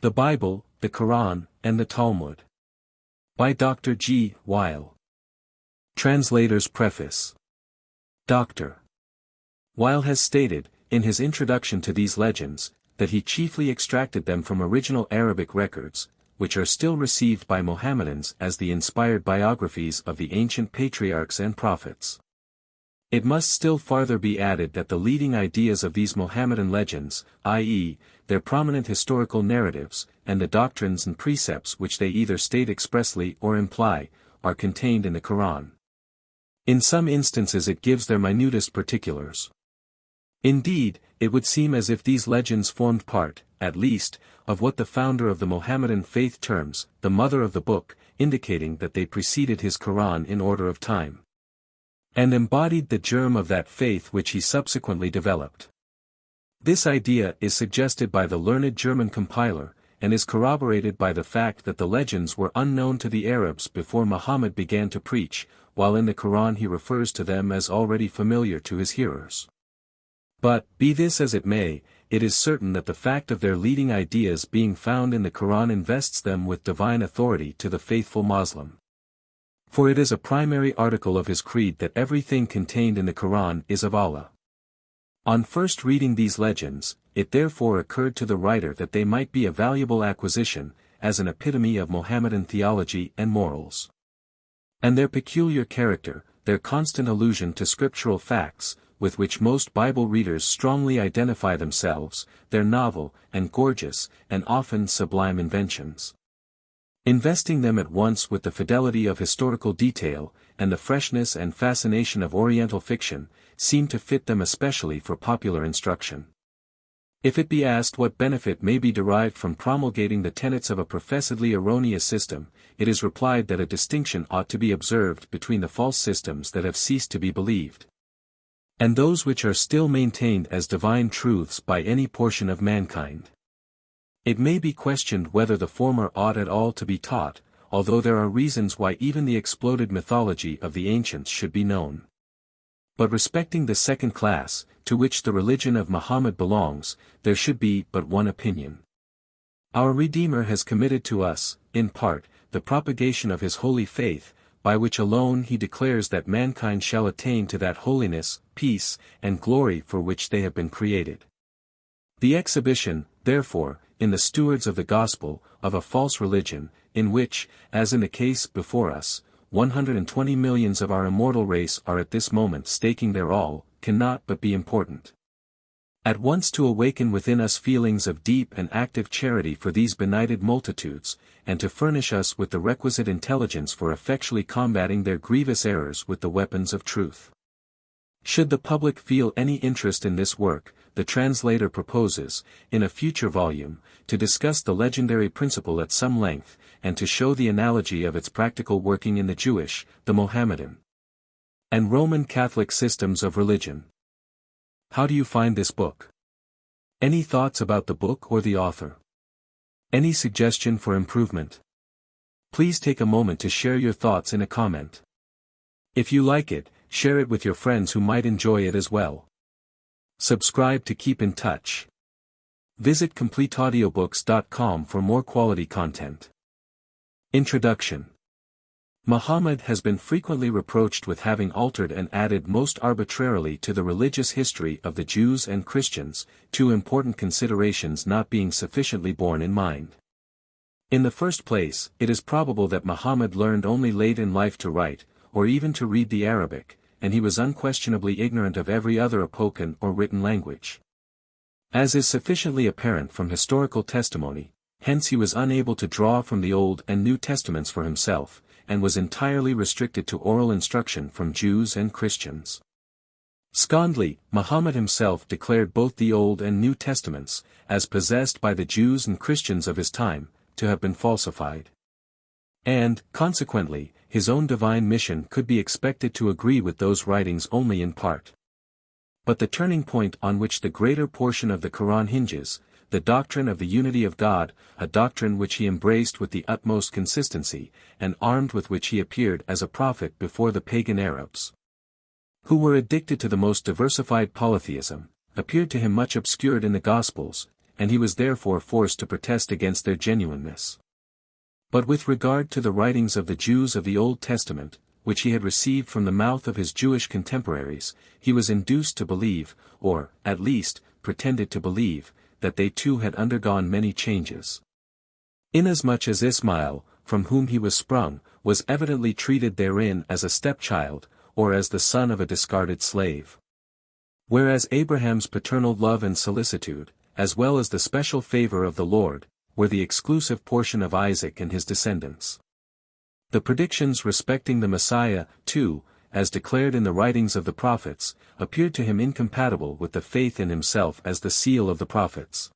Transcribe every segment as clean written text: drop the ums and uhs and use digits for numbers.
The Bible, the Koran, and the Talmud. By Dr. G. Weil. Translator's Preface. Dr. Weil has stated, in his introduction to these legends, that he chiefly extracted them from original Arabic records, which are still received by Mohammedans as the inspired biographies of the ancient patriarchs and prophets. It must still farther be added that the leading ideas of these Mohammedan legends, i.e., their prominent historical narratives, and the doctrines and precepts which they either state expressly or imply, are contained in the Quran. In some instances it gives their minutest particulars. Indeed, it would seem as if these legends formed part, at least, of what the founder of the Mohammedan faith terms, the mother of the book, indicating that they preceded his Quran in order of time, and embodied the germ of that faith which he subsequently developed. This idea is suggested by the learned German compiler, and is corroborated by the fact that the legends were unknown to the Arabs before Muhammad began to preach, while in the Quran he refers to them as already familiar to his hearers. But, be this as it may, it is certain that the fact of their leading ideas being found in the Quran invests them with divine authority to the faithful Muslim. For it is a primary article of his creed that everything contained in the Quran is of Allah. On first reading these legends, it therefore occurred to the writer that they might be a valuable acquisition, as an epitome of Mohammedan theology and morals. And their peculiar character, their constant allusion to scriptural facts, with which most Bible readers strongly identify themselves, their novel, and gorgeous, and often sublime inventions. Investing them at once with the fidelity of historical detail, and the freshness and fascination of Oriental fiction, seem to fit them especially for popular instruction. If it be asked what benefit may be derived from promulgating the tenets of a professedly erroneous system, it is replied that a distinction ought to be observed between the false systems that have ceased to be believed, and those which are still maintained as divine truths by any portion of mankind. It may be questioned whether the former ought at all to be taught, although there are reasons why even the exploded mythology of the ancients should be known. But respecting the second class, to which the religion of Muhammad belongs, there should be but one opinion. Our Redeemer has committed to us, in part, the propagation of his holy faith, by which alone he declares that mankind shall attain to that holiness, peace, and glory for which they have been created. The exhibition, therefore, in the stewards of the gospel, of a false religion, in which, as in the case before us, 120 millions of our immortal race are at this moment staking their all, cannot but be important. At once to awaken within us feelings of deep and active charity for these benighted multitudes, and to furnish us with the requisite intelligence for effectually combating their grievous errors with the weapons of truth. Should the public feel any interest in this work, the translator proposes, in a future volume, to discuss the legendary principle at some length, and to show the analogy of its practical working in the Jewish, the Mohammedan, and Roman Catholic systems of religion. How do you find this book? Any thoughts about the book or the author? Any suggestion for improvement? Please take a moment to share your thoughts in a comment. If you like it, share it with your friends who might enjoy it as well. Subscribe to keep in touch. Visit CompleteAudiobooks.com for more quality content. Introduction. Muhammad has been frequently reproached with having altered and added most arbitrarily to the religious history of the Jews and Christians, two important considerations not being sufficiently borne in mind. In the first place, it is probable that Muhammad learned only late in life to write, or even to read the Arabic, and he was unquestionably ignorant of every other spoken or written language. As is sufficiently apparent from historical testimony, hence he was unable to draw from the Old and New Testaments for himself, and was entirely restricted to oral instruction from Jews and Christians. Secondly, Muhammad himself declared both the Old and New Testaments, as possessed by the Jews and Christians of his time, to have been falsified. And, consequently, his own divine mission could be expected to agree with those writings only in part. But the turning point on which the greater portion of the Quran hinges, the doctrine of the unity of God, a doctrine which he embraced with the utmost consistency, and armed with which he appeared as a prophet before the pagan Arabs, who were addicted to the most diversified polytheism, appeared to him much obscured in the Gospels, and he was therefore forced to protest against their genuineness. But with regard to the writings of the Jews of the Old Testament, which he had received from the mouth of his Jewish contemporaries, he was induced to believe, or, at least, pretended to believe, that they too had undergone many changes. Inasmuch as Ismail, from whom he was sprung, was evidently treated therein as a stepchild, or as the son of a discarded slave. Whereas Abraham's paternal love and solicitude, as well as the special favor of the Lord, were the exclusive portion of Isaac and his descendants. The predictions respecting the Messiah, too, as declared in the writings of the prophets, appeared to him incompatible with the faith in himself as the seal of the prophets.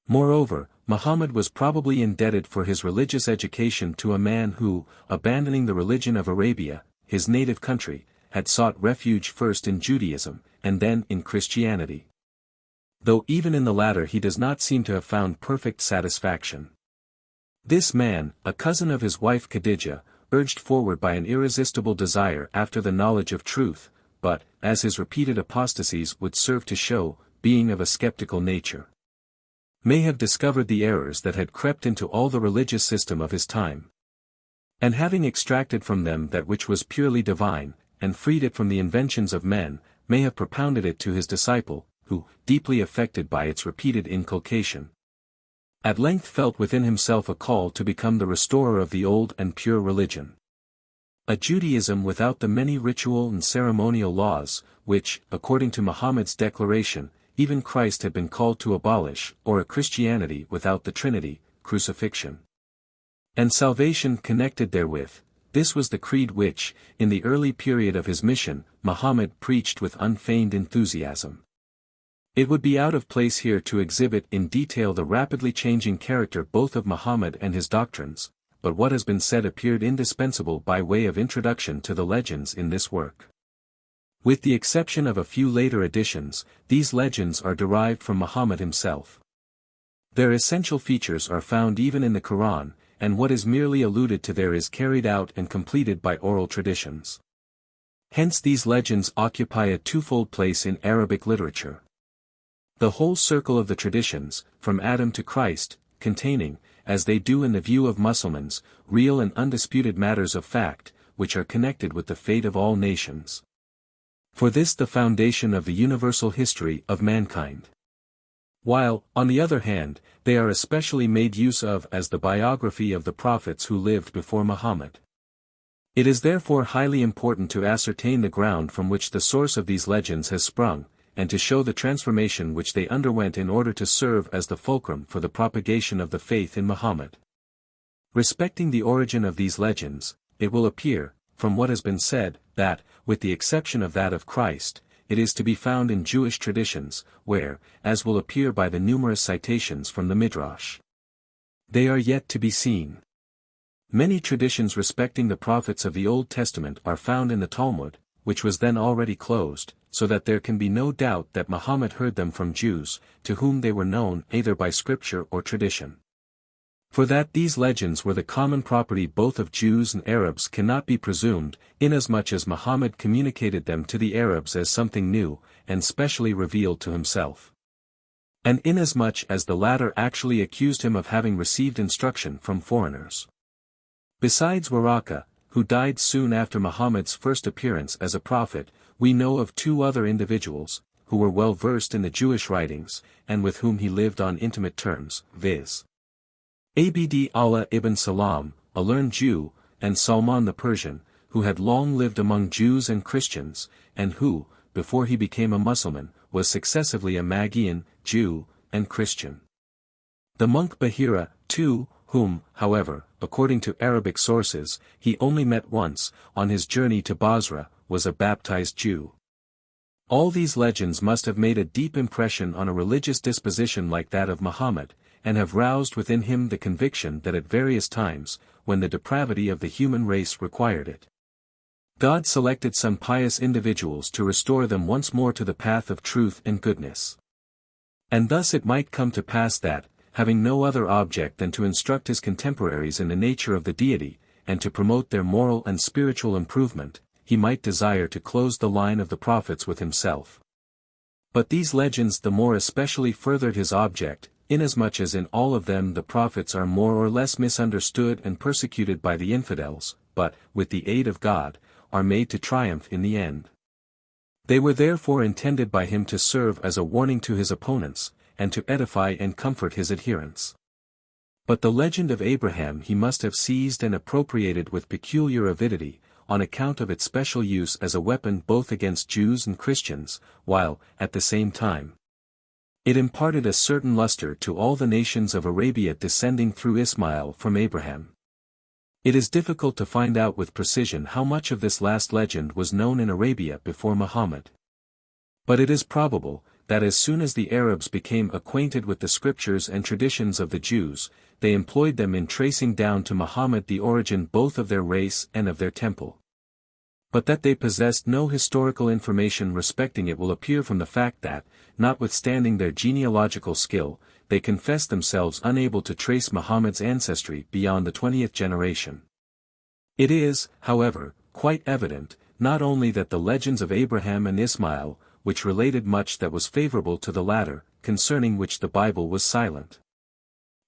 Moreover, Muhammad was probably indebted for his religious education to a man who, abandoning the religion of Arabia, his native country, had sought refuge first in Judaism, and then in Christianity. Though even in the latter he does not seem to have found perfect satisfaction. This man, a cousin of his wife Khadijah, urged forward by an irresistible desire after the knowledge of truth, but, as his repeated apostasies would serve to show, being of a skeptical nature, may have discovered the errors that had crept into all the religious system of his time. And having extracted from them that which was purely divine, and freed it from the inventions of men, may have propounded it to his disciple, who, deeply affected by its repeated inculcation, at length felt within himself a call to become the restorer of the old and pure religion. A Judaism without the many ritual and ceremonial laws, which, according to Muhammad's declaration, even Christ had been called to abolish, or a Christianity without the Trinity, crucifixion, and salvation connected therewith. This was the creed which, in the early period of his mission, Muhammad preached with unfeigned enthusiasm. It would be out of place here to exhibit in detail the rapidly changing character both of Muhammad and his doctrines, but what has been said appeared indispensable by way of introduction to the legends in this work. With the exception of a few later additions, these legends are derived from Muhammad himself. Their essential features are found even in the Koran, and what is merely alluded to there is carried out and completed by oral traditions. Hence these legends occupy a twofold place in Arabic literature. The whole circle of the traditions, from Adam to Christ, containing, as they do in the view of Mussulmans, real and undisputed matters of fact, which are connected with the fate of all nations. For this the foundation of the universal history of mankind. While, on the other hand, they are especially made use of as the biography of the prophets who lived before Muhammad. It is therefore highly important to ascertain the ground from which the source of these legends has sprung, and to show the transformation which they underwent in order to serve as the fulcrum for the propagation of the faith in Muhammad. Respecting the origin of these legends, it will appear, from what has been said, that, with the exception of that of Christ, it is to be found in Jewish traditions, where, as will appear by the numerous citations from the Midrash, they are yet to be seen. Many traditions respecting the prophets of the Old Testament are found in the Talmud, which was then already closed, so that there can be no doubt that Muhammad heard them from Jews, to whom they were known either by scripture or tradition. For that these legends were the common property both of Jews and Arabs cannot be presumed, inasmuch as Muhammad communicated them to the Arabs as something new, and specially revealed to himself. And inasmuch as the latter actually accused him of having received instruction from foreigners. Besides Waraka, who died soon after Muhammad's first appearance as a prophet, we know of two other individuals, who were well versed in the Jewish writings, and with whom he lived on intimate terms, viz. Abd Allah ibn Salam, a learned Jew, and Salman the Persian, who had long lived among Jews and Christians, and who, before he became a Mussulman, was successively a Magian, Jew, and Christian. The monk Bahira, too, whom, however, according to Arabic sources, he only met once, on his journey to Basra, was a baptized Jew. All these legends must have made a deep impression on a religious disposition like that of Muhammad, and have roused within him the conviction that at various times, when the depravity of the human race required it, God selected some pious individuals to restore them once more to the path of truth and goodness. And thus it might come to pass that, having no other object than to instruct his contemporaries in the nature of the deity, and to promote their moral and spiritual improvement, he might desire to close the line of the prophets with himself. But these legends the more especially furthered his object, inasmuch as in all of them the prophets are more or less misunderstood and persecuted by the infidels, but, with the aid of God, are made to triumph in the end. They were therefore intended by him to serve as a warning to his opponents, and to edify and comfort his adherents. But the legend of Abraham he must have seized and appropriated with peculiar avidity, on account of its special use as a weapon both against Jews and Christians, while, at the same time, it imparted a certain luster to all the nations of Arabia descending through Ismail from Abraham. It is difficult to find out with precision how much of this last legend was known in Arabia before Muhammad. But it is probable, that as soon as the Arabs became acquainted with the scriptures and traditions of the Jews, they employed them in tracing down to Muhammad the origin both of their race and of their temple. But that they possessed no historical information respecting it will appear from the fact that, notwithstanding their genealogical skill, they confessed themselves unable to trace Muhammad's ancestry beyond the 20th generation. It is, however, quite evident, not only that the legends of Abraham and Ismail, which related much that was favorable to the latter, concerning which the Bible was silent,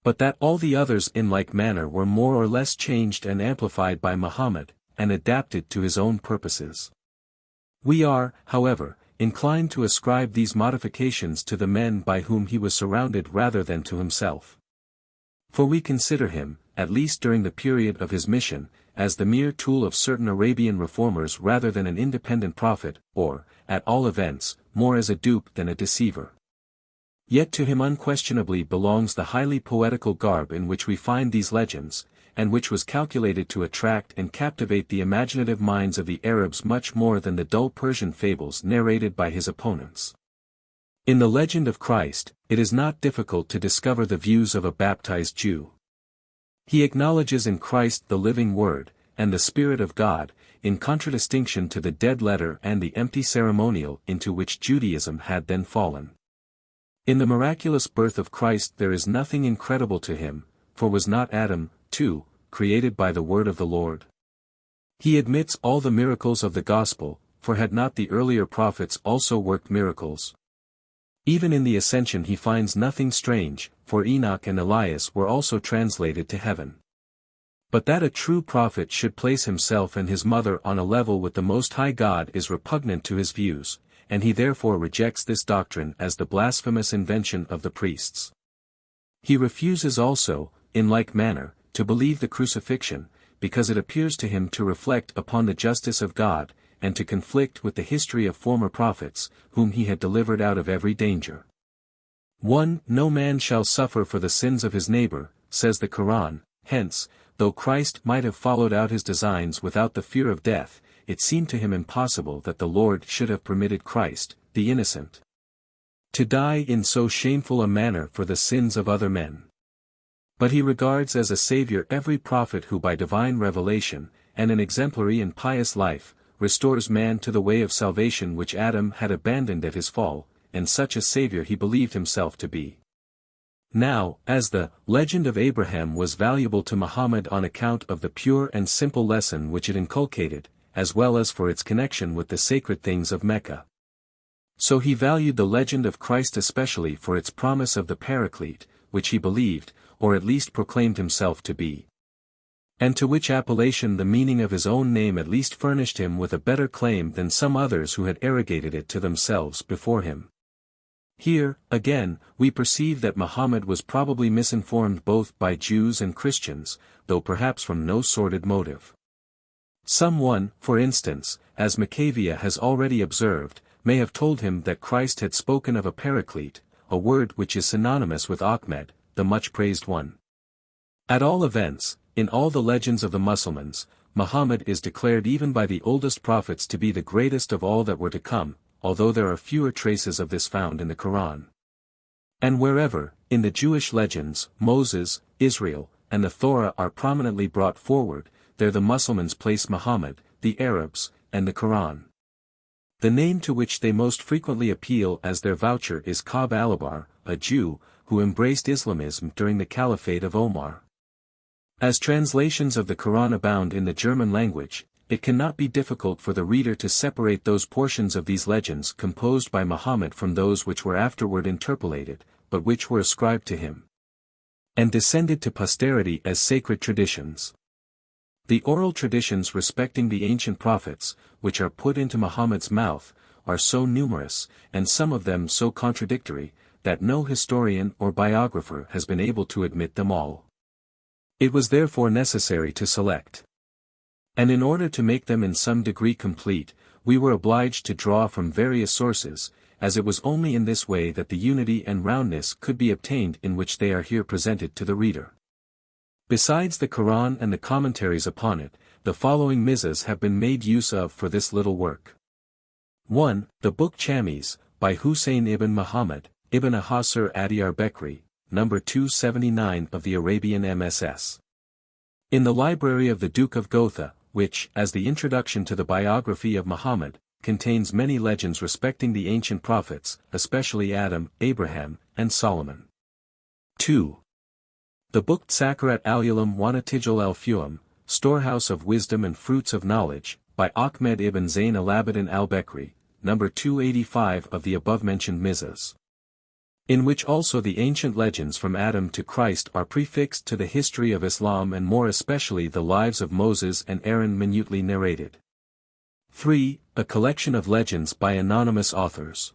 but that all the others in like manner were more or less changed and amplified by Muhammad, and adapted to his own purposes. We are, however, inclined to ascribe these modifications to the men by whom he was surrounded rather than to himself. For we consider him, at least during the period of his mission, as the mere tool of certain Arabian reformers rather than an independent prophet, or, at all events, more as a dupe than a deceiver. Yet to him unquestionably belongs the highly poetical garb in which we find these legends, and which was calculated to attract and captivate the imaginative minds of the Arabs much more than the dull Persian fables narrated by his opponents. In the legend of Christ, it is not difficult to discover the views of a baptized Jew. He acknowledges in Christ the living Word, and the Spirit of God, in contradistinction to the dead letter and the empty ceremonial into which Judaism had then fallen. In the miraculous birth of Christ there is nothing incredible to him, for was not Adam, too, created by the word of the Lord? He admits all the miracles of the gospel, for had not the earlier prophets also worked miracles? Even in the ascension he finds nothing strange, for Enoch and Elias were also translated to heaven. But that a true prophet should place himself and his mother on a level with the Most High God is repugnant to his views, and he therefore rejects this doctrine as the blasphemous invention of the priests. He refuses also, in like manner, to believe the crucifixion, because it appears to him to reflect upon the justice of God, and to conflict with the history of former prophets, whom he had delivered out of every danger. 1. No man shall suffer for the sins of his neighbor, says the Koran. Hence, though Christ might have followed out his designs without the fear of death, it seemed to him impossible that the Lord should have permitted Christ, the innocent, to die in so shameful a manner for the sins of other men. But he regards as a Savior every prophet who by divine revelation, and an exemplary and pious life, restores man to the way of salvation which Adam had abandoned at his fall, and such a Savior he believed himself to be. Now, as the legend of Abraham was valuable to Muhammad on account of the pure and simple lesson which it inculcated, as well as for its connection with the sacred things of Mecca, so he valued the legend of Christ especially for its promise of the Paraclete, which he believed, or at least proclaimed himself to be, and to which appellation the meaning of his own name at least furnished him with a better claim than some others who had arrogated it to themselves before him. Here, again, we perceive that Muhammad was probably misinformed both by Jews and Christians, though perhaps from no sordid motive. Someone, for instance, as Macavia has already observed, may have told him that Christ had spoken of a paraclete, a word which is synonymous with Ahmed, the much-praised one. At all events, in all the legends of the Mussulmans, Muhammad is declared even by the oldest prophets to be the greatest of all that were to come, although there are fewer traces of this found in the Koran. And wherever, in the Jewish legends, Moses, Israel, and the Torah are prominently brought forward, there the Mussulmans place Muhammad, the Arabs, and the Koran. The name to which they most frequently appeal as their voucher is Ka'b al-Ahbar, a Jew, who embraced Islamism during the Caliphate of Omar. As translations of the Quran abound in the German language, it cannot be difficult for the reader to separate those portions of these legends composed by Muhammad from those which were afterward interpolated, but which were ascribed to him, and descended to posterity as sacred traditions. The oral traditions respecting the ancient prophets, which are put into Muhammad's mouth, are so numerous, and some of them so contradictory, that no historian or biographer has been able to admit them all. It was therefore necessary to select. And in order to make them in some degree complete, we were obliged to draw from various sources, as it was only in this way that the unity and roundness could be obtained in which they are here presented to the reader. Besides the Koran and the commentaries upon it, the following mizahs have been made use of for this little work. 1. The book Chamis, by Hussein ibn Muhammad, ibn Ahasur Adiyar Bekri, number 279 of the Arabian MSS. In the library of the Duke of Gotha, which, as the introduction to the biography of Muhammad, contains many legends respecting the ancient prophets, especially Adam, Abraham, and Solomon. 2. The book Tsakarat al-Ulam wa Natijul al-Fuhum, Storehouse of Wisdom and Fruits of Knowledge, by Ahmed ibn Zayn al-Abidin al-Bekri, number 285 of the above-mentioned mizahs, in which also the ancient legends from Adam to Christ are prefixed to the history of Islam and more especially the lives of Moses and Aaron minutely narrated. 3. A collection of legends by anonymous authors.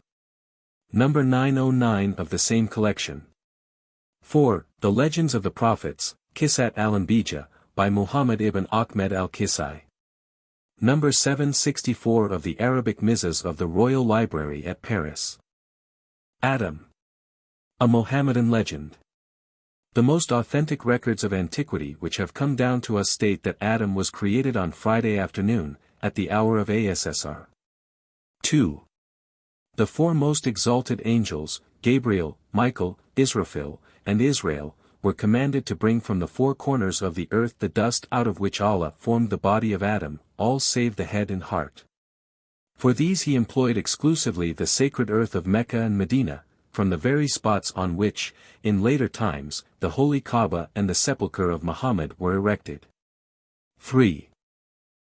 Number 909 of the same collection. 4. The Legends of the Prophets, Kisat al-Anbija, by Muhammad ibn Ahmed al-Kisai. Number 764 of the Arabic mizahs of the Royal Library at Paris. Adam, a Mohammedan legend. The most authentic records of antiquity which have come down to us state that Adam was created on Friday afternoon, at the hour of Assr. 2. The four most exalted angels, Gabriel, Michael, Israfil, and Israel, were commanded to bring from the four corners of the earth the dust out of which Allah formed the body of Adam, all save the head and heart. For these he employed exclusively the sacred earth of Mecca and Medina, from the very spots on which, in later times, the holy Kaaba and the sepulchre of Muhammad were erected. 3.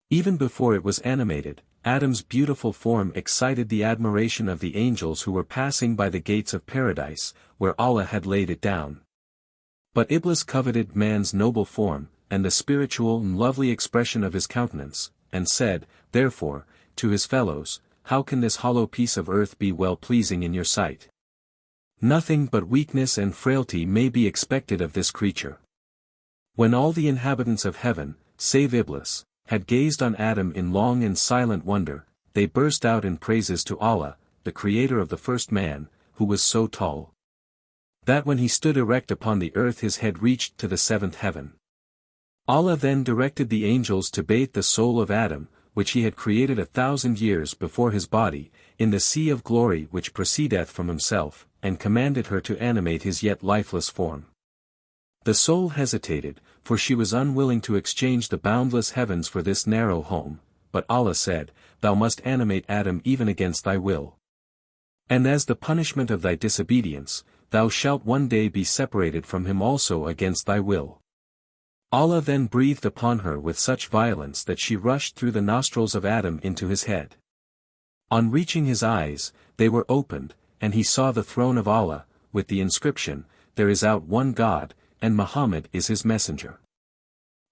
Even before it was animated, Adam's beautiful form excited the admiration of the angels who were passing by the gates of paradise, where Allah had laid it down. But Iblis coveted man's noble form, and the spiritual and lovely expression of his countenance, and said, therefore, to his fellows, how can this hollow piece of earth be well-pleasing in your sight? Nothing but weakness and frailty may be expected of this creature. When all the inhabitants of heaven, save Iblis, had gazed on Adam in long and silent wonder, they burst out in praises to Allah, the creator of the first man, who was so tall that when he stood erect upon the earth his head reached to the seventh heaven. Allah then directed the angels to bathe the soul of Adam, which he had created 1,000 years before his body, in the sea of glory which proceedeth from himself, and commanded her to animate his yet lifeless form. The soul hesitated, for she was unwilling to exchange the boundless heavens for this narrow home, but Allah said, Thou must animate Adam even against thy will. And as the punishment of thy disobedience, thou shalt one day be separated from him also against thy will. Allah then breathed upon her with such violence that she rushed through the nostrils of Adam into his head. On reaching his eyes, they were opened, and he saw the throne of Allah, with the inscription, There is out one God, and Muhammad is his messenger.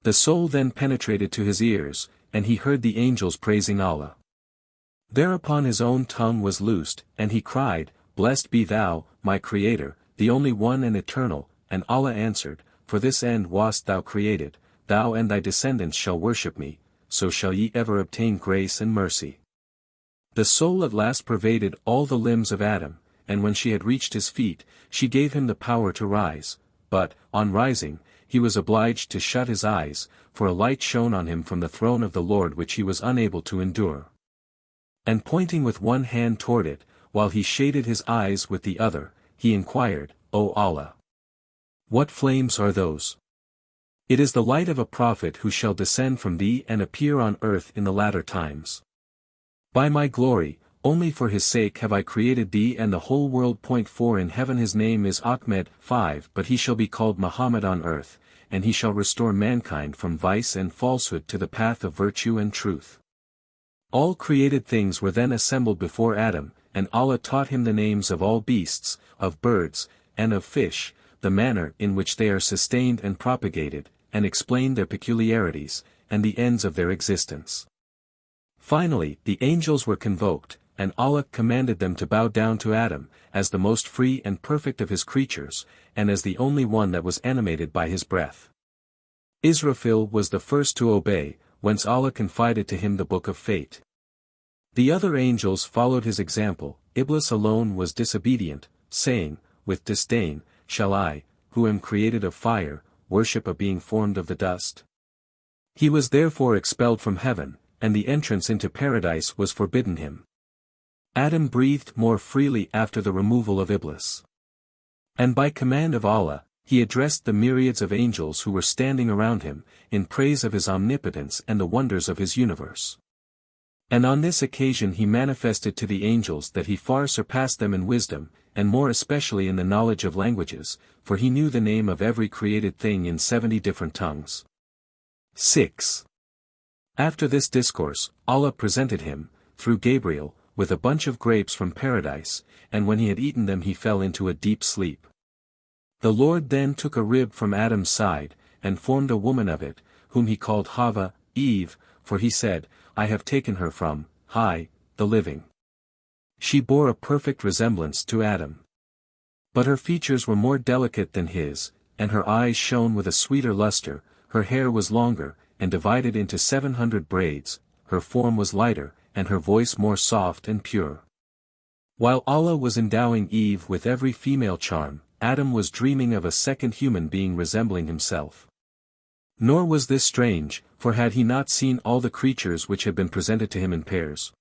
The soul then penetrated to his ears, and he heard the angels praising Allah. Thereupon his own tongue was loosed, and he cried, Blessed be thou, my Creator, the only one and eternal, and Allah answered, For this end wast thou created, thou and thy descendants shall worship me, so shall ye ever obtain grace and mercy. The soul at last pervaded all the limbs of Adam, and when she had reached his feet, she gave him the power to rise, but, on rising, he was obliged to shut his eyes, for a light shone on him from the throne of the Lord which he was unable to endure. And pointing with one hand toward it, while he shaded his eyes with the other, he inquired, O Allah! What flames are those? It is the light of a prophet who shall descend from thee and appear on earth in the latter times. By my glory, only for his sake have I created thee and the whole world. 4 In heaven his name is Ahmed. 5 But he shall be called Muhammad on earth, and he shall restore mankind from vice and falsehood to the path of virtue and truth. All created things were then assembled before Adam, and Allah taught him the names of all beasts, of birds, and of fish, the manner in which they are sustained and propagated, and explained their peculiarities, and the ends of their existence. Finally, the angels were convoked, and Allah commanded them to bow down to Adam, as the most free and perfect of his creatures, and as the only one that was animated by his breath. Israfil was the first to obey, whence Allah confided to him the book of fate. The other angels followed his example. Iblis alone was disobedient, saying, with disdain, "Shall I, who am created of fire, worship a being formed of the dust?" He was therefore expelled from heaven, and the entrance into paradise was forbidden him. Adam breathed more freely after the removal of Iblis. And by command of Allah, he addressed the myriads of angels who were standing around him, in praise of his omnipotence and the wonders of his universe. And on this occasion he manifested to the angels that he far surpassed them in wisdom, and more especially in the knowledge of languages, for he knew the name of every created thing in 70 different tongues. 6. After this discourse, Allah presented him, through Gabriel, with a bunch of grapes from paradise, and when he had eaten them he fell into a deep sleep. The Lord then took a rib from Adam's side, and formed a woman of it, whom he called Hava, Eve, for he said, I have taken her from, the living. She bore a perfect resemblance to Adam. But her features were more delicate than his, and her eyes shone with a sweeter luster, her hair was longer, and divided into 700 braids, her form was lighter, and her voice more soft and pure. While Allah was endowing Eve with every female charm, Adam was dreaming of a second human being resembling himself. Nor was this strange, for had he not seen all the creatures which had been presented to him in pairs?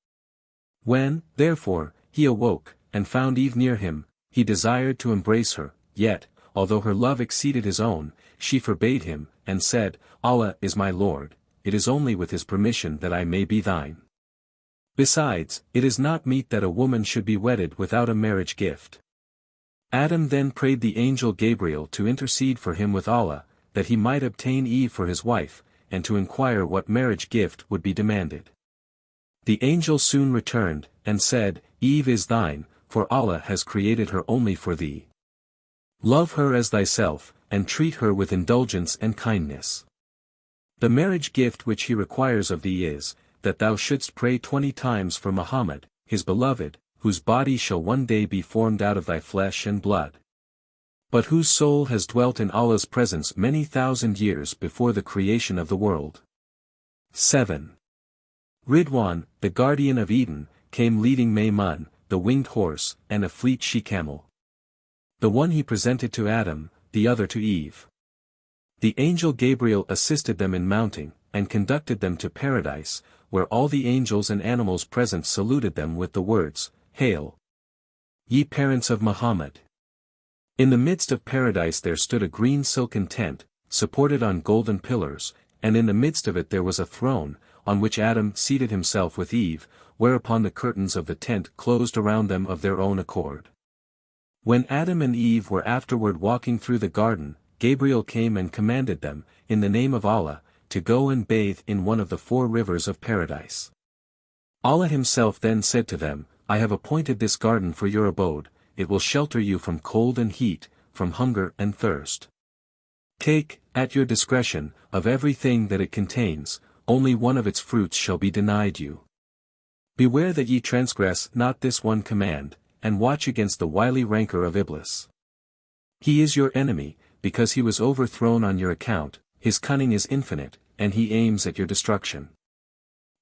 When, therefore, he awoke, and found Eve near him, he desired to embrace her, yet, although her love exceeded his own, she forbade him, and said, Allah is my Lord, it is only with his permission that I may be thine. Besides, it is not meet that a woman should be wedded without a marriage gift. Adam then prayed the angel Gabriel to intercede for him with Allah, that he might obtain Eve for his wife, and to inquire what marriage gift would be demanded. The angel soon returned, and said, Eve is thine, for Allah has created her only for thee. Love her as thyself, and treat her with indulgence and kindness. The marriage gift which he requires of thee is, that thou shouldst pray 20 times for Muhammad, his beloved, whose body shall one day be formed out of thy flesh and blood, but whose soul has dwelt in Allah's presence many thousand years before the creation of the world. 7. Ridwan, the guardian of Eden, came leading Maymun, the winged horse, and a fleet she-camel. The one he presented to Adam, the other to Eve. The angel Gabriel assisted them in mounting, and conducted them to paradise, where all the angels and animals present saluted them with the words, Hail! Ye parents of Muhammad! In the midst of paradise there stood a green silken tent, supported on golden pillars, and in the midst of it there was a throne, on which Adam seated himself with Eve, whereupon the curtains of the tent closed around them of their own accord. When Adam and Eve were afterward walking through the garden, Gabriel came and commanded them, in the name of Allah, to go and bathe in one of the 4 rivers of paradise. Allah himself then said to them, I have appointed this garden for your abode, it will shelter you from cold and heat, from hunger and thirst. Take, at your discretion, of everything that it contains, only one of its fruits shall be denied you. Beware that ye transgress not this one command, and watch against the wily rancor of Iblis. He is your enemy, because he was overthrown on your account, his cunning is infinite, and he aims at your destruction.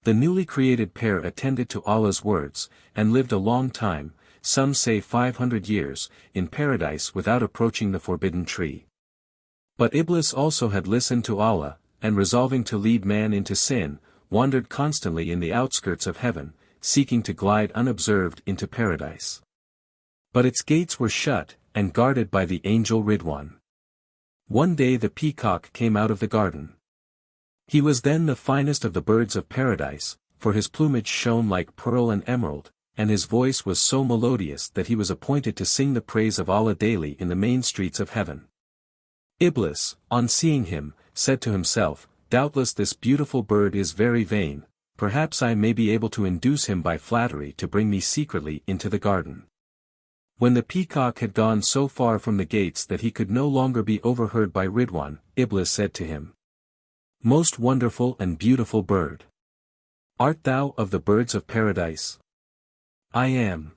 The newly created pair attended to Allah's words, and lived a long time, some say 500 years, in paradise without approaching the forbidden tree. But Iblis also had listened to Allah, and resolving to lead man into sin, wandered constantly in the outskirts of heaven, seeking to glide unobserved into paradise. But its gates were shut, and guarded by the angel Ridwan. One day the peacock came out of the garden. He was then the finest of the birds of paradise, for his plumage shone like pearl and emerald, and his voice was so melodious that he was appointed to sing the praise of Allah daily in the main streets of heaven. Iblis, on seeing him, said to himself, Doubtless this beautiful bird is very vain, perhaps I may be able to induce him by flattery to bring me secretly into the garden. When the peacock had gone so far from the gates that he could no longer be overheard by Ridwan, Iblis said to him, "Most wonderful and beautiful bird! Art thou of the birds of paradise?" "I am.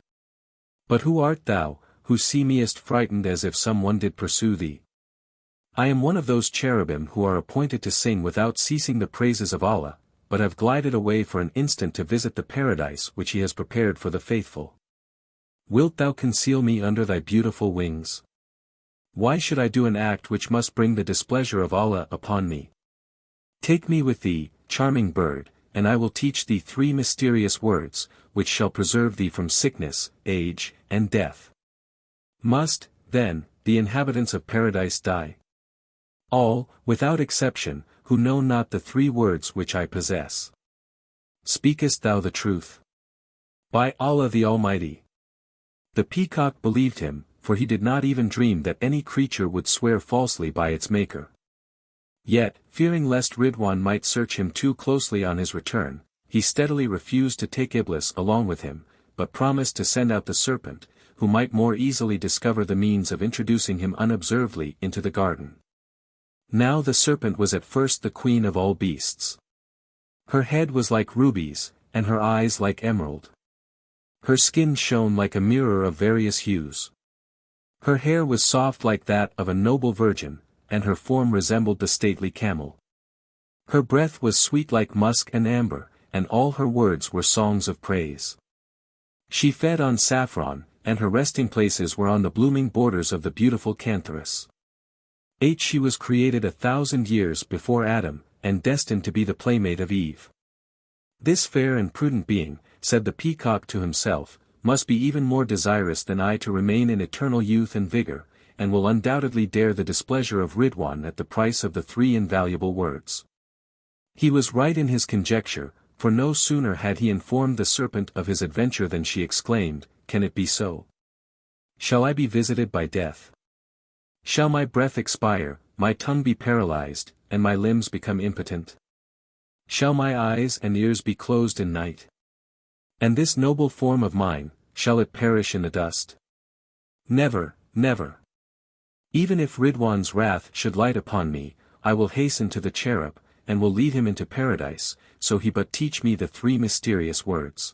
But who art thou, who seemest frightened as if someone did pursue thee?" "I am one of those cherubim who are appointed to sing without ceasing the praises of Allah, but have glided away for an instant to visit the paradise which He has prepared for the faithful. Wilt thou conceal me under thy beautiful wings? Why should I do an act which must bring the displeasure of Allah upon me? Take me with thee, charming bird, and I will teach thee 3 mysterious words, which shall preserve thee from sickness, age, and death." Must, then, the inhabitants of paradise die? All, without exception, who know not the 3 words which I possess. Speakest thou the truth? By Allah the Almighty! The peacock believed him, for he did not even dream that any creature would swear falsely by its maker. Yet, fearing lest Ridwan might search him too closely on his return, he steadily refused to take Iblis along with him, but promised to send out the serpent, who might more easily discover the means of introducing him unobservedly into the garden. Now the serpent was at first the queen of all beasts. Her head was like rubies, and her eyes like emerald. Her skin shone like a mirror of various hues. Her hair was soft like that of a noble virgin, and her form resembled the stately camel. Her breath was sweet like musk and amber, and all her words were songs of praise. She fed on saffron, and her resting places were on the blooming borders of the beautiful cantharus. She was created 1,000 years before Adam, and destined to be the playmate of Eve. This fair and prudent being, said the peacock to himself, must be even more desirous than I to remain in eternal youth and vigor, and will undoubtedly dare the displeasure of Ridwan at the price of the 3 invaluable words. He was right in his conjecture, for no sooner had he informed the serpent of his adventure than she exclaimed, "Can it be so? Shall I be visited by death? Shall my breath expire, my tongue be paralyzed, and my limbs become impotent? Shall my eyes and ears be closed in night? And this noble form of mine, shall it perish in the dust? Never, never. Even if Ridwan's wrath should light upon me, I will hasten to the cherub, and will lead him into paradise, so he but teach me the 3 mysterious words."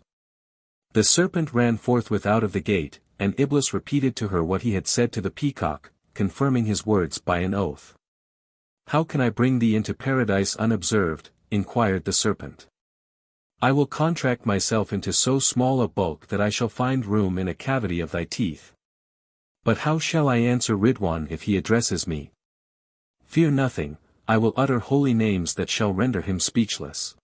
The serpent ran forthwith out of the gate, and Iblis repeated to her what he had said to the peacock, confirming his words by an oath. "How can I bring thee into paradise unobserved?" inquired the serpent. "I will contract myself into so small a bulk that I shall find room in a cavity of thy teeth. But how shall I answer Ridwan if he addresses me? Fear nothing, I will utter holy names that shall render him speechless."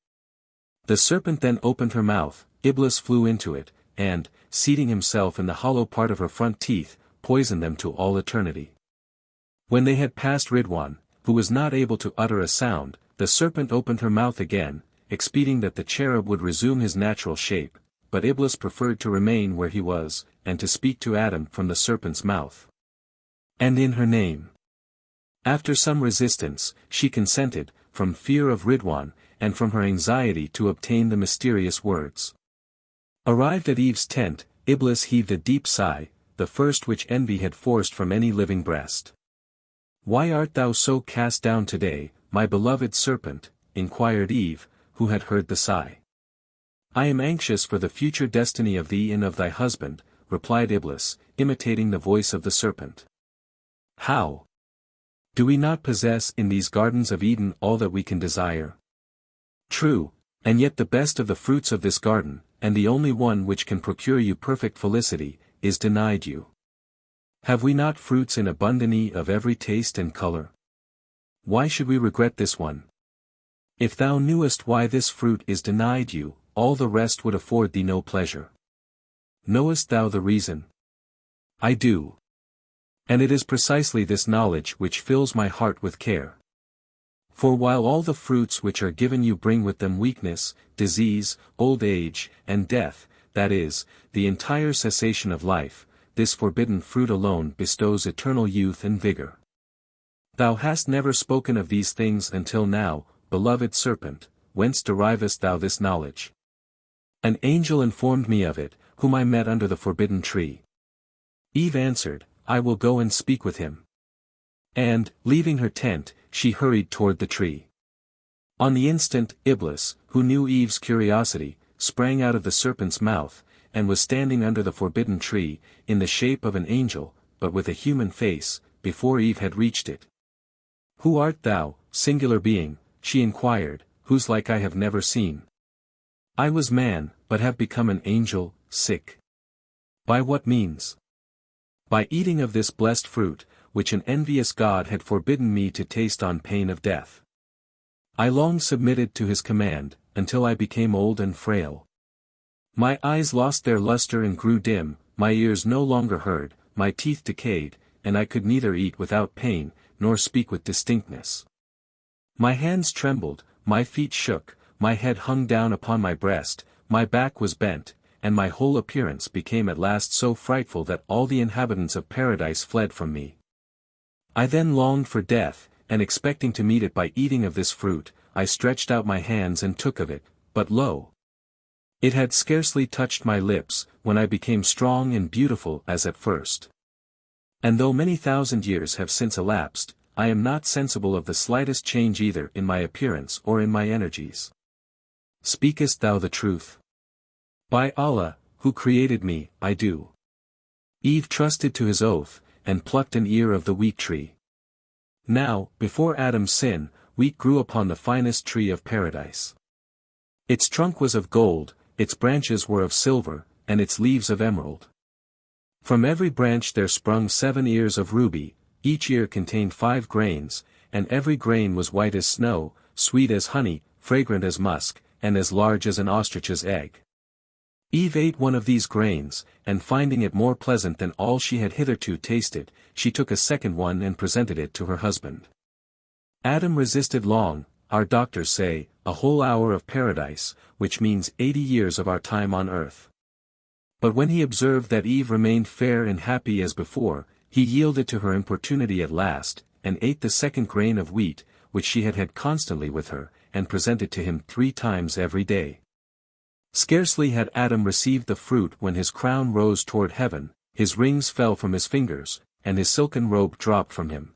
The serpent then opened her mouth, Iblis flew into it, and, seating himself in the hollow part of her front teeth, poisoned them to all eternity. When they had passed Ridwan, who was not able to utter a sound, the serpent opened her mouth again, expecting that the cherub would resume his natural shape, but Iblis preferred to remain where he was, and to speak to Adam from the serpent's mouth. "And in her name." After some resistance, she consented, from fear of Ridwan, and from her anxiety to obtain the mysterious words. Arrived at Eve's tent, Iblis heaved a deep sigh, the first which envy had forced from any living breast. "Why art thou so cast down today, my beloved serpent?" inquired Eve, who had heard the sigh. "I am anxious for the future destiny of thee and of thy husband," replied Iblis, imitating the voice of the serpent. "How? Do we not possess in these gardens of Eden all that we can desire?" "True, and yet the best of the fruits of this garden, and the only one which can procure you perfect felicity, is denied you. Have we not fruits in abundance of every taste and color? Why should we regret this one? If thou knewest why this fruit is denied you, all the rest would afford thee no pleasure. Knowest thou the reason? I do. And it is precisely this knowledge which fills my heart with care. For while all the fruits which are given you bring with them weakness, disease, old age, and death, that is, the entire cessation of life, this forbidden fruit alone bestows eternal youth and vigor. Thou hast never spoken of these things until now, beloved serpent, whence derivest thou this knowledge? An angel informed me of it, whom I met under the forbidden tree. Eve answered, I will go and speak with him. And, leaving her tent, she hurried toward the tree. On the instant, Iblis, who knew Eve's curiosity, sprang out of the serpent's mouth, and was standing under the forbidden tree, in the shape of an angel, but with a human face, before Eve had reached it. Who art thou, singular being? She inquired, whose like I have never seen. I was man, but have become an angel, sick. By what means? By eating of this blessed fruit, which an envious God had forbidden me to taste on pain of death. I long submitted to his command, until I became old and frail. My eyes lost their luster and grew dim, my ears no longer heard, my teeth decayed, and I could neither eat without pain, nor speak with distinctness. My hands trembled, my feet shook, my head hung down upon my breast, my back was bent, and my whole appearance became at last so frightful that all the inhabitants of paradise fled from me. I then longed for death, and expecting to meet it by eating of this fruit, I stretched out my hands and took of it, but lo! It had scarcely touched my lips, when I became strong and beautiful as at first. And though many thousand years have since elapsed, I am not sensible of the slightest change either in my appearance or in my energies. Speakest thou the truth? By Allah, who created me, I do. Eve trusted to his oath, and plucked an ear of the wheat tree. Now, before Adam's sin, wheat grew upon the finest tree of paradise. Its trunk was of gold, its branches were of silver, and its leaves of emerald. From every branch there sprung 7 ears of ruby, each ear contained 5 grains, and every grain was white as snow, sweet as honey, fragrant as musk, and as large as an ostrich's egg. Eve ate one of these grains, and finding it more pleasant than all she had hitherto tasted, she took a second one and presented it to her husband. Adam resisted long, our doctors say, a whole hour of paradise, which means 80 years of our time on earth. But when he observed that Eve remained fair and happy as before, he yielded to her importunity at last, and ate the second grain of wheat, which she had had constantly with her, and presented to him 3 times every day. Scarcely had Adam received the fruit when his crown rose toward heaven, his rings fell from his fingers, and his silken robe dropped from him.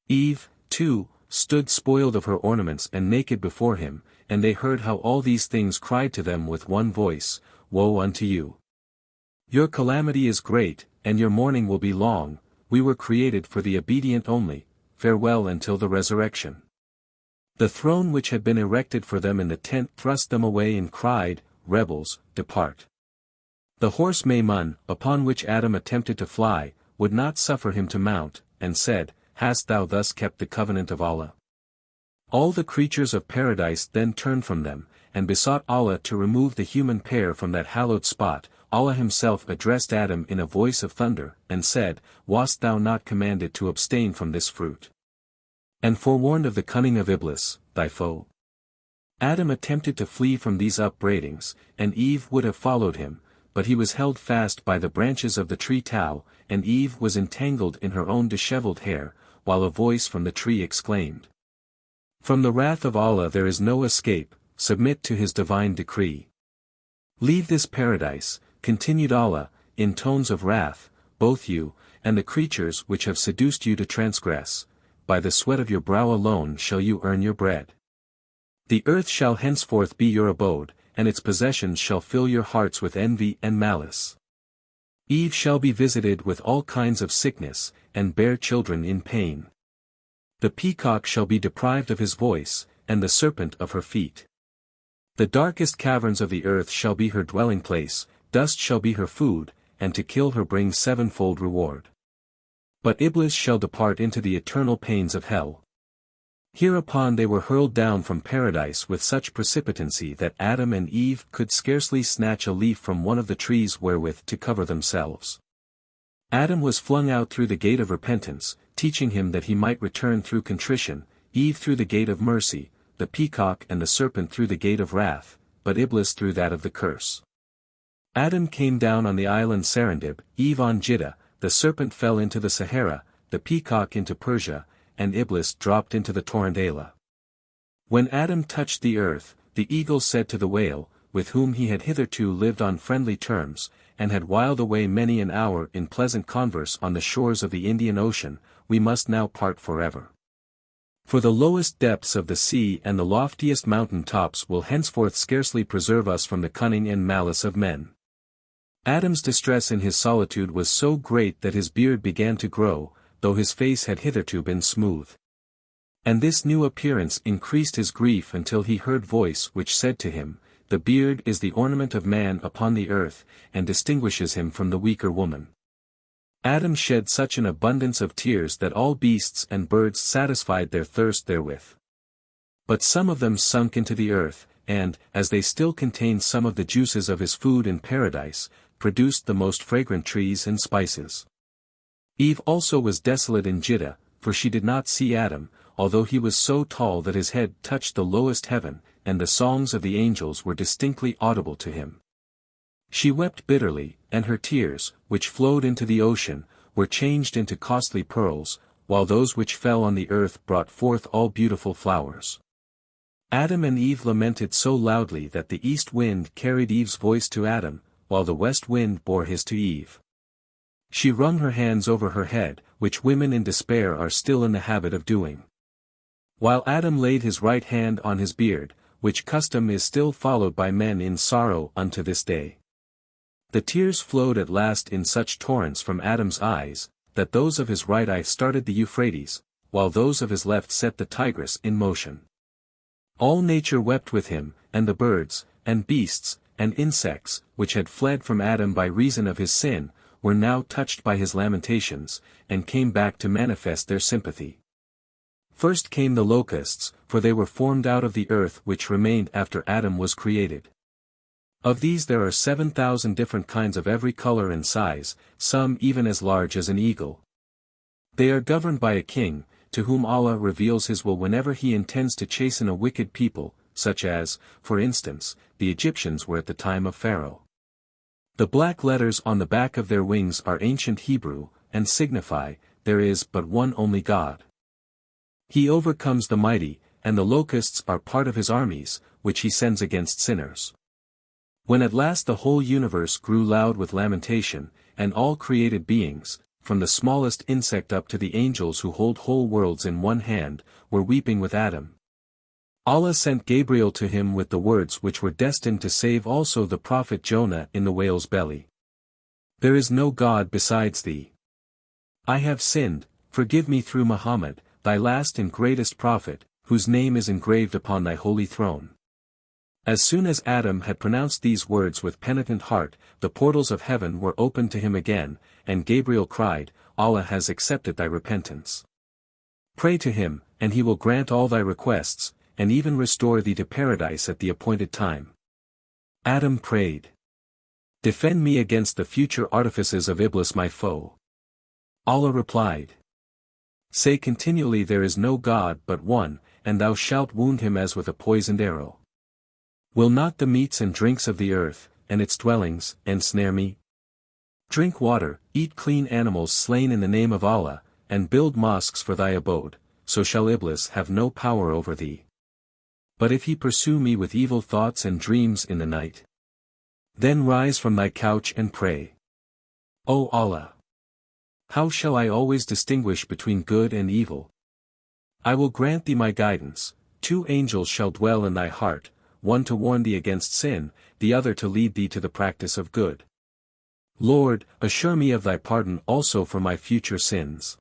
Eve, too, stood spoiled of her ornaments and naked before him, and they heard how all these things cried to them with one voice, Woe unto you! Your calamity is great, and your mourning will be long, we were created for the obedient only, farewell until the resurrection. The throne which had been erected for them in the tent thrust them away and cried, Rebels, depart. The horse Maymun, upon which Adam attempted to fly, would not suffer him to mount, and said, Hast thou thus kept the covenant of Allah? All the creatures of paradise then turned from them, and besought Allah to remove the human pair from that hallowed spot. Allah himself addressed Adam in a voice of thunder, and said, Wast thou not commanded to abstain from this fruit? And forewarned of the cunning of Iblis, thy foe? Adam attempted to flee from these upbraidings, and Eve would have followed him, but he was held fast by the branches of the tree Tau, and Eve was entangled in her own disheveled hair, while a voice from the tree exclaimed, From the wrath of Allah there is no escape, submit to his divine decree. Leave this paradise, continued Allah, in tones of wrath, both you, and the creatures which have seduced you to transgress, by the sweat of your brow alone shall you earn your bread. The earth shall henceforth be your abode, and its possessions shall fill your hearts with envy and malice. Eve shall be visited with all kinds of sickness, and bear children in pain. The peacock shall be deprived of his voice, and the serpent of her feet. The darkest caverns of the earth shall be her dwelling place, dust shall be her food, and to kill her brings 7-fold reward. But Iblis shall depart into the eternal pains of hell. Hereupon they were hurled down from paradise with such precipitancy that Adam and Eve could scarcely snatch a leaf from one of the trees wherewith to cover themselves. Adam was flung out through the gate of repentance, teaching him that he might return through contrition, Eve through the gate of mercy, the peacock and the serpent through the gate of wrath, but Iblis through that of the curse. Adam came down on the island Serendib, Eve on Jiddah, the serpent fell into the Sahara, the peacock into Persia, and Iblis dropped into the torrent Ala. When Adam touched the earth, the eagle said to the whale, with whom he had hitherto lived on friendly terms, and had whiled away many an hour in pleasant converse on the shores of the Indian Ocean, we must now part forever. For the lowest depths of the sea and the loftiest mountain tops will henceforth scarcely preserve us from the cunning and malice of men. Adam's distress in his solitude was so great that his beard began to grow, though his face had hitherto been smooth. And this new appearance increased his grief until he heard voice which said to him, "The beard is the ornament of man upon the earth, and distinguishes him from the weaker woman." Adam shed such an abundance of tears that all beasts and birds satisfied their thirst therewith. But some of them sunk into the earth, and, as they still contained some of the juices of his food in paradise, produced the most fragrant trees and spices. Eve also was desolate in Jiddah, for she did not see Adam, although he was so tall that his head touched the lowest heaven, and the songs of the angels were distinctly audible to him. She wept bitterly, and her tears, which flowed into the ocean, were changed into costly pearls, while those which fell on the earth brought forth all beautiful flowers. Adam and Eve lamented so loudly that the east wind carried Eve's voice to Adam, while the west wind bore his to Eve. She wrung her hands over her head, which women in despair are still in the habit of doing. While Adam laid his right hand on his beard, which custom is still followed by men in sorrow unto this day. The tears flowed at last in such torrents from Adam's eyes, that those of his right eye started the Euphrates, while those of his left set the Tigris in motion. All nature wept with him, and the birds, and beasts, and insects, which had fled from Adam by reason of his sin, were now touched by his lamentations, and came back to manifest their sympathy. First came the locusts, for they were formed out of the earth which remained after Adam was created. Of these there are 7,000 different kinds of every color and size, some even as large as an eagle. They are governed by a king, to whom Allah reveals his will whenever he intends to chasten a wicked people, such as, for instance, the Egyptians were at the time of Pharaoh. The black letters on the back of their wings are ancient Hebrew, and signify, "There is but one only God." He overcomes the mighty, and the locusts are part of his armies, which he sends against sinners. When at last the whole universe grew loud with lamentation, and all created beings, from the smallest insect up to the angels who hold whole worlds in one hand, were weeping with Adam, Allah sent Gabriel to him with the words which were destined to save also the prophet Jonah in the whale's belly. "There is no God besides thee. I have sinned, forgive me through Muhammad, thy last and greatest prophet, whose name is engraved upon thy holy throne." As soon as Adam had pronounced these words with penitent heart, the portals of heaven were opened to him again, and Gabriel cried, "Allah has accepted thy repentance. Pray to him, and he will grant all thy requests, and even restore thee to paradise at the appointed time." Adam prayed, "Defend me against the future artifices of Iblis my foe." Allah replied, "Say continually there is no God but one, and thou shalt wound him as with a poisoned arrow. Will not the meats and drinks of the earth, and its dwellings, ensnare me? Drink water, eat clean animals slain in the name of Allah, and build mosques for thy abode, so shall Iblis have no power over thee. But if he pursue me with evil thoughts and dreams in the night, then rise from thy couch and pray. O Allah! How shall I always distinguish between good and evil? I will grant thee my guidance, 2 angels shall dwell in thy heart, one to warn thee against sin, the other to lead thee to the practice of good. Lord, assure me of thy pardon also for my future sins.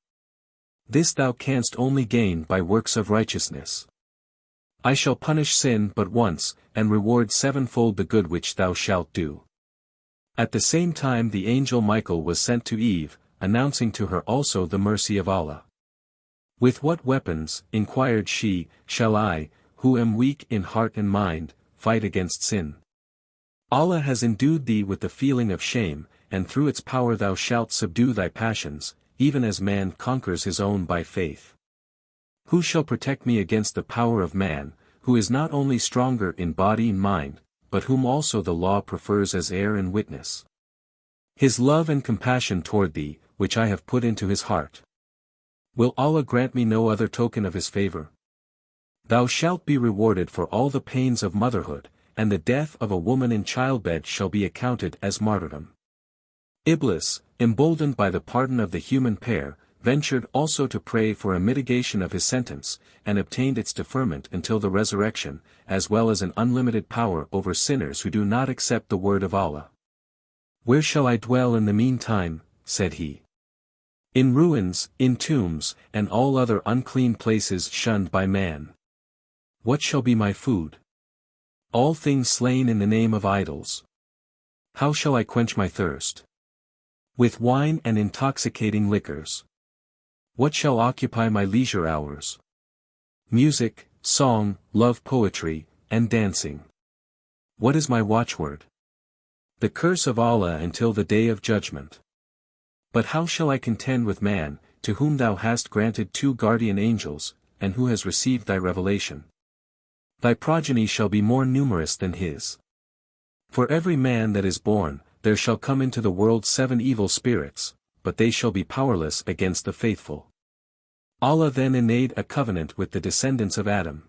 This thou canst only gain by works of righteousness. I shall punish sin but once, and reward 7-fold the good which thou shalt do. At the same time the angel Michael was sent to Eve, announcing to her also the mercy of Allah. With what weapons, inquired she, shall I, who am weak in heart and mind, fight against sin? Allah has endued thee with the feeling of shame, and through its power thou shalt subdue thy passions, even as man conquers his own by faith. Who shall protect me against the power of man, who is not only stronger in body and mind, but whom also the law prefers as heir and witness? His love and compassion toward thee, which I have put into his heart. Will Allah grant me no other token of his favor? Thou shalt be rewarded for all the pains of motherhood, and the death of a woman in childbed shall be accounted as martyrdom. Iblis, emboldened by the pardon of the human pair, ventured also to pray for a mitigation of his sentence, and obtained its deferment until the resurrection, as well as an unlimited power over sinners who do not accept the word of Allah. "Where shall I dwell in the meantime?" said he. "In ruins, in tombs, and all other unclean places shunned by man. What shall be my food? All things slain in the name of idols. How shall I quench my thirst? With wine and intoxicating liquors. What shall occupy my leisure hours? Music, song, love, poetry, and dancing. What is my watchword? The curse of Allah until the day of judgment. But how shall I contend with man, to whom thou hast granted 2 guardian angels, and who has received thy revelation? Thy progeny shall be more numerous than his. For every man that is born, there shall come into the world 7 evil spirits, but they shall be powerless against the faithful. Allah then made a covenant with the descendants of Adam.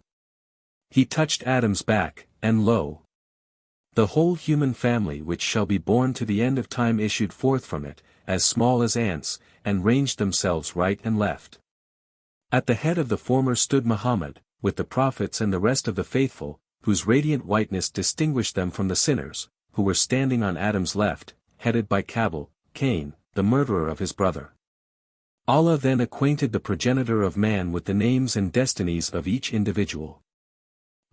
He touched Adam's back, and lo! The whole human family which shall be born to the end of time issued forth from it, as small as ants, and ranged themselves right and left. At the head of the former stood Muhammad, with the prophets and the rest of the faithful, whose radiant whiteness distinguished them from the sinners, who were standing on Adam's left, headed by Cain, the murderer of his brother. Allah then acquainted the progenitor of man with the names and destinies of each individual.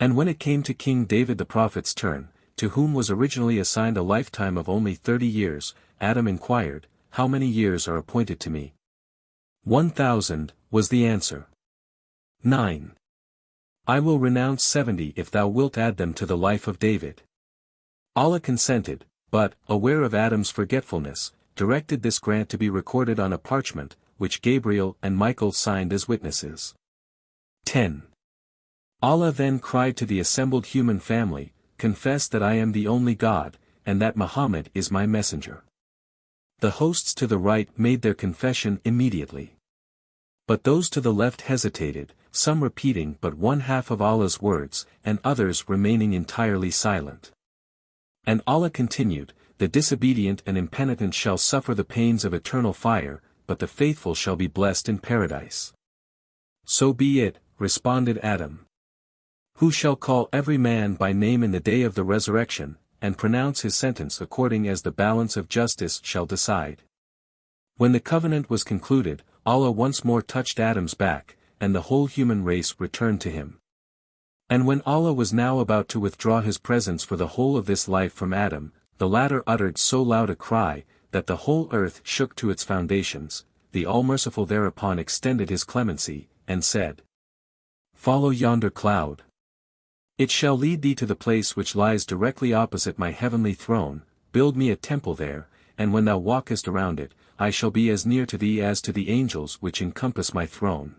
And when it came to King David the prophet's turn, to whom was originally assigned a lifetime of only 30 years, Adam inquired, "How many years are appointed to me?" 1,000, was the answer. 9. I will renounce 70 if thou wilt add them to the life of David. Allah consented, but, aware of Adam's forgetfulness, directed this grant to be recorded on a parchment, which Gabriel and Michael signed as witnesses. 10. Allah then cried to the assembled human family, "Confess that I am the only God, and that Muhammad is my messenger." The hosts to the right made their confession immediately. But those to the left hesitated, some repeating but 1/2 of Allah's words, and others remaining entirely silent. And Allah continued, "The disobedient and impenitent shall suffer the pains of eternal fire, but the faithful shall be blessed in paradise." "So be it," responded Adam. "Who shall call every man by name in the day of the resurrection, and pronounce his sentence according as the balance of justice shall decide." When the covenant was concluded, Allah once more touched Adam's back, and the whole human race returned to him. And when Allah was now about to withdraw his presence for the whole of this life from Adam, the latter uttered so loud a cry, that the whole earth shook to its foundations. The All-Merciful thereupon extended his clemency, and said, "Follow yonder cloud. It shall lead thee to the place which lies directly opposite my heavenly throne, build me a temple there, and when thou walkest around it, I shall be as near to thee as to the angels which encompass my throne."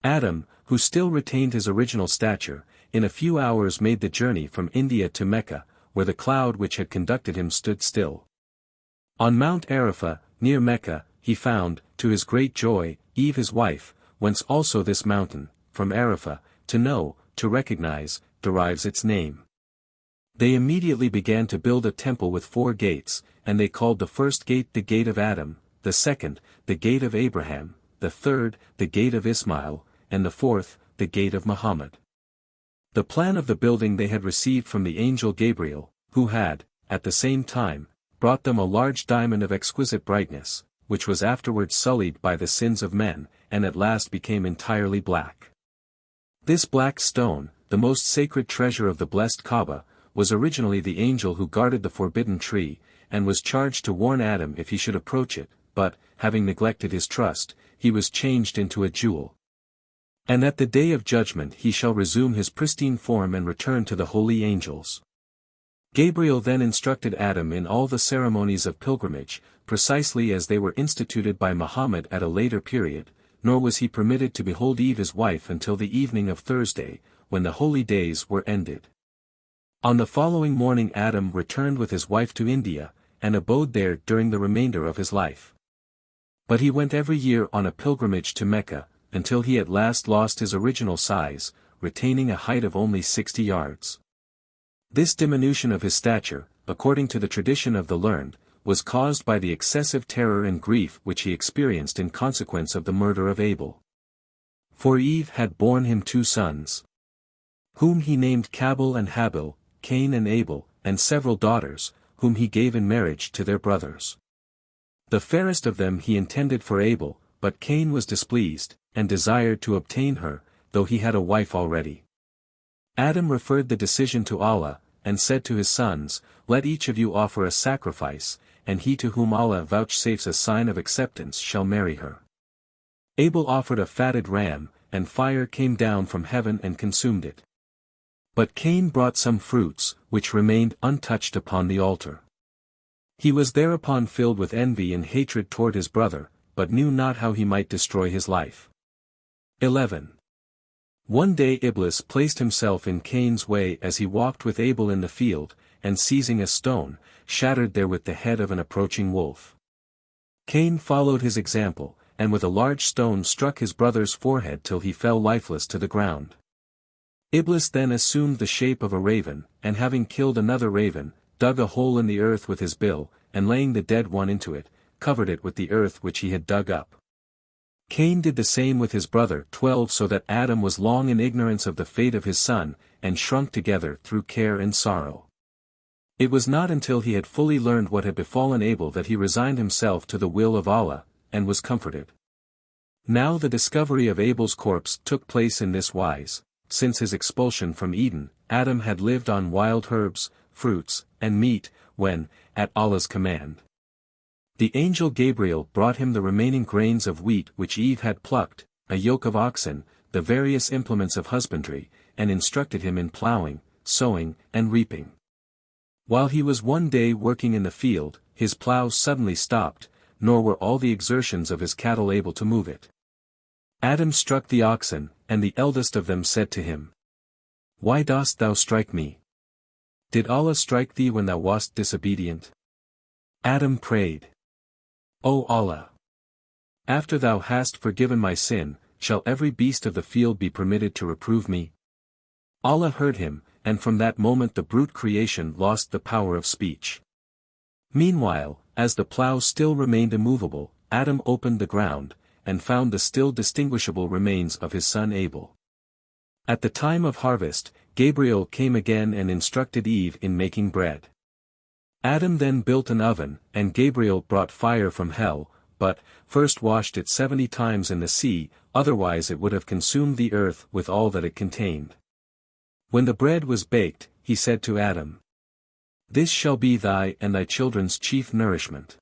Adam, who still retained his original stature, in a few hours made the journey from India to Mecca, where the cloud which had conducted him stood still. On Mount Arafah, near Mecca, he found, to his great joy, Eve his wife, whence also this mountain, from Arafah, to recognize, derives its name. They immediately began to build a temple with 4 gates, and they called the first gate the gate of Adam, the second, the gate of Abraham, the third, the gate of Ismail, and the fourth, the gate of Muhammad. The plan of the building they had received from the angel Gabriel, who had, at the same time, brought them a large diamond of exquisite brightness, which was afterwards sullied by the sins of men, and at last became entirely black. This black stone, the most sacred treasure of the blessed Kaaba, was originally the angel who guarded the forbidden tree, and was charged to warn Adam if he should approach it, but, having neglected his trust, he was changed into a jewel. And at the day of judgment he shall resume his pristine form and return to the holy angels. Gabriel then instructed Adam in all the ceremonies of pilgrimage, precisely as they were instituted by Muhammad at a later period, nor was he permitted to behold Eve his wife until the evening of Thursday, when the holy days were ended. On the following morning Adam returned with his wife to India, and abode there during the remainder of his life. But he went every year on a pilgrimage to Mecca, until he at last lost his original size, retaining a height of only 60 yards. This diminution of his stature, according to the tradition of the learned, was caused by the excessive terror and grief which he experienced in consequence of the murder of Abel. For Eve had borne him 2 sons, whom he named Cabal and Habil, Cain and Abel, and several daughters, whom he gave in marriage to their brothers. The fairest of them he intended for Abel, but Cain was displeased, and desired to obtain her, though he had a wife already. Adam referred the decision to Allah, and said to his sons, "Let each of you offer a sacrifice, and he to whom Allah vouchsafes a sign of acceptance shall marry her." Abel offered a fatted ram, and fire came down from heaven and consumed it. But Cain brought some fruits, which remained untouched upon the altar. He was thereupon filled with envy and hatred toward his brother, but knew not how he might destroy his life. 11. One day Iblis placed himself in Cain's way as he walked with Abel in the field, and seizing a stone, shattered therewith the head of an approaching wolf. Cain followed his example, and with a large stone struck his brother's forehead till he fell lifeless to the ground. Iblis then assumed the shape of a raven, and having killed another raven, dug a hole in the earth with his bill, and laying the dead one into it, covered it with the earth which he had dug up. Cain did the same with his brother 12, so that Adam was long in ignorance of the fate of his son, and shrunk together through care and sorrow. It was not until he had fully learned what had befallen Abel that he resigned himself to the will of Allah, and was comforted. Now the discovery of Abel's corpse took place in this wise: since his expulsion from Eden, Adam had lived on wild herbs, fruits, and meat, when, at Allah's command, the angel Gabriel brought him the remaining grains of wheat which Eve had plucked, a yoke of oxen, the various implements of husbandry, and instructed him in plowing, sowing, and reaping. While he was one day working in the field, his plow suddenly stopped, nor were all the exertions of his cattle able to move it. Adam struck the oxen, and the eldest of them said to him, "Why dost thou strike me? Did Allah strike thee when thou wast disobedient?" Adam prayed, "O Allah! After thou hast forgiven my sin, shall every beast of the field be permitted to reprove me?" Allah heard him, and from that moment the brute creation lost the power of speech. Meanwhile, as the plough still remained immovable, Adam opened the ground, and found the still distinguishable remains of his son Abel. At the time of harvest, Gabriel came again and instructed Eve in making bread. Adam then built an oven, and Gabriel brought fire from hell, but first washed it 70 times in the sea, otherwise it would have consumed the earth with all that it contained. When the bread was baked, he said to Adam, "This shall be thy and thy children's chief nourishment."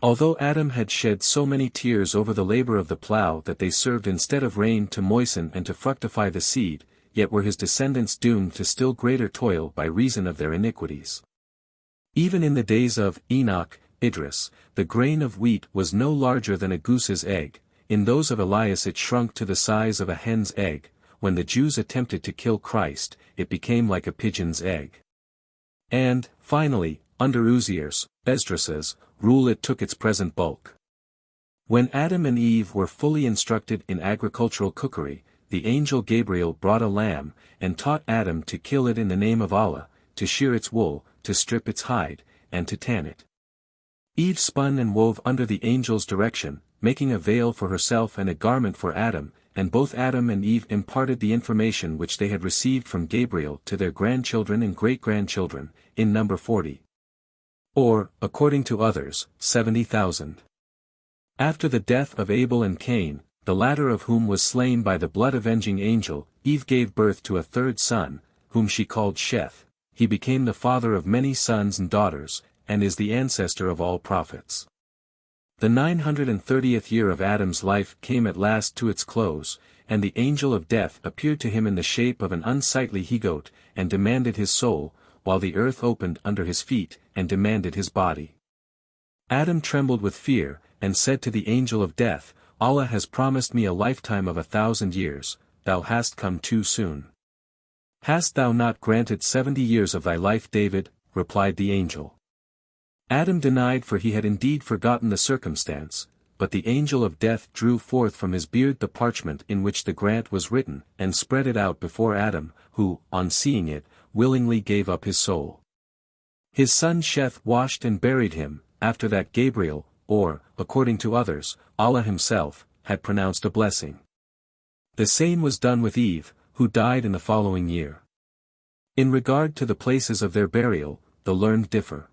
Although Adam had shed so many tears over the labor of the plough that they served instead of rain to moisten and to fructify the seed, yet were his descendants doomed to still greater toil by reason of their iniquities. Even in the days of Enoch, Idris, the grain of wheat was no larger than a goose's egg, in those of Elias it shrunk to the size of a hen's egg. When the Jews attempted to kill Christ, it became like a pigeon's egg. And, finally, under Uzziah's, Esdras's, rule it took its present bulk. When Adam and Eve were fully instructed in agricultural cookery, the angel Gabriel brought a lamb, and taught Adam to kill it in the name of Allah, to shear its wool, to strip its hide, and to tan it. Eve spun and wove under the angel's direction, making a veil for herself and a garment for Adam, and both Adam and Eve imparted the information which they had received from Gabriel to their grandchildren and great-grandchildren, in number 40. Or, according to others, 70,000. After the death of Abel and Cain, the latter of whom was slain by the blood-avenging angel, Eve gave birth to a third son, whom she called Sheth. He became the father of many sons and daughters, and is the ancestor of all prophets. The 930th year of Adam's life came at last to its close, and the angel of death appeared to him in the shape of an unsightly he-goat, and demanded his soul, while the earth opened under his feet, and demanded his body. Adam trembled with fear, and said to the angel of death, "Allah has promised me a lifetime of 1,000 years, thou hast come too soon." "Hast thou not granted 70 years of thy life, David?" replied the angel. Adam denied, for he had indeed forgotten the circumstance, but the angel of death drew forth from his beard the parchment in which the grant was written, and spread it out before Adam, who, on seeing it, willingly gave up his soul. His son Sheth washed and buried him, after that Gabriel, or, according to others, Allah himself, had pronounced a blessing. The same was done with Eve, who died in the following year. In regard to the places of their burial, the learned differ.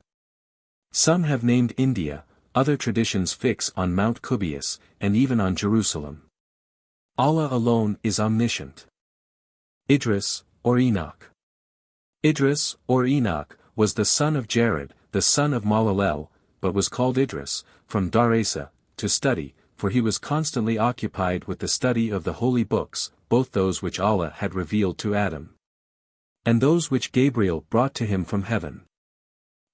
Some have named India, other traditions fix on Mount Cubius, and even on Jerusalem. Allah alone is omniscient. Idris, or Enoch. Idris, or Enoch, was the son of Jared, the son of Malalel, but was called Idris, from Darasa, to study, for he was constantly occupied with the study of the holy books, both those which Allah had revealed to Adam, and those which Gabriel brought to him from heaven.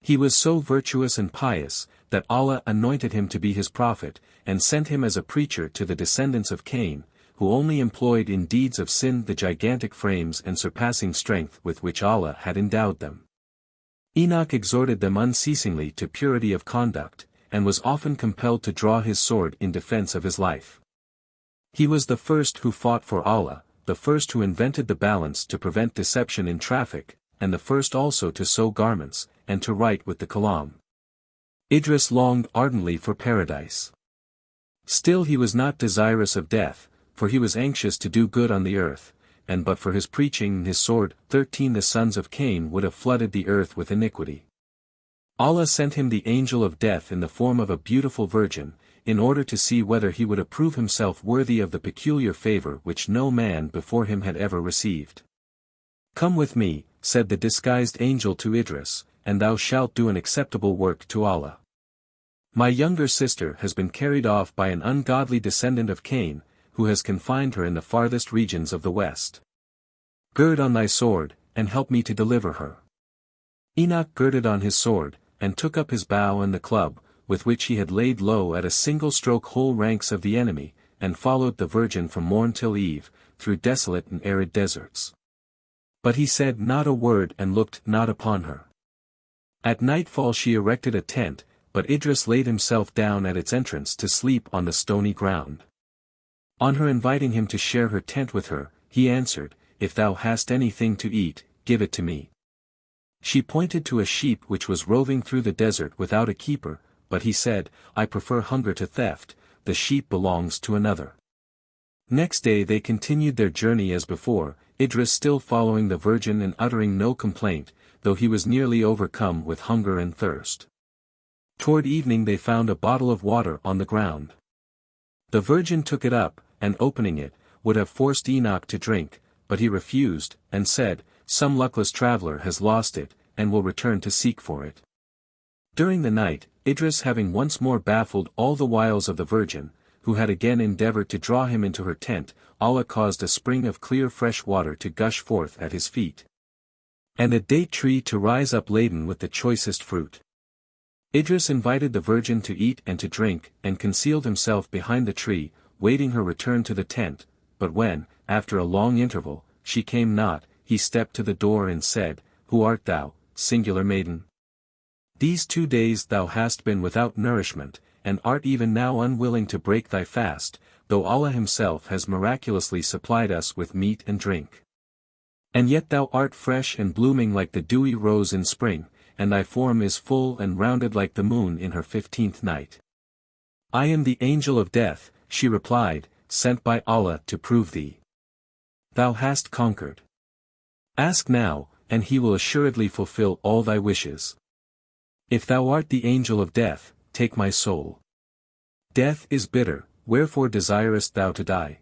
He was so virtuous and pious, that Allah anointed him to be his prophet, and sent him as a preacher to the descendants of Cain, who only employed in deeds of sin the gigantic frames and surpassing strength with which Allah had endowed them. Enoch exhorted them unceasingly to purity of conduct, and was often compelled to draw his sword in defense of his life. He was the first who fought for Allah, the first who invented the balance to prevent deception in traffic, and the first also to sew garments, and to write with the Kalam. Idris longed ardently for paradise. Still he was not desirous of death, for he was anxious to do good on the earth, and but for his preaching and his sword, 13 the sons of Cain would have flooded the earth with iniquity. Allah sent him the angel of death in the form of a beautiful virgin, in order to see whether he would approve himself worthy of the peculiar favor which no man before him had ever received. "Come with me," said the disguised angel to Idris, "and thou shalt do an acceptable work to Allah. My younger sister has been carried off by an ungodly descendant of Cain, who has confined her in the farthest regions of the west. Gird on thy sword, and help me to deliver her." Enoch girded on his sword, and took up his bow and the club, with which he had laid low at a single stroke whole ranks of the enemy, and followed the virgin from morn till eve, through desolate and arid deserts. But he said not a word and looked not upon her. At nightfall she erected a tent, but Idris laid himself down at its entrance to sleep on the stony ground. On her inviting him to share her tent with her, he answered, "If thou hast anything to eat, give it to me." She pointed to a sheep which was roving through the desert without a keeper, but he said, "I prefer hunger to theft, the sheep belongs to another." Next day they continued their journey as before, Idris still following the virgin and uttering no complaint, though he was nearly overcome with hunger and thirst. Toward evening they found a bottle of water on the ground. The virgin took it up, and opening it, would have forced Enoch to drink, but he refused, and said, "Some luckless traveler has lost it, and will return to seek for it." During the night, Idris having once more baffled all the wiles of the virgin, who had again endeavored to draw him into her tent, Allah caused a spring of clear fresh water to gush forth at his feet, and a date tree to rise up laden with the choicest fruit. Idris invited the virgin to eat and to drink, and concealed himself behind the tree, waiting her return to the tent, but when, after a long interval, she came not, he stepped to the door and said, "Who art thou, singular maiden? These 2 days thou hast been without nourishment, and art even now unwilling to break thy fast, though Allah himself has miraculously supplied us with meat and drink. And yet thou art fresh and blooming like the dewy rose in spring, and thy form is full and rounded like the moon in her 15th night." "I am the angel of death," she replied, "sent by Allah to prove thee. Thou hast conquered. Ask now, and he will assuredly fulfill all thy wishes. If thou art the angel of death, take my soul. Death is bitter, wherefore desirest thou to die?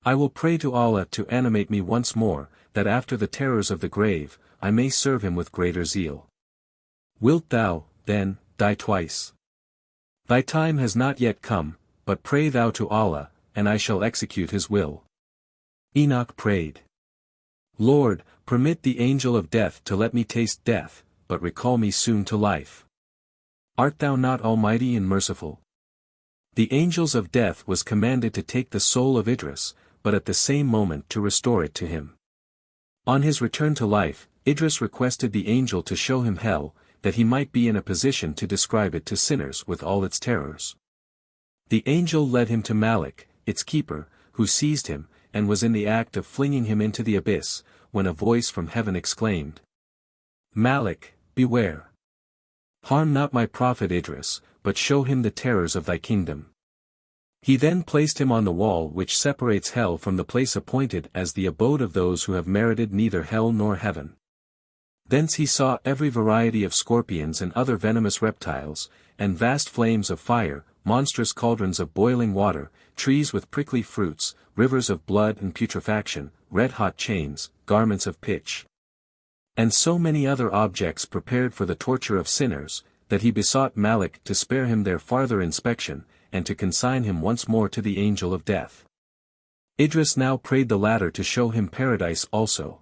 I will pray to Allah to animate me once more, that after the terrors of the grave, I may serve him with greater zeal. Wilt thou, then, die twice? Thy time has not yet come, but pray thou to Allah, and I shall execute his will." Enoch prayed, "Lord, permit the angel of death to let me taste death, but recall me soon to life. Art thou not almighty and merciful?" The angels of death was commanded to take the soul of Idris, but at the same moment to restore it to him. On his return to life, Idris requested the angel to show him hell, that he might be in a position to describe it to sinners with all its terrors. The angel led him to Malik, its keeper, who seized him, and was in the act of flinging him into the abyss, when a voice from heaven exclaimed, "Malik, beware! Harm not my prophet Idris, but show him the terrors of thy kingdom. He then placed him on the wall which separates hell from the place appointed as the abode of those who have merited neither hell nor heaven. Thence he saw every variety of scorpions and other venomous reptiles, and vast flames of fire, monstrous cauldrons of boiling water, trees with prickly fruits, rivers of blood and putrefaction, red-hot chains, garments of pitch, and so many other objects prepared for the torture of sinners, that he besought Malik to spare him their farther inspection, and to consign him once more to the angel of death. Idris now prayed the latter to show him paradise also.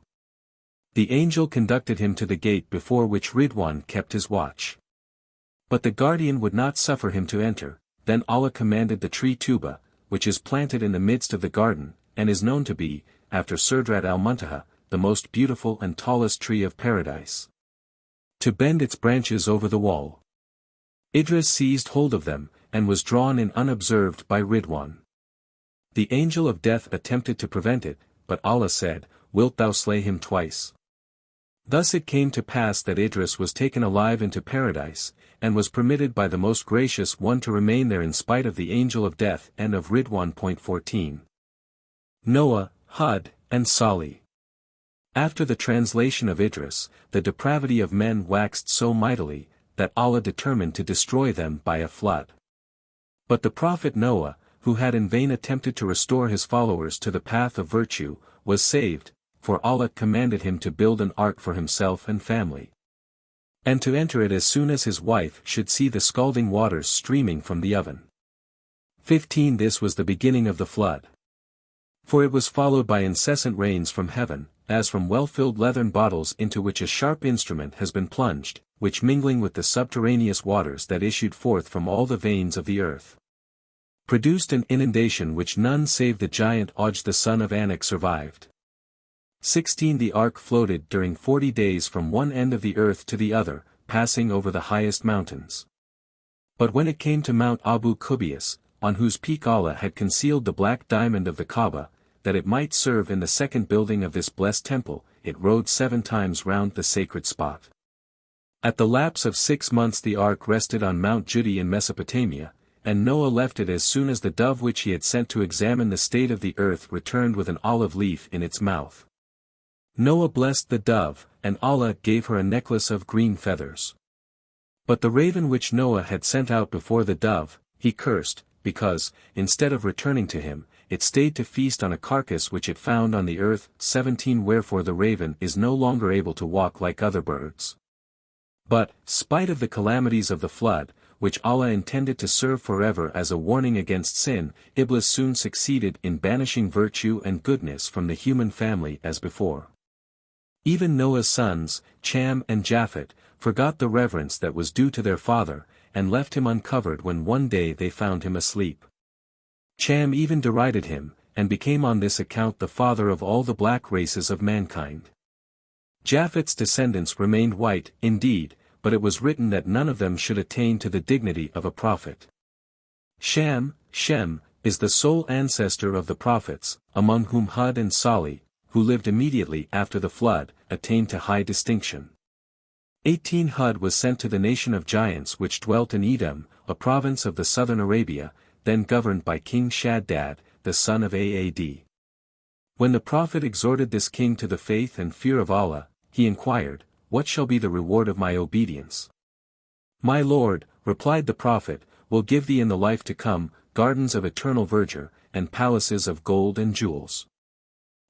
The angel conducted him to the gate before which Ridwan kept his watch. But the guardian would not suffer him to enter. Then Allah commanded the tree Tuba, which is planted in the midst of the garden, and is known to be, after Surdrat al-Muntaha, the most beautiful and tallest tree of paradise, to bend its branches over the wall. Idris seized hold of them, and was drawn in unobserved by Ridwan. The angel of death attempted to prevent it, but Allah said, "Wilt thou slay him twice?" Thus it came to pass that Idris was taken alive into paradise, and was permitted by the Most Gracious One to remain there in spite of the angel of death and of Ridwan. 14. Noah, Hud, and Salih. After the translation of Idris, the depravity of men waxed so mightily, that Allah determined to destroy them by a flood. But the prophet Noah, who had in vain attempted to restore his followers to the path of virtue, was saved, for Allah commanded him to build an ark for himself and family, and to enter it as soon as his wife should see the scalding waters streaming from the oven. 15. This was the beginning of the flood. For it was followed by incessant rains from heaven, as from well-filled leathern bottles into which a sharp instrument has been plunged, which mingling with the subterraneous waters that issued forth from all the veins of the earth, produced an inundation which none save the giant Og the son of Enoch survived. 16. The ark floated during 40 days from one end of the earth to the other, passing over the highest mountains. But when it came to Mount Abu Qubays, on whose peak Allah had concealed the black diamond of the Kaaba, that it might serve in the second building of this blessed temple, it rode 7 times round the sacred spot. At the lapse of 6 months the ark rested on Mount Judi in Mesopotamia, and Noah left it as soon as the dove which he had sent to examine the state of the earth returned with an olive leaf in its mouth. Noah blessed the dove, and Allah gave her a necklace of green feathers. But the raven which Noah had sent out before the dove, he cursed, because, instead of returning to him, it stayed to feast on a carcass which it found on the earth. 17. Wherefore the raven is no longer able to walk like other birds. But, spite of the calamities of the flood, which Allah intended to serve forever as a warning against sin, Iblis soon succeeded in banishing virtue and goodness from the human family as before. Even Noah's sons, Cham and Japhet, forgot the reverence that was due to their father, and left him uncovered when one day they found him asleep. Cham even derided him, and became on this account the father of all the black races of mankind. Japhet's descendants remained white, indeed, but it was written that none of them should attain to the dignity of a prophet. Shem, is the sole ancestor of the prophets, among whom Hud and Salih, who lived immediately after the flood, attained to high distinction. 18. Hud was sent to the nation of giants which dwelt in Edom, a province of the southern Arabia, then governed by King Shaddad, the son of Aad. When the prophet exhorted this king to the faith and fear of Allah, he inquired, "What shall be the reward of my obedience?" "My Lord," replied the prophet, "will give thee in the life to come, gardens of eternal verdure, and palaces of gold and jewels."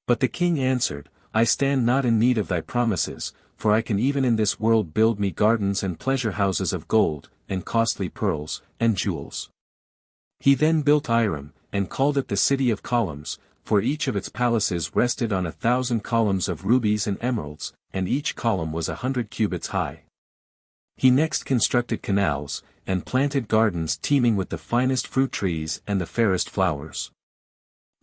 But the king answered, "I stand not in need of thy promises, for I can even in this world build me gardens and pleasure houses of gold, and costly pearls, and jewels." He then built Iram, and called it the city of columns, for each of its palaces rested on 1,000 columns of rubies and emeralds, and each column was 100 cubits high. He next constructed canals, and planted gardens teeming with the finest fruit trees and the fairest flowers.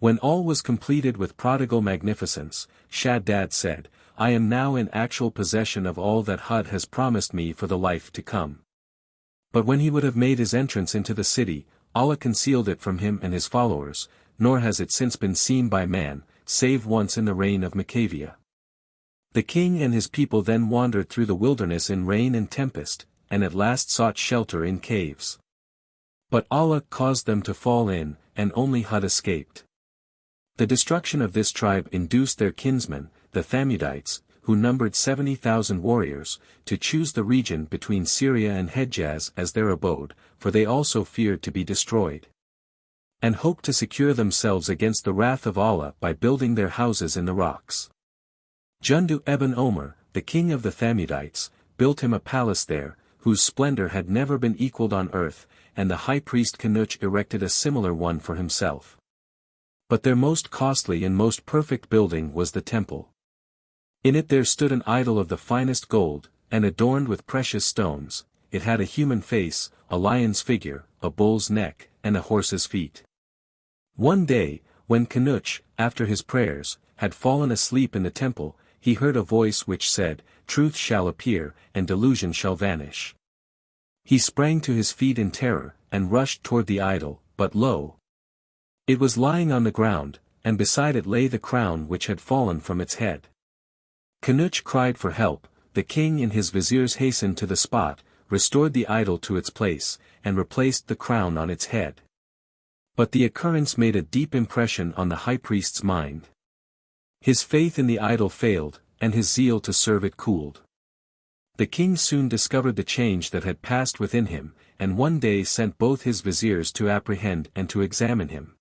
When all was completed with prodigal magnificence, Shaddad said, "I am now in actual possession of all that Hud has promised me for the life to come." But when he would have made his entrance into the city, Allah concealed it from him and his followers, nor has it since been seen by man, save once in the reign of Macavia. The king and his people then wandered through the wilderness in rain and tempest, and at last sought shelter in caves. But Allah caused them to fall in, and only Hud escaped. The destruction of this tribe induced their kinsmen, the Thamudites, who numbered 70,000 warriors, to choose the region between Syria and Hejaz as their abode, for they also feared to be destroyed, and hoped to secure themselves against the wrath of Allah by building their houses in the rocks. Jundu ibn Omer, the king of the Thamudites, built him a palace there, whose splendor had never been equaled on earth, and the high priest Enoch erected a similar one for himself. But their most costly and most perfect building was the temple. In it there stood an idol of the finest gold, and adorned with precious stones. It had a human face, a lion's figure, a bull's neck, and a horse's feet. One day, when Enoch, after his prayers, had fallen asleep in the temple, he heard a voice which said, "Truth shall appear, and delusion shall vanish." He sprang to his feet in terror, and rushed toward the idol, but lo! It was lying on the ground, and beside it lay the crown which had fallen from its head. Enoch cried for help. The king and his viziers hastened to the spot, restored the idol to its place, and replaced the crown on its head. But the occurrence made a deep impression on the high priest's mind. His faith in the idol failed, and his zeal to serve it cooled. The king soon discovered the change that had passed within him, and one day sent both his viziers to apprehend and to examine him.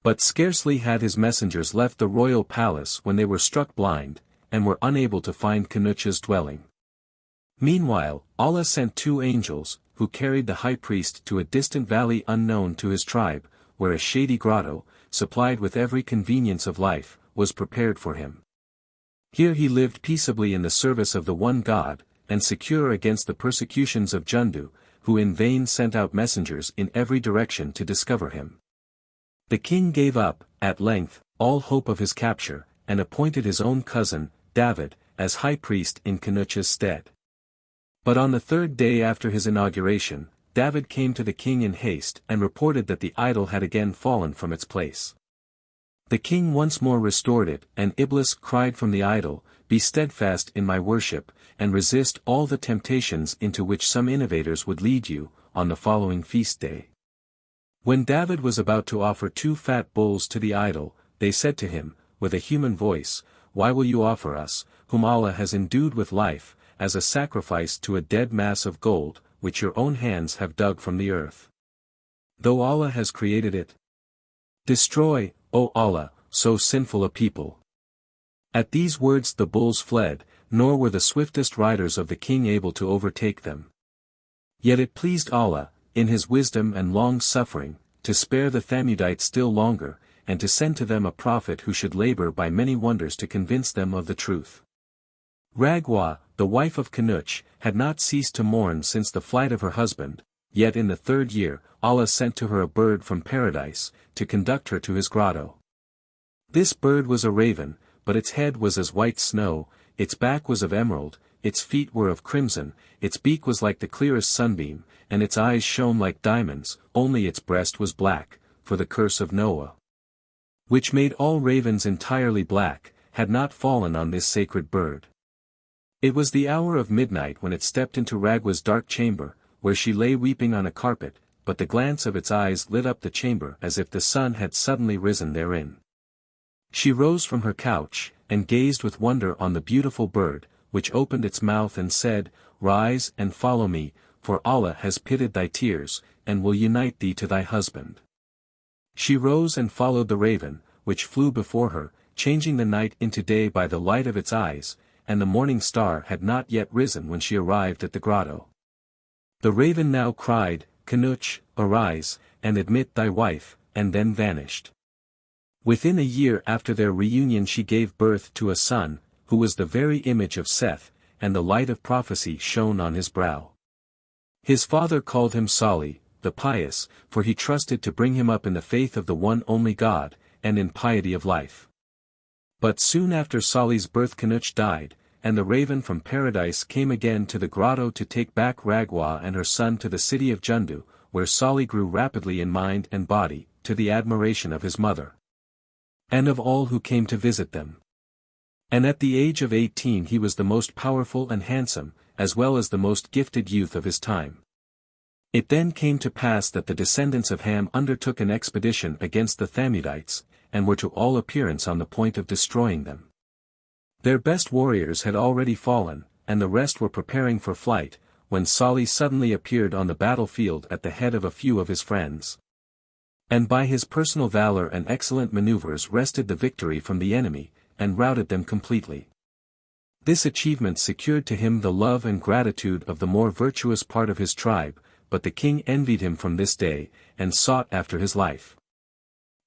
But scarcely had his messengers left the royal palace when they were struck blind, and were unable to find Enoch's dwelling. Meanwhile, Allah sent 2 angels, who carried the high priest to a distant valley unknown to his tribe, where a shady grotto, supplied with every convenience of life, was prepared for him. Here he lived peaceably in the service of the one God, and secure against the persecutions of Jundu, who in vain sent out messengers in every direction to discover him. The king gave up, at length, all hope of his capture, and appointed his own cousin, David, as high priest in Enoch's stead. But on the 3rd day after his inauguration, David came to the king in haste and reported that the idol had again fallen from its place. The king once more restored it, and Iblis cried from the idol, "Be steadfast in my worship, and resist all the temptations into which some innovators would lead you," on the following feast day. When David was about to offer 2 fat bulls to the idol, they said to him, with a human voice, "Why will you offer us, whom Allah has endued with life, as a sacrifice to a dead mass of gold, which your own hands have dug from the earth? Though Allah has created it? Destroy, O Allah, so sinful a people." At these words the bulls fled, nor were the swiftest riders of the king able to overtake them. Yet it pleased Allah, in his wisdom and long-suffering, to spare the Thamudites still longer, and to send to them a prophet who should labor by many wonders to convince them of the truth. Ragwa, the wife of Enoch, had not ceased to mourn since the flight of her husband, yet in the 3rd year, Allah sent to her a bird from paradise, to conduct her to his grotto. This bird was a raven, but its head was as white snow, its back was of emerald, its feet were of crimson, its beak was like the clearest sunbeam, and its eyes shone like diamonds, only its breast was black, for the curse of Noah, which made all ravens entirely black, had not fallen on this sacred bird. It was the hour of midnight when it stepped into Ragwa's dark chamber, where she lay weeping on a carpet, but the glance of its eyes lit up the chamber as if the sun had suddenly risen therein. She rose from her couch, and gazed with wonder on the beautiful bird, which opened its mouth and said, "Rise and follow me, for Allah has pitied thy tears, and will unite thee to thy husband." She rose and followed the raven, which flew before her, changing the night into day by the light of its eyes, and the morning star had not yet risen when she arrived at the grotto. The raven now cried, "Enoch, arise, and admit thy wife," and then vanished. Within a year after their reunion she gave birth to a son, who was the very image of Seth, and the light of prophecy shone on his brow. His father called him Salih, the pious, for he trusted to bring him up in the faith of the one only God, and in piety of life. But soon after Salih's birth Enoch died, and the raven from paradise came again to the grotto to take back Ragwa and her son to the city of Jundu, where Salih grew rapidly in mind and body, to the admiration of his mother, and of all who came to visit them. And at the age of 18 he was the most powerful and handsome, as well as the most gifted youth of his time. It then came to pass that the descendants of Ham undertook an expedition against the Thamudites, and were to all appearance on the point of destroying them. Their best warriors had already fallen, and the rest were preparing for flight, when Salih suddenly appeared on the battlefield at the head of a few of his friends. And by his personal valor and excellent maneuvers wrested the victory from the enemy, and routed them completely. This achievement secured to him the love and gratitude of the more virtuous part of his tribe, but the king envied him from this day, and sought after his life.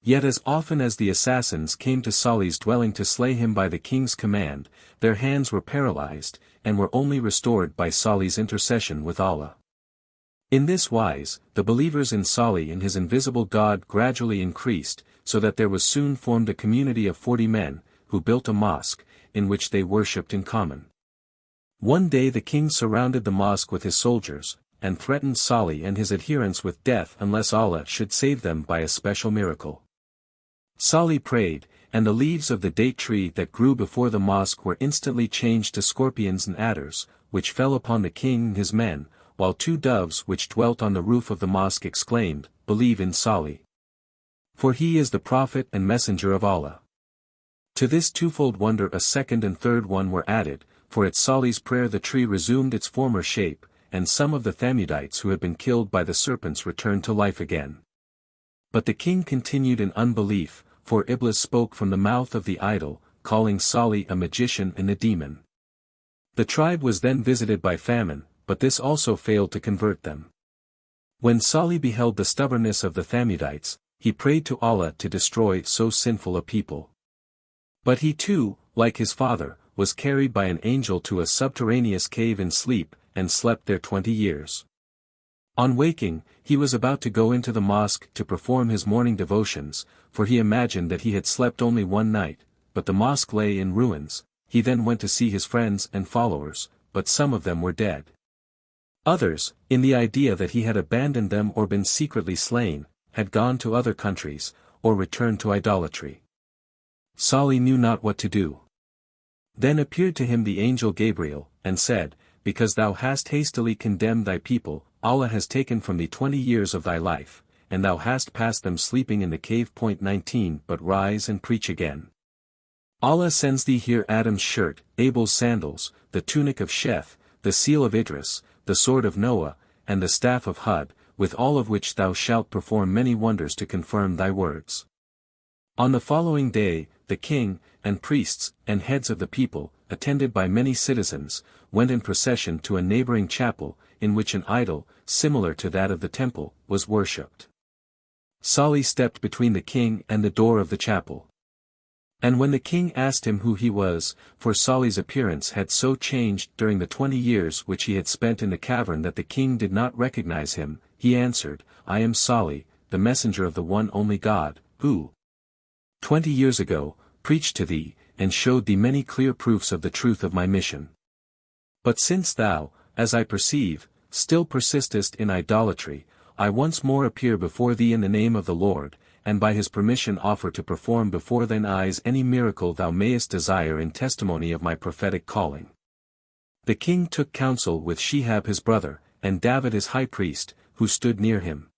Yet as often as the assassins came to Salih's dwelling to slay him by the king's command, their hands were paralyzed, and were only restored by Salih's intercession with Allah. In this wise, the believers in Salih and his invisible God gradually increased, so that there was soon formed a community of 40 men, who built a mosque, in which they worshipped in common. One day the king surrounded the mosque with his soldiers, and threatened Salih and his adherents with death unless Allah should save them by a special miracle. Salih prayed, and the leaves of the date tree that grew before the mosque were instantly changed to scorpions and adders, which fell upon the king and his men, while 2 doves which dwelt on the roof of the mosque exclaimed, "Believe in Salih. For he is the prophet and messenger of Allah." To this twofold wonder a second and third one were added, for at Salih's prayer the tree resumed its former shape, and some of the Thamudites who had been killed by the serpents returned to life again. But the king continued in unbelief, for Iblis spoke from the mouth of the idol, calling Salih a magician and a demon. The tribe was then visited by famine, but this also failed to convert them. When Salih beheld the stubbornness of the Thamudites, he prayed to Allah to destroy so sinful a people. But he too, like his father, was carried by an angel to a subterraneous cave in sleep, and slept there 20 years. On waking, he was about to go into the mosque to perform his morning devotions, for he imagined that he had slept only one night, but the mosque lay in ruins. He then went to see his friends and followers, but some of them were dead. Others, in the idea that he had abandoned them or been secretly slain, had gone to other countries, or returned to idolatry. Salih knew not what to do. Then appeared to him the angel Gabriel, and said, "Because thou hast hastily condemned thy people, Allah has taken from thee 20 years of thy life, and thou hast passed them sleeping in the cave. 19 But rise and preach again. Allah sends thee here Adam's shirt, Abel's sandals, the tunic of Sheth, the seal of Idris, the sword of Noah, and the staff of Hud, with all of which thou shalt perform many wonders to confirm thy words." On the following day, the king, and priests, and heads of the people, attended by many citizens, went in procession to a neighboring chapel, in which an idol, similar to that of the temple, was worshipped. Salih stepped between the king and the door of the chapel. And when the king asked him who he was, for Salih's appearance had so changed during the 20 years which he had spent in the cavern that the king did not recognize him, he answered, "I am Salih, the messenger of the one only God, who 20 years ago, preached to thee, and showed thee many clear proofs of the truth of my mission. But since thou, as I perceive, still persistest in idolatry, I once more appear before thee in the name of the Lord, and by his permission offer to perform before thine eyes any miracle thou mayest desire in testimony of my prophetic calling." The king took counsel with Shihab his brother, and David his high priest, who stood near him.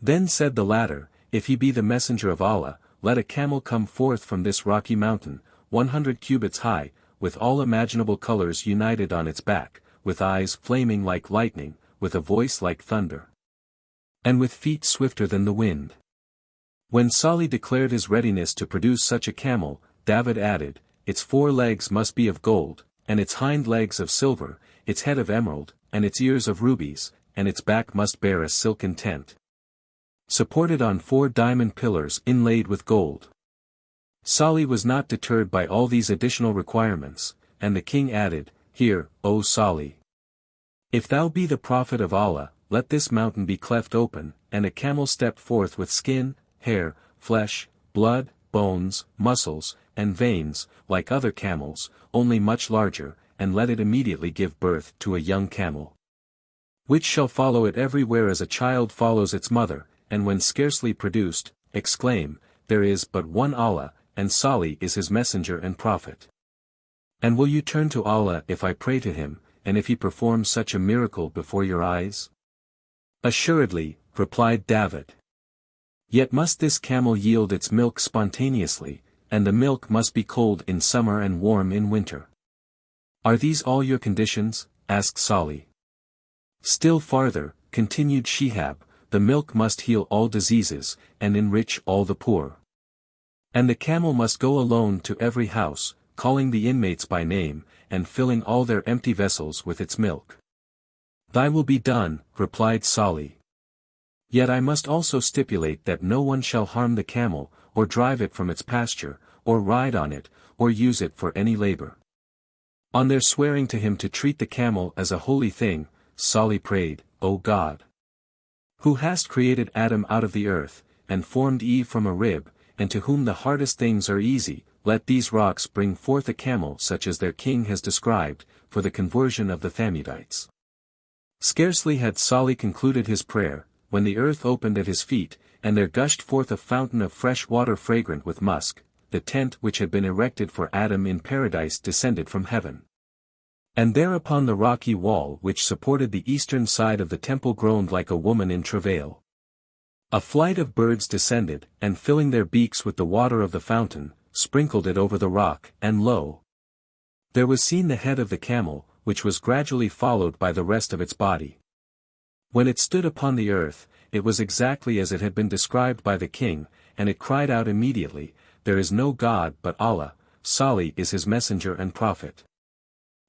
Then said the latter, "If he be the messenger of Allah, let a camel come forth from this rocky mountain, 100 cubits high, with all imaginable colors united on its back, with eyes flaming like lightning, with a voice like thunder, and with feet swifter than the wind." When Salih declared his readiness to produce such a camel, David added, "Its 4 legs must be of gold, and its hind legs of silver, its head of emerald, and its ears of rubies, and its back must bear a silken tent, supported on 4 diamond pillars inlaid with gold." Salih was not deterred by all these additional requirements, and the king added, "Hear, O Salih. If thou be the prophet of Allah, let this mountain be cleft open, and a camel step forth with skin, hair, flesh, blood, bones, muscles, and veins, like other camels, only much larger, and let it immediately give birth to a young camel, which shall follow it everywhere as a child follows its mother, and when scarcely produced, exclaim, There is but one Allah, and Salih is his messenger and prophet. And will you turn to Allah if I pray to him, and if he performs such a miracle before your eyes? Assuredly, replied David. Yet must this camel yield its milk spontaneously, and the milk must be cold in summer and warm in winter. Are these all your conditions? Asked Salih. Still farther, continued Shihab, the milk must heal all diseases, and enrich all the poor. And the camel must go alone to every house, calling the inmates by name, and filling all their empty vessels with its milk. Thy will be done, replied Salih. Yet I must also stipulate that no one shall harm the camel, or drive it from its pasture, or ride on it, or use it for any labor. On their swearing to him to treat the camel as a holy thing, Salih prayed, O God, who hast created Adam out of the earth, and formed Eve from a rib, and to whom the hardest things are easy, let these rocks bring forth a camel such as their king has described, for the conversion of the Thamudites. Scarcely had Salih concluded his prayer, when the earth opened at his feet, and there gushed forth a fountain of fresh water fragrant with musk. The tent which had been erected for Adam in paradise descended from heaven. And there upon the rocky wall which supported the eastern side of the temple groaned like a woman in travail. A flight of birds descended, and filling their beaks with the water of the fountain, sprinkled it over the rock, and lo! There was seen the head of the camel, which was gradually followed by the rest of its body. When it stood upon the earth, it was exactly as it had been described by the king, and it cried out immediately, There is no God but Allah, Salih is his messenger and prophet.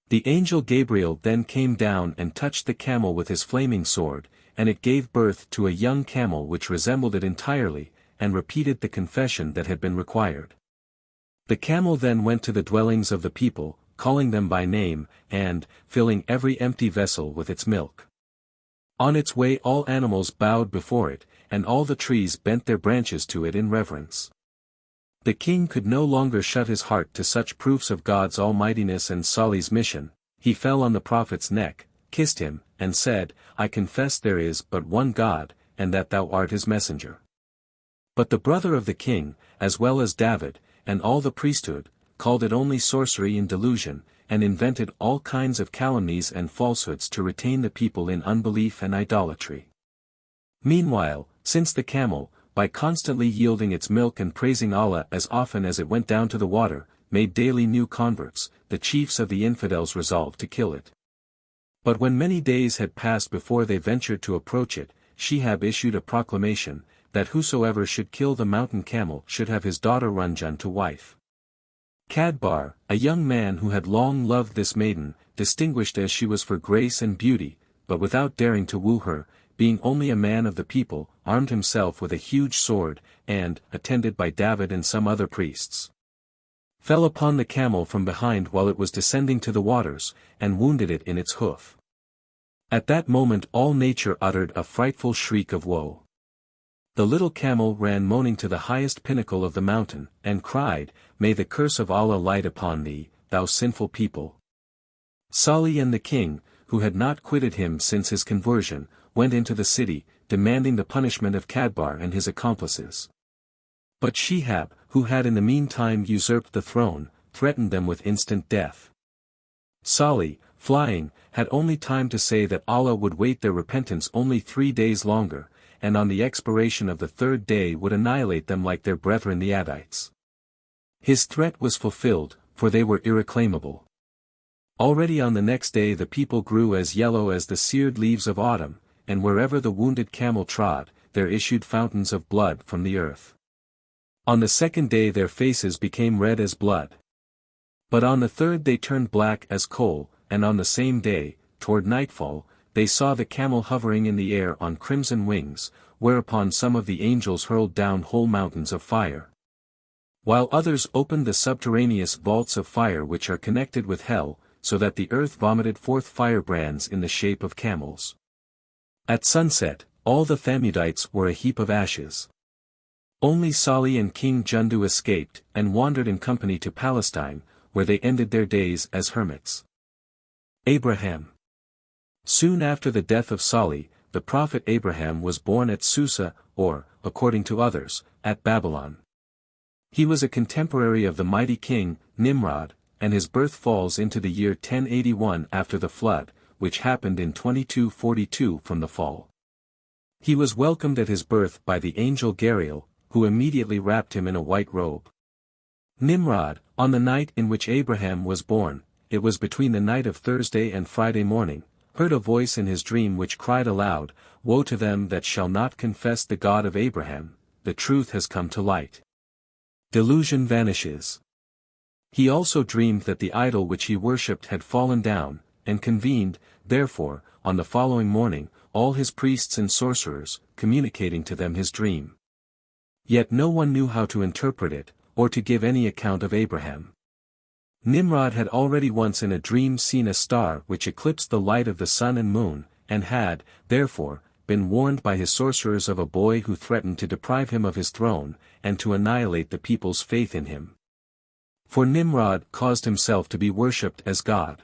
The angel Gabriel then came down and touched the camel with his flaming sword, and it gave birth to a young camel which resembled it entirely, and repeated the confession that had been required. The camel then went to the dwellings of the people, calling them by name, and filling every empty vessel with its milk. On its way all animals bowed before it, and all the trees bent their branches to it in reverence. The king could no longer shut his heart to such proofs of God's almightiness and Salih's mission. He fell on the prophet's neck, kissed him, and said, I confess there is but one God, and that thou art his messenger. But the brother of the king, as well as David, and all the priesthood, called it only sorcery and delusion, and invented all kinds of calumnies and falsehoods to retain the people in unbelief and idolatry. Meanwhile, since the camel, by constantly yielding its milk and praising Allah as often as it went down to the water, made daily new converts, the chiefs of the infidels resolved to kill it. But when many days had passed before they ventured to approach it, Shihab issued a proclamation, that whosoever should kill the mountain camel should have his daughter Ranjan to wife. Kadbar, a young man who had long loved this maiden, distinguished as she was for grace and beauty, but without daring to woo her, being only a man of the people, armed himself with a huge sword, and, attended by David and some other priests, fell upon the camel from behind while it was descending to the waters, and wounded it in its hoof. At that moment all nature uttered a frightful shriek of woe. The little camel ran moaning to the highest pinnacle of the mountain, and cried, May the curse of Allah light upon thee, thou sinful people. Salih and the king, who had not quitted him since his conversion, went into the city, demanding the punishment of Kadbar and his accomplices. But Shihab, who had in the meantime usurped the throne, threatened them with instant death. Salih, flying, had only time to say that Allah would wait their repentance only 3 days longer, and on the expiration of the 3rd day would annihilate them like their brethren the Adites. His threat was fulfilled, for they were irreclaimable. Already on the next day the people grew as yellow as the seared leaves of autumn, and wherever the wounded camel trod, there issued fountains of blood from the earth. On the 2nd day their faces became red as blood. But on the 3rd they turned black as coal, and on the same day, toward nightfall, they saw the camel hovering in the air on crimson wings, whereupon some of the angels hurled down whole mountains of fire, while others opened the subterraneous vaults of fire which are connected with hell, so that the earth vomited forth firebrands in the shape of camels. At sunset, all the Thamudites were a heap of ashes. Only Salih and King Jundu escaped, and wandered in company to Palestine, where they ended their days as hermits. Abraham. Soon after the death of Salih, the prophet Abraham was born at Susa, or, according to others, at Babylon. He was a contemporary of the mighty king, Nimrod, and his birth falls into the year 1081 after the flood, which happened in 2242 from the fall. He was welcomed at his birth by the angel Gabriel, who immediately wrapped him in a white robe. Nimrod, on the night in which Abraham was born, it was between the night of Thursday and Friday morning, heard a voice in his dream which cried aloud, "Woe to them that shall not confess the God of Abraham, the truth has come to light." Delusion vanishes. He also dreamed that the idol which he worshipped had fallen down, and convened, therefore, on the following morning, all his priests and sorcerers, communicating to them his dream. Yet no one knew how to interpret it, or to give any account of Abraham. Nimrod had already once in a dream seen a star which eclipsed the light of the sun and moon, and had, therefore, been warned by his sorcerers of a boy who threatened to deprive him of his throne, and to annihilate the people's faith in him. For Nimrod caused himself to be worshipped as God.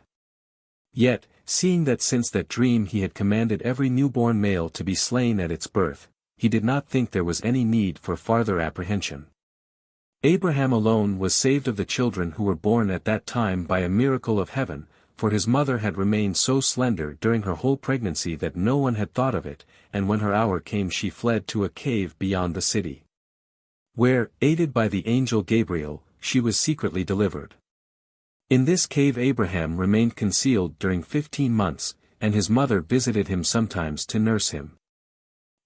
Yet, seeing that since that dream he had commanded every newborn male to be slain at its birth, he did not think there was any need for farther apprehension. Abraham alone was saved of the children who were born at that time by a miracle of heaven, for his mother had remained so slender during her whole pregnancy that no one had thought of it, and when her hour came she fled to a cave beyond the city, where, aided by the angel Gabriel, she was secretly delivered. In this cave Abraham remained concealed during 15 months, and his mother visited him sometimes to nurse him.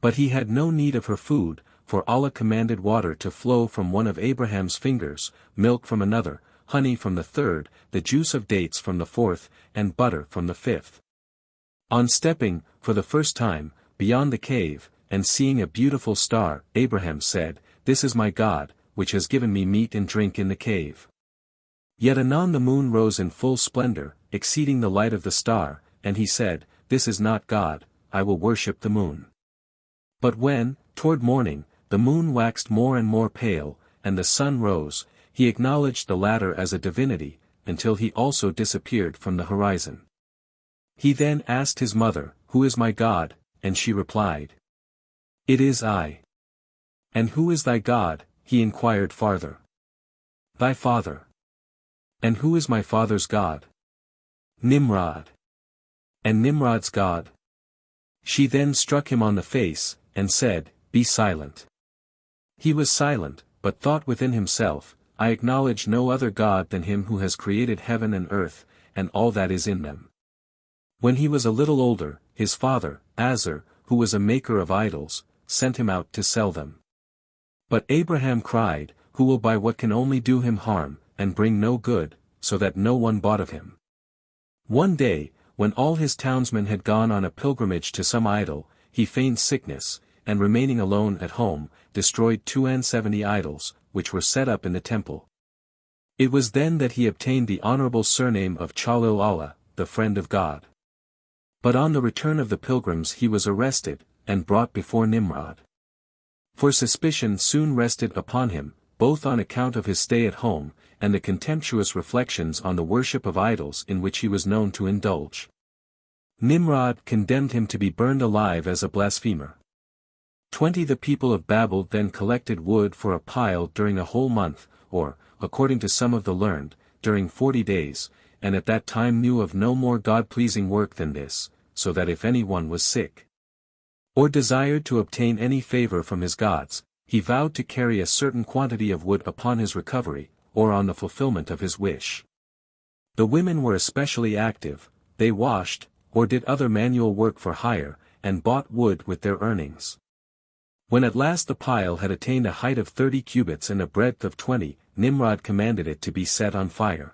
But he had no need of her food, for Allah commanded water to flow from one of Abraham's fingers, milk from another, honey from the third, the juice of dates from the fourth, and butter from the fifth. On stepping, for the first time, beyond the cave, and seeing a beautiful star, Abraham said, "This is my God, which has given me meat and drink in the cave." Yet anon the moon rose in full splendor, exceeding the light of the star, and he said, "This is not God, I will worship the moon." But when, toward morning, the moon waxed more and more pale, and the sun rose, he acknowledged the latter as a divinity, until he also disappeared from the horizon. He then asked his mother, "Who is my God?" and she replied, "It is I." "And who is thy God?" he inquired farther. "Thy father." "And who is my father's God?" "Nimrod." "And Nimrod's God?" She then struck him on the face, and said, "Be silent." He was silent, but thought within himself, "I acknowledge no other God than him who has created heaven and earth, and all that is in them." When he was a little older, his father, Azar, who was a maker of idols, sent him out to sell them. But Abraham cried, "Who will buy what can only do him harm, and bring no good?" so that no one bought of him. One day, when all his townsmen had gone on a pilgrimage to some idol, he feigned sickness, and remaining alone at home, destroyed 270 idols, which were set up in the temple. It was then that he obtained the honorable surname of Chalil Allah, the friend of God. But on the return of the pilgrims he was arrested, and brought before Nimrod. For suspicion soon rested upon him, both on account of his stay at home, and the contemptuous reflections on the worship of idols in which he was known to indulge. Nimrod condemned him to be burned alive as a blasphemer. The people of Babel then collected wood for a pile during a whole month, or, according to some of the learned, during 40 days, and at that time knew of no more God-pleasing work than this, so that if anyone was sick, or desired to obtain any favor from his gods, he vowed to carry a certain quantity of wood upon his recovery, or on the fulfillment of his wish. The women were especially active, they washed, or did other manual work for hire, and bought wood with their earnings. When at last the pile had attained a height of 30 cubits and a breadth of 20, Nimrod commanded it to be set on fire.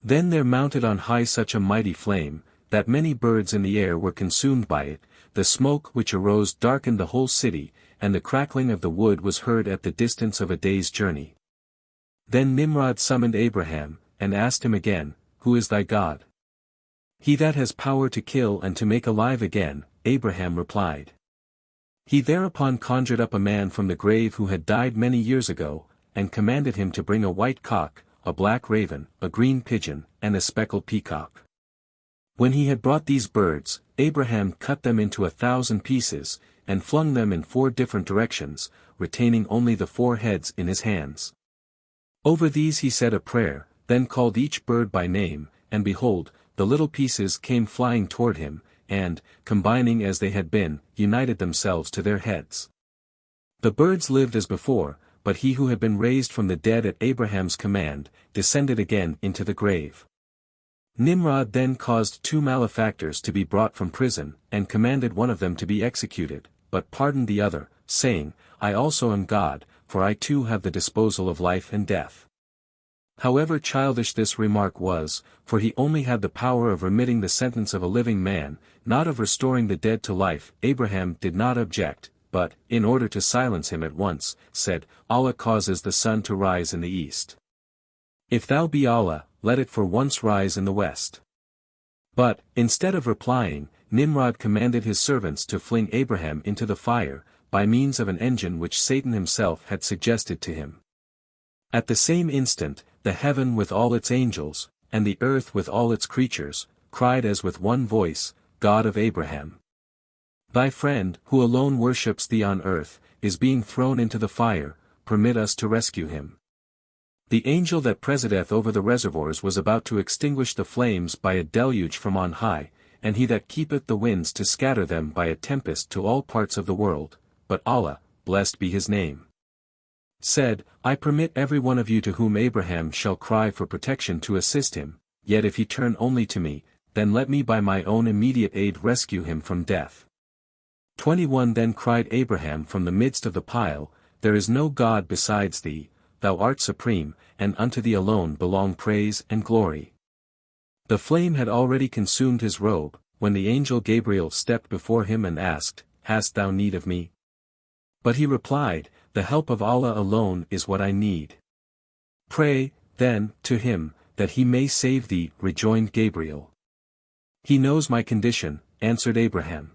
Then there mounted on high such a mighty flame, that many birds in the air were consumed by it, the smoke which arose darkened the whole city, and the crackling of the wood was heard at the distance of a day's journey. Then Nimrod summoned Abraham, and asked him again, "Who is thy God?" "He that has power to kill and to make alive again," Abraham replied. He thereupon conjured up a man from the grave who had died many years ago, and commanded him to bring a white cock, a black raven, a green pigeon, and a speckled peacock. When he had brought these birds, Abraham cut them into 1,000 pieces, and flung them in 4 different directions, retaining only the 4 heads in his hands. Over these he said a prayer, then called each bird by name, and behold, the little pieces came flying toward him, and, combining as they had been, united themselves to their heads. The birds lived as before, but he who had been raised from the dead at Abraham's command, descended again into the grave. Nimrod then caused 2 malefactors to be brought from prison, and commanded one of them to be executed, but pardoned the other, saying, I also am God, for I too have the disposal of life and death. However childish this remark was, for he only had the power of remitting the sentence of a living man, not of restoring the dead to life. Abraham did not object, but, in order to silence him at once, said, Allah causes the sun to rise in the east. If thou be Allah, let it for once rise in the west. But, instead of replying, Nimrod commanded his servants to fling Abraham into the fire, by means of an engine which Satan himself had suggested to him. At the same instant, the heaven with all its angels, and the earth with all its creatures, cried as with one voice, God of Abraham. Thy friend, who alone worships thee on earth, is being thrown into the fire, permit us to rescue him. The angel that presideth over the reservoirs was about to extinguish the flames by a deluge from on high, and he that keepeth the winds to scatter them by a tempest to all parts of the world, but Allah, blessed be his name, said, I permit every one of you to whom Abraham shall cry for protection to assist him, yet if he turn only to me, then let me by my own immediate aid rescue him from death. 21 Then cried Abraham from the midst of the pile, There is no God besides thee, thou art supreme, and unto thee alone belong praise and glory. The flame had already consumed his robe, when the angel Gabriel stepped before him and asked, Hast thou need of me? But he replied, The help of Allah alone is what I need. Pray, then, to him, that he may save thee, rejoined Gabriel. He knows my condition, answered Abraham.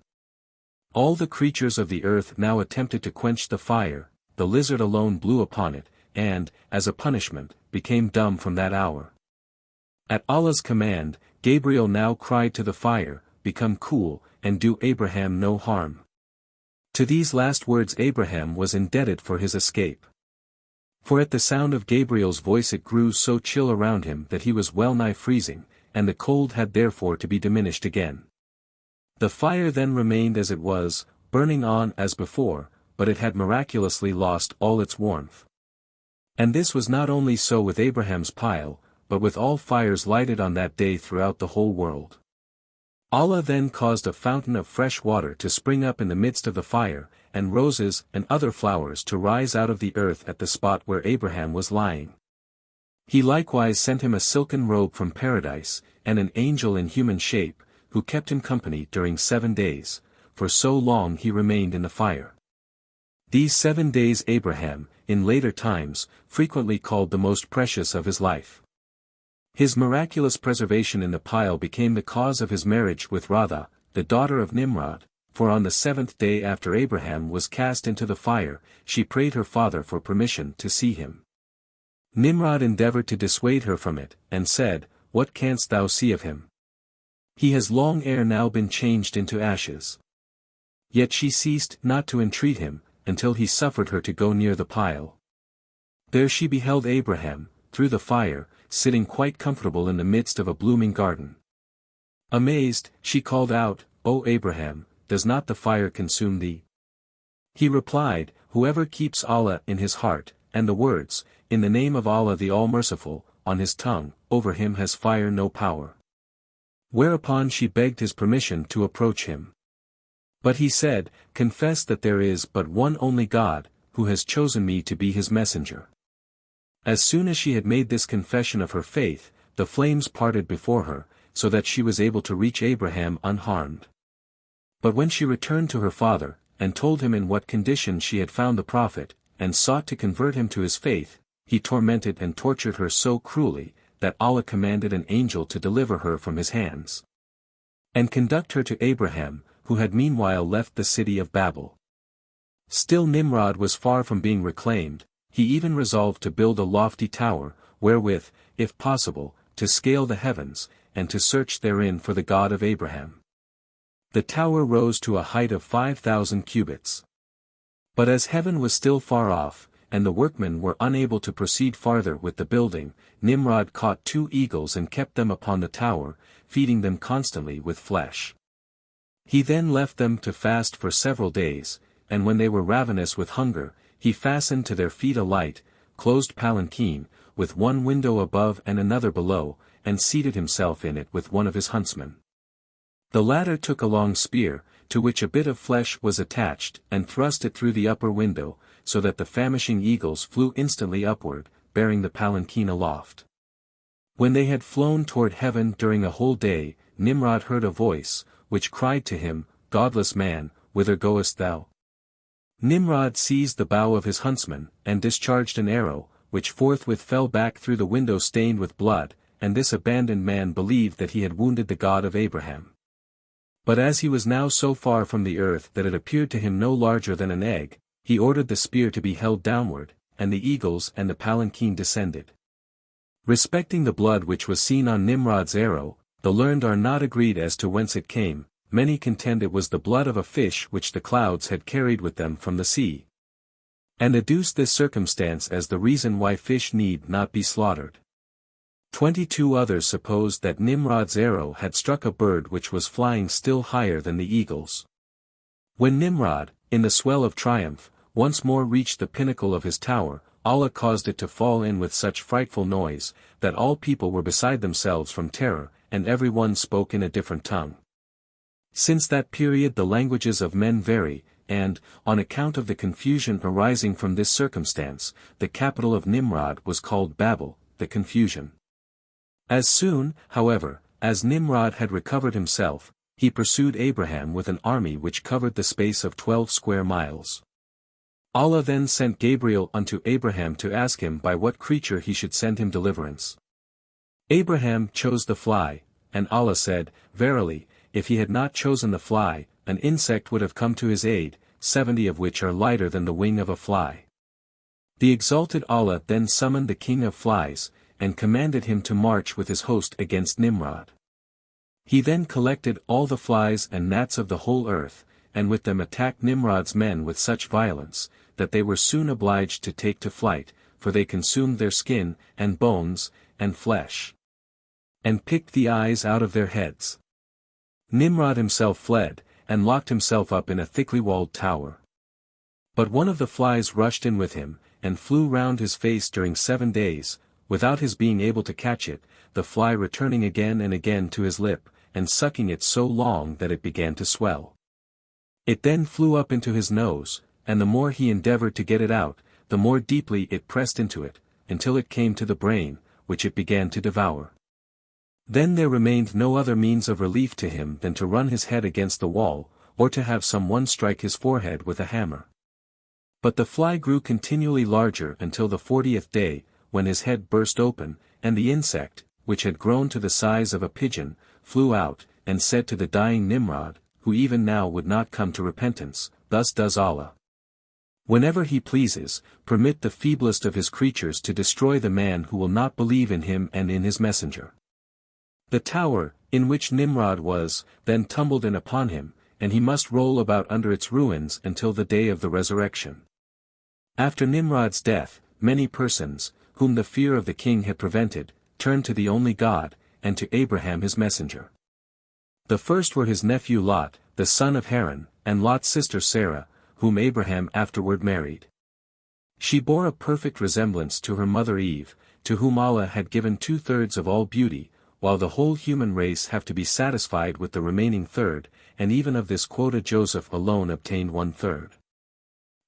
All the creatures of the earth now attempted to quench the fire, the lizard alone blew upon it, and, as a punishment, became dumb from that hour. At Allah's command, Gabriel now cried to the fire, Become cool, and do Abraham no harm. To these last words Abraham was indebted for his escape. For at the sound of Gabriel's voice it grew so chill around him that he was well nigh freezing, and the cold had therefore to be diminished again. The fire then remained as it was, burning on as before, but it had miraculously lost all its warmth. And this was not only so with Abraham's pile, but with all fires lighted on that day throughout the whole world. Allah then caused a fountain of fresh water to spring up in the midst of the fire, and roses and other flowers to rise out of the earth at the spot where Abraham was lying. He likewise sent him a silken robe from paradise, and an angel in human shape, who kept him company during 7 days, for so long he remained in the fire. These 7 days Abraham, in later times, frequently called the most precious of his life. His miraculous preservation in the pile became the cause of his marriage with Radha, the daughter of Nimrod, for on the 7th day after Abraham was cast into the fire, she prayed her father for permission to see him. Nimrod endeavored to dissuade her from it, and said, What canst thou see of him? He has long ere now been changed into ashes. Yet she ceased not to entreat him, until he suffered her to go near the pile. There she beheld Abraham, through the fire, sitting quite comfortable in the midst of a blooming garden. Amazed, she called out, O Abraham, does not the fire consume thee? He replied, Whoever keeps Allah in his heart, and the words, In the name of Allah the All-Merciful, on his tongue, over him has fire no power. Whereupon she begged his permission to approach him. But he said, Confess that there is but one only God, who has chosen me to be his messenger. As soon as she had made this confession of her faith, the flames parted before her, so that she was able to reach Abraham unharmed. But when she returned to her father, and told him in what condition she had found the prophet, and sought to convert him to his faith, he tormented and tortured her so cruelly, that Allah commanded an angel to deliver her from his hands, and conduct her to Abraham, who had meanwhile left the city of Babel. Still Nimrod was far from being reclaimed, he even resolved to build a lofty tower, wherewith, if possible, to scale the heavens, and to search therein for the God of Abraham. The tower rose to a height of 5,000 cubits. But as heaven was still far off, and the workmen were unable to proceed farther with the building, Nimrod caught 2 eagles and kept them upon the tower, feeding them constantly with flesh. He then left them to fast for several days, and when they were ravenous with hunger, he fastened to their feet a light, closed palanquin, with one window above and another below, and seated himself in it with one of his huntsmen. The latter took a long spear, to which a bit of flesh was attached, and thrust it through the upper window, so that the famishing eagles flew instantly upward, bearing the palanquin aloft. When they had flown toward heaven during a whole day, Nimrod heard a voice, which cried to him, "Godless man, whither goest thou?" Nimrod seized the bow of his huntsman, and discharged an arrow, which forthwith fell back through the window stained with blood, and this abandoned man believed that he had wounded the God of Abraham. But as he was now so far from the earth that it appeared to him no larger than an egg, he ordered the spear to be held downward, and the eagles and the palanquin descended. Respecting the blood which was seen on Nimrod's arrow, the learned are not agreed as to whence it came. Many contend it was the blood of a fish which the clouds had carried with them from the sea, and adduce this circumstance as the reason why fish need not be slaughtered. 22 others supposed that Nimrod's arrow had struck a bird which was flying still higher than the eagles. When Nimrod, in the swell of triumph, once more reached the pinnacle of his tower, Allah caused it to fall in with such frightful noise, that all people were beside themselves from terror, and every one spoke in a different tongue. Since that period the languages of men vary, and, on account of the confusion arising from this circumstance, the capital of Nimrod was called Babel, the confusion. As soon, however, as Nimrod had recovered himself, he pursued Abraham with an army which covered the space of 12 square miles. Allah then sent Gabriel unto Abraham to ask him by what creature he should send him deliverance. Abraham chose the fly, and Allah said, "Verily, if he had not chosen the fly, an insect would have come to his aid, 70 of which are lighter than the wing of a fly." The exalted Allah then summoned the king of flies, and commanded him to march with his host against Nimrod. He then collected all the flies and gnats of the whole earth, and with them attacked Nimrod's men with such violence, that they were soon obliged to take to flight, for they consumed their skin, and bones, and flesh, and picked the eyes out of their heads. Nimrod himself fled, and locked himself up in a thickly walled tower. But one of the flies rushed in with him, and flew round his face during 7 days, without his being able to catch it, the fly returning again and again to his lip, and sucking it so long that it began to swell. It then flew up into his nose, and the more he endeavored to get it out, the more deeply it pressed into it, until it came to the brain, which it began to devour. Then there remained no other means of relief to him than to run his head against the wall, or to have some one strike his forehead with a hammer. But the fly grew continually larger until the 40th day, when his head burst open, and the insect, which had grown to the size of a pigeon, flew out, and said to the dying Nimrod, who even now would not come to repentance, "Thus does Allah. Whenever he pleases, permit the feeblest of his creatures to destroy the man who will not believe in him and in his messenger." The tower, in which Nimrod was, then tumbled in upon him, and he must roll about under its ruins until the day of the resurrection. After Nimrod's death, many persons, whom the fear of the king had prevented, turned to the only God, and to Abraham his messenger. The first were his nephew Lot, the son of Haran, and Lot's sister Sarah, whom Abraham afterward married. She bore a perfect resemblance to her mother Eve, to whom Allah had given 2/3 of all beauty, while the whole human race have to be satisfied with the remaining third, and even of this quota Joseph alone obtained 1/3.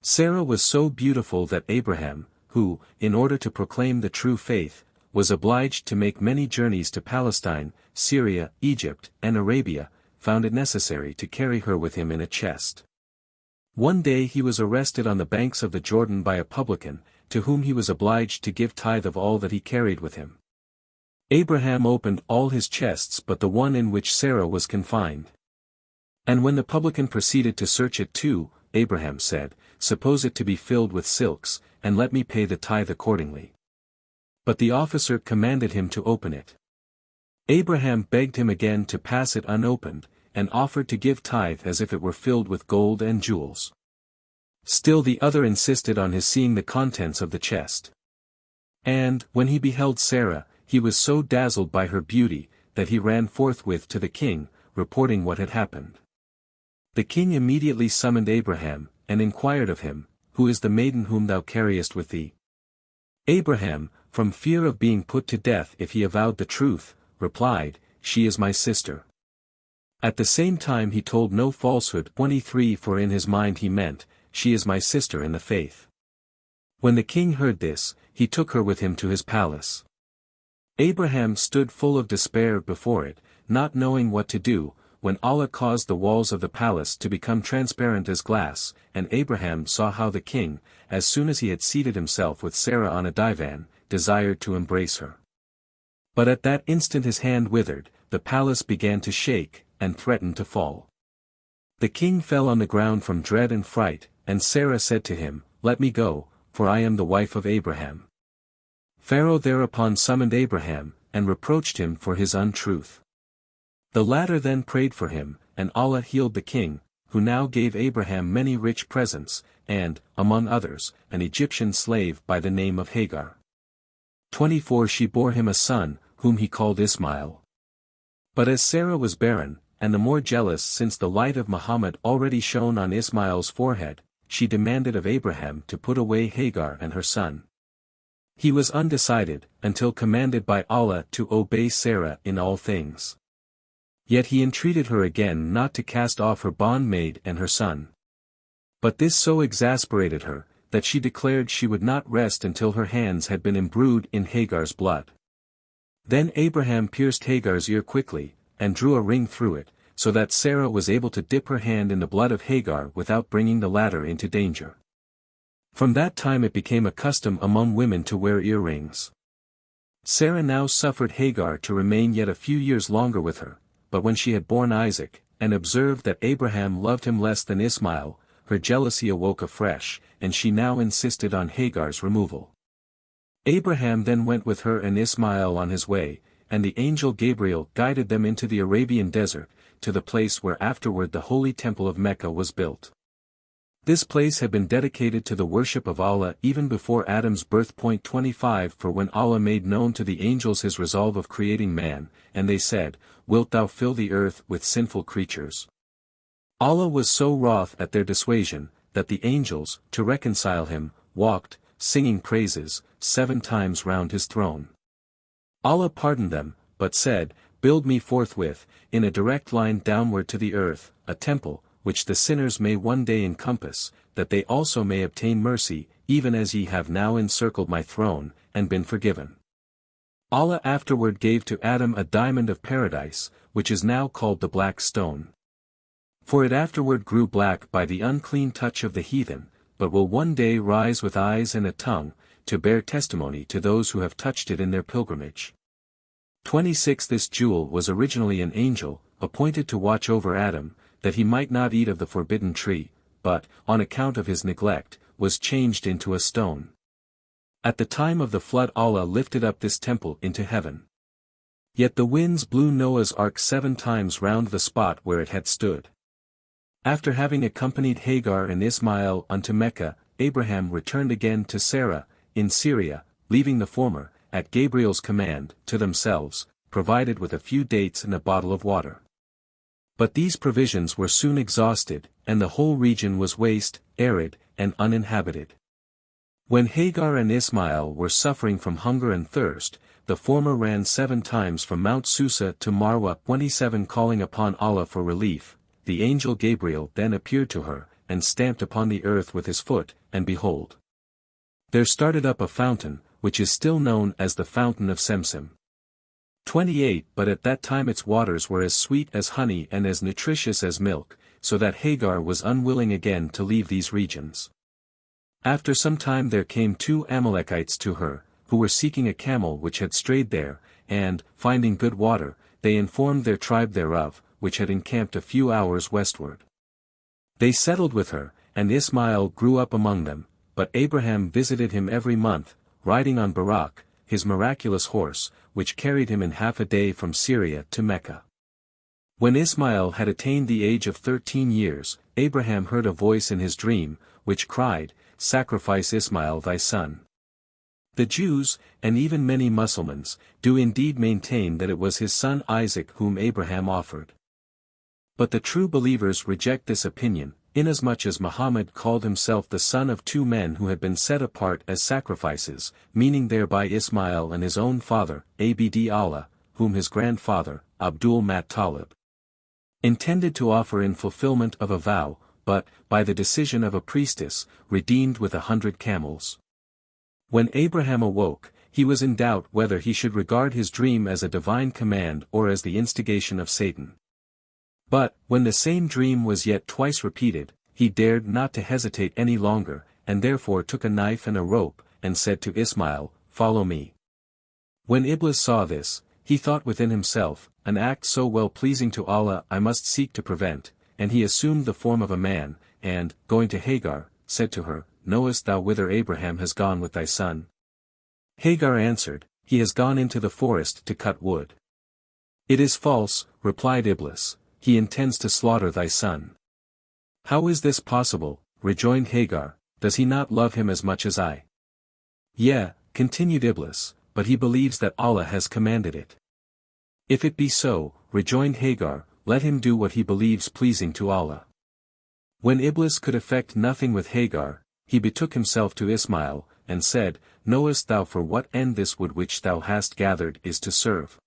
Sarah was so beautiful that Abraham, who, in order to proclaim the true faith, was obliged to make many journeys to Palestine, Syria, Egypt, and Arabia, found it necessary to carry her with him in a chest. One day he was arrested on the banks of the Jordan by a publican, to whom he was obliged to give tithe of all that he carried with him. Abraham opened all his chests but the one in which Sarah was confined. And when the publican proceeded to search it too, Abraham said, "Suppose it to be filled with silks, and let me pay the tithe accordingly." But the officer commanded him to open it. Abraham begged him again to pass it unopened, and offered to give tithe as if it were filled with gold and jewels. Still the other insisted on his seeing the contents of the chest. And, when he beheld Sarah, he was so dazzled by her beauty, that he ran forthwith to the king, reporting what had happened. The king immediately summoned Abraham, and inquired of him, "Who is the maiden whom thou carriest with thee?" Abraham, from fear of being put to death if he avowed the truth, replied, "She is my sister." At the same time he told no falsehood. 23 For in his mind he meant, "She is my sister in the faith." When the king heard this, he took her with him to his palace. Abraham stood full of despair before it, not knowing what to do, when Allah caused the walls of the palace to become transparent as glass, and Abraham saw how the king, as soon as he had seated himself with Sarah on a divan, desired to embrace her. But at that instant his hand withered, the palace began to shake, and threatened to fall. The king fell on the ground from dread and fright, and Sarah said to him, "Let me go, for I am the wife of Abraham." Pharaoh thereupon summoned Abraham, and reproached him for his untruth. The latter then prayed for him, and Allah healed the king, who now gave Abraham many rich presents, and, among others, an Egyptian slave by the name of Hagar. 24 She bore him a son, whom he called Ismail. But as Sarah was barren, and the more jealous since the light of Muhammad already shone on Ismail's forehead, she demanded of Abraham to put away Hagar and her son. He was undecided, until commanded by Allah to obey Sarah in all things. Yet he entreated her again not to cast off her bondmaid and her son. But this so exasperated her, that she declared she would not rest until her hands had been imbrued in Hagar's blood. Then Abraham pierced Hagar's ear quickly, and drew a ring through it, so that Sarah was able to dip her hand in the blood of Hagar without bringing the latter into danger. From that time it became a custom among women to wear earrings. Sarah now suffered Hagar to remain yet a few years longer with her, but when she had borne Isaac, and observed that Abraham loved him less than Ismail, her jealousy awoke afresh, and she now insisted on Hagar's removal. Abraham then went with her and Ismail on his way, and the angel Gabriel guided them into the Arabian desert, to the place where afterward the holy temple of Mecca was built. This place had been dedicated to the worship of Allah even before Adam's birth. 25 For when Allah made known to the angels his resolve of creating man, and they said, "Wilt thou fill the earth with sinful creatures?" Allah was so wroth at their dissuasion, that the angels, to reconcile him, walked, singing praises, 7 times round his throne. Allah pardoned them, but said, "Build me forthwith, in a direct line downward to the earth, a temple, which the sinners may one day encompass, that they also may obtain mercy, even as ye have now encircled my throne, and been forgiven." Allah afterward gave to Adam a diamond of paradise, which is now called the black stone. For it afterward grew black by the unclean touch of the heathen, but will one day rise with eyes and a tongue, to bear testimony to those who have touched it in their pilgrimage. 26 This jewel was originally an angel, appointed to watch over Adam, that he might not eat of the forbidden tree, but, on account of his neglect, was changed into a stone. At the time of the flood Allah lifted up this temple into heaven. Yet the winds blew Noah's ark 7 times round the spot where it had stood. After having accompanied Hagar and Ismail unto Mecca, Abraham returned again to Sarah, in Syria, leaving the former, at Gabriel's command, to themselves, provided with a few dates and a bottle of water. But these provisions were soon exhausted, and the whole region was waste, arid, and uninhabited. When Hagar and Ismail were suffering from hunger and thirst, the former ran 7 times from Mount Susa to Marwa. 27 Calling upon Allah for relief, the angel Gabriel then appeared to her, and stamped upon the earth with his foot, and behold, there started up a fountain, which is still known as the fountain of Semsim. 28 But at that time its waters were as sweet as honey and as nutritious as milk, so that Hagar was unwilling again to leave these regions. After some time there came 2 Amalekites to her, who were seeking a camel which had strayed there, and, finding good water, they informed their tribe thereof, which had encamped a few hours westward. They settled with her, and Ismail grew up among them, but Abraham visited him every month, riding on Barak, his miraculous horse, which carried him in half a day from Syria to Mecca. When Ismail had attained the age of 13 years, Abraham heard a voice in his dream, which cried, "Sacrifice Ismail thy son." The Jews, and even many Mussulmans, do indeed maintain that it was his son Isaac whom Abraham offered. But the true believers reject this opinion, inasmuch as Muhammad called himself the son of two men who had been set apart as sacrifices, meaning thereby Ismail and his own father, Abd Allah, whom his grandfather, Abdul Muttalib, intended to offer in fulfillment of a vow, but, by the decision of a priestess, redeemed with 100 camels. When Abraham awoke, he was in doubt whether he should regard his dream as a divine command or as the instigation of Satan. But, when the same dream was yet twice repeated, he dared not to hesitate any longer, and therefore took a knife and a rope, and said to Ismail, "Follow me." When Iblis saw this, he thought within himself, "An act so well pleasing to Allah I must seek to prevent," and he assumed the form of a man, and, going to Hagar, said to her, "Knowest thou whither Abraham has gone with thy son?" Hagar answered, "He has gone into the forest to cut wood." "It is false," replied Iblis, "he intends to slaughter thy son." "How is this possible?" rejoined Hagar, "does he not love him as much as I?" "Yea," continued Iblis, "but he believes that Allah has commanded it." "If it be so," rejoined Hagar, "let him do what he believes pleasing to Allah." When Iblis could effect nothing with Hagar, he betook himself to Ismail, and said, "Knowest thou for what end this wood which thou hast gathered is to serve?"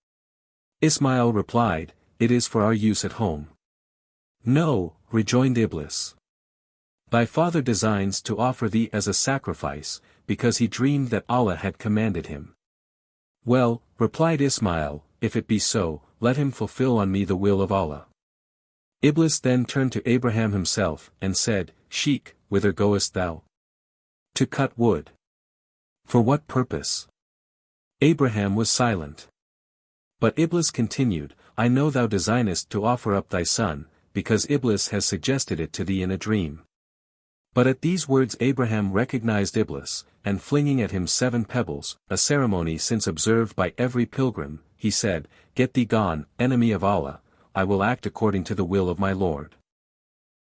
Ismail replied, "It is for our use at home." "No," rejoined Iblis. "Thy father designs to offer thee as a sacrifice, because he dreamed that Allah had commanded him." "Well," replied Ismail, "if it be so, let him fulfill on me the will of Allah." Iblis then turned to Abraham himself, and said, "Sheikh, whither goest thou?" "To cut wood." "For what purpose?" Abraham was silent. But Iblis continued, "I know thou designest to offer up thy son, because Iblis has suggested it to thee in a dream." But at these words Abraham recognized Iblis, and flinging at him 7 pebbles, a ceremony since observed by every pilgrim, he said, "Get thee gone, enemy of Allah, I will act according to the will of my Lord."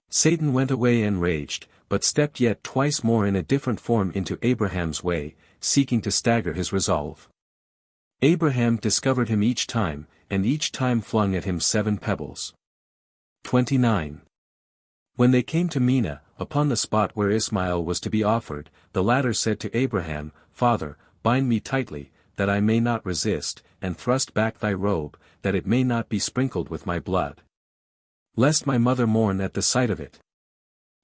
Satan went away enraged, but stepped yet twice more in a different form into Abraham's way, seeking to stagger his resolve. Abraham discovered him each time, and each time flung at him 7 pebbles. 29. When they came to Mina, upon the spot where Ismail was to be offered, the latter said to Abraham, "Father, bind me tightly, that I may not resist, and thrust back thy robe, that it may not be sprinkled with my blood, lest my mother mourn at the sight of it.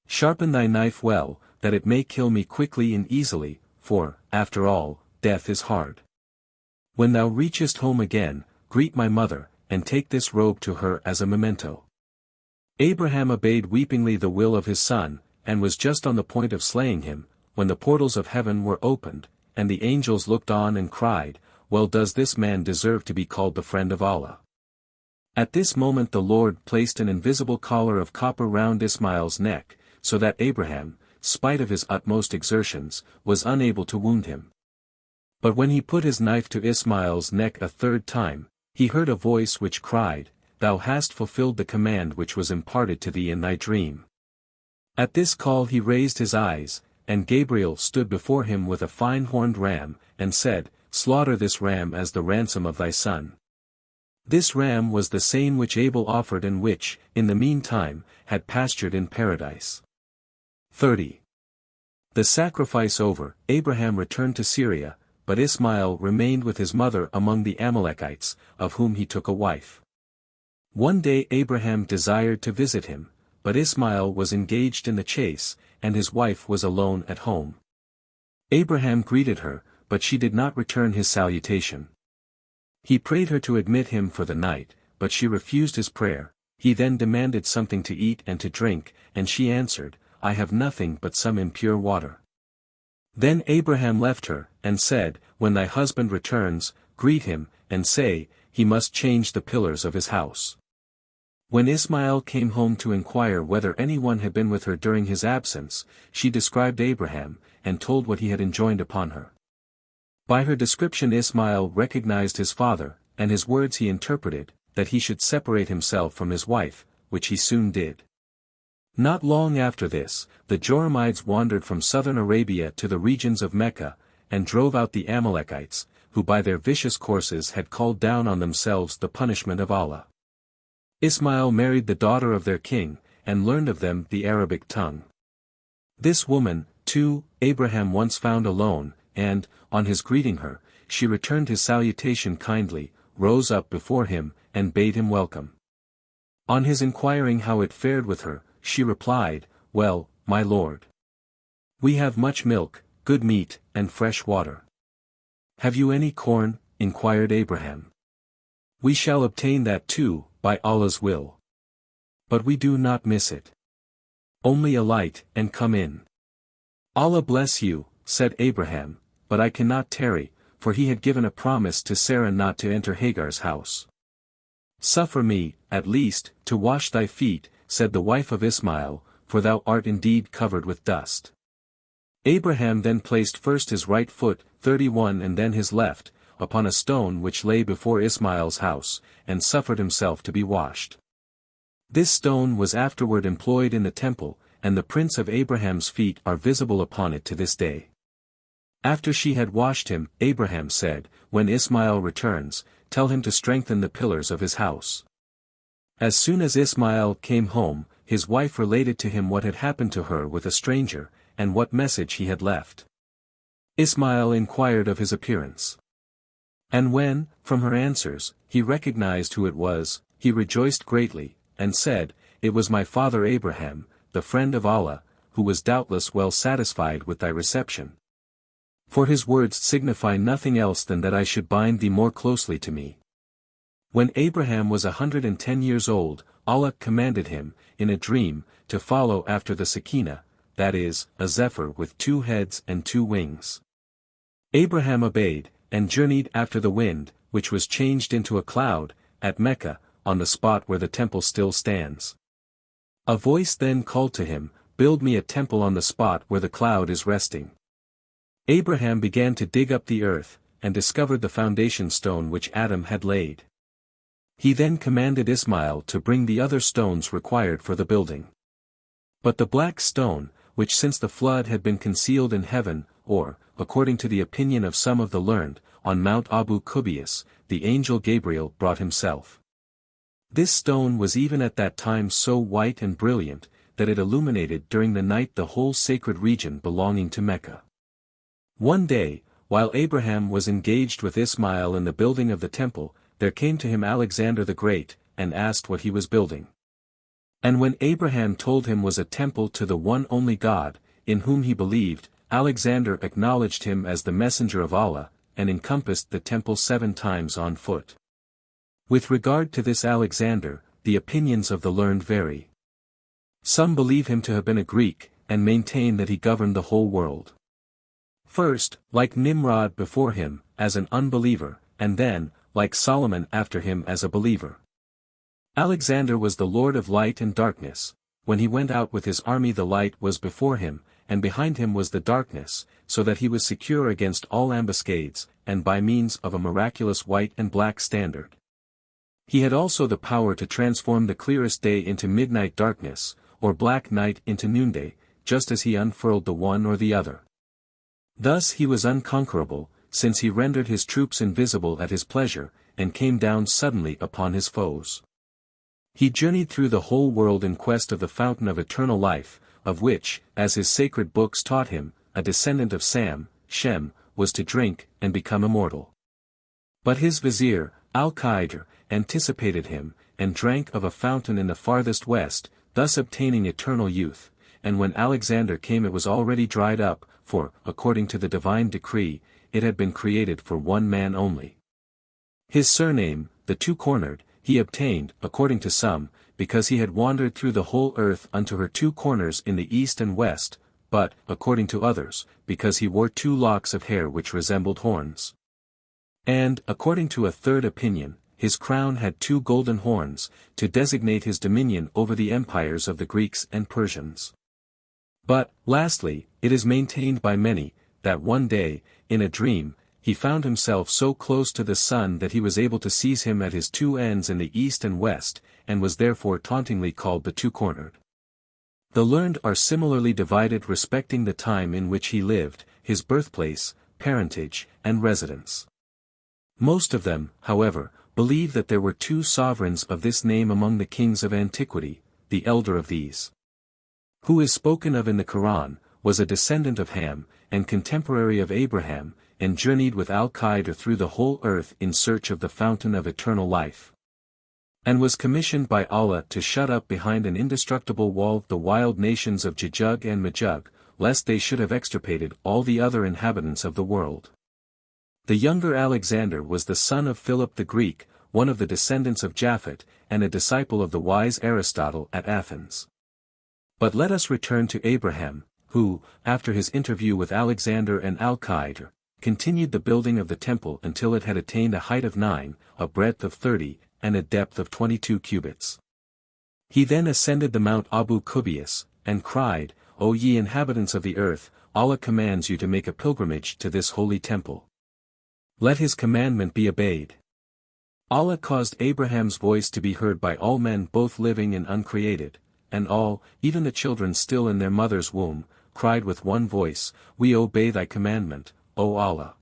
Sharpen thy knife well, that it may kill me quickly and easily, for, after all, death is hard. When thou reachest home again, greet my mother, and take this robe to her as a memento." Abraham obeyed weepingly the will of his son, and was just on the point of slaying him, when the portals of heaven were opened, and the angels looked on and cried, "Well does this man deserve to be called the friend of Allah." At this moment the Lord placed an invisible collar of copper round Ismail's neck, so that Abraham, spite of his utmost exertions, was unable to wound him. But when he put his knife to Ismail's neck a 3rd time, he heard a voice which cried, "Thou hast fulfilled the command which was imparted to thee in thy dream." At this call he raised his eyes, and Gabriel stood before him with a fine horned ram, and said, "Slaughter this ram as the ransom of thy son." This ram was the same which Abel offered and which, in the meantime, had pastured in paradise. 30. The sacrifice over, Abraham returned to Syria, but Ismail remained with his mother among the Amalekites, of whom he took a wife. One day Abraham desired to visit him, but Ismail was engaged in the chase, and his wife was alone at home. Abraham greeted her, but she did not return his salutation. He prayed her to admit him for the night, but she refused his prayer. He then demanded something to eat and to drink, and she answered, "I have nothing but some impure water." Then Abraham left her, and said, "When thy husband returns, greet him, and say, he must change the pillars of his house." When Ismail came home to inquire whether anyone had been with her during his absence, she described Abraham, and told what he had enjoined upon her. By her description Ismail recognized his father, and his words he interpreted, that he should separate himself from his wife, which he soon did. Not long after this, the Joramites wandered from southern Arabia to the regions of Mecca, and drove out the Amalekites, who by their vicious courses had called down on themselves the punishment of Allah. Ismail married the daughter of their king, and learned of them the Arabic tongue. This woman, too, Abraham once found alone, and, on his greeting her, she returned his salutation kindly, rose up before him, and bade him welcome. On his inquiring how it fared with her, she replied, "Well, my lord. We have much milk, good meat, and fresh water." "Have you any corn?" inquired Abraham. "We shall obtain that too, by Allah's will. But we do not miss it. Only alight, and come in." "Allah bless you," said Abraham, "but I cannot tarry," for he had given a promise to Sarah not to enter Hagar's house. "Suffer me, at least, to wash thy feet," said the wife of Ismail, "for thou art indeed covered with dust." Abraham then placed first his right foot, 31, and then his left, upon a stone which lay before Ismail's house, and suffered himself to be washed. This stone was afterward employed in the temple, and the prints of Abraham's feet are visible upon it to this day. After she had washed him, Abraham said, "When Ismail returns, tell him to strengthen the pillars of his house." As soon as Ismail came home, his wife related to him what had happened to her with a stranger, and what message he had left. Ismail inquired of his appearance. And when, from her answers, he recognized who it was, he rejoiced greatly, and said, "It was my father Abraham, the friend of Allah, who was doubtless well satisfied with thy reception. For his words signify nothing else than that I should bind thee more closely to me." When Abraham was 110 years old, Allah commanded him, in a dream, to follow after the Sakina, that is, a zephyr with 2 heads and 2 wings. Abraham obeyed, and journeyed after the wind, which was changed into a cloud, at Mecca, on the spot where the temple still stands. A voice then called to him, "Build me a temple on the spot where the cloud is resting." Abraham began to dig up the earth, and discovered the foundation stone which Adam had laid. He then commanded Ismail to bring the other stones required for the building. But the black stone, which since the flood had been concealed in heaven, or, according to the opinion of some of the learned, on Mount Abu Qubays, the angel Gabriel brought himself. This stone was even at that time so white and brilliant, that it illuminated during the night the whole sacred region belonging to Mecca. One day, while Abraham was engaged with Ismail in the building of the temple, there came to him Alexander the Great, and asked what he was building. And when Abraham told him was a temple to the one only God, in whom he believed, Alexander acknowledged him as the messenger of Allah, and encompassed the temple 7 times on foot. With regard to this Alexander, the opinions of the learned vary. Some believe him to have been a Greek, and maintain that he governed the whole world. First, like Nimrod before him, as an unbeliever, and then, like Solomon after him as a believer. Alexander was the lord of light and darkness. When he went out with his army the light was before him, and behind him was the darkness, so that he was secure against all ambuscades, and by means of a miraculous white and black standard. He had also the power to transform the clearest day into midnight darkness, or black night into noonday, just as he unfurled the one or the other. Thus he was unconquerable, since he rendered his troops invisible at his pleasure, and came down suddenly upon his foes. He journeyed through the whole world in quest of the fountain of eternal life, of which, as his sacred books taught him, a descendant of Sam, Shem, was to drink, and become immortal. But his vizier, Al-Qaidr, anticipated him, and drank of a fountain in the farthest west, thus obtaining eternal youth, and when Alexander came it was already dried up, for, according to the divine decree, it had been created for one man only. His surname, the Two-Cornered, he obtained, according to some, because he had wandered through the whole earth unto her 2 corners in the east and west, but, according to others, because he wore 2 locks of hair which resembled horns. And, according to a third opinion, his crown had 2 golden horns, to designate his dominion over the empires of the Greeks and Persians. But, lastly, it is maintained by many, that one day, in a dream, he found himself so close to the sun that he was able to seize him at his 2 ends in the east and west, and was therefore tauntingly called the Two-Cornered. The learned are similarly divided respecting the time in which he lived, his birthplace, parentage, and residence. Most of them, however, believe that there were two sovereigns of this name among the kings of antiquity. The elder of these, who is spoken of in the Koran, was a descendant of Ham, and contemporary of Abraham, and journeyed with Al-Qaeda through the whole earth in search of the fountain of eternal life, and was commissioned by Allah to shut up behind an indestructible wall the wild nations of Jajug and Majug, lest they should have extirpated all the other inhabitants of the world. The younger Alexander was the son of Philip the Greek, one of the descendants of Japhet, and a disciple of the wise Aristotle at Athens. But let us return to Abraham, who, after his interview with Alexander and Al-Qaeda, continued the building of the temple until it had attained a height of 9, a breadth of 30, and a depth of 22 cubits. He then ascended the Mount Abu Qubays, and cried, O ye inhabitants of the earth, Allah commands you to make a pilgrimage to this holy temple. Let his commandment be obeyed. Allah caused Abraham's voice to be heard by all men both living and uncreated, and all, even the children still in their mother's womb, cried with one voice, We obey thy commandment, O Allah.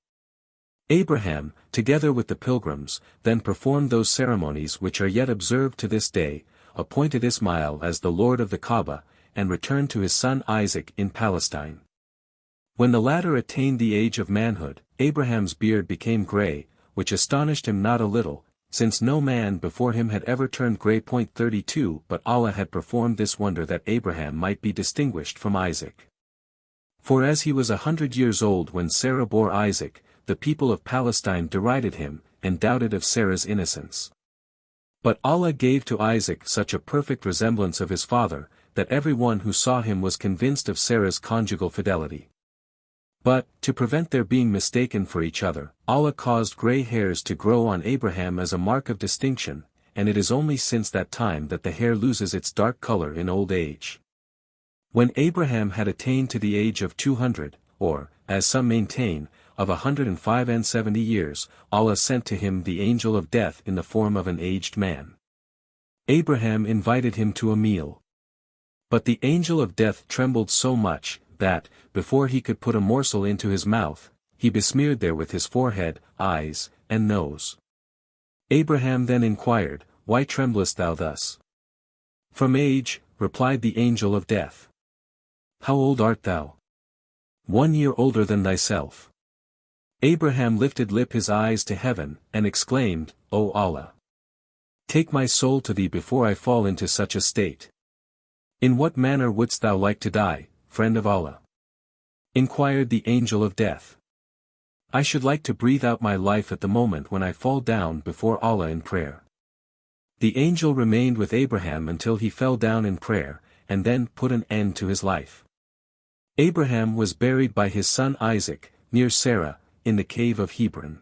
Abraham, together with the pilgrims, then performed those ceremonies which are yet observed to this day, appointed Ismail as the lord of the Kaaba, and returned to his son Isaac in Palestine. When the latter attained the age of manhood, Abraham's beard became grey, which astonished him not a little, since no man before him had ever turned grey. 32 But Allah had performed this wonder that Abraham might be distinguished from Isaac. For as he was 100 years old when Sarah bore Isaac, the people of Palestine derided him, and doubted of Sarah's innocence. But Allah gave to Isaac such a perfect resemblance of his father, that every one who saw him was convinced of Sarah's conjugal fidelity. But, to prevent their being mistaken for each other, Allah caused grey hairs to grow on Abraham as a mark of distinction, and it is only since that time that the hair loses its dark color in old age. When Abraham had attained to the age of 200, or, as some maintain, of 105 and 70 years, Allah sent to him the angel of death in the form of an aged man. Abraham invited him to a meal. But the angel of death trembled so much, that, before he could put a morsel into his mouth, he besmeared therewith his forehead, eyes, and nose. Abraham then inquired, Why tremblest thou thus? From age, replied the angel of death. How old art thou? 1 year older than thyself. Abraham lifted his eyes to heaven, and exclaimed, O Allah! Take my soul to thee before I fall into such a state. In what manner wouldst thou like to die, friend of Allah? Inquired the angel of death. I should like to breathe out my life at the moment when I fall down before Allah in prayer. The angel remained with Abraham until he fell down in prayer, and then put an end to his life. Abraham was buried by his son Isaac, near Sarah, in the cave of Hebron.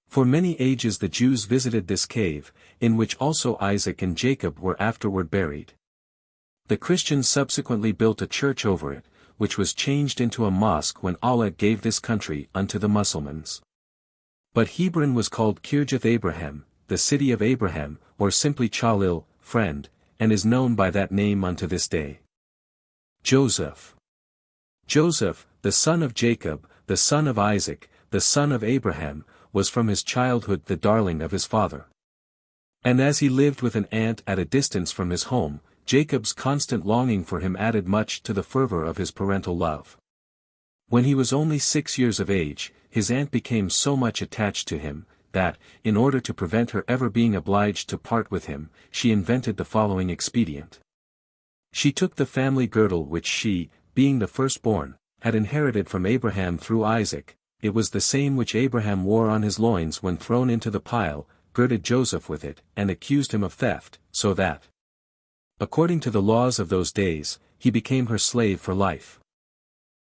For many ages the Jews visited this cave, in which also Isaac and Jacob were afterward buried. The Christians subsequently built a church over it, which was changed into a mosque when Allah gave this country unto the Mussulmans. But Hebron was called Kirjath Abraham, the city of Abraham, or simply Chalil, friend, and is known by that name unto this day. Joseph. Joseph, the son of Jacob, the son of Isaac, the son of Abraham, was from his childhood the darling of his father. And as he lived with an aunt at a distance from his home, Jacob's constant longing for him added much to the fervor of his parental love. When he was only 6 years of age, his aunt became so much attached to him, that, in order to prevent her ever being obliged to part with him, she invented the following expedient. She took the family girdle which she, being the firstborn, had inherited from Abraham through Isaac. It was the same which Abraham wore on his loins when thrown into the pile, girded Joseph with it, and accused him of theft, so that, according to the laws of those days, he became her slave for life.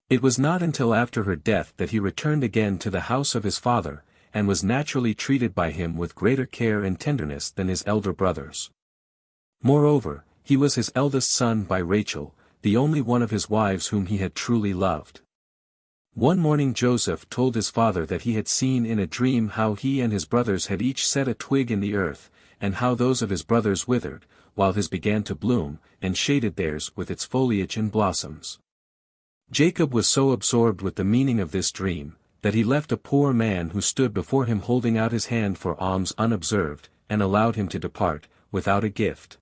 It was not until after her death that he returned again to the house of his father, and was naturally treated by him with greater care and tenderness than his elder brothers. Moreover, he was his eldest son by Rachel, the only one of his wives whom he had truly loved. One morning Joseph told his father that he had seen in a dream how he and his brothers had each set a twig in the earth, and how those of his brothers withered, while his began to bloom, and shaded theirs with its foliage and blossoms. Jacob was so absorbed with the meaning of this dream, that he left a poor man who stood before him holding out his hand for alms unobserved, and allowed him to depart, without a gift.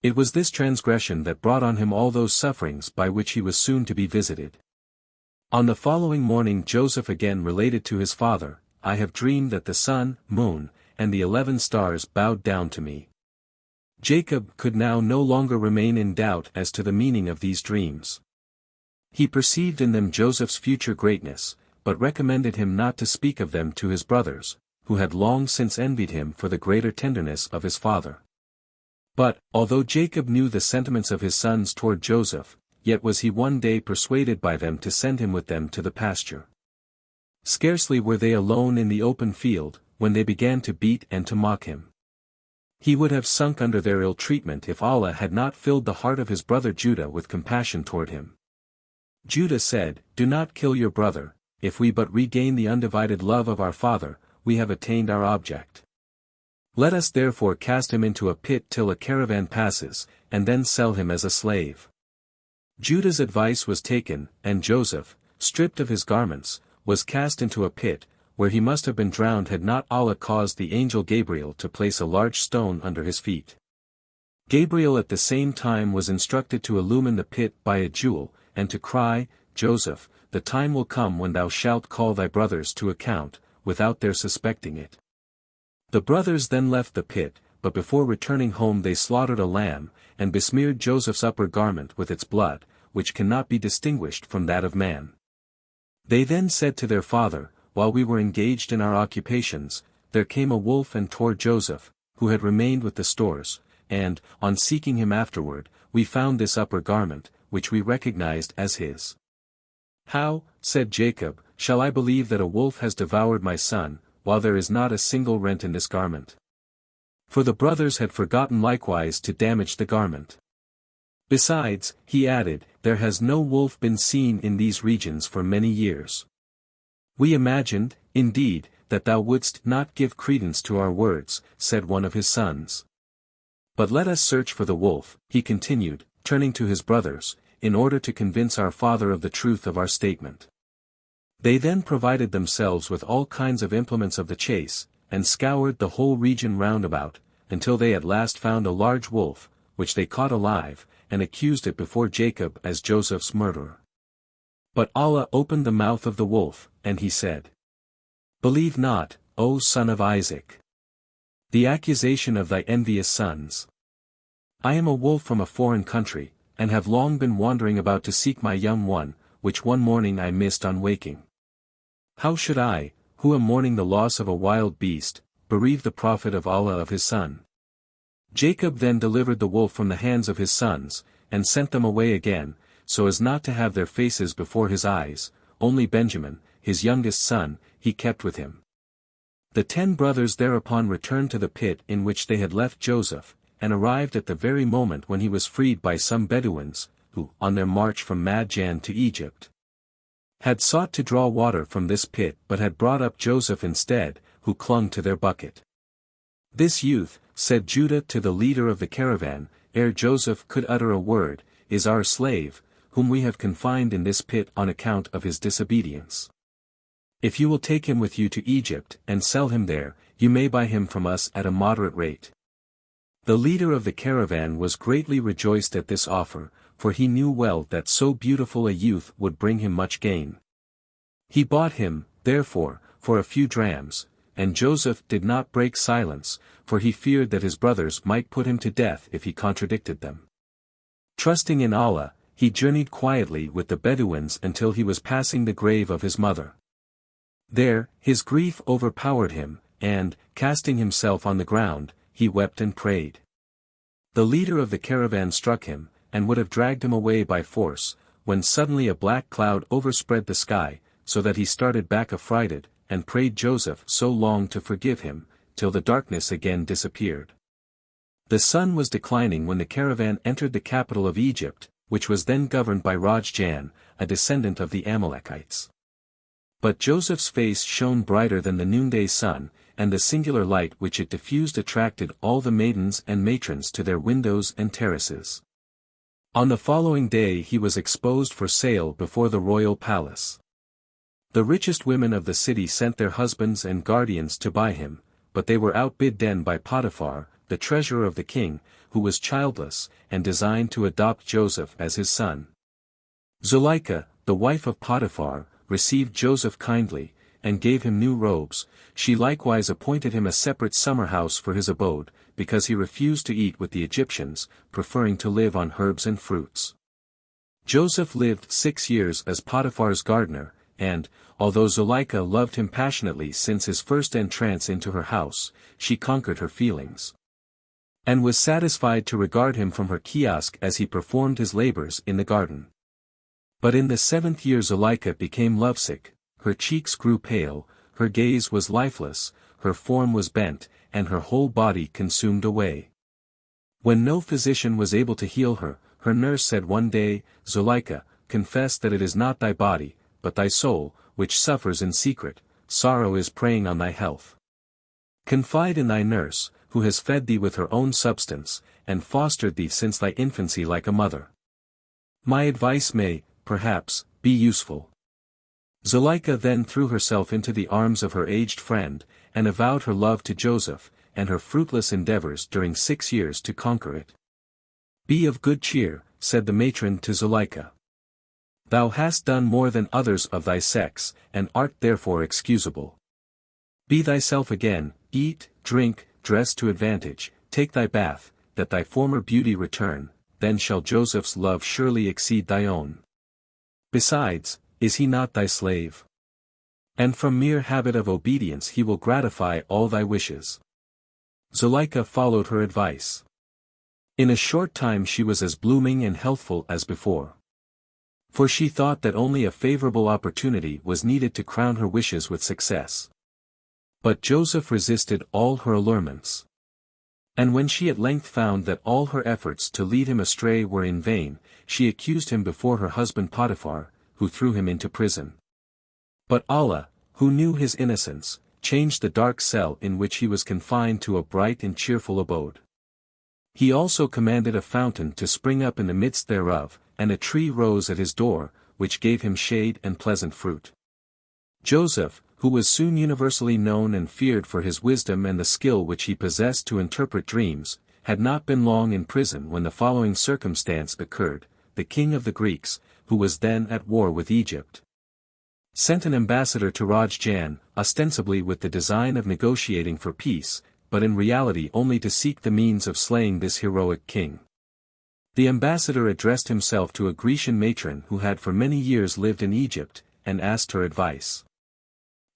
It was this transgression that brought on him all those sufferings by which he was soon to be visited. On the following morning Joseph again related to his father, "I have dreamed that the sun, moon, and the 11 stars bowed down to me." Jacob could now no longer remain in doubt as to the meaning of these dreams. He perceived in them Joseph's future greatness, but recommended him not to speak of them to his brothers, who had long since envied him for the greater tenderness of his father. But, although Jacob knew the sentiments of his sons toward Joseph, yet was he one day persuaded by them to send him with them to the pasture. Scarcely were they alone in the open field, when they began to beat and to mock him. He would have sunk under their ill treatment if Allah had not filled the heart of his brother Judah with compassion toward him. Judah said, "Do not kill your brother, if we but regain the undivided love of our father, we have attained our object. Let us therefore cast him into a pit till a caravan passes, and then sell him as a slave." Judah's advice was taken, and Joseph, stripped of his garments, was cast into a pit, where he must have been drowned had not Allah caused the angel Gabriel to place a large stone under his feet. Gabriel at the same time was instructed to illumine the pit by a jewel, and to cry, "Joseph, the time will come when thou shalt call thy brothers to account, without their suspecting it." The brothers then left the pit, but before returning home they slaughtered a lamb, and besmeared Joseph's upper garment with its blood, which cannot be distinguished from that of man. They then said to their father, "While we were engaged in our occupations, there came a wolf and tore Joseph, who had remained with the stores, and, on seeking him afterward, we found this upper garment, which we recognized as his." "How," said Jacob, "shall I believe that a wolf has devoured my son, while there is not a single rent in this garment?" For the brothers had forgotten likewise to damage the garment. "Besides," he added, "there has no wolf been seen in these regions for many years. We imagined, indeed, that thou wouldst not give credence to our words," said one of his sons. "But let us search for the wolf," he continued, turning to his brothers, "in order to convince our father of the truth of our statement." They then provided themselves with all kinds of implements of the chase, and scoured the whole region round about, until they at last found a large wolf, which they caught alive, and accused it before Jacob as Joseph's murderer. But Allah opened the mouth of the wolf, and he said, "Believe not, O son of Isaac, the accusation of thy envious sons. I am a wolf from a foreign country, and have long been wandering about to seek my young one, which one morning I missed on waking. How should I, who am mourning the loss of a wild beast, bereave the prophet of Allah of his son?" Jacob then delivered the wolf from the hands of his sons, and sent them away again, so as not to have their faces before his eyes. Only Benjamin, his youngest son, he kept with him. The 10 brothers thereupon returned to the pit in which they had left Joseph, and arrived at the very moment when he was freed by some Bedouins, who, on their march from Madjan to Egypt, had sought to draw water from this pit but had brought up Joseph instead, who clung to their bucket. "This youth," said Judah to the leader of the caravan, ere Joseph could utter a word, "is our slave, whom we have confined in this pit on account of his disobedience. If you will take him with you to Egypt and sell him there, you may buy him from us at a moderate rate." The leader of the caravan was greatly rejoiced at this offer, for he knew well that so beautiful a youth would bring him much gain. He bought him, therefore, for a few drams, and Joseph did not break silence, for he feared that his brothers might put him to death if he contradicted them. Trusting in Allah, he journeyed quietly with the Bedouins until he was passing the grave of his mother. There, his grief overpowered him, and, casting himself on the ground, he wept and prayed. The leader of the caravan struck him, and would have dragged him away by force, when suddenly a black cloud overspread the sky, so that he started back affrighted, and prayed Joseph so long to forgive him, till the darkness again disappeared. The sun was declining when the caravan entered the capital of Egypt, which was then governed by Rajjan, a descendant of the Amalekites. But Joseph's face shone brighter than the noonday sun, and the singular light which it diffused attracted all the maidens and matrons to their windows and terraces. On the following day he was exposed for sale before the royal palace. The richest women of the city sent their husbands and guardians to buy him, but they were outbidden by Potiphar, the treasurer of the king, who was childless, and designed to adopt Joseph as his son. Zuleika, the wife of Potiphar, received Joseph kindly, and gave him new robes. She likewise appointed him a separate summer house for his abode, because he refused to eat with the Egyptians, preferring to live on herbs and fruits. Joseph lived 6 years as Potiphar's gardener, and, although Zuleika loved him passionately since his first entrance into her house, she conquered her feelings, and was satisfied to regard him from her kiosk as he performed his labors in the garden. But in the 7th year Zuleika became lovesick, her cheeks grew pale, her gaze was lifeless, her form was bent, and her whole body consumed away. When no physician was able to heal her, her nurse said one day, "Zuleika, confess that it is not thy body, but thy soul, which suffers in secret. Sorrow is preying on thy health. Confide in thy nurse, who has fed thee with her own substance, and fostered thee since thy infancy like a mother. My advice may, perhaps, be useful." Zuleika then threw herself into the arms of her aged friend, and avowed her love to Joseph, and her fruitless endeavors during 6 years to conquer it. "Be of good cheer," said the matron to Zuleika. "Thou hast done more than others of thy sex, and art therefore excusable. Be thyself again, eat, drink, dress to advantage, take thy bath, that thy former beauty return, then shall Joseph's love surely exceed thy own. Besides, is he not thy slave? And from mere habit of obedience he will gratify all thy wishes." Zuleika followed her advice. In a short time she was as blooming and healthful as before. For she thought that only a favorable opportunity was needed to crown her wishes with success. But Joseph resisted all her allurements. And when she at length found that all her efforts to lead him astray were in vain, she accused him before her husband Potiphar, who threw him into prison. But Allah, who knew his innocence, changed the dark cell in which he was confined to a bright and cheerful abode. He also commanded a fountain to spring up in the midst thereof, and a tree rose at his door, which gave him shade and pleasant fruit. Joseph, who was soon universally known and feared for his wisdom and the skill which he possessed to interpret dreams, had not been long in prison when the following circumstance occurred. The king of the Greeks, who was then at war with Egypt, sent an ambassador to Rajjan, ostensibly with the design of negotiating for peace, but in reality only to seek the means of slaying this heroic king. The ambassador addressed himself to a Grecian matron who had for many years lived in Egypt, and asked her advice.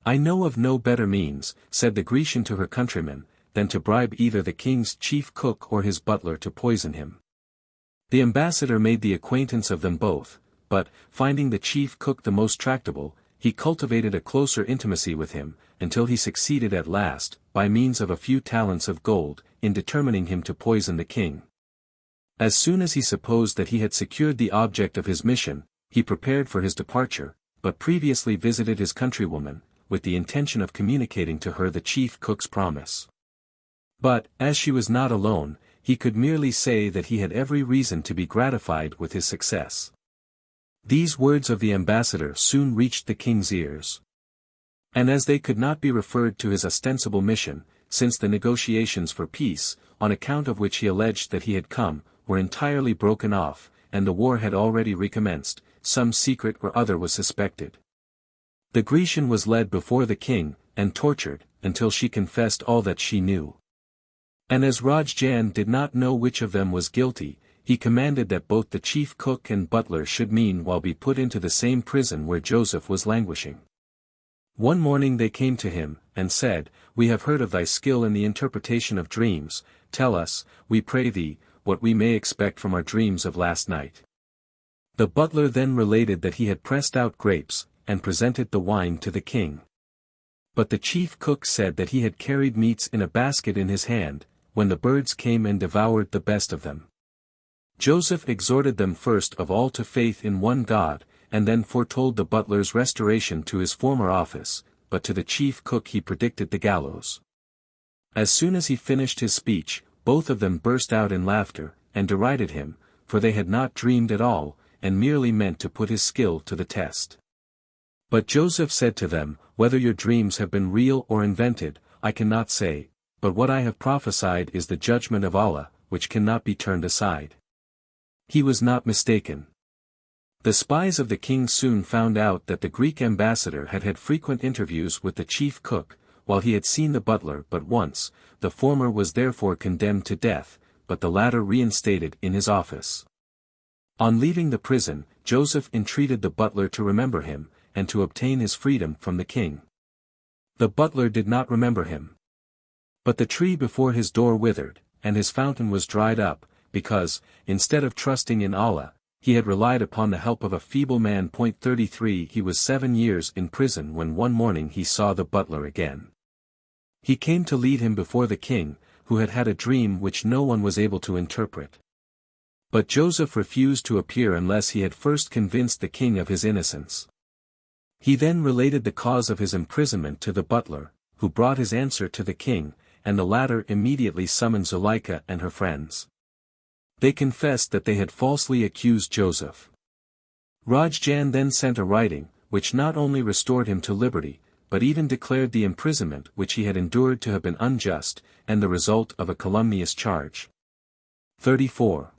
"I know of no better means," said the Grecian to her countryman, "than to bribe either the king's chief cook or his butler to poison him." The ambassador made the acquaintance of them both, but, finding the chief cook the most tractable, he cultivated a closer intimacy with him, until he succeeded at last, by means of a few talents of gold, in determining him to poison the king. As soon as he supposed that he had secured the object of his mission, he prepared for his departure, but previously visited his countrywoman, with the intention of communicating to her the chief cook's promise. But, as she was not alone, he could merely say that he had every reason to be gratified with his success. These words of the ambassador soon reached the king's ears. And as they could not be referred to his ostensible mission, since the negotiations for peace, on account of which he alleged that he had come, were entirely broken off, and the war had already recommenced, some secret or other was suspected. The Grecian was led before the king, and tortured, until she confessed all that she knew. And as Rajjan did not know which of them was guilty, he commanded that both the chief cook and butler should meanwhile be put into the same prison where Joseph was languishing. One morning they came to him, and said, "We have heard of thy skill in the interpretation of dreams. Tell us, we pray thee, what we may expect from our dreams of last night." The butler then related that he had pressed out grapes, and presented the wine to the king. But the chief cook said that he had carried meats in a basket in his hand, when the birds came and devoured the best of them. Joseph exhorted them first of all to faith in one God, and then foretold the butler's restoration to his former office, but to the chief cook he predicted the gallows. As soon as he finished his speech, both of them burst out in laughter, and derided him, for they had not dreamed at all, and merely meant to put his skill to the test. But Joseph said to them, "Whether your dreams have been real or invented, I cannot say, but what I have prophesied is the judgment of Allah, which cannot be turned aside." He was not mistaken. The spies of the king soon found out that the Greek ambassador had had frequent interviews with the chief cook, while he had seen the butler but once. The former was therefore condemned to death, but the latter reinstated in his office. On leaving the prison, Joseph entreated the butler to remember him, and to obtain his freedom from the king. The butler did not remember him. But the tree before his door withered, and his fountain was dried up, because, instead of trusting in Allah, he had relied upon the help of a feeble man. 33 He was 7 years in prison when one morning he saw the butler again. He came to lead him before the king, who had had a dream which no one was able to interpret. But Joseph refused to appear unless he had first convinced the king of his innocence. He then related the cause of his imprisonment to the butler, who brought his answer to the king, and the latter immediately summoned Zuleika and her friends. They confessed that they had falsely accused Joseph. Rajjan then sent a writing, which not only restored him to liberty, but even declared the imprisonment which he had endured to have been unjust, and the result of a calumnious charge. 34.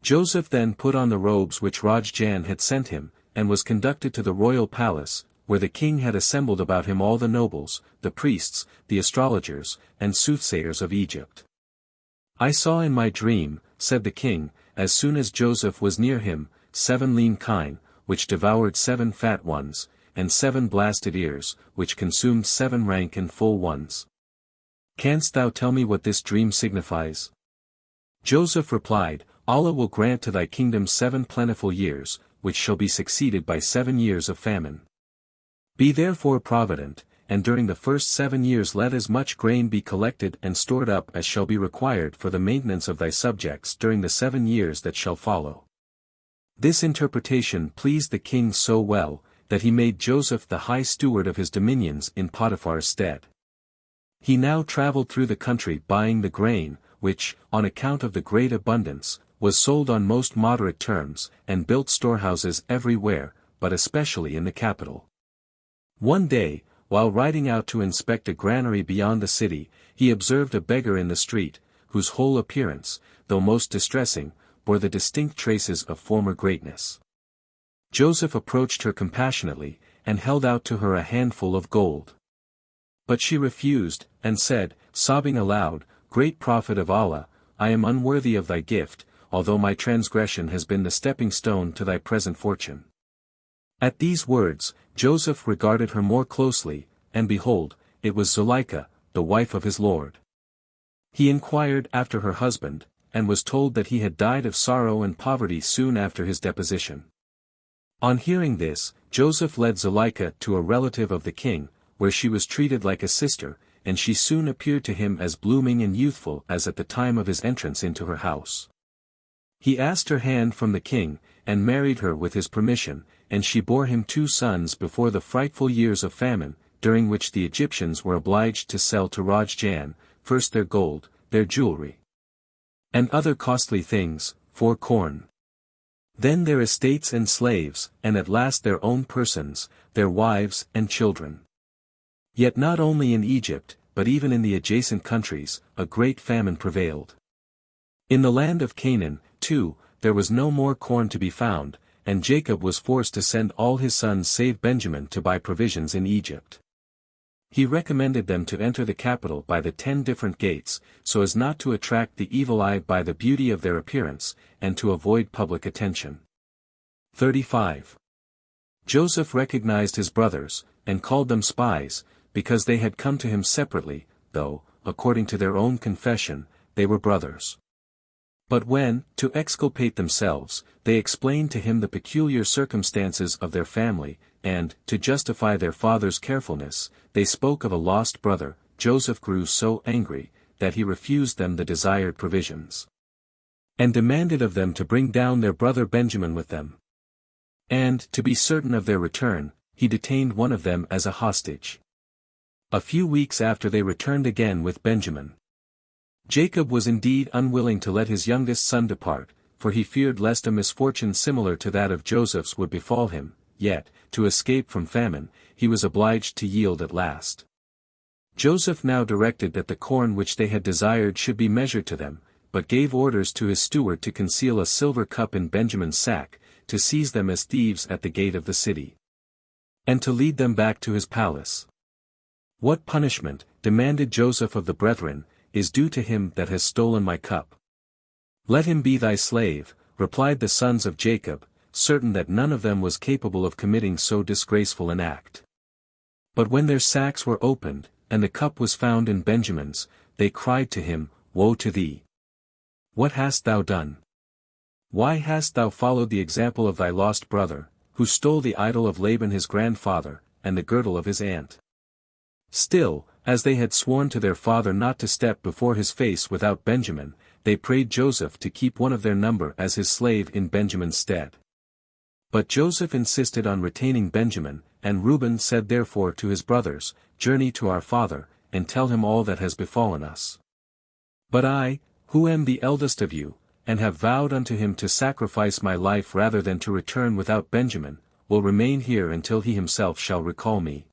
Joseph then put on the robes which Rajjan had sent him, and was conducted to the royal palace, where the king had assembled about him all the nobles, the priests, the astrologers, and soothsayers of Egypt. "I saw in my dream," said the king, as soon as Joseph was near him, 7 lean kine, which devoured 7 fat ones, and 7 blasted ears, which consumed 7 rank and full ones. "Canst thou tell me what this dream signifies?" Joseph replied, "Allah will grant to thy kingdom 7 plentiful years, which shall be succeeded by 7 years of famine. Be therefore provident, and during the first 7 years let as much grain be collected and stored up as shall be required for the maintenance of thy subjects during the 7 years that shall follow." This interpretation pleased the king so well, that he made Joseph the high steward of his dominions in Potiphar's stead. He now traveled through the country buying the grain, which, on account of the great abundance, was sold on most moderate terms, and built storehouses everywhere, but especially in the capital. One day, while riding out to inspect a granary beyond the city, he observed a beggar in the street, whose whole appearance, though most distressing, bore the distinct traces of former greatness. Joseph approached her compassionately, and held out to her a handful of gold. But she refused, and said, sobbing aloud, "Great Prophet of Allah, I am unworthy of thy gift, although my transgression has been the stepping stone to thy present fortune." At these words, Joseph regarded her more closely, and behold, it was Zuleika, the wife of his lord. He inquired after her husband, and was told that he had died of sorrow and poverty soon after his deposition. On hearing this, Joseph led Zuleika to a relative of the king, where she was treated like a sister, and she soon appeared to him as blooming and youthful as at the time of his entrance into her house. He asked her hand from the king, and married her with his permission, and she bore him 2 sons before the frightful years of famine, during which the Egyptians were obliged to sell to Rajjan, first their gold, their jewelry, and other costly things, for corn. Then their estates and slaves, and at last their own persons, their wives and children. Yet not only in Egypt, but even in the adjacent countries, a great famine prevailed. In the land of Canaan, too, there was no more corn to be found, and Jacob was forced to send all his sons save Benjamin to buy provisions in Egypt. He recommended them to enter the capital by the 10 different gates, so as not to attract the evil eye by the beauty of their appearance, and to avoid public attention. 35. Joseph recognized his brothers, and called them spies, because they had come to him separately, though, according to their own confession, they were brothers. But when, to exculpate themselves, they explained to him the peculiar circumstances of their family, and, to justify their father's carefulness, they spoke of a lost brother, Joseph grew so angry, that he refused them the desired provisions, and demanded of them to bring down their brother Benjamin with them. And, to be certain of their return, he detained one of them as a hostage. A few weeks after they returned again with Benjamin. Jacob was indeed unwilling to let his youngest son depart, for he feared lest a misfortune similar to that of Joseph's would befall him, yet, to escape from famine, he was obliged to yield at last. Joseph now directed that the corn which they had desired should be measured to them, but gave orders to his steward to conceal a silver cup in Benjamin's sack, to seize them as thieves at the gate of the city, and to lead them back to his palace. What punishment, demanded Joseph of the brethren, is due to him that has stolen my cup? Let him be thy slave, replied the sons of Jacob, certain that none of them was capable of committing so disgraceful an act. But when their sacks were opened, and the cup was found in Benjamin's, they cried to him, Woe to thee! What hast thou done? Why hast thou followed the example of thy lost brother, who stole the idol of Laban his grandfather, and the girdle of his aunt? Still, as they had sworn to their father not to step before his face without Benjamin, they prayed Joseph to keep one of their number as his slave in Benjamin's stead. But Joseph insisted on retaining Benjamin, and Reuben said therefore to his brothers, Journey to our father, and tell him all that has befallen us. But I, who am the eldest of you, and have vowed unto him to sacrifice my life rather than to return without Benjamin, will remain here until he himself shall recall me.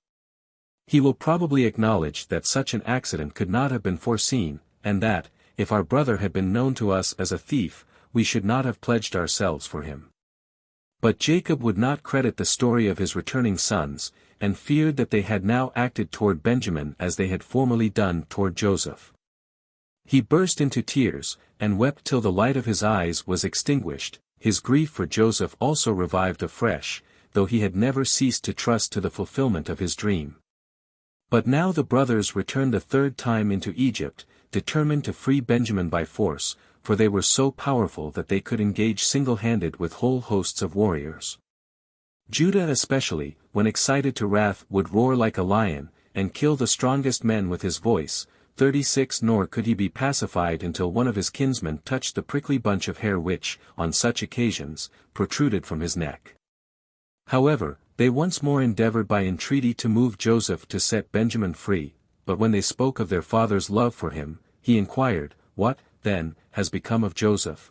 He will probably acknowledge that such an accident could not have been foreseen, and that, if our brother had been known to us as a thief, we should not have pledged ourselves for him. But Jacob would not credit the story of his returning sons, and feared that they had now acted toward Benjamin as they had formerly done toward Joseph. He burst into tears, and wept till the light of his eyes was extinguished. His grief for Joseph also revived afresh, though he had never ceased to trust to the fulfillment of his dream. But now the brothers returned a third time into Egypt, determined to free Benjamin by force, for they were so powerful that they could engage single-handed with whole hosts of warriors. Judah especially, when excited to wrath, would roar like a lion, and kill the strongest men with his voice. 36 Nor could he be pacified until one of his kinsmen touched the prickly bunch of hair which, on such occasions, protruded from his neck. However, they once more endeavored by entreaty to move Joseph to set Benjamin free, but when they spoke of their father's love for him, he inquired, What, then, has become of Joseph?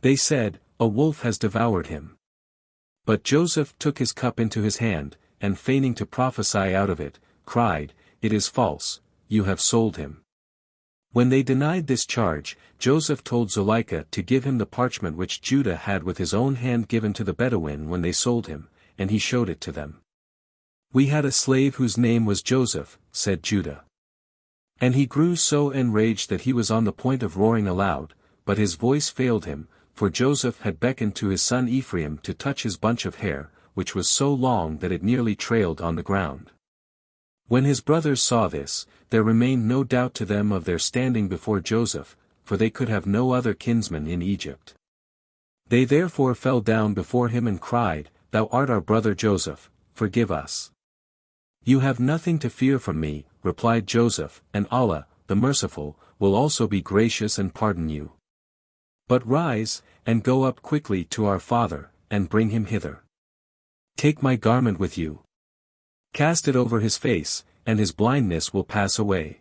They said, A wolf has devoured him. But Joseph took his cup into his hand, and feigning to prophesy out of it, cried, It is false, you have sold him. When they denied this charge, Joseph told Zuleika to give him the parchment which Judah had with his own hand given to the Bedouin when they sold him, and he showed it to them. We had a slave whose name was Joseph, said Judah. And he grew so enraged that he was on the point of roaring aloud, but his voice failed him, for Joseph had beckoned to his son Ephraim to touch his bunch of hair, which was so long that it nearly trailed on the ground. When his brothers saw this, there remained no doubt to them of their standing before Joseph, for they could have no other kinsman in Egypt. They therefore fell down before him and cried, Thou art our brother Joseph, forgive us. You have nothing to fear from me, replied Joseph, and Allah, the merciful, will also be gracious and pardon you. But rise, and go up quickly to our father, and bring him hither. Take my garment with you. Cast it over his face, and his blindness will pass away.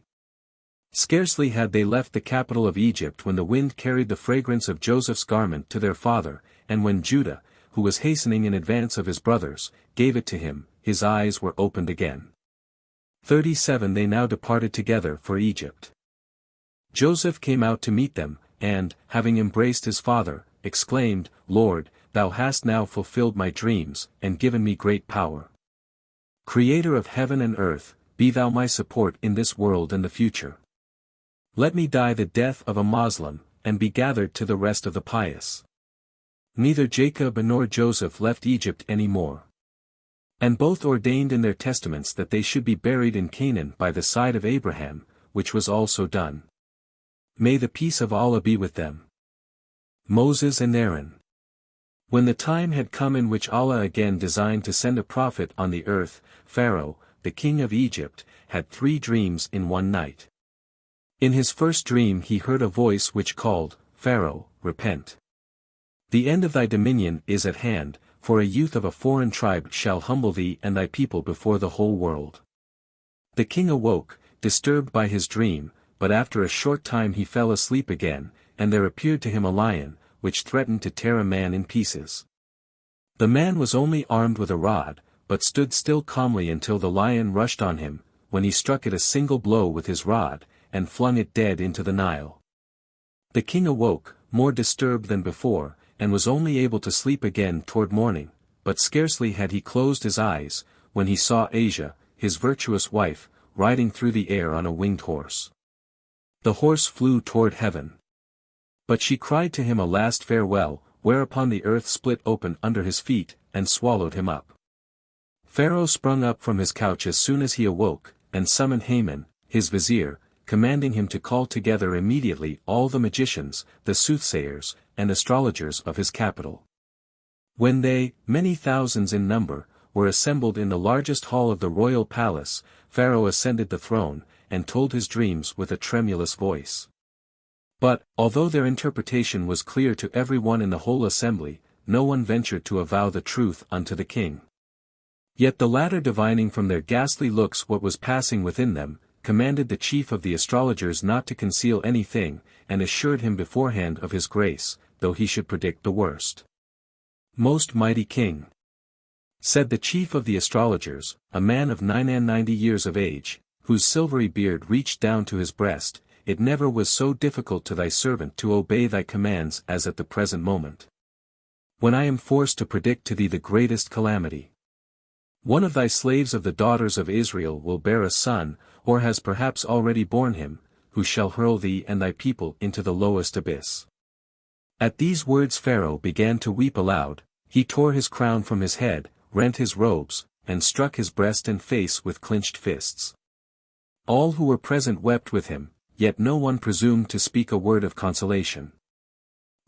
Scarcely had they left the capital of Egypt when the wind carried the fragrance of Joseph's garment to their father, and when Judah, who was hastening in advance of his brothers, gave it to him, his eyes were opened again. 37 They now departed together for Egypt. Joseph came out to meet them, and, having embraced his father, exclaimed, Lord, thou hast now fulfilled my dreams, and given me great power. Creator of heaven and earth, be thou my support in this world and the future. Let me die the death of a Moslem, and be gathered to the rest of the pious. Neither Jacob nor Joseph left Egypt any more. And both ordained in their testaments that they should be buried in Canaan by the side of Abraham, which was also done. May the peace of Allah be with them. Moses and Aaron. When the time had come in which Allah again designed to send a prophet on the earth, Pharaoh, the king of Egypt, had 3 dreams in one night. In his first dream he heard a voice which called, Pharaoh, repent. The end of thy dominion is at hand, for a youth of a foreign tribe shall humble thee and thy people before the whole world. The king awoke, disturbed by his dream, but after a short time he fell asleep again, and there appeared to him a lion, which threatened to tear a man in pieces. The man was only armed with a rod, but stood still calmly until the lion rushed on him, when he struck it a single blow with his rod, and flung it dead into the Nile. The king awoke, more disturbed than before, and was only able to sleep again toward morning, but scarcely had he closed his eyes, when he saw Asia, his virtuous wife, riding through the air on a winged horse. The horse flew toward heaven. But she cried to him a last farewell, whereupon the earth split open under his feet, and swallowed him up. Pharaoh sprung up from his couch as soon as he awoke, and summoned Haman, his vizier, commanding him to call together immediately all the magicians, the soothsayers, and astrologers of his capital. When they, many thousands in number, were assembled in the largest hall of the royal palace, Pharaoh ascended the throne, and told his dreams with a tremulous voice. But, although their interpretation was clear to every one in the whole assembly, no one ventured to avow the truth unto the king. Yet the latter, divining from their ghastly looks what was passing within them, commanded the chief of the astrologers not to conceal anything, and assured him beforehand of his grace, though he should predict the worst. "Most mighty king," said the chief of the astrologers, a man of 99 years of age, whose silvery beard reached down to his breast, "it never was so difficult to thy servant to obey thy commands as at the present moment, when I am forced to predict to thee the greatest calamity. One of thy slaves of the daughters of Israel will bear a son, or has perhaps already borne him, who shall hurl thee and thy people into the lowest abyss." At these words Pharaoh began to weep aloud, he tore his crown from his head, rent his robes, and struck his breast and face with clenched fists. All who were present wept with him, yet no one presumed to speak a word of consolation.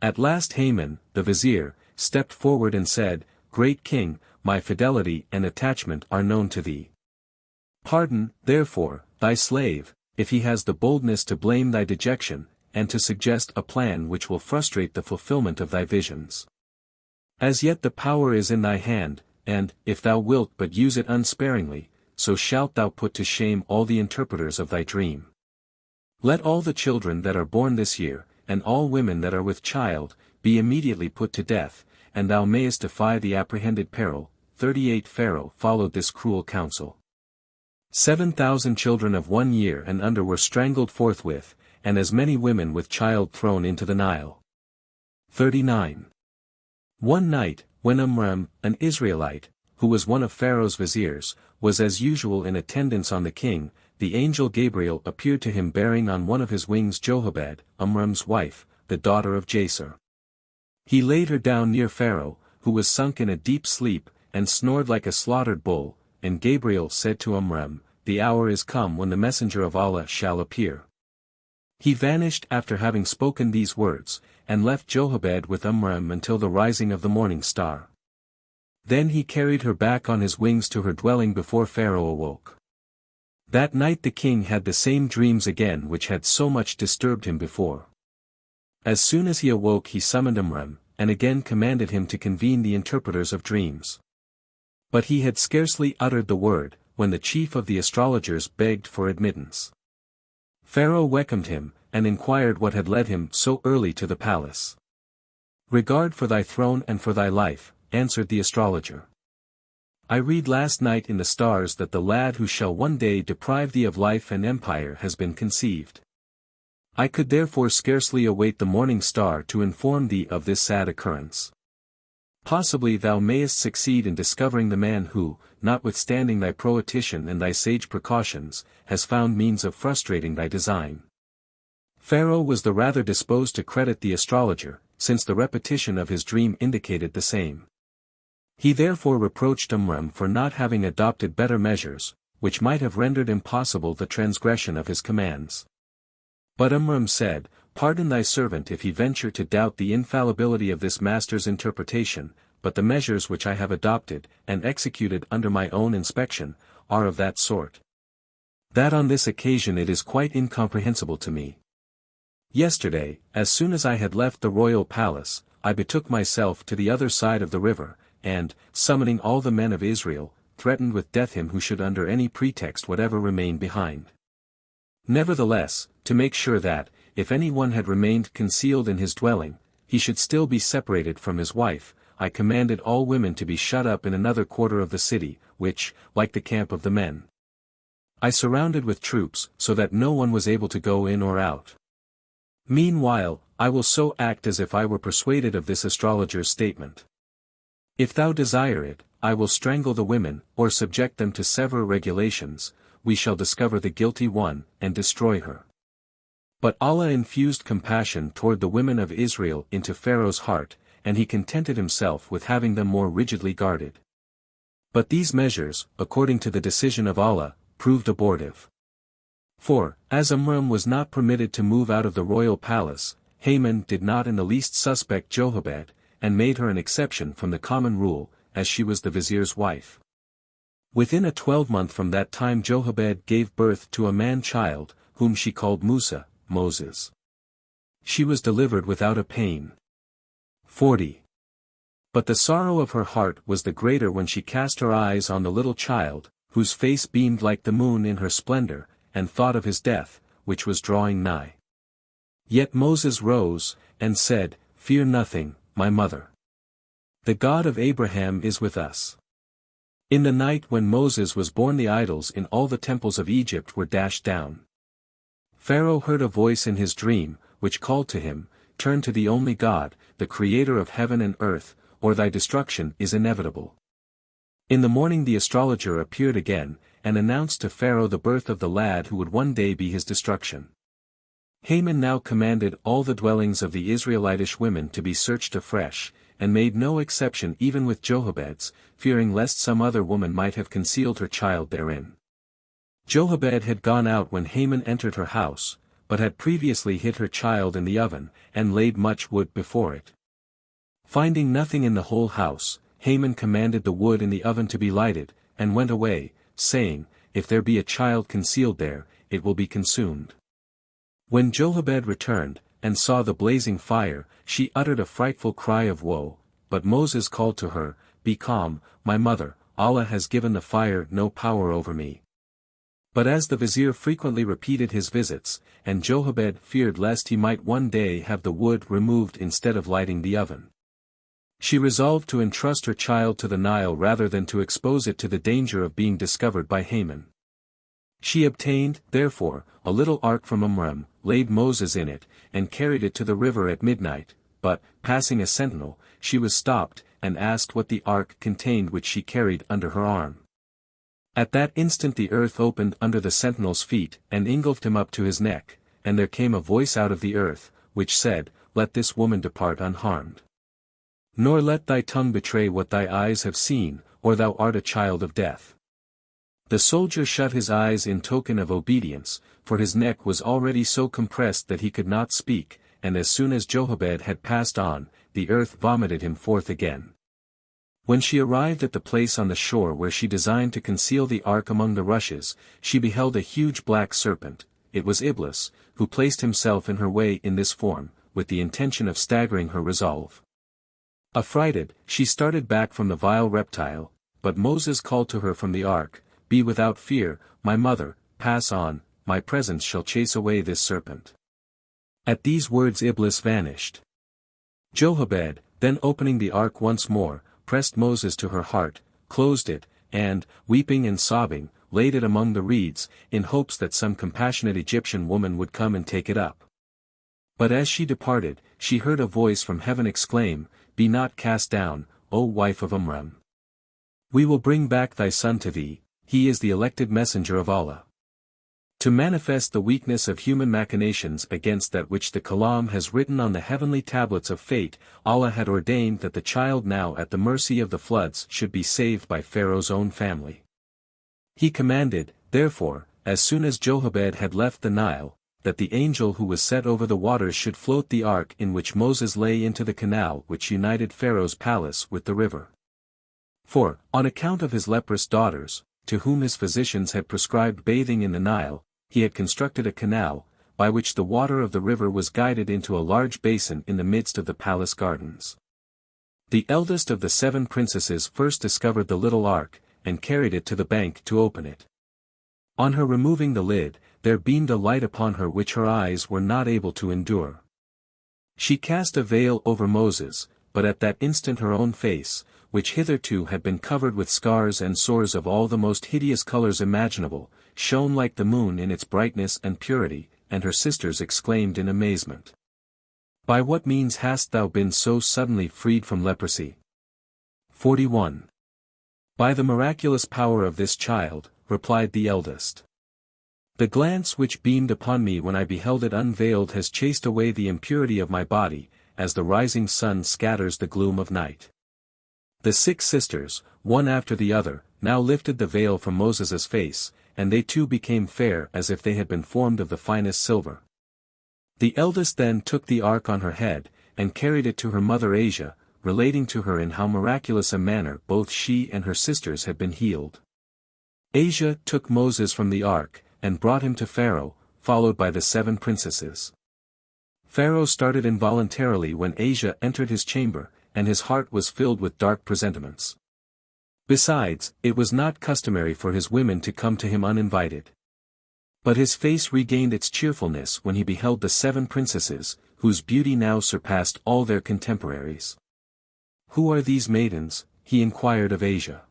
At last Haman, the vizier, stepped forward and said, "Great king, my fidelity and attachment are known to thee. Pardon, therefore, thy slave, if he has the boldness to blame thy dejection, and to suggest a plan which will frustrate the fulfillment of thy visions. As yet the power is in thy hand, and, if thou wilt but use it unsparingly, so shalt thou put to shame all the interpreters of thy dream. Let all the children that are born this year, and all women that are with child, be immediately put to death, and thou mayest defy the apprehended peril." 38 Pharaoh followed this cruel counsel. 7,000 children of 1 year and under were strangled forthwith, and as many women with child thrown into the Nile. 39. One night, when Amram, an Israelite, who was one of Pharaoh's viziers, was as usual in attendance on the king, the angel Gabriel appeared to him bearing on one of his wings Jochebed, Amram's wife, the daughter of Jaser. He laid her down near Pharaoh, who was sunk in a deep sleep, and snored like a slaughtered bull, and Gabriel said to Amram, "The hour is come when the messenger of Allah shall appear." He vanished after having spoken these words, and left Jochebed with Amram until the rising of the morning star. Then he carried her back on his wings to her dwelling before Pharaoh awoke. That night the king had the same dreams again which had so much disturbed him before. As soon as he awoke he summoned Amram, and again commanded him to convene the interpreters of dreams. But he had scarcely uttered the word, when the chief of the astrologers begged for admittance. Pharaoh welcomed him, and inquired what had led him so early to the palace. "Regard for thy throne and for thy life," answered the astrologer. "I read last night in the stars that the lad who shall one day deprive thee of life and empire has been conceived. I could therefore scarcely await the morning star to inform thee of this sad occurrence. Possibly thou mayest succeed in discovering the man who, notwithstanding thy prohibition and thy sage precautions, has found means of frustrating thy design." Pharaoh was the rather disposed to credit the astrologer, since the repetition of his dream indicated the same. He therefore reproached Amram for not having adopted better measures, which might have rendered impossible the transgression of his commands. But Amram said, "Pardon thy servant if he venture to doubt the infallibility of this master's interpretation, but the measures which I have adopted, and executed under my own inspection, are of that sort, that on this occasion it is quite incomprehensible to me. Yesterday, as soon as I had left the royal palace, I betook myself to the other side of the river, and, summoning all the men of Israel, threatened with death him who should under any pretext whatever remain behind. Nevertheless, to make sure that, if any one had remained concealed in his dwelling, he should still be separated from his wife, I commanded all women to be shut up in another quarter of the city, which, like the camp of the men, I surrounded with troops, so that no one was able to go in or out. Meanwhile, I will so act as if I were persuaded of this astrologer's statement. If thou desire it, I will strangle the women, or subject them to several regulations, we shall discover the guilty one, and destroy her. But Allah infused compassion toward the women of Israel into Pharaoh's heart, and he contented himself with having them more rigidly guarded. But these measures, according to the decision of Allah, proved abortive. For, as Amram was not permitted to move out of the royal palace, Haman did not in the least suspect Jochebed, and made her an exception from the common rule, as she was the vizier's wife. Within a 12-month from that time Jochebed gave birth to a man-child, whom she called Musa, Moses. She was delivered without a pain. 40. But the sorrow of her heart was the greater when she cast her eyes on the little child, whose face beamed like the moon in her splendor, and thought of his death, which was drawing nigh. Yet Moses rose, and said, Fear nothing, my mother. The God of Abraham is with us. In the night when Moses was born the idols in all the temples of Egypt were dashed down. Pharaoh heard a voice in his dream, which called to him, Turn to the only God, the Creator of heaven and earth, or thy destruction is inevitable. In the morning the astrologer appeared again, and announced to Pharaoh the birth of the lad who would one day be his destruction. Haman now commanded all the dwellings of the Israelitish women to be searched afresh, and made no exception even with Jochebed's, fearing lest some other woman might have concealed her child therein. Jochebed had gone out when Haman entered her house, but had previously hid her child in the oven, and laid much wood before it. Finding nothing in the whole house, Haman commanded the wood in the oven to be lighted, and went away, saying, If there be a child concealed there, it will be consumed. When Jochebed returned, and saw the blazing fire, she uttered a frightful cry of woe, but Moses called to her, Be calm, my mother, Allah has given the fire no power over me. But as the vizier frequently repeated his visits, and Jochebed feared lest he might one day have the wood removed instead of lighting the oven, she resolved to entrust her child to the Nile rather than to expose it to the danger of being discovered by Haman. She obtained, therefore, a little ark from Amram, laid Moses in it, and carried it to the river at midnight, but, passing a sentinel, she was stopped, and asked what the ark contained which she carried under her arm. At that instant the earth opened under the sentinel's feet, and engulfed him up to his neck, and there came a voice out of the earth, which said, Let this woman depart unharmed. Nor let thy tongue betray what thy eyes have seen, or thou art a child of death. The soldier shut his eyes in token of obedience, for his neck was already so compressed that he could not speak, and as soon as Jochebed had passed on, the earth vomited him forth again. When she arrived at the place on the shore where she designed to conceal the ark among the rushes, she beheld a huge black serpent. It was Iblis, who placed himself in her way in this form, with the intention of staggering her resolve. Affrighted, she started back from the vile reptile, but Moses called to her from the ark, Be without fear, my mother, pass on, my presence shall chase away this serpent. At these words Iblis vanished. Jochebed, then opening the ark once more, pressed Moses to her heart, closed it, and, weeping and sobbing, laid it among the reeds, in hopes that some compassionate Egyptian woman would come and take it up. But as she departed, she heard a voice from heaven exclaim, Be not cast down, O wife of Amram. We will bring back thy son to thee, he is the elected messenger of Allah. To manifest the weakness of human machinations against that which the Kalam has written on the heavenly tablets of fate, Allah had ordained that the child now at the mercy of the floods should be saved by Pharaoh's own family. He commanded, therefore, as soon as Jochebed had left the Nile, that the angel who was set over the waters should float the ark in which Moses lay into the canal which united Pharaoh's palace with the river. For, on account of his leprous daughters, to whom his physicians had prescribed bathing in the Nile, he had constructed a canal, by which the water of the river was guided into a large basin in the midst of the palace gardens. The eldest of the 7 princesses first discovered the little ark, and carried it to the bank to open it. On her removing the lid, there beamed a light upon her which her eyes were not able to endure. She cast a veil over Moses, but at that instant her own face, which hitherto had been covered with scars and sores of all the most hideous colors imaginable, shone like the moon in its brightness and purity, and her sisters exclaimed in amazement. By what means hast thou been so suddenly freed from leprosy? 41. By the miraculous power of this child, replied the eldest. The glance which beamed upon me when I beheld it unveiled has chased away the impurity of my body, as the rising sun scatters the gloom of night. The 6 sisters, one after the other, now lifted the veil from Moses's face, and they too became fair as if they had been formed of the finest silver. The eldest then took the ark on her head, and carried it to her mother Asia, relating to her in how miraculous a manner both she and her sisters had been healed. Asia took Moses from the ark, and brought him to Pharaoh, followed by the 7 princesses. Pharaoh started involuntarily when Asia entered his chamber, and his heart was filled with dark presentiments. Besides, it was not customary for his women to come to him uninvited. But his face regained its cheerfulness when he beheld the 7 princesses, whose beauty now surpassed all their contemporaries. Who are these maidens? He inquired of Asia.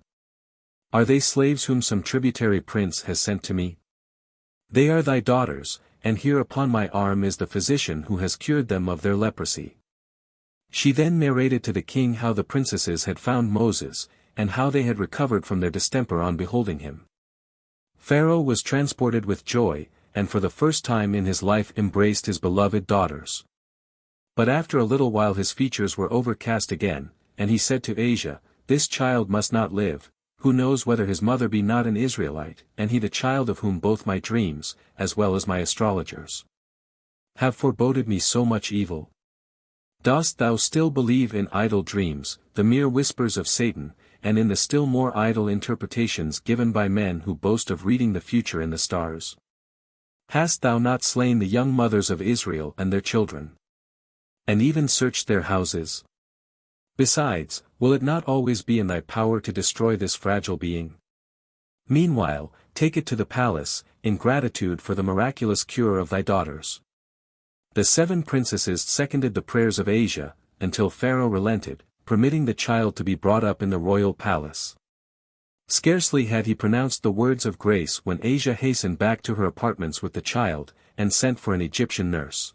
Are they slaves whom some tributary prince has sent to me? They are thy daughters, and here upon my arm is the physician who has cured them of their leprosy. She then narrated to the king how the princesses had found Moses, and how they had recovered from their distemper on beholding him. Pharaoh was transported with joy, and for the first time in his life embraced his beloved daughters. But after a little while his features were overcast again, and he said to Asia, This child must not live, who knows whether his mother be not an Israelite, and he the child of whom both my dreams, as well as my astrologers, have foreboded me so much evil? Dost thou still believe in idle dreams, the mere whispers of Satan, and in the still more idle interpretations given by men who boast of reading the future in the stars? Hast thou not slain the young mothers of Israel and their children, and even searched their houses? Besides, will it not always be in thy power to destroy this fragile being? Meanwhile, take it to the palace, in gratitude for the miraculous cure of thy daughters. The 7 princesses seconded the prayers of Asia, until Pharaoh relented, permitting the child to be brought up in the royal palace. Scarcely had he pronounced the words of grace when Asia hastened back to her apartments with the child, and sent for an Egyptian nurse.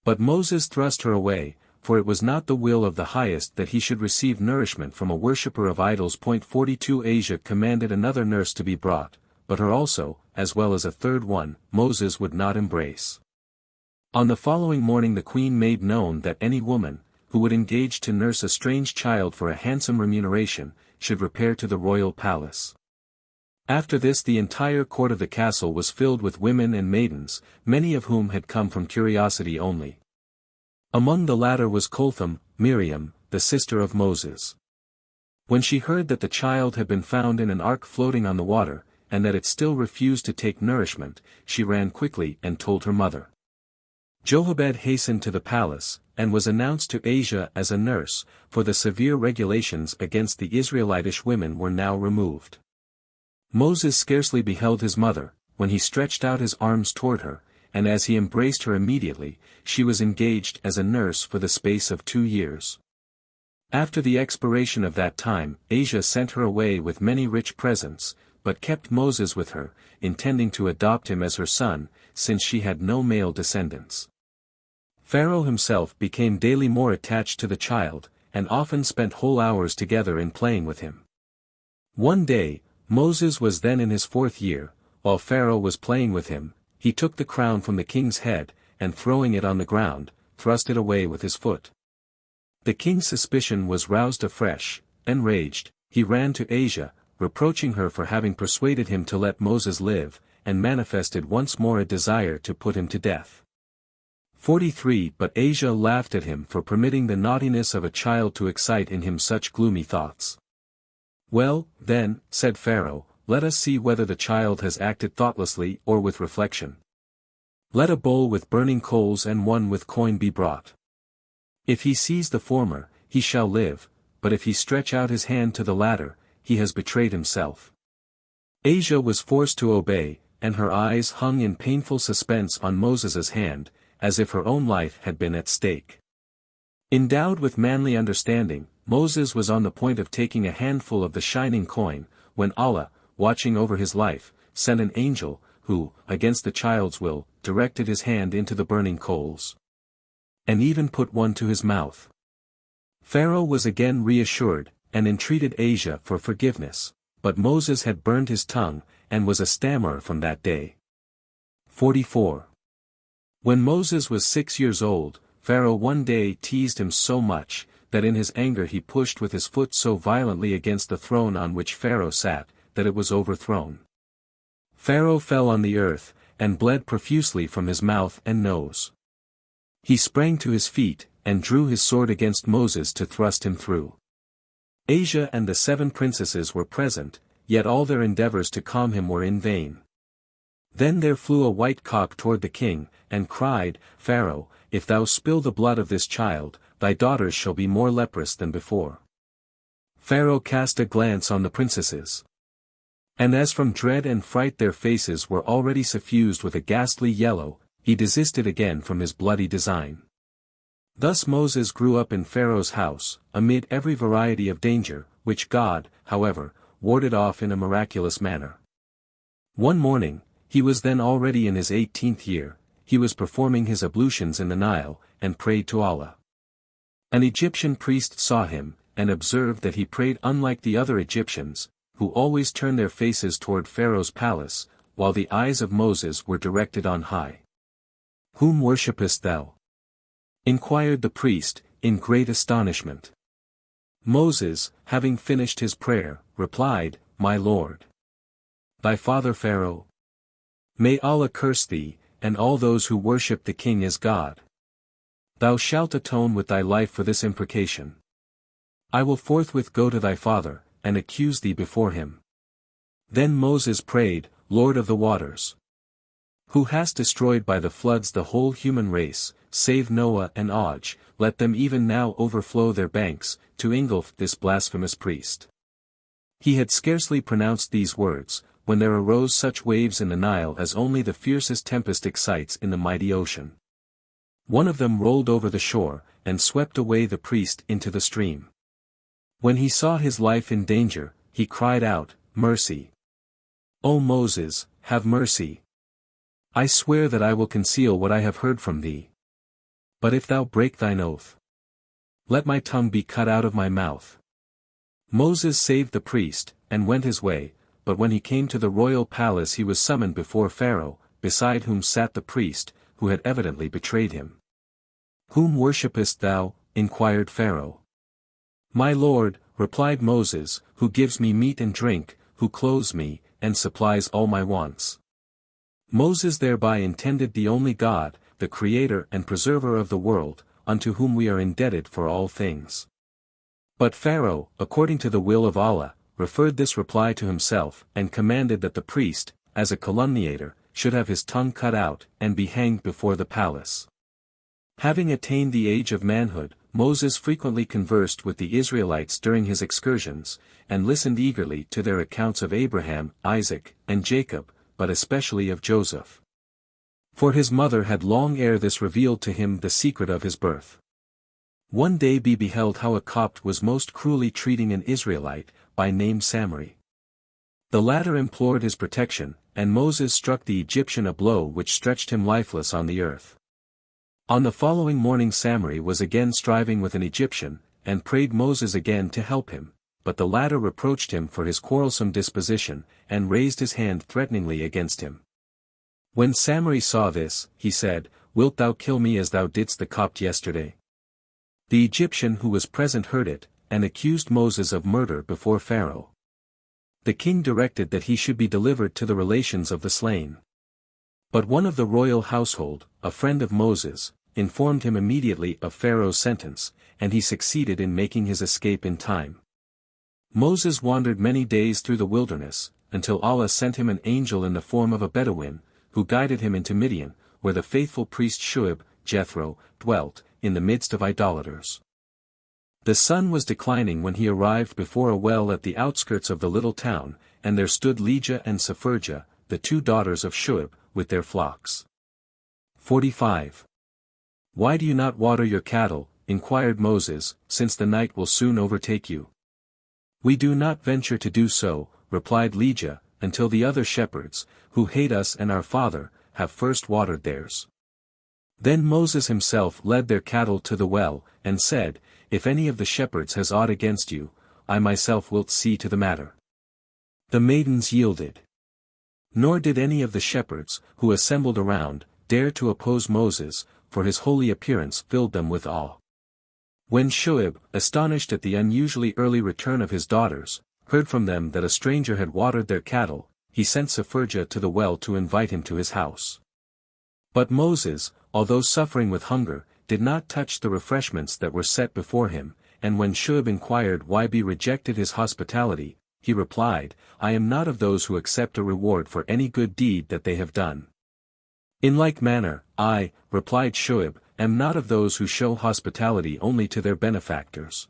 But Moses thrust her away, for it was not the will of the highest that he should receive nourishment from a worshipper of idols. 42 Asia commanded another nurse to be brought, but her also, as well as a third one, Moses would not embrace. On the following morning the queen made known that any woman, who would engage to nurse a strange child for a handsome remuneration, should repair to the royal palace. After this the entire court of the castle was filled with women and maidens, many of whom had come from curiosity only. Among the latter was Kotham, Miriam, the sister of Moses. When she heard that the child had been found in an ark floating on the water, and that it still refused to take nourishment, she ran quickly and told her mother. Jochebed hastened to the palace, and was announced to Asia as a nurse, for the severe regulations against the Israelitish women were now removed. Moses scarcely beheld his mother, when he stretched out his arms toward her, and as he embraced her immediately, she was engaged as a nurse for the space of 2 years. After the expiration of that time, Asia sent her away with many rich presents, but kept Moses with her, intending to adopt him as her son, since she had no male descendants. Pharaoh himself became daily more attached to the child, and often spent whole hours together in playing with him. One day, Moses was then in his 4th year, while Pharaoh was playing with him, he took the crown from the king's head, and throwing it on the ground, thrust it away with his foot. The king's suspicion was roused afresh. Enraged, he ran to Asia, reproaching her for having persuaded him to let Moses live, and manifested once more a desire to put him to death. 43 But Asia laughed at him for permitting the naughtiness of a child to excite in him such gloomy thoughts. Well, then, said Pharaoh, let us see whether the child has acted thoughtlessly or with reflection. Let a bowl with burning coals and one with coin be brought. If he sees the former, he shall live, but if he stretch out his hand to the latter, he has betrayed himself. Asia was forced to obey, and her eyes hung in painful suspense on Moses's hand, as if her own life had been at stake. Endowed with manly understanding, Moses was on the point of taking a handful of the shining coin, when Allah, watching over his life, sent an angel, who, against the child's will, directed his hand into the burning coals. And even put one to his mouth. Pharaoh was again reassured, and entreated Asia for forgiveness, but Moses had burned his tongue, and was a stammerer from that day. 44. When Moses was 6 years old, Pharaoh one day teased him so much, that in his anger he pushed with his foot so violently against the throne on which Pharaoh sat, that it was overthrown. Pharaoh fell on the earth, and bled profusely from his mouth and nose. He sprang to his feet, and drew his sword against Moses to thrust him through. Asia and the 7 princesses were present, yet all their endeavors to calm him were in vain. Then there flew a white cock toward the king, and cried, "Pharaoh, if thou spill the blood of this child, thy daughters shall be more leprous than before." Pharaoh cast a glance on the princesses. And as from dread and fright their faces were already suffused with a ghastly yellow, he desisted again from his bloody design. Thus Moses grew up in Pharaoh's house, amid every variety of danger, which God, however, warded off in a miraculous manner. One morning, he was then already in his 18th year, he was performing his ablutions in the Nile, and prayed to Allah. An Egyptian priest saw him, and observed that he prayed unlike the other Egyptians, who always turned their faces toward Pharaoh's palace, while the eyes of Moses were directed on high. "Whom worshippest thou?" inquired the priest, in great astonishment. Moses, having finished his prayer, replied, "My Lord, thy father Pharaoh. May Allah curse thee, and all those who worship the king as God. Thou shalt atone with thy life for this imprecation. I will forthwith go to thy father, and accuse thee before him." Then Moses prayed, "Lord of the waters, who hast destroyed by the floods the whole human race, save Noah and Og, let them even now overflow their banks, to engulf this blasphemous priest." He had scarcely pronounced these words, when there arose such waves in the Nile as only the fiercest tempest excites in the mighty ocean. One of them rolled over the shore, and swept away the priest into the stream. When he saw his life in danger, he cried out, "Mercy! O Moses, have mercy! I swear that I will conceal what I have heard from thee. But if thou break thine oath, let my tongue be cut out of my mouth." Moses saved the priest, and went his way, but when he came to the royal palace he was summoned before Pharaoh, beside whom sat the priest, who had evidently betrayed him. "Whom worshippest thou?" inquired Pharaoh. "My lord," replied Moses, "who gives me meat and drink, who clothes me, and supplies all my wants." Moses thereby intended the only God, the Creator and Preserver of the world, unto whom we are indebted for all things. But Pharaoh, according to the will of Allah, referred this reply to himself, and commanded that the priest, as a calumniator, should have his tongue cut out, and be hanged before the palace. Having attained the age of manhood, Moses frequently conversed with the Israelites during his excursions, and listened eagerly to their accounts of Abraham, Isaac, and Jacob, but especially of Joseph. For his mother had long ere this revealed to him the secret of his birth. One day he beheld how a Copt was most cruelly treating an Israelite, by name Samri. The latter implored his protection, and Moses struck the Egyptian a blow which stretched him lifeless on the earth. On the following morning Samri was again striving with an Egyptian, and prayed Moses again to help him, but the latter reproached him for his quarrelsome disposition, and raised his hand threateningly against him. When Samri saw this, he said, "Wilt thou kill me as thou didst the Copt yesterday?" The Egyptian who was present heard it, and accused Moses of murder before Pharaoh. The king directed that he should be delivered to the relations of the slain. But one of the royal household, a friend of Moses, informed him immediately of Pharaoh's sentence, and he succeeded in making his escape in time. Moses wandered many days through the wilderness, until Allah sent him an angel in the form of a Bedouin, who guided him into Midian, where the faithful priest Shuaib, Jethro, dwelt, in the midst of idolaters. The sun was declining when he arrived before a well at the outskirts of the little town, and there stood Lijah and Sepherja, the two daughters of Shuib, with their flocks. 45. Why do you not water your cattle, inquired Moses, since the night will soon overtake you? We do not venture to do so, replied Lijah, until the other shepherds, who hate us and our father, have first watered theirs. Then Moses himself led their cattle to the well, and said, If any of the shepherds has aught against you, I myself wilt see to the matter. The maidens yielded. Nor did any of the shepherds, who assembled around, dare to oppose Moses, for his holy appearance filled them with awe. When Shuib, astonished at the unusually early return of his daughters, heard from them that a stranger had watered their cattle, he sent Sepherja to the well to invite him to his house. But Moses, although suffering with hunger, did not touch the refreshments that were set before him, and when Shuib inquired why he rejected his hospitality, he replied, I am not of those who accept a reward for any good deed that they have done. In like manner, I, replied Shuib, am not of those who show hospitality only to their benefactors.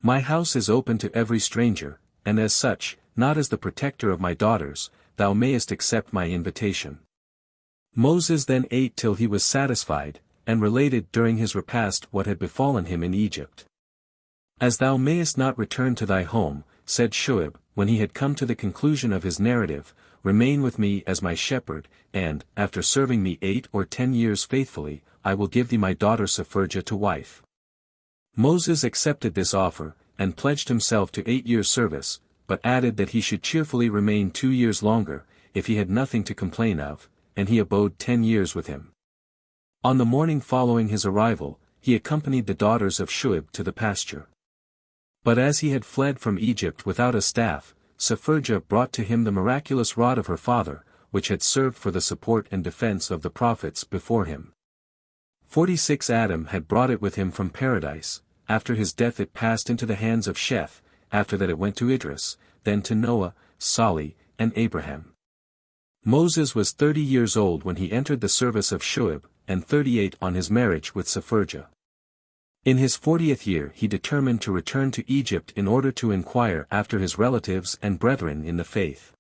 My house is open to every stranger, and as such, not as the protector of my daughters, thou mayest accept my invitation. Moses then ate till he was satisfied, and related during his repast what had befallen him in Egypt. As thou mayest not return to thy home, said Shuib, when he had come to the conclusion of his narrative, remain with me as my shepherd, and, after serving me 8 or 10 years faithfully, I will give thee my daughter Sepherja to wife. Moses accepted this offer, and pledged himself to 8 years' service, but added that he should cheerfully remain 2 years longer, if he had nothing to complain of, and he abode 10 years with him. On the morning following his arrival, he accompanied the daughters of Shuib to the pasture. But as he had fled from Egypt without a staff, Sepherja brought to him the miraculous rod of her father, which had served for the support and defense of the prophets before him. 46 Adam had brought it with him from paradise. After his death it passed into the hands of Sheth, after that it went to Idris, then to Noah, Salih, and Abraham. Moses was 30 years old when he entered the service of Shuib, and 38 on his marriage with Sepherja. In his 40th year he determined to return to Egypt in order to inquire after his relatives and brethren in the faith.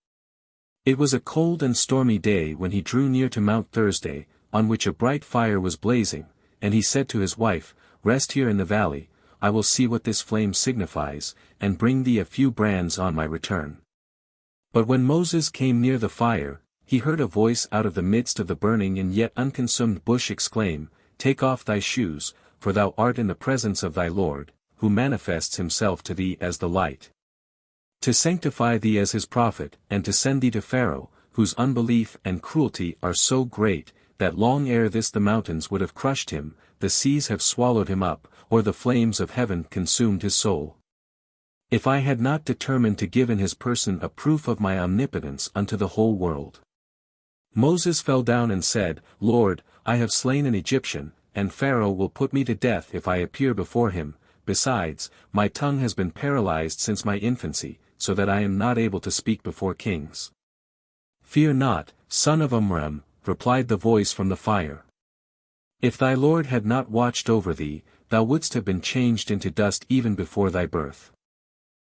It was a cold and stormy day when he drew near to Mount Thursday, on which a bright fire was blazing, and he said to his wife, Rest here in the valley, I will see what this flame signifies, and bring thee a few brands on my return. But when Moses came near the fire, he heard a voice out of the midst of the burning and yet unconsumed bush exclaim, Take off thy shoes, for thou art in the presence of thy Lord, who manifests himself to thee as the light. To sanctify thee as his prophet, and to send thee to Pharaoh, whose unbelief and cruelty are so great, that long ere this the mountains would have crushed him, the seas have swallowed him up, or the flames of heaven consumed his soul. If I had not determined to give in his person a proof of my omnipotence unto the whole world. Moses fell down and said, Lord, I have slain an Egyptian, and Pharaoh will put me to death if I appear before him. Besides, my tongue has been paralyzed since my infancy, so that I am not able to speak before kings. Fear not, son of Amram, replied the voice from the fire. If thy Lord had not watched over thee, thou wouldst have been changed into dust even before thy birth.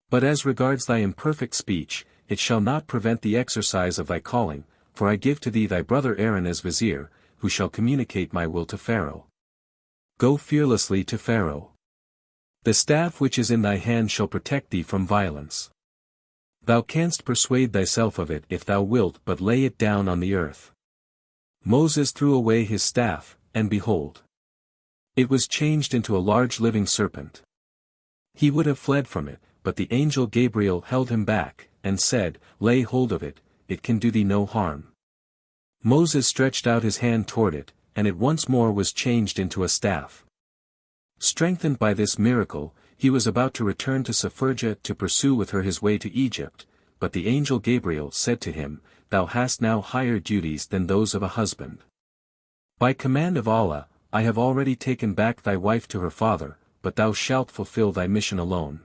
But as regards thy imperfect speech, it shall not prevent the exercise of thy calling, for I give to thee thy brother Aaron as vizier, who shall communicate my will to Pharaoh. Go fearlessly to Pharaoh. The staff which is in thy hand shall protect thee from violence. Thou canst persuade thyself of it if thou wilt but lay it down on the earth. Moses threw away his staff, and behold, it was changed into a large living serpent. He would have fled from it, but the angel Gabriel held him back, and said, Lay hold of it, it can do thee no harm. Moses stretched out his hand toward it, and it once more was changed into a staff. Strengthened by this miracle, he was about to return to Sepherja to pursue with her his way to Egypt, but the angel Gabriel said to him, Thou hast now higher duties than those of a husband. By command of Allah, I have already taken back thy wife to her father, but thou shalt fulfill thy mission alone.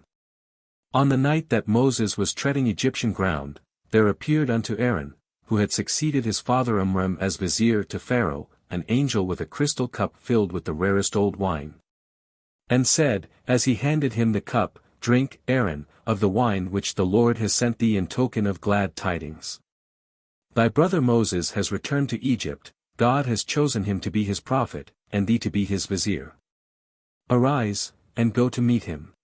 On the night that Moses was treading Egyptian ground, there appeared unto Aaron, who had succeeded his father Amram as vizier to Pharaoh, an angel with a crystal cup filled with the rarest old wine. And said, as he handed him the cup, "Drink, Aaron, of the wine which the Lord has sent thee in token of glad tidings. Thy brother Moses has returned to Egypt, God has chosen him to be his prophet, and thee to be his vizier. Arise, and go to meet him."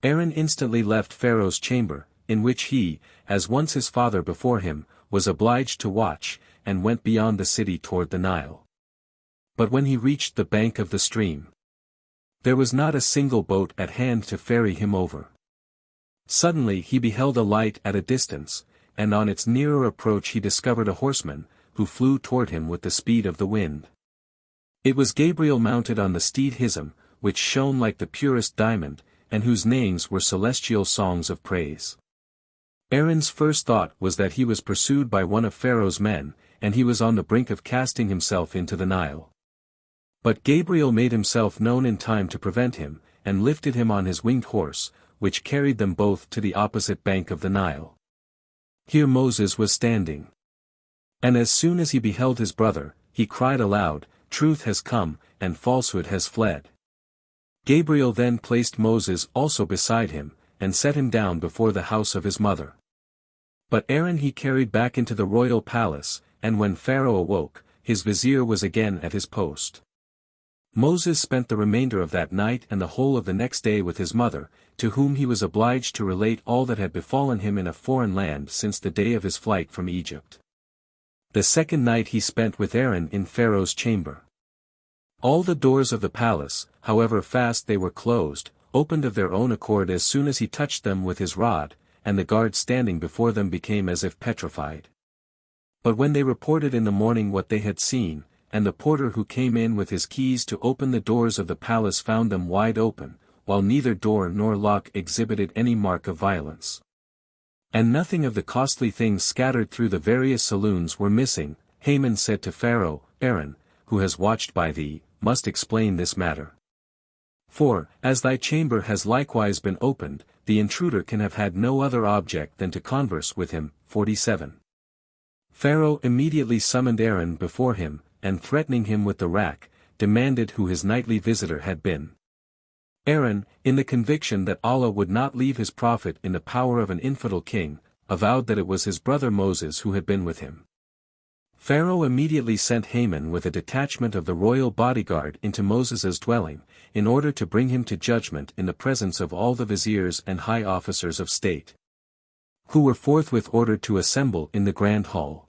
Aaron instantly left Pharaoh's chamber, in which he, as once his father before him, was obliged to watch, and went beyond the city toward the Nile. But when he reached the bank of the stream, there was not a single boat at hand to ferry him over. Suddenly he beheld a light at a distance, and on its nearer approach he discovered a horseman, who flew toward him with the speed of the wind. It was Gabriel mounted on the steed Hisam, which shone like the purest diamond, and whose names were celestial songs of praise. Aaron's first thought was that he was pursued by one of Pharaoh's men, and he was on the brink of casting himself into the Nile. But Gabriel made himself known in time to prevent him, and lifted him on his winged horse, which carried them both to the opposite bank of the Nile. Here Moses was standing. And as soon as he beheld his brother, he cried aloud, "Truth has come, and falsehood has fled." Gabriel then placed Moses also beside him, and set him down before the house of his mother. But Aaron he carried back into the royal palace, and when Pharaoh awoke, his vizier was again at his post. Moses spent the remainder of that night and the whole of the next day with his mother, to whom he was obliged to relate all that had befallen him in a foreign land since the day of his flight from Egypt. The second night he spent with Aaron in Pharaoh's chamber. All the doors of the palace, however fast they were closed, opened of their own accord as soon as he touched them with his rod, and the guards standing before them became as if petrified. But when they reported in the morning what they had seen, and the porter who came in with his keys to open the doors of the palace found them wide open, while neither door nor lock exhibited any mark of violence, and nothing of the costly things scattered through the various saloons were missing, Haman said to Pharaoh, "Aaron, who has watched by thee, must explain this matter. For, as thy chamber has likewise been opened, the intruder can have had no other object than to converse with him." 47. Pharaoh immediately summoned Aaron before him, and threatening him with the rack, demanded who his nightly visitor had been. Aaron, in the conviction that Allah would not leave his prophet in the power of an infidel king, avowed that it was his brother Moses who had been with him. Pharaoh immediately sent Haman with a detachment of the royal bodyguard into Moses's dwelling, in order to bring him to judgment in the presence of all the viziers and high officers of state, who were forthwith ordered to assemble in the grand hall.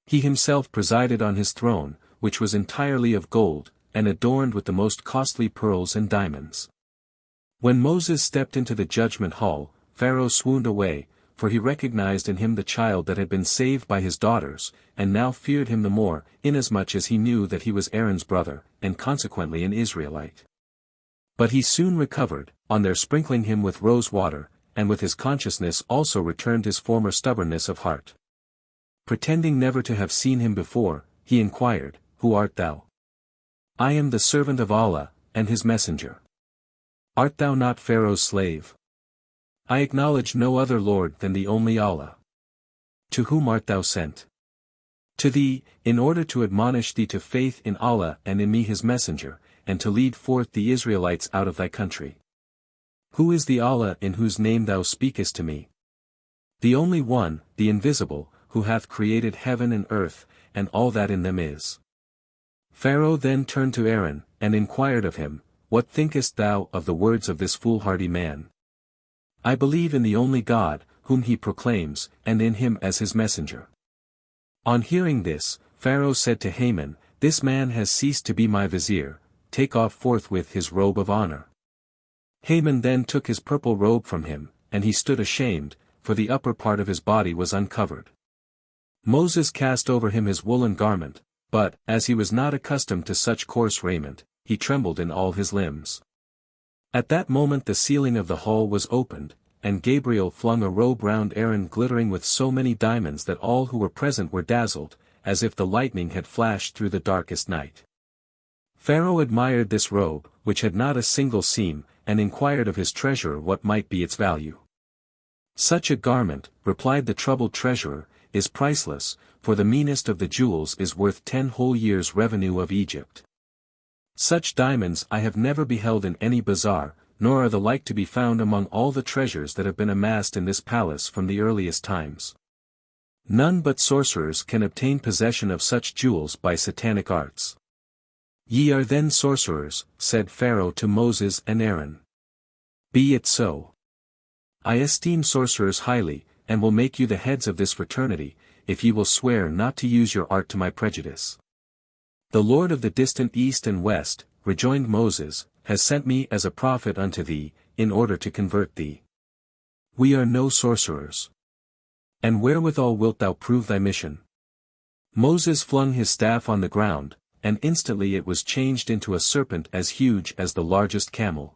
He himself presided on his throne, which was entirely of gold, and adorned with the most costly pearls and diamonds. When Moses stepped into the judgment hall, Pharaoh swooned away, for he recognized in him the child that had been saved by his daughters, and now feared him the more, inasmuch as he knew that he was Aaron's brother, and consequently an Israelite. But he soon recovered, on their sprinkling him with rose water, and with his consciousness also returned his former stubbornness of heart. Pretending never to have seen him before, he inquired, "Who art thou?" "I am the servant of Allah, and his messenger." "Art thou not Pharaoh's slave?" "I acknowledge no other Lord than the only Allah." "To whom art thou sent?" "To thee, in order to admonish thee to faith in Allah and in me his messenger, and to lead forth the Israelites out of thy country." "Who is the Allah in whose name thou speakest to me?" "The only one, the invisible, who hath created heaven and earth, and all that in them is." Pharaoh then turned to Aaron, and inquired of him, "What thinkest thou of the words of this foolhardy man?" "I believe in the only God, whom he proclaims, and in him as his messenger." On hearing this, Pharaoh said to Haman, "This man has ceased to be my vizier, take off forthwith his robe of honor." Haman then took his purple robe from him, and he stood ashamed, for the upper part of his body was uncovered. Moses cast over him his woolen garment, but, as he was not accustomed to such coarse raiment, he trembled in all his limbs. At that moment the ceiling of the hall was opened, and Gabriel flung a robe round Aaron glittering with so many diamonds that all who were present were dazzled, as if the lightning had flashed through the darkest night. Pharaoh admired this robe, which had not a single seam, and inquired of his treasurer what might be its value. "Such a garment," replied the troubled treasurer, "is priceless, for the meanest of the jewels is worth 10 whole years' revenue of Egypt." Such diamonds I have never beheld in any bazaar, nor are the like to be found among all the treasures that have been amassed in this palace from the earliest times. None but sorcerers can obtain possession of such jewels by satanic arts. Ye are then sorcerers, said Pharaoh to Moses and Aaron. Be it so. I esteem sorcerers highly, and will make you the heads of this fraternity, if ye will swear not to use your art to my prejudice. The Lord of the distant east and west, rejoined Moses, has sent me as a prophet unto thee, in order to convert thee. We are no sorcerers. And wherewithal wilt thou prove thy mission? Moses flung his staff on the ground, and instantly it was changed into a serpent as huge as the largest camel.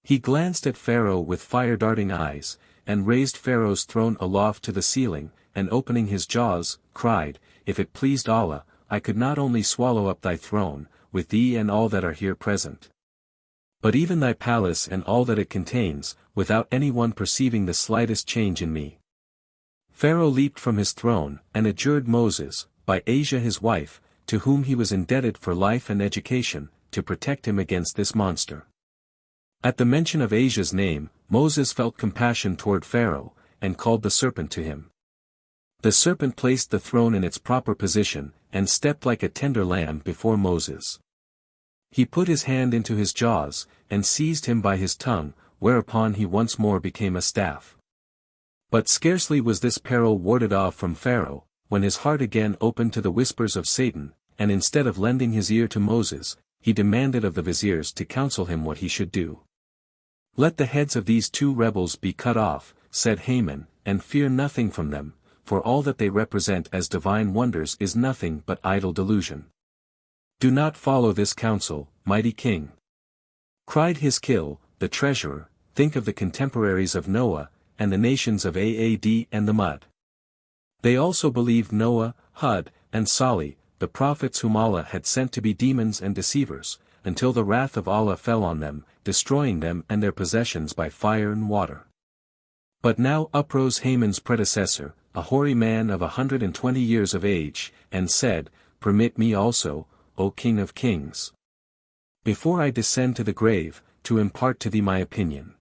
He glanced at Pharaoh with fire-darting eyes, and raised Pharaoh's throne aloft to the ceiling, and opening his jaws, cried, If it pleased Allah, I could not only swallow up thy throne, with thee and all that are here present, but even thy palace and all that it contains, without any one perceiving the slightest change in me. Pharaoh leaped from his throne, and adjured Moses, by Asia his wife, to whom he was indebted for life and education, to protect him against this monster. At the mention of Asia's name, Moses felt compassion toward Pharaoh, and called the serpent to him. The serpent placed the throne in its proper position, and stepped like a tender lamb before Moses. He put his hand into his jaws, and seized him by his tongue, whereupon he once more became a staff. But scarcely was this peril warded off from Pharaoh, when his heart again opened to the whispers of Satan, and instead of lending his ear to Moses, he demanded of the viziers to counsel him what he should do. Let the heads of these two rebels be cut off, said Haman, and fear nothing from them, for all that they represent as divine wonders is nothing but idle delusion. Do not follow this counsel, mighty king. Cried Hiskill, the treasurer, think of the contemporaries of Noah, and the nations of Aad and the Mud. They also believed Noah, Hud, and Salih, the prophets whom Allah had sent to be demons and deceivers, until the wrath of Allah fell on them, destroying them and their possessions by fire and water. But now uprose Haman's predecessor, a hoary man of 120 years of age, and said, Permit me also, O King of Kings, before I descend to the grave, to impart to thee my opinion.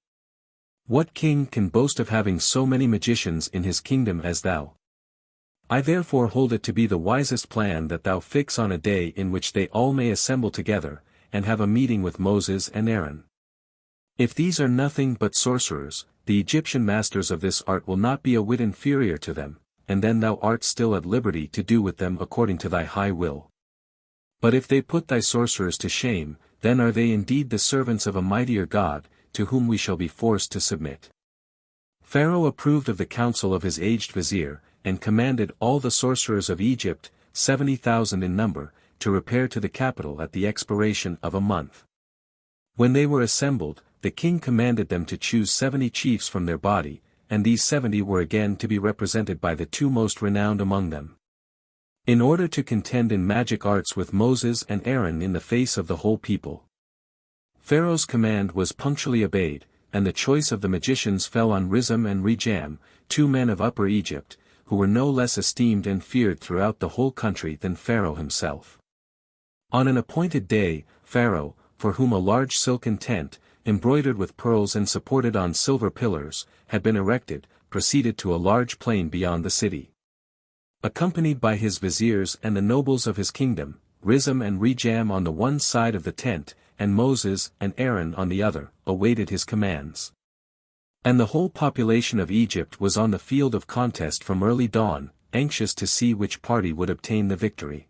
What king can boast of having so many magicians in his kingdom as thou? I therefore hold it to be the wisest plan that thou fix on a day in which they all may assemble together, and have a meeting with Moses and Aaron. If these are nothing but sorcerers, the Egyptian masters of this art will not be a whit inferior to them, and then thou art still at liberty to do with them according to thy high will. But if they put thy sorcerers to shame, then are they indeed the servants of a mightier God, to whom we shall be forced to submit. Pharaoh approved of the counsel of his aged vizier, and commanded all the sorcerers of Egypt, 70,000 in number, to repair to the capital at the expiration of a month. When they were assembled, the king commanded them to choose 70 chiefs from their body, and these 70 were again to be represented by the two most renowned among them, in order to contend in magic arts with Moses and Aaron in the face of the whole people. Pharaoh's command was punctually obeyed, and the choice of the magicians fell on Rizam and Rejam, two men of Upper Egypt, who were no less esteemed and feared throughout the whole country than Pharaoh himself. On an appointed day, Pharaoh, for whom a large silken tent, embroidered with pearls and supported on silver pillars, had been erected, proceeded to a large plain beyond the city. Accompanied by his viziers and the nobles of his kingdom, Rizam and Rejam on the one side of the tent, and Moses and Aaron on the other, awaited his commands. And the whole population of Egypt was on the field of contest from early dawn, anxious to see which party would obtain the victory.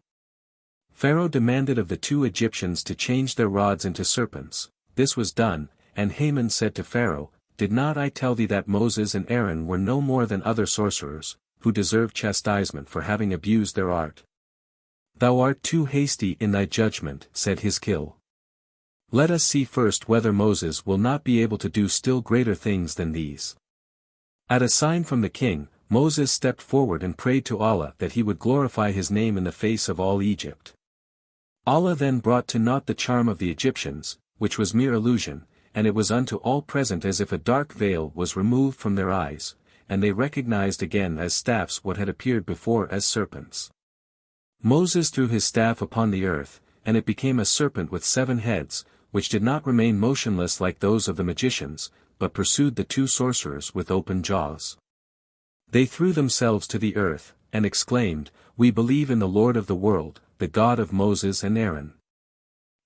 Pharaoh demanded of the two Egyptians to change their rods into serpents. This was done, and Haman said to Pharaoh, Did not I tell thee that Moses and Aaron were no more than other sorcerers, who deserve chastisement for having abused their art? Thou art too hasty in thy judgment, said Hiskill. Let us see first whether Moses will not be able to do still greater things than these. At a sign from the king, Moses stepped forward and prayed to Allah that he would glorify his name in the face of all Egypt. Allah then brought to naught the charm of the Egyptians, which was mere illusion, and it was unto all present as if a dark veil was removed from their eyes, and they recognized again as staffs what had appeared before as serpents. Moses threw his staff upon the earth, and it became a serpent with 7 heads, which did not remain motionless like those of the magicians, but pursued the 2 sorcerers with open jaws. They threw themselves to the earth, and exclaimed, "We believe in the Lord of the world, the God of Moses and Aaron."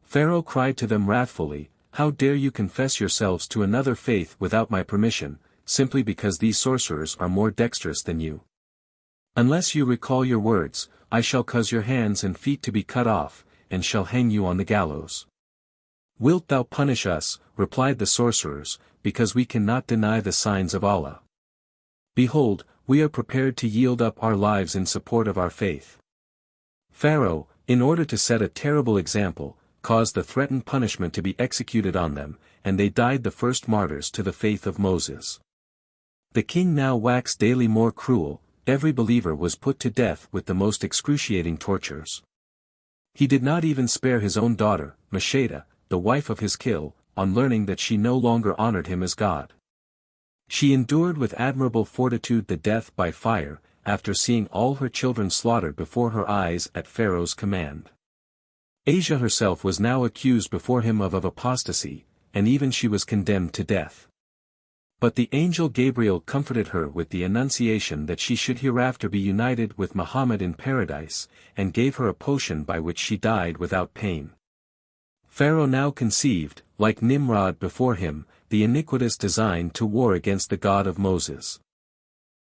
Pharaoh cried to them wrathfully, "How dare you confess yourselves to another faith without my permission, simply because these sorcerers are more dexterous than you? Unless you recall your words, I shall cause your hands and feet to be cut off, and shall hang you on the gallows." "Wilt thou punish us," replied the sorcerers, "because we cannot deny the signs of Allah? Behold, we are prepared to yield up our lives in support of our faith." Pharaoh, in order to set a terrible example, caused the threatened punishment to be executed on them, and they died the first martyrs to the faith of Moses. The king now waxed daily more cruel. Every believer was put to death with the most excruciating tortures. He did not even spare his own daughter, Masheda, the wife of his kill, on learning that she no longer honored him as God. She endured with admirable fortitude the death by fire, after seeing all her children slaughtered before her eyes at Pharaoh's command. Asia herself was now accused before him of apostasy, and even she was condemned to death. But the angel Gabriel comforted her with the annunciation that she should hereafter be united with Muhammad in paradise, and gave her a potion by which she died without pain. Pharaoh now conceived, like Nimrod before him, the iniquitous design to war against the God of Moses.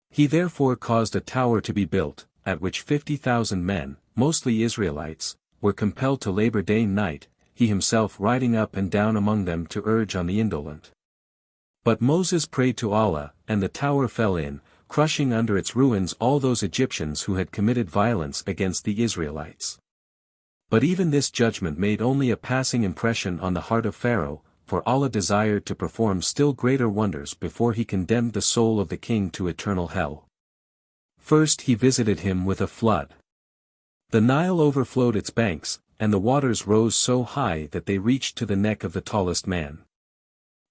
He therefore caused a tower to be built, at which 50,000 men, mostly Israelites, were compelled to labor day and night, he himself riding up and down among them to urge on the indolent. But Moses prayed to Allah, and the tower fell in, crushing under its ruins all those Egyptians who had committed violence against the Israelites. But even this judgment made only a passing impression on the heart of Pharaoh, for Allah desired to perform still greater wonders before he condemned the soul of the king to eternal hell. First he visited him with a flood. The Nile overflowed its banks, and the waters rose so high that they reached to the neck of the tallest man.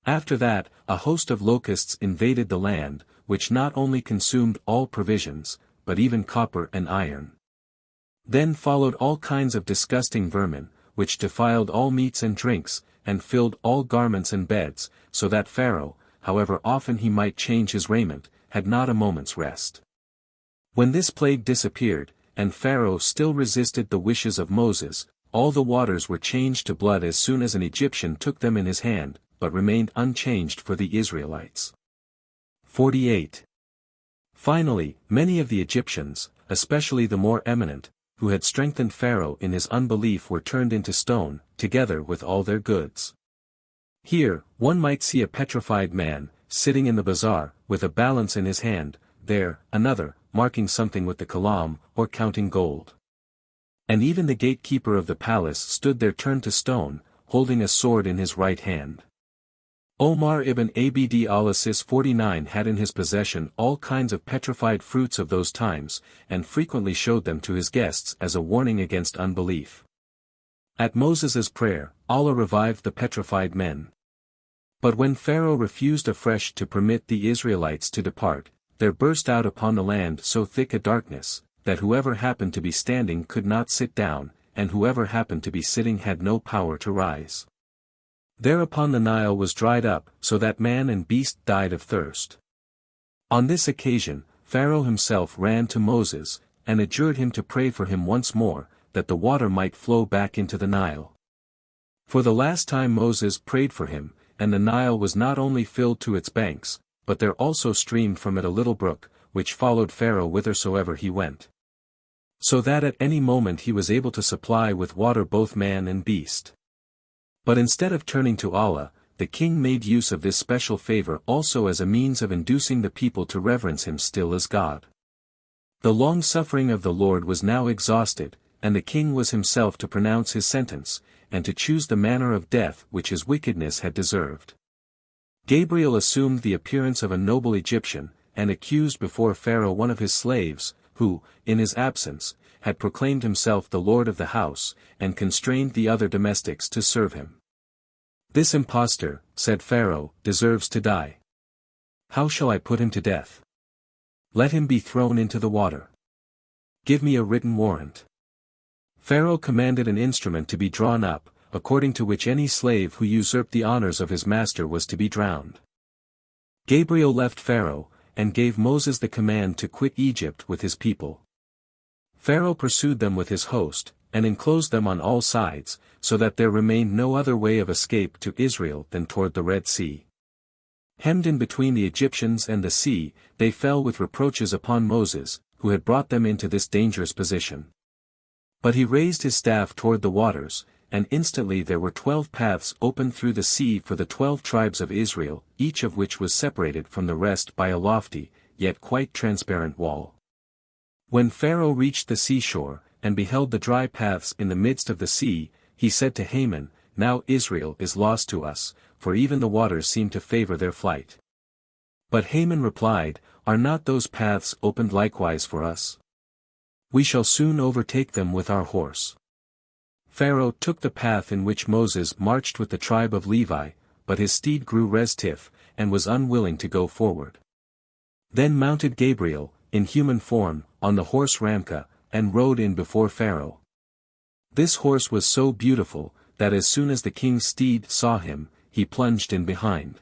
After that, a host of locusts invaded the land, which not only consumed all provisions, but even copper and iron. Then followed all kinds of disgusting vermin, which defiled all meats and drinks, and filled all garments and beds, so that Pharaoh, however often he might change his raiment, had not a moment's rest. When this plague disappeared, and Pharaoh still resisted the wishes of Moses, all the waters were changed to blood as soon as an Egyptian took them in his hand, but remained unchanged for the Israelites. 48. Finally, many of the Egyptians, especially the more eminent, who had strengthened Pharaoh in his unbelief, were turned into stone, together with all their goods. Here, one might see a petrified man, sitting in the bazaar, with a balance in his hand, there, another, marking something with the kalam, or counting gold. And even the gatekeeper of the palace stood there turned to stone, holding a sword in his right hand. Omar ibn Abd al-Aziz 49 had in his possession all kinds of petrified fruits of those times, and frequently showed them to his guests as a warning against unbelief. At Moses's prayer, Allah revived the petrified men. But when Pharaoh refused afresh to permit the Israelites to depart, there burst out upon the land so thick a darkness, that whoever happened to be standing could not sit down, and whoever happened to be sitting had no power to rise. Thereupon the Nile was dried up, so that man and beast died of thirst. On this occasion, Pharaoh himself ran to Moses, and adjured him to pray for him once more, that the water might flow back into the Nile. For the last time Moses prayed for him, and the Nile was not only filled to its banks, but there also streamed from it a little brook, which followed Pharaoh whithersoever he went. So that at any moment he was able to supply with water both man and beast. But instead of turning to Allah, the king made use of this special favor also as a means of inducing the people to reverence him still as God. The long-suffering of the Lord was now exhausted, and the king was himself to pronounce his sentence, and to choose the manner of death which his wickedness had deserved. Gabriel assumed the appearance of a noble Egyptian, and accused before Pharaoh one of his slaves, who, in his absence, had proclaimed himself the lord of the house, and constrained the other domestics to serve him. "This impostor," said Pharaoh, "deserves to die. How shall I put him to death? Let him be thrown into the water. Give me a written warrant." Pharaoh commanded an instrument to be drawn up, according to which any slave who usurped the honors of his master was to be drowned. Gabriel left Pharaoh, and gave Moses the command to quit Egypt with his people. Pharaoh pursued them with his host, and enclosed them on all sides, so that there remained no other way of escape to Israel than toward the Red Sea. Hemmed in between the Egyptians and the sea, they fell with reproaches upon Moses, who had brought them into this dangerous position. But he raised his staff toward the waters, and instantly there were 12 paths opened through the sea for the 12 tribes of Israel, each of which was separated from the rest by a lofty, yet quite transparent wall. When Pharaoh reached the seashore, and beheld the dry paths in the midst of the sea, he said to Haman, "Now Israel is lost to us, for even the waters seem to favor their flight." But Haman replied, "Are not those paths opened likewise for us? We shall soon overtake them with our horse." Pharaoh took the path in which Moses marched with the tribe of Levi, but his steed grew restive, and was unwilling to go forward. Then mounted Gabriel, in human form, on the horse Ramka, and rode in before Pharaoh. This horse was so beautiful, that as soon as the king's steed saw him, he plunged in behind.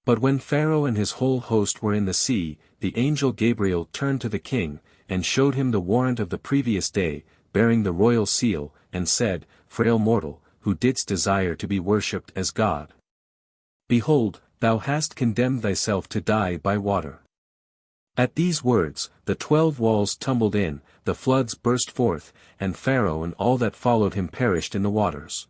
But when Pharaoh and his whole host were in the sea, the angel Gabriel turned to the king, and showed him the warrant of the previous day, bearing the royal seal, and said, "Frail mortal, who didst desire to be worshipped as God. Behold, thou hast condemned thyself to die by water." At these words, the 12 walls tumbled in, the floods burst forth, and Pharaoh and all that followed him perished in the waters.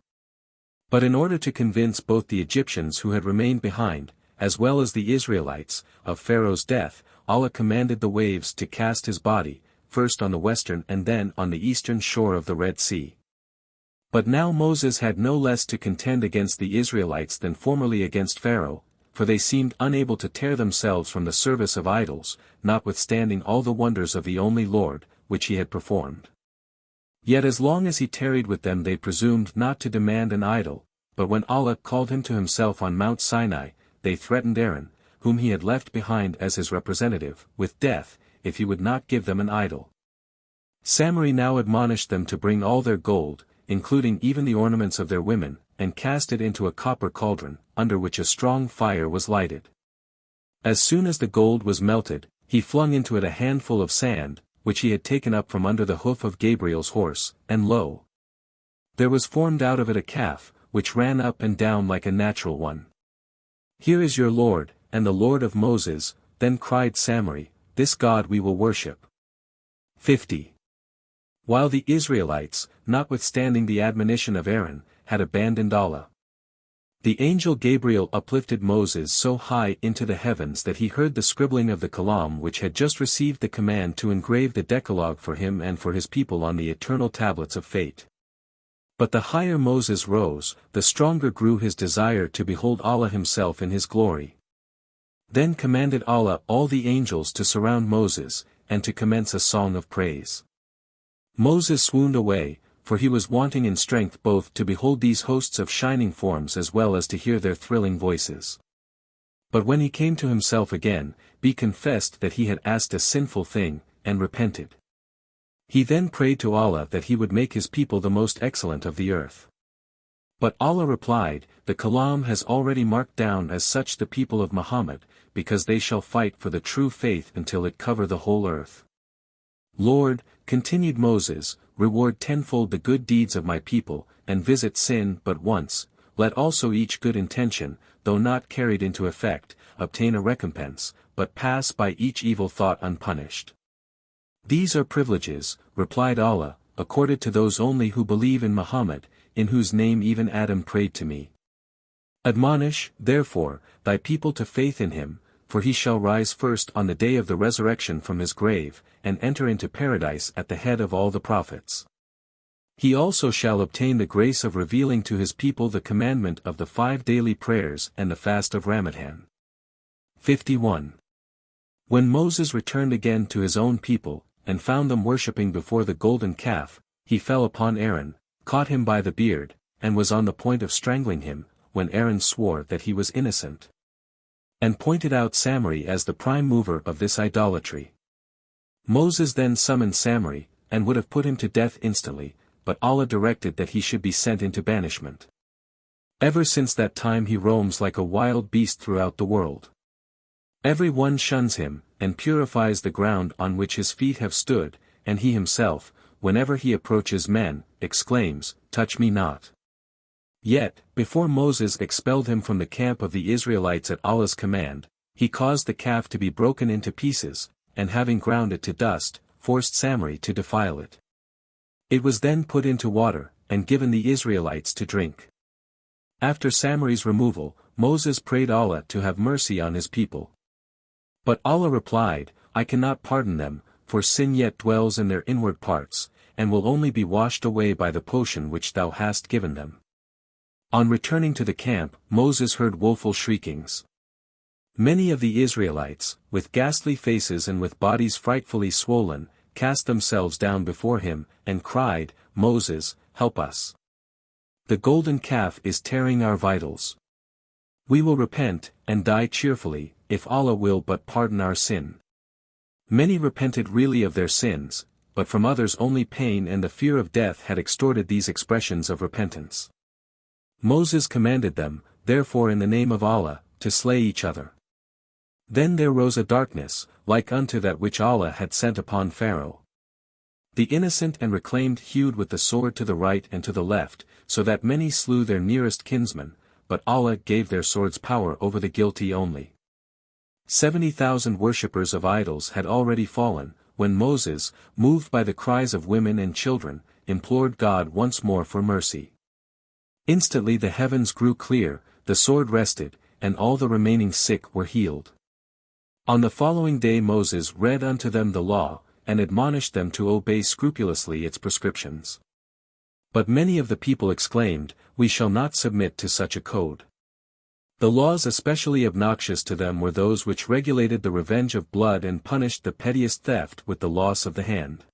But in order to convince both the Egyptians who had remained behind, as well as the Israelites, of Pharaoh's death, Allah commanded the waves to cast his body, first on the western and then on the eastern shore of the Red Sea. But now Moses had no less to contend against the Israelites than formerly against Pharaoh, for they seemed unable to tear themselves from the service of idols, notwithstanding all the wonders of the only Lord, which he had performed. Yet as long as he tarried with them they presumed not to demand an idol, but when Allah called him to himself on Mount Sinai, they threatened Aaron, whom he had left behind as his representative, with death, if he would not give them an idol. Samari now admonished them to bring all their gold, including even the ornaments of their women, and cast it into a copper cauldron, under which a strong fire was lighted. As soon as the gold was melted, he flung into it a handful of sand, which he had taken up from under the hoof of Gabriel's horse, and lo! There was formed out of it a calf, which ran up and down like a natural one. "Here is your Lord, and the Lord of Moses," then cried Samari, "This God we will worship." 50. While the Israelites, notwithstanding the admonition of Aaron, had abandoned Allah. The angel Gabriel uplifted Moses so high into the heavens that he heard the scribbling of the Kalam which had just received the command to engrave the Decalogue for him and for his people on the eternal tablets of fate. But the higher Moses rose, the stronger grew his desire to behold Allah himself in his glory. Then commanded Allah all the angels to surround Moses, and to commence a song of praise. Moses swooned away, for he was wanting in strength both to behold these hosts of shining forms as well as to hear their thrilling voices. But when he came to himself again, he confessed that he had asked a sinful thing, and repented. He then prayed to Allah that he would make his people the most excellent of the earth. But Allah replied, "The Kalam has already marked down as such the people of Muhammad, because they shall fight for the true faith until it cover the whole earth." Lord, continued Moses, reward tenfold the good deeds of my people, and visit sin but once, let also each good intention, though not carried into effect, obtain a recompense, but pass by each evil thought unpunished. These are privileges, replied Allah, accorded to those only who believe in Muhammad, in whose name even Adam prayed to me. Admonish, therefore, thy people to faith in him, for he shall rise first on the day of the resurrection from his grave, and enter into paradise at the head of all the prophets. He also shall obtain the grace of revealing to his people the commandment of the 5 daily prayers and the fast of Ramadan. 51. When Moses returned again to his own people, and found them worshipping before the golden calf, he fell upon Aaron, caught him by the beard, and was on the point of strangling him, when Aaron swore that he was innocent, and pointed out Samari as the prime mover of this idolatry. Moses then summoned Samari, and would have put him to death instantly, but Allah directed that he should be sent into banishment. Ever since that time he roams like a wild beast throughout the world. Every one shuns him, and purifies the ground on which his feet have stood, and he himself, whenever he approaches men, exclaims, "Touch me not." Yet, before Moses expelled him from the camp of the Israelites at Allah's command, he caused the calf to be broken into pieces, and having ground it to dust, forced Samari to defile it. It was then put into water, and given the Israelites to drink. After Samari's removal, Moses prayed Allah to have mercy on his people. But Allah replied, "I cannot pardon them, for sin yet dwells in their inward parts, and will only be washed away by the potion which thou hast given them." On returning to the camp, Moses heard woeful shriekings. Many of the Israelites, with ghastly faces and with bodies frightfully swollen, cast themselves down before him, and cried, "Moses, help us. The golden calf is tearing our vitals. We will repent, and die cheerfully, if Allah will but pardon our sin." Many repented really of their sins, but from others only pain and the fear of death had extorted these expressions of repentance. Moses commanded them, therefore in the name of Allah, to slay each other. Then there rose a darkness, like unto that which Allah had sent upon Pharaoh. The innocent and reclaimed hewed with the sword to the right and to the left, so that many slew their nearest kinsmen, but Allah gave their swords power over the guilty only. 70,000 worshippers of idols had already fallen, when Moses, moved by the cries of women and children, implored God once more for mercy. Instantly the heavens grew clear, the sword rested, and all the remaining sick were healed. On the following day Moses read unto them the law, and admonished them to obey scrupulously its prescriptions. But many of the people exclaimed, "We shall not submit to such a code." The laws especially obnoxious to them were those which regulated the revenge of blood and punished the pettiest theft with the loss of the hand.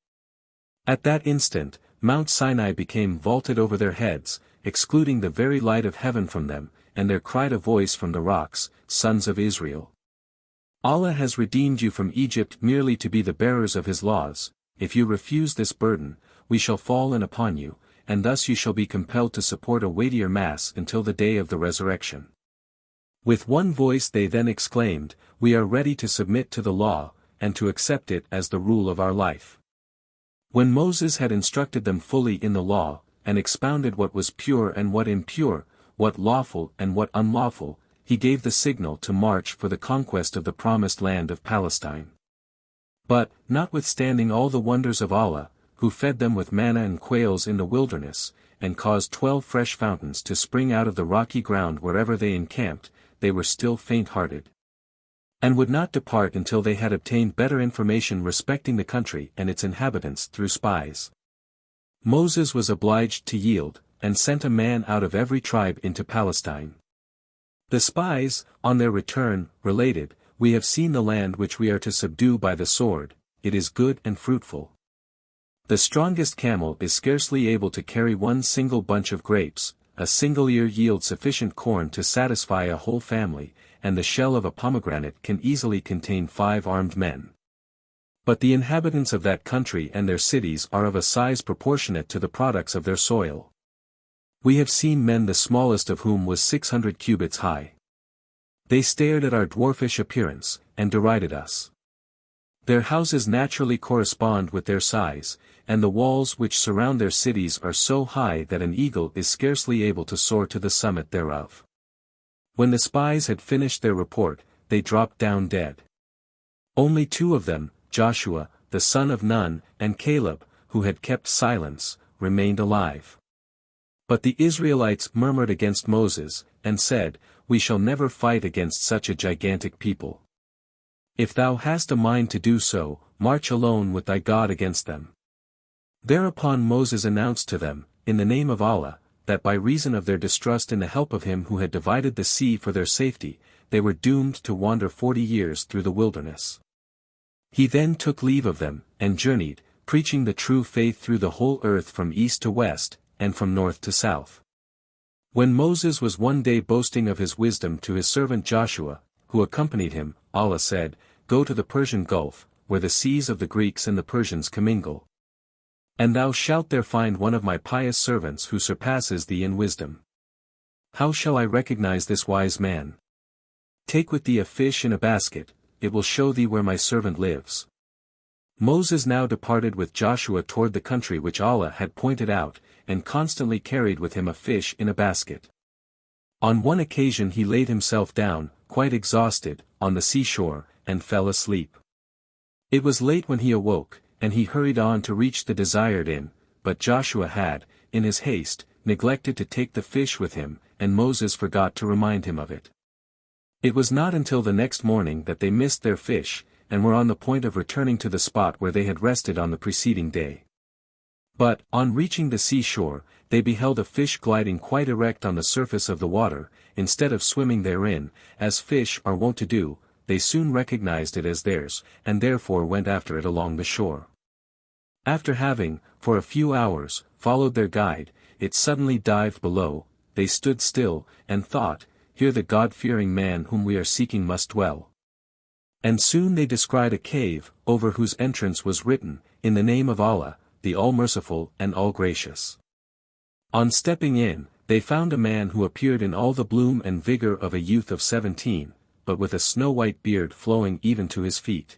At that instant, Mount Sinai became vaulted over their heads, excluding the very light of heaven from them, and there cried a voice from the rocks, "Sons of Israel! Allah has redeemed you from Egypt merely to be the bearers of his laws. If you refuse this burden, we shall fall in upon you, and thus you shall be compelled to support a weightier mass until the day of the resurrection." With one voice they then exclaimed, "We are ready to submit to the law, and to accept it as the rule of our life." When Moses had instructed them fully in the law, and expounded what was pure and what impure, what lawful and what unlawful, he gave the signal to march for the conquest of the promised land of Palestine. But, notwithstanding all the wonders of Allah, who fed them with manna and quails in the wilderness, and caused 12 fresh fountains to spring out of the rocky ground wherever they encamped, they were still faint-hearted, and would not depart until they had obtained better information respecting the country and its inhabitants through spies. Moses was obliged to yield, and sent a man out of every tribe into Palestine. The spies, on their return, related, "We have seen the land which we are to subdue by the sword, it is good and fruitful. The strongest camel is scarcely able to carry one single bunch of grapes, a single ear yields sufficient corn to satisfy a whole family, and the shell of a pomegranate can easily contain 5 armed men. But the inhabitants of that country and their cities are of a size proportionate to the products of their soil. We have seen men the smallest of whom was 600 cubits high. They stared at our dwarfish appearance, and derided us. Their houses naturally correspond with their size, and the walls which surround their cities are so high that an eagle is scarcely able to soar to the summit thereof." When the spies had finished their report, they dropped down dead. Only 2 of them, Joshua, the son of Nun, and Caleb, who had kept silence, remained alive. But the Israelites murmured against Moses, and said, "We shall never fight against such a gigantic people. If thou hast a mind to do so, march alone with thy God against them." Thereupon Moses announced to them, in the name of Allah, that by reason of their distrust in the help of him who had divided the sea for their safety, they were doomed to wander 40 years through the wilderness. He then took leave of them, and journeyed, preaching the true faith through the whole earth from east to west, and from north to south. When Moses was one day boasting of his wisdom to his servant Joshua, who accompanied him, Allah said, "Go to the Persian Gulf, where the seas of the Greeks and the Persians commingle. And thou shalt there find one of my pious servants who surpasses thee in wisdom. How shall I recognize this wise man? Take with thee a fish in a basket, it will show thee where my servant lives. Moses now departed with Joshua toward the country which Allah had pointed out, and constantly carried with him a fish in a basket. On one occasion he laid himself down, quite exhausted, on the seashore, and fell asleep. It was late when he awoke, and he hurried on to reach the desired inn, but Joshua had, in his haste, neglected to take the fish with him, and Moses forgot to remind him of it. It was not until the next morning that they missed their fish, and were on the point of returning to the spot where they had rested on the preceding day. But, on reaching the seashore, they beheld a fish gliding quite erect on the surface of the water, instead of swimming therein, as fish are wont to do. They soon recognized it as theirs, and therefore went after it along the shore. After having, for a few hours, followed their guide, it suddenly dived below. They stood still, and thought, here the God-fearing man whom we are seeking must dwell. And soon they descried a cave, over whose entrance was written, in the name of Allah, the All-Merciful and All-Gracious. On stepping in, they found a man who appeared in all the bloom and vigor of a youth of 17, but with a snow-white beard flowing even to his feet.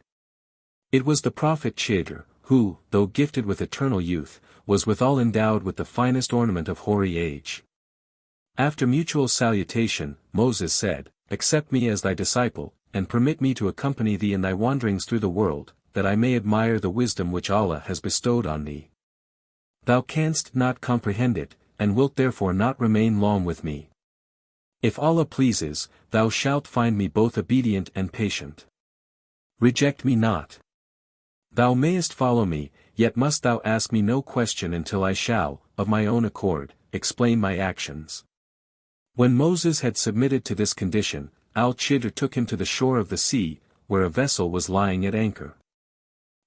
It was the prophet Idris, who, though gifted with eternal youth, was withal endowed with the finest ornament of hoary age. After mutual salutation, Moses said, Accept me as thy disciple, and permit me to accompany thee in thy wanderings through the world, that I may admire the wisdom which Allah has bestowed on thee. Thou canst not comprehend it, and wilt therefore not remain long with me. If Allah pleases, thou shalt find me both obedient and patient. Reject me not. Thou mayest follow me, yet must thou ask me no question until I shall, of my own accord, explain my actions. When Moses had submitted to this condition, Al-Chidr took him to the shore of the sea, where a vessel was lying at anchor.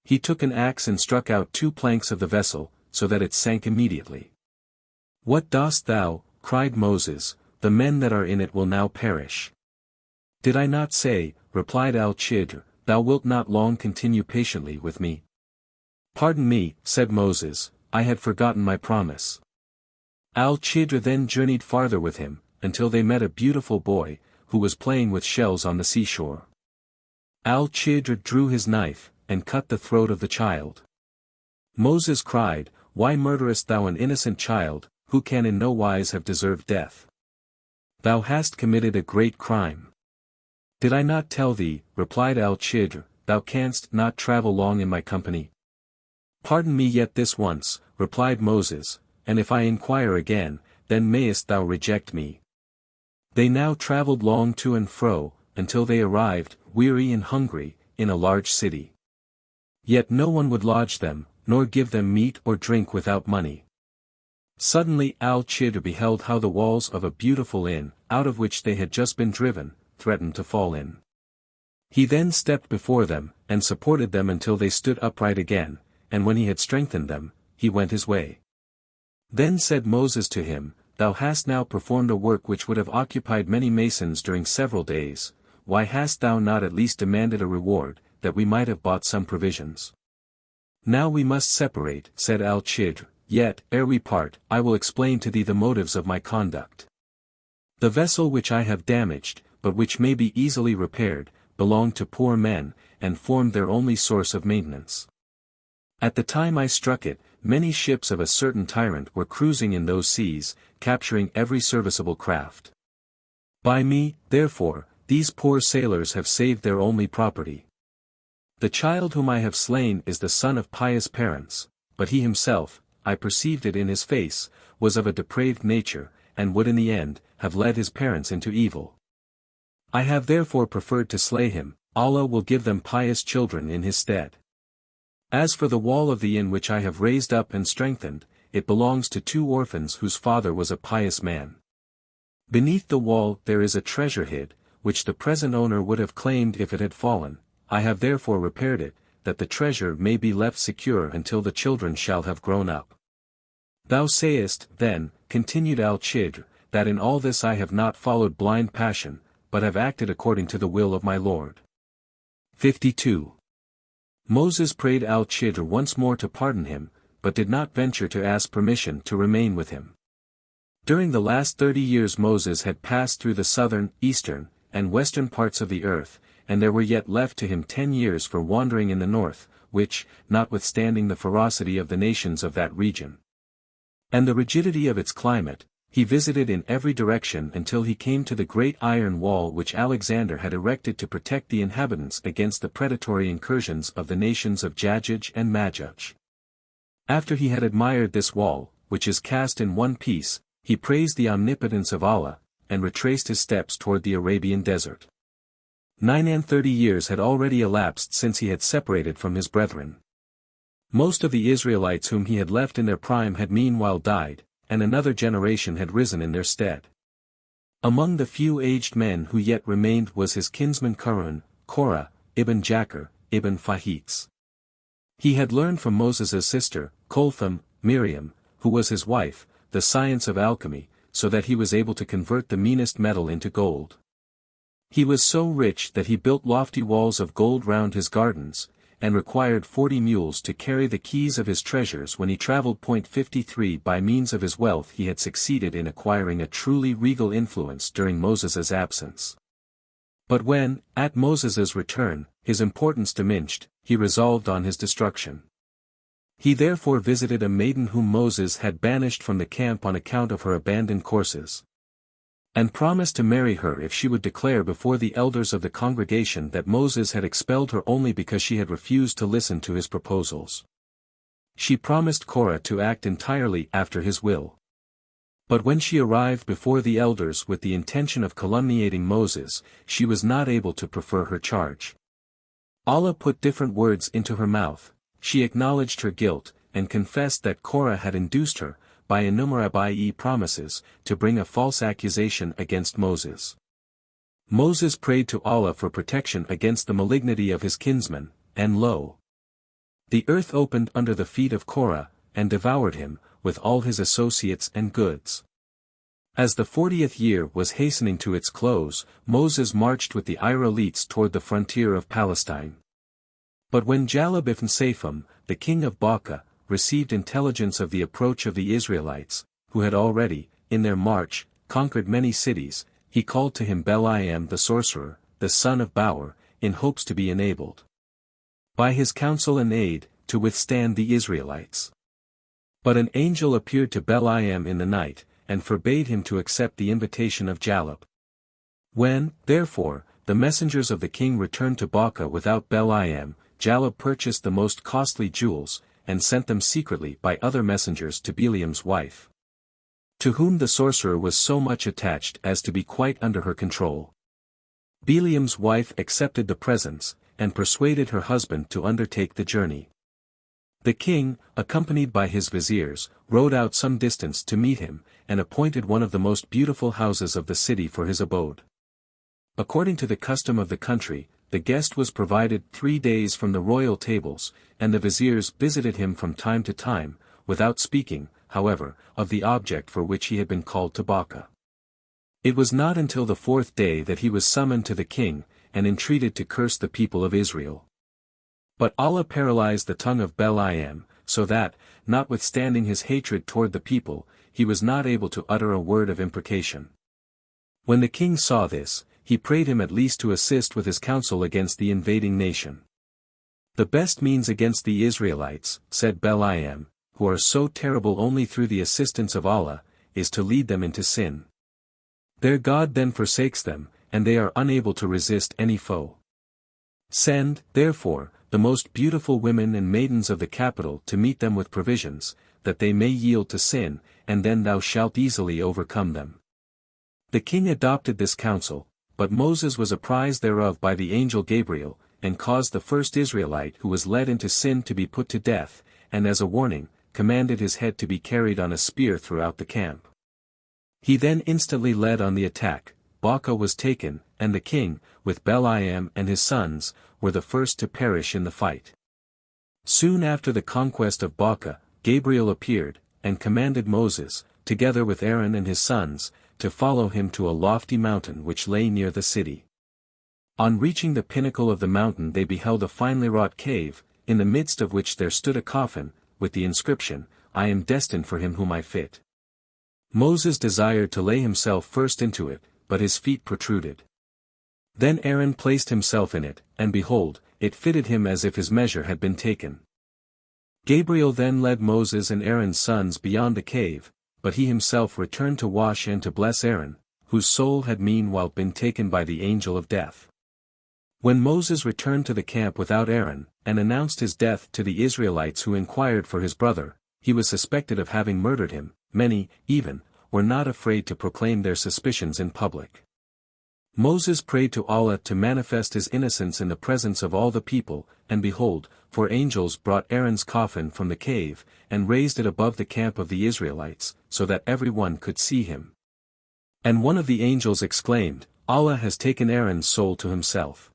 He took an axe and struck out 2 planks of the vessel, so that it sank immediately. What dost thou? Cried Moses, the men that are in it will now perish. Did I not say, replied Al-Chidr, thou wilt not long continue patiently with me? Pardon me, said Moses, I had forgotten my promise. Al-Chidr then journeyed farther with him, until they met a beautiful boy, who was playing with shells on the seashore. Al-Chidr drew his knife, and cut the throat of the child. Moses cried, Why murderest thou an innocent child, who can in no wise have deserved death? Thou hast committed a great crime. Did I not tell thee, replied Al-Chidr, thou canst not travel long in my company? Pardon me yet this once, replied Moses, and if I inquire again, then mayest thou reject me. They now traveled long to and fro, until they arrived, weary and hungry, in a large city. Yet no one would lodge them, nor give them meat or drink without money. Suddenly Al-Chidr beheld how the walls of a beautiful inn, out of which they had just been driven, threatened to fall in. He then stepped before them, and supported them until they stood upright again, and when he had strengthened them, he went his way. Then said Moses to him, Thou hast now performed a work which would have occupied many masons during several days. Why hast thou not at least demanded a reward, that we might have bought some provisions? Now we must separate, said Al-Chidr, yet, ere we part, I will explain to thee the motives of my conduct. The vessel which I have damaged, but which may be easily repaired, belonged to poor men, and formed their only source of maintenance. At the time I struck it, many ships of a certain tyrant were cruising in those seas, capturing every serviceable craft. By me, therefore, these poor sailors have saved their only property. The child whom I have slain is the son of pious parents, but he himself, I perceived it in his face, was of a depraved nature, and would in the end, have led his parents into evil. I have therefore preferred to slay him. Allah will give them pious children in his stead. As for the wall of the inn which I have raised up and strengthened, it belongs to 2 orphans whose father was a pious man. Beneath the wall there is a treasure hid, which the present owner would have claimed if it had fallen. I have therefore repaired it, that the treasure may be left secure until the children shall have grown up. Thou sayest, then, continued Al-Chidr, that in all this I have not followed blind passion, but have acted according to the will of my Lord. 52. Moses prayed Al-Chidr once more to pardon him, but did not venture to ask permission to remain with him. During the last 30 years Moses had passed through the southern, eastern, and western parts of the earth, and there were yet left to him 10 years for wandering in the north, which, notwithstanding the ferocity of the nations of that region, and the rigidity of its climate, he visited in every direction until he came to the great iron wall which Alexander had erected to protect the inhabitants against the predatory incursions of the nations of Jajuj and Majuj. After he had admired this wall, which is cast in one piece, he praised the omnipotence of Allah, and retraced his steps toward the Arabian desert. 39 years had already elapsed since he had separated from his brethren. Most of the Israelites whom he had left in their prime had meanwhile died, and another generation had risen in their stead. Among the few aged men who yet remained was his kinsman Koran, Korah, ibn Jakir, ibn Fahits. He had learned from Moses' sister, Koltham, Miriam, who was his wife, the science of alchemy, so that he was able to convert the meanest metal into gold. He was so rich that he built lofty walls of gold round his gardens, and required 40 mules to carry the keys of his treasures when he traveled. 53 By means of his wealth he had succeeded in acquiring a truly regal influence during Moses' absence. But when, at Moses' return, his importance diminished, he resolved on his destruction. He therefore visited a maiden whom Moses had banished from the camp on account of her abandoned courses, and promised to marry her if she would declare before the elders of the congregation that Moses had expelled her only because she had refused to listen to his proposals. She promised Korah to act entirely after his will. But when she arrived before the elders with the intention of calumniating Moses, she was not able to prefer her charge. Allah put different words into her mouth. She acknowledged her guilt, and confessed that Korah had induced her, by innumerable promises, to bring a false accusation against Moses. Moses prayed to Allah for protection against the malignity of his kinsman, and lo! The earth opened under the feet of Korah, and devoured him, with all his associates and goods. As the 40th year was hastening to its close, Moses marched with the Israelites toward the frontier of Palestine. But when Jalab ibn Sapham, the king of Baca, received intelligence of the approach of the Israelites, who had already, in their march, conquered many cities, he called to him Beliam the sorcerer, the son of Bauer, in hopes to be enabled, by his counsel and aid, to withstand the Israelites. But an angel appeared to Beliam in the night, and forbade him to accept the invitation of Jalab. When, therefore, the messengers of the king returned to Baca without Beliam, Jalab purchased the most costly jewels, and sent them secretly by other messengers to Beliam's wife, to whom the sorcerer was so much attached as to be quite under her control. Beliam's wife accepted the presents, and persuaded her husband to undertake the journey. The king, accompanied by his viziers, rode out some distance to meet him, and appointed one of the most beautiful houses of the city for his abode. According to the custom of the country, the guest was provided 3 days from the royal tables, and the viziers visited him from time to time, without speaking, however, of the object for which he had been called to Baca. It was not until the 4th day that he was summoned to the king, and entreated to curse the people of Israel. But Allah paralyzed the tongue of Beliam, so that, notwithstanding his hatred toward the people, he was not able to utter a word of imprecation. When the king saw this, he prayed him at least to assist with his counsel against the invading nation. The best means against the Israelites, said Beliam, who are so terrible only through the assistance of Allah, is to lead them into sin. Their God then forsakes them, and they are unable to resist any foe. Send, therefore, the most beautiful women and maidens of the capital to meet them with provisions, that they may yield to sin, and then thou shalt easily overcome them. The king adopted this counsel, but Moses was apprised thereof by the angel Gabriel, and caused the first Israelite who was led into sin to be put to death, and as a warning, commanded his head to be carried on a spear throughout the camp. He then instantly led on the attack. Baca was taken, and the king, with Beliam and his sons, were the first to perish in the fight. Soon after the conquest of Baca, Gabriel appeared, and commanded Moses, together with Aaron and his sons, to follow him to a lofty mountain which lay near the city. On reaching the pinnacle of the mountain they beheld a finely wrought cave, in the midst of which there stood a coffin, with the inscription, "I am destined for him whom I fit." Moses desired to lay himself first into it, but his feet protruded. Then Aaron placed himself in it, and behold, it fitted him as if his measure had been taken. Gabriel then led Moses and Aaron's sons beyond the cave, but he himself returned to wash and to bless Aaron, whose soul had meanwhile been taken by the angel of death. When Moses returned to the camp without Aaron, and announced his death to the Israelites who inquired for his brother, he was suspected of having murdered him. Many, even, were not afraid to proclaim their suspicions in public. Moses prayed to Allah to manifest his innocence in the presence of all the people, and behold, 4 angels brought Aaron's coffin from the cave, and raised it above the camp of the Israelites, so that everyone could see him. And one of the angels exclaimed, "Allah has taken Aaron's soul to himself."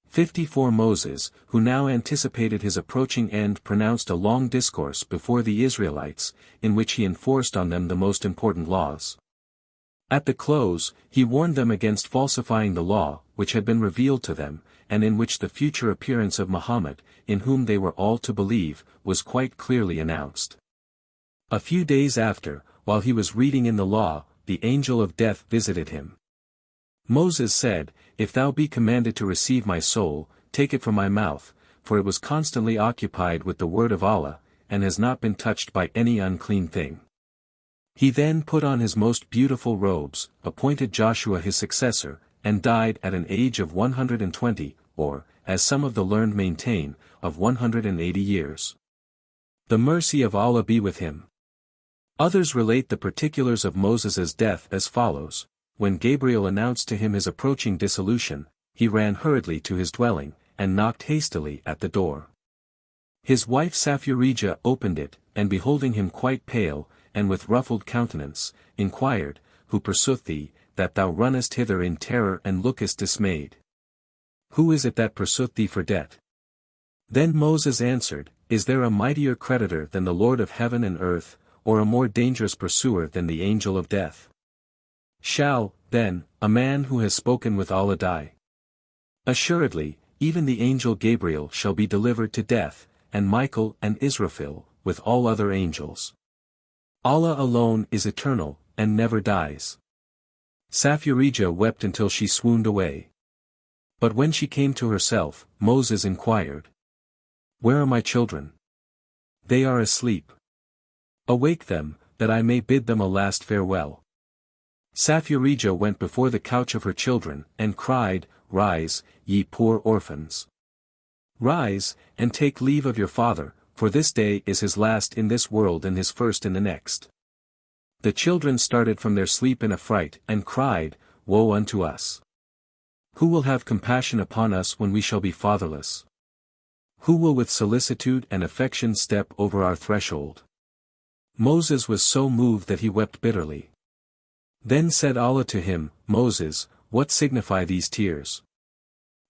54 Moses, who now anticipated his approaching end, pronounced a long discourse before the Israelites, in which he enforced on them the most important laws. At the close, he warned them against falsifying the law, which had been revealed to them, and in which the future appearance of Muhammad, in whom they were all to believe, was quite clearly announced. A few days after, while he was reading in the law, the angel of death visited him. Moses said, "If thou be commanded to receive my soul, take it from my mouth, for it was constantly occupied with the word of Allah, and has not been touched by any unclean thing." He then put on his most beautiful robes, appointed Joshua his successor, and died at an age of 120, or, as some of the learned maintain, of 180 years. The mercy of Allah be with him. Others relate the particulars of Moses's death as follows. When Gabriel announced to him his approaching dissolution, he ran hurriedly to his dwelling, and knocked hastily at the door. His wife Saphurija opened it, and beholding him quite pale, and with ruffled countenance, inquired, "Who pursueth thee, that thou runnest hither in terror and lookest dismayed? Who is it that pursueth thee for debt?" Then Moses answered, "Is there a mightier creditor than the Lord of heaven and earth, or a more dangerous pursuer than the angel of death? Shall, then, a man who has spoken with Allah die? Assuredly, even the angel Gabriel shall be delivered to death, and Michael and Israfil, with all other angels. Allah alone is eternal, and never dies." Saphurija wept until she swooned away. But when she came to herself, Moses inquired, "Where are my children?" "They are asleep. Awake them, that I may bid them a last farewell." Saphurija went before the couch of her children, and cried, "Rise, ye poor orphans. Rise, and take leave of your father, for this day is his last in this world and his first in the next." The children started from their sleep in affright, and cried, "Woe unto us! Who will have compassion upon us when we shall be fatherless? Who will with solicitude and affection step over our threshold?" Moses was so moved that he wept bitterly. Then said Allah to him, "Moses, what signify these tears?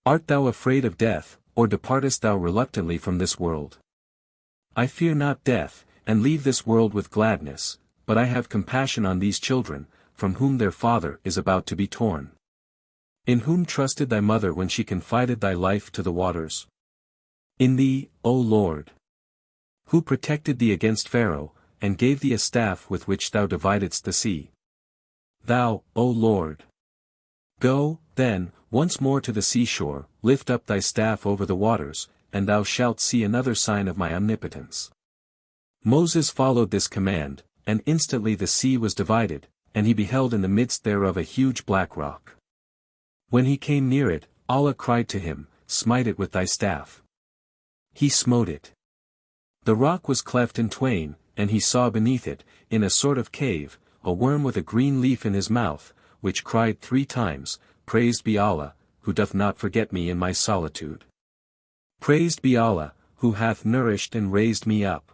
Art thou afraid of death, or departest thou reluctantly from this world? I fear not death, and leave this world with gladness, but I have compassion on these children, from whom their father is about to be torn. In whom trusted thy mother when she confided thy life to the waters? In thee, O Lord. Who protected thee against Pharaoh, and gave thee a staff with which thou dividedst the sea? Thou, O Lord. Go, then, once more to the seashore, lift up thy staff over the waters, and thou shalt see another sign of my omnipotence." Moses followed this command, and instantly the sea was divided, and he beheld in the midst thereof a huge black rock. When he came near it, Allah cried to him, "Smite it with thy staff." He smote it. The rock was cleft in twain, and he saw beneath it, in a sort of cave, a worm with a green leaf in his mouth, which cried 3 times, "Praised be Allah, who doth not forget me in my solitude. Praised be Allah, who hath nourished and raised me up."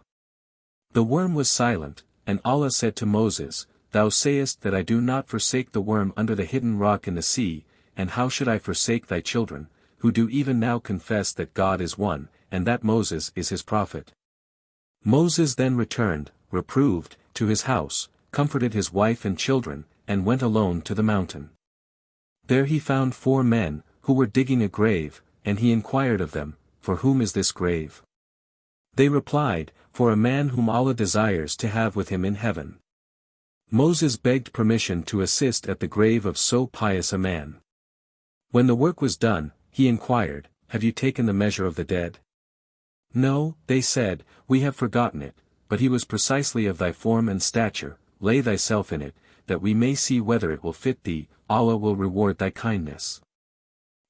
The worm was silent, and Allah said to Moses, "Thou sayest that I do not forsake the worm under the hidden rock in the sea, and how should I forsake thy children, who do even now confess that God is one, and that Moses is his prophet?" Moses then returned, reproved, to his house, comforted his wife and children, and went alone to the mountain. There he found 4 men, who were digging a grave, and he inquired of them, "For whom is this grave?" They replied, "For a man whom Allah desires to have with him in heaven." Moses begged permission to assist at the grave of so pious a man. When the work was done, he inquired, "Have you taken the measure of the dead?" "No," they said, "we have forgotten it, but he was precisely of thy form and stature, lay thyself in it, that we may see whether it will fit thee, Allah will reward thy kindness."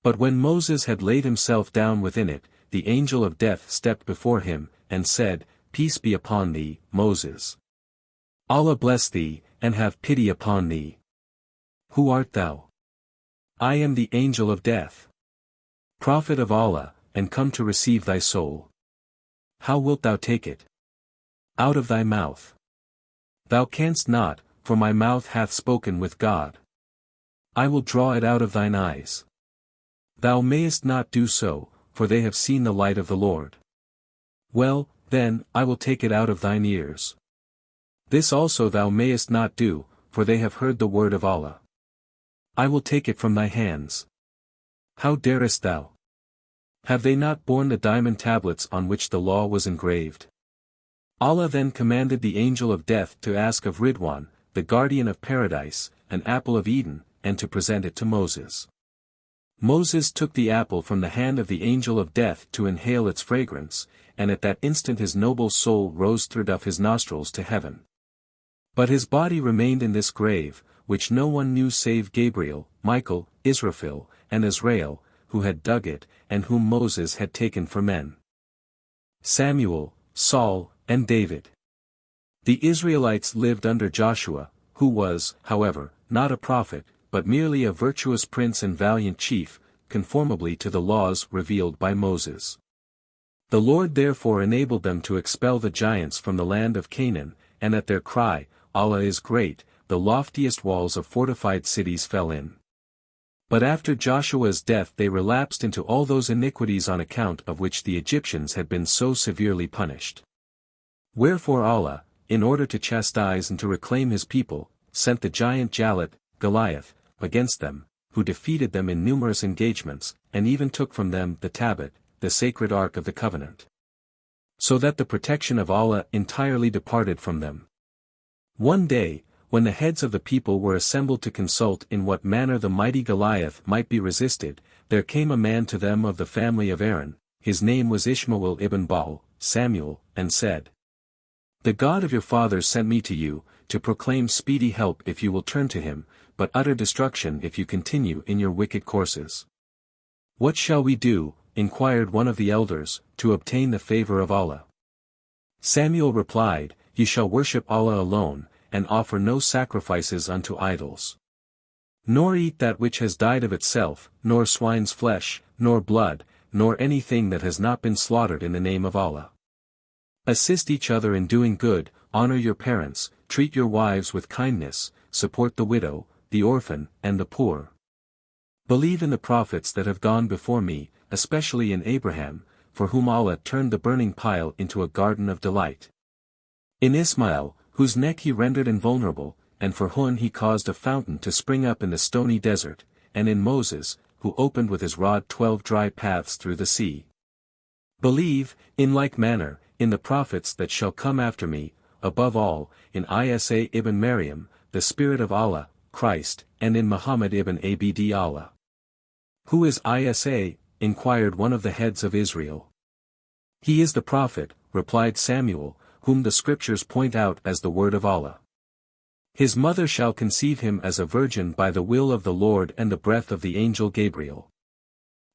But when Moses had laid himself down within it, the angel of death stepped before him, and said, "Peace be upon thee, Moses. Allah bless thee, and have pity upon thee. Who art thou?" "I am the angel of death. Prophet of Allah, and come to receive thy soul. How wilt thou take it?" "Out of thy mouth." "Thou canst not, for my mouth hath spoken with God. I will draw it out of thine eyes." "Thou mayest not do so, for they have seen the light of the Lord." "Well, then, I will take it out of thine ears." "This also thou mayest not do, for they have heard the word of Allah." "I will take it from thy hands." "How darest thou? Have they not borne the diamond tablets on which the law was engraved?" Allah then commanded the angel of death to ask of Ridwan, the guardian of paradise, an apple of Eden, and to present it to Moses. Moses took the apple from the hand of the angel of death to inhale its fragrance, and at that instant his noble soul rose through his nostrils to heaven. But his body remained in this grave, which no one knew save Gabriel, Michael, Israfil, and Azrael, who had dug it, and whom Moses had taken for men. Samuel, Saul, and David. The Israelites lived under Joshua, who was, however, not a prophet, but merely a virtuous prince and valiant chief, conformably to the laws revealed by Moses. The Lord therefore enabled them to expel the giants from the land of Canaan, and at their cry, "Allah is great," the loftiest walls of fortified cities fell in. But after Joshua's death they relapsed into all those iniquities on account of which the Egyptians had been so severely punished. Wherefore Allah, in order to chastise and to reclaim his people, sent the giant Goliath, against them, who defeated them in numerous engagements, and even took from them the tablet, the sacred ark of the covenant. So that the protection of Allah entirely departed from them. One day, when the heads of the people were assembled to consult in what manner the mighty Goliath might be resisted, there came a man to them of the family of Aaron, his name was Ishmael ibn Baal, Samuel, and said, "The God of your fathers sent me to you, to proclaim speedy help if you will turn to him, but utter destruction if you continue in your wicked courses. What shall we do?" inquired one of the elders, "to obtain the favor of Allah?" Samuel replied, "You shall worship Allah alone, and offer no sacrifices unto idols. Nor eat that which has died of itself, nor swine's flesh, nor blood, nor anything that has not been slaughtered in the name of Allah. Assist each other in doing good, honor your parents, treat your wives with kindness, support the widow, the orphan, and the poor. Believe in the prophets that have gone before me, especially in Abraham, for whom Allah turned the burning pile into a garden of delight. In Ismail, whose neck he rendered invulnerable, and for whom he caused a fountain to spring up in the stony desert, and in Moses, who opened with his rod 12 dry paths through the sea. Believe, in like manner, in the prophets that shall come after me, above all, in Isa ibn Maryam, the Spirit of Allah, Christ, and in Muhammad ibn Abd Allah. Who is Isa? Inquired one of the heads of Israel. He is the prophet, replied Samuel, whom the scriptures point out as the word of Allah. His mother shall conceive him as a virgin by the will of the Lord and the breath of the angel Gabriel.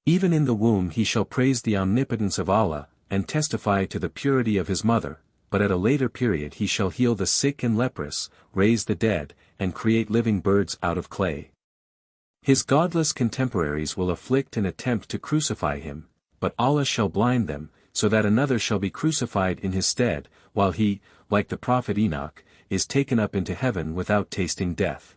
Even in the womb he shall praise the omnipotence of Allah, and testify to the purity of his mother, but at a later period he shall heal the sick and leprous, raise the dead, and create living birds out of clay. His godless contemporaries will afflict and attempt to crucify him, but Allah shall blind them, so that another shall be crucified in his stead, while he, like the prophet Enoch, is taken up into heaven without tasting death.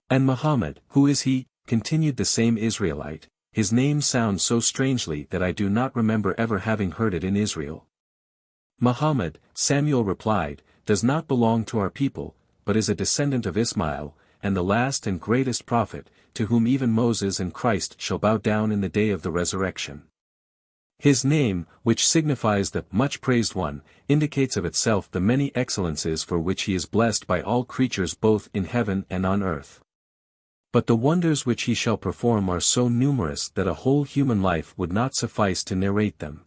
And Muhammad, who is he? Continued the same Israelite, his name sounds so strangely that I do not remember ever having heard it in Israel. Muhammad, Samuel replied, does not belong to our people, but is a descendant of Ismail, and the last and greatest prophet, to whom even Moses and Christ shall bow down in the day of the resurrection. His name, which signifies the much praised one, indicates of itself the many excellences for which he is blessed by all creatures both in heaven and on earth. But the wonders which he shall perform are so numerous that a whole human life would not suffice to narrate them.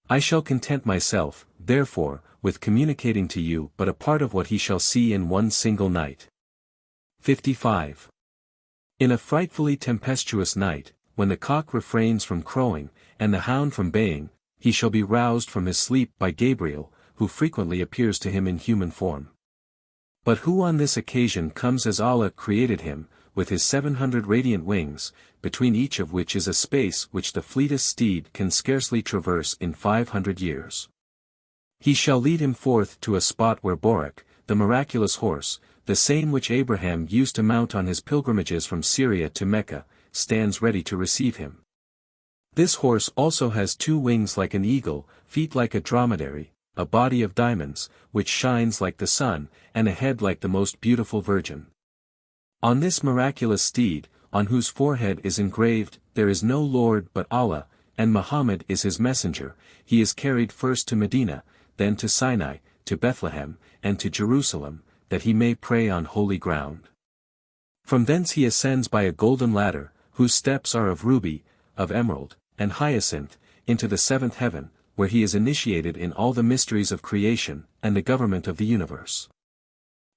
I shall content myself, therefore, with communicating to you but a part of what he shall see in one single night. 55. In a frightfully tempestuous night, when the cock refrains from crowing, and the hound from baying, he shall be roused from his sleep by Gabriel, who frequently appears to him in human form. But who on this occasion comes as Allah created him, with his 700 radiant wings, between each of which is a space which the fleetest steed can scarcely traverse in 500 years. He shall lead him forth to a spot where Borak, the miraculous horse, the same which Abraham used to mount on his pilgrimages from Syria to Mecca, stands ready to receive him. This horse also has 2 wings like an eagle, feet like a dromedary, a body of diamonds, which shines like the sun, and a head like the most beautiful virgin. On this miraculous steed, on whose forehead is engraved, "There is no Lord but Allah, and Muhammad is his messenger," he is carried first to Medina, then to Sinai, to Bethlehem, and to Jerusalem, that he may pray on holy ground. From thence he ascends by a golden ladder, whose steps are of ruby, of emerald, and hyacinth, into the 7th heaven, where he is initiated in all the mysteries of creation, and the government of the universe.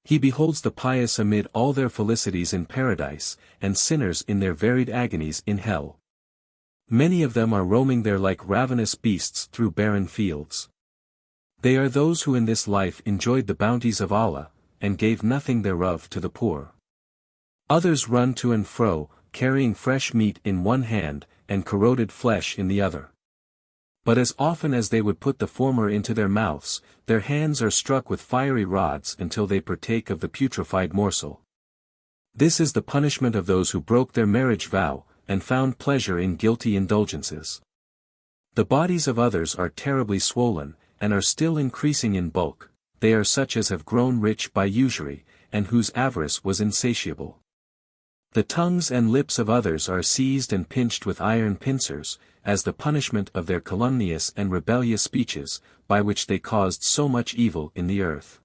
He beholds the pious amid all their felicities in paradise, and sinners in their varied agonies in hell. Many of them are roaming there like ravenous beasts through barren fields. They are those who in this life enjoyed the bounties of Allah, and gave nothing thereof to the poor. Others run to and fro, carrying fresh meat in one hand, and corroded flesh in the other. But as often as they would put the former into their mouths, their hands are struck with fiery rods until they partake of the putrefied morsel. This is the punishment of those who broke their marriage vow, and found pleasure in guilty indulgences. The bodies of others are terribly swollen, and are still increasing in bulk. They are such as have grown rich by usury, and whose avarice was insatiable. The tongues and lips of others are seized and pinched with iron pincers, as the punishment of their calumnious and rebellious speeches, by which they caused so much evil in the earth.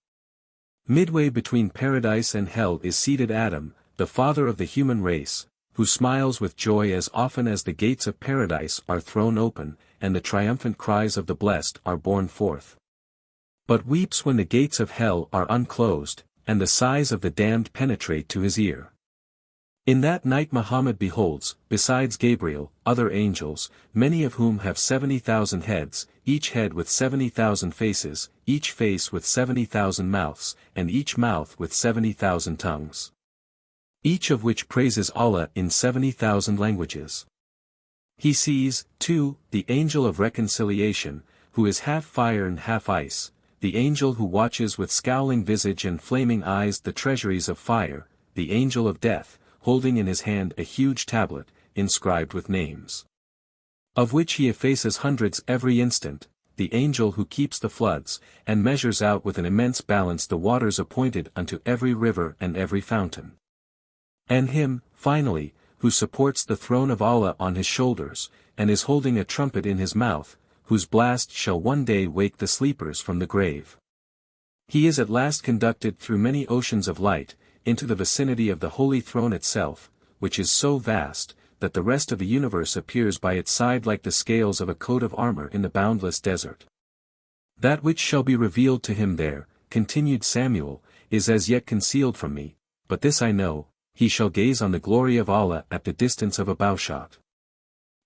Midway between paradise and hell is seated Adam, the father of the human race, who smiles with joy as often as the gates of paradise are thrown open, and the triumphant cries of the blessed are borne forth. But weeps when the gates of hell are unclosed, and the sighs of the damned penetrate to his ear. In that night Muhammad beholds, besides Gabriel, other angels, many of whom have 70,000 heads, each head with 70,000 faces, each face with 70,000 mouths, and each mouth with 70,000 tongues. Each of which praises Allah in 70,000 languages. He sees, too, the angel of reconciliation, who is half fire and half ice, the angel who watches with scowling visage and flaming eyes the treasuries of fire, the angel of death, holding in his hand a huge tablet, inscribed with names, of which he effaces hundreds every instant, the angel who keeps the floods, and measures out with an immense balance the waters appointed unto every river and every fountain. And him, finally, who supports the throne of Allah on his shoulders, and is holding a trumpet in his mouth, whose blast shall one day wake the sleepers from the grave. He is at last conducted through many oceans of light, into the vicinity of the holy throne itself, which is so vast, that the rest of the universe appears by its side like the scales of a coat of armor in the boundless desert. That which shall be revealed to him there, continued Samuel, is as yet concealed from me, but this I know, he shall gaze on the glory of Allah at the distance of a bowshot.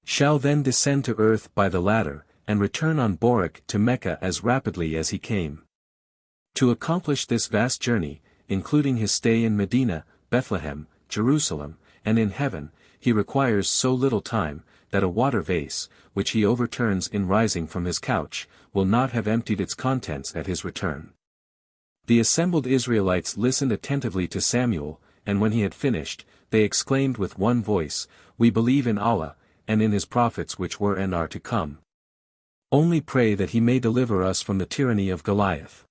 Shall then descend to earth by the ladder, and return on Borak to Mecca as rapidly as he came. To accomplish this vast journey, including his stay in Medina, Bethlehem, Jerusalem, and in heaven, he requires so little time, that a water vase, which he overturns in rising from his couch, will not have emptied its contents at his return. The assembled Israelites listened attentively to Samuel, and when he had finished, they exclaimed with one voice, "We believe in Allah, and in his prophets which were and are to come. Only pray that he may deliver us from the tyranny of Goliath."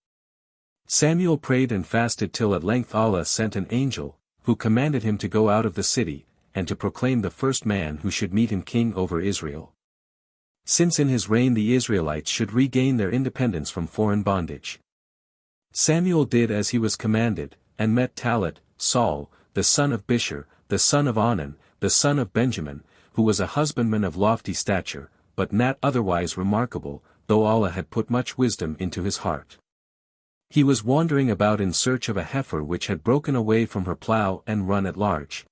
Samuel prayed and fasted till at length Allah sent an angel, who commanded him to go out of the city, and to proclaim the first man who should meet him king over Israel. since in his reign the Israelites should regain their independence from foreign bondage. Samuel did as he was commanded, and met Talmud, Saul, the son of Bishur, the son of Onan, the son of Benjamin, who was a husbandman of lofty stature, but not otherwise remarkable, though Allah had put much wisdom into his heart. He was wandering about in search of a heifer which had broken away from her plough and run at large.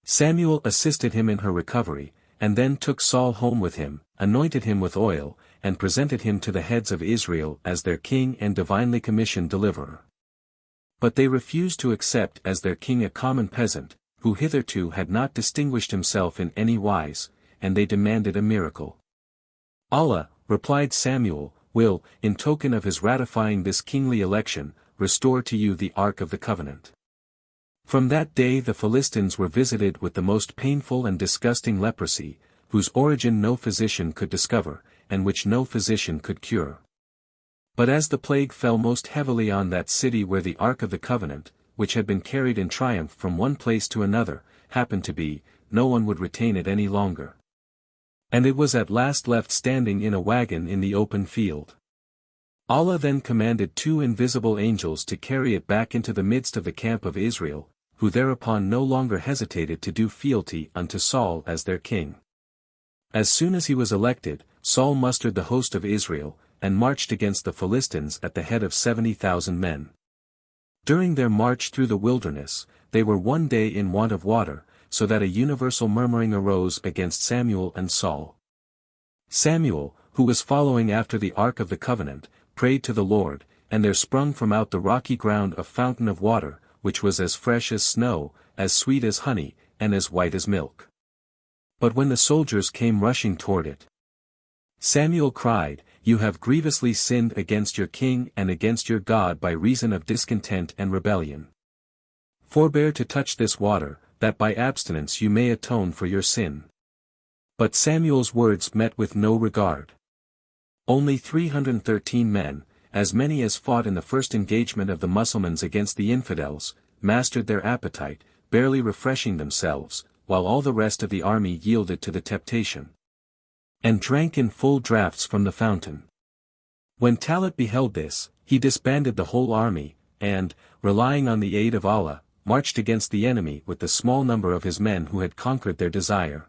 Samuel assisted him in her recovery, and then took Saul home with him, anointed him with oil, and presented him to the heads of Israel as their king and divinely commissioned deliverer. But they refused to accept as their king a common peasant, who hitherto had not distinguished himself in any wise, and they demanded a miracle. Allah, replied Samuel, will, in token of his ratifying this kingly election, restore to you the Ark of the Covenant. From that day the Philistines were visited with the most painful and disgusting leprosy, whose origin no physician could discover, and which no physician could cure. But as the plague fell most heavily on that city where the Ark of the Covenant, which had been carried in triumph from one place to another, happened to be, no one would retain it any longer. And it was at last left standing in a wagon in the open field. Allah then commanded 2 invisible angels to carry it back into the midst of the camp of Israel, who thereupon no longer hesitated to do fealty unto Saul as their king. As soon as he was elected, Saul mustered the host of Israel, and marched against the Philistines at the head of 70,000 men. During their march through the wilderness, they were one day in want of water, so that a universal murmuring arose against Samuel and Saul. Samuel, who was following after the Ark of the Covenant, prayed to the Lord, and there sprung from out the rocky ground a fountain of water, which was as fresh as snow, as sweet as honey, and as white as milk. But when the soldiers came rushing toward it, Samuel cried, You have grievously sinned against your king and against your God by reason of discontent and rebellion. Forbear to touch this water, that by abstinence you may atone for your sin. But Samuel's words met with no regard. Only 313 men, as many as fought in the first engagement of the Mussulmans against the infidels, mastered their appetite, barely refreshing themselves, while all the rest of the army yielded to the temptation, and drank in full draughts from the fountain. When Talmud beheld this, he disbanded the whole army, and, relying on the aid of Allah, marched against the enemy with the small number of his men who had conquered their desire.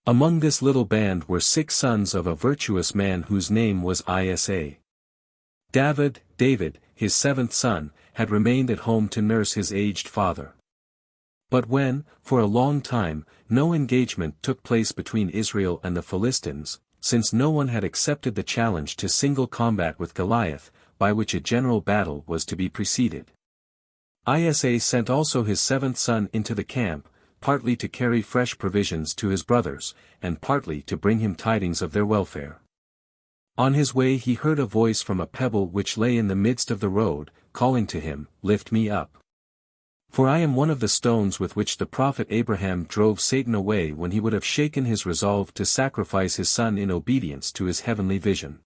Among this little band were 6 sons of a virtuous man whose name was Isa. David, his 7th son, had remained at home to nurse his aged father. But when, for a long time, no engagement took place between Israel and the Philistines, since no one had accepted the challenge to single combat with Goliath, by which a general battle was to be preceded, Isa sent also his 7th son into the camp, partly to carry fresh provisions to his brothers, and partly to bring him tidings of their welfare. On his way he heard a voice from a pebble which lay in the midst of the road, calling to him, Lift me up. For I am one of the stones with which the prophet Abraham drove Satan away when he would have shaken his resolve to sacrifice his son in obedience to his heavenly vision.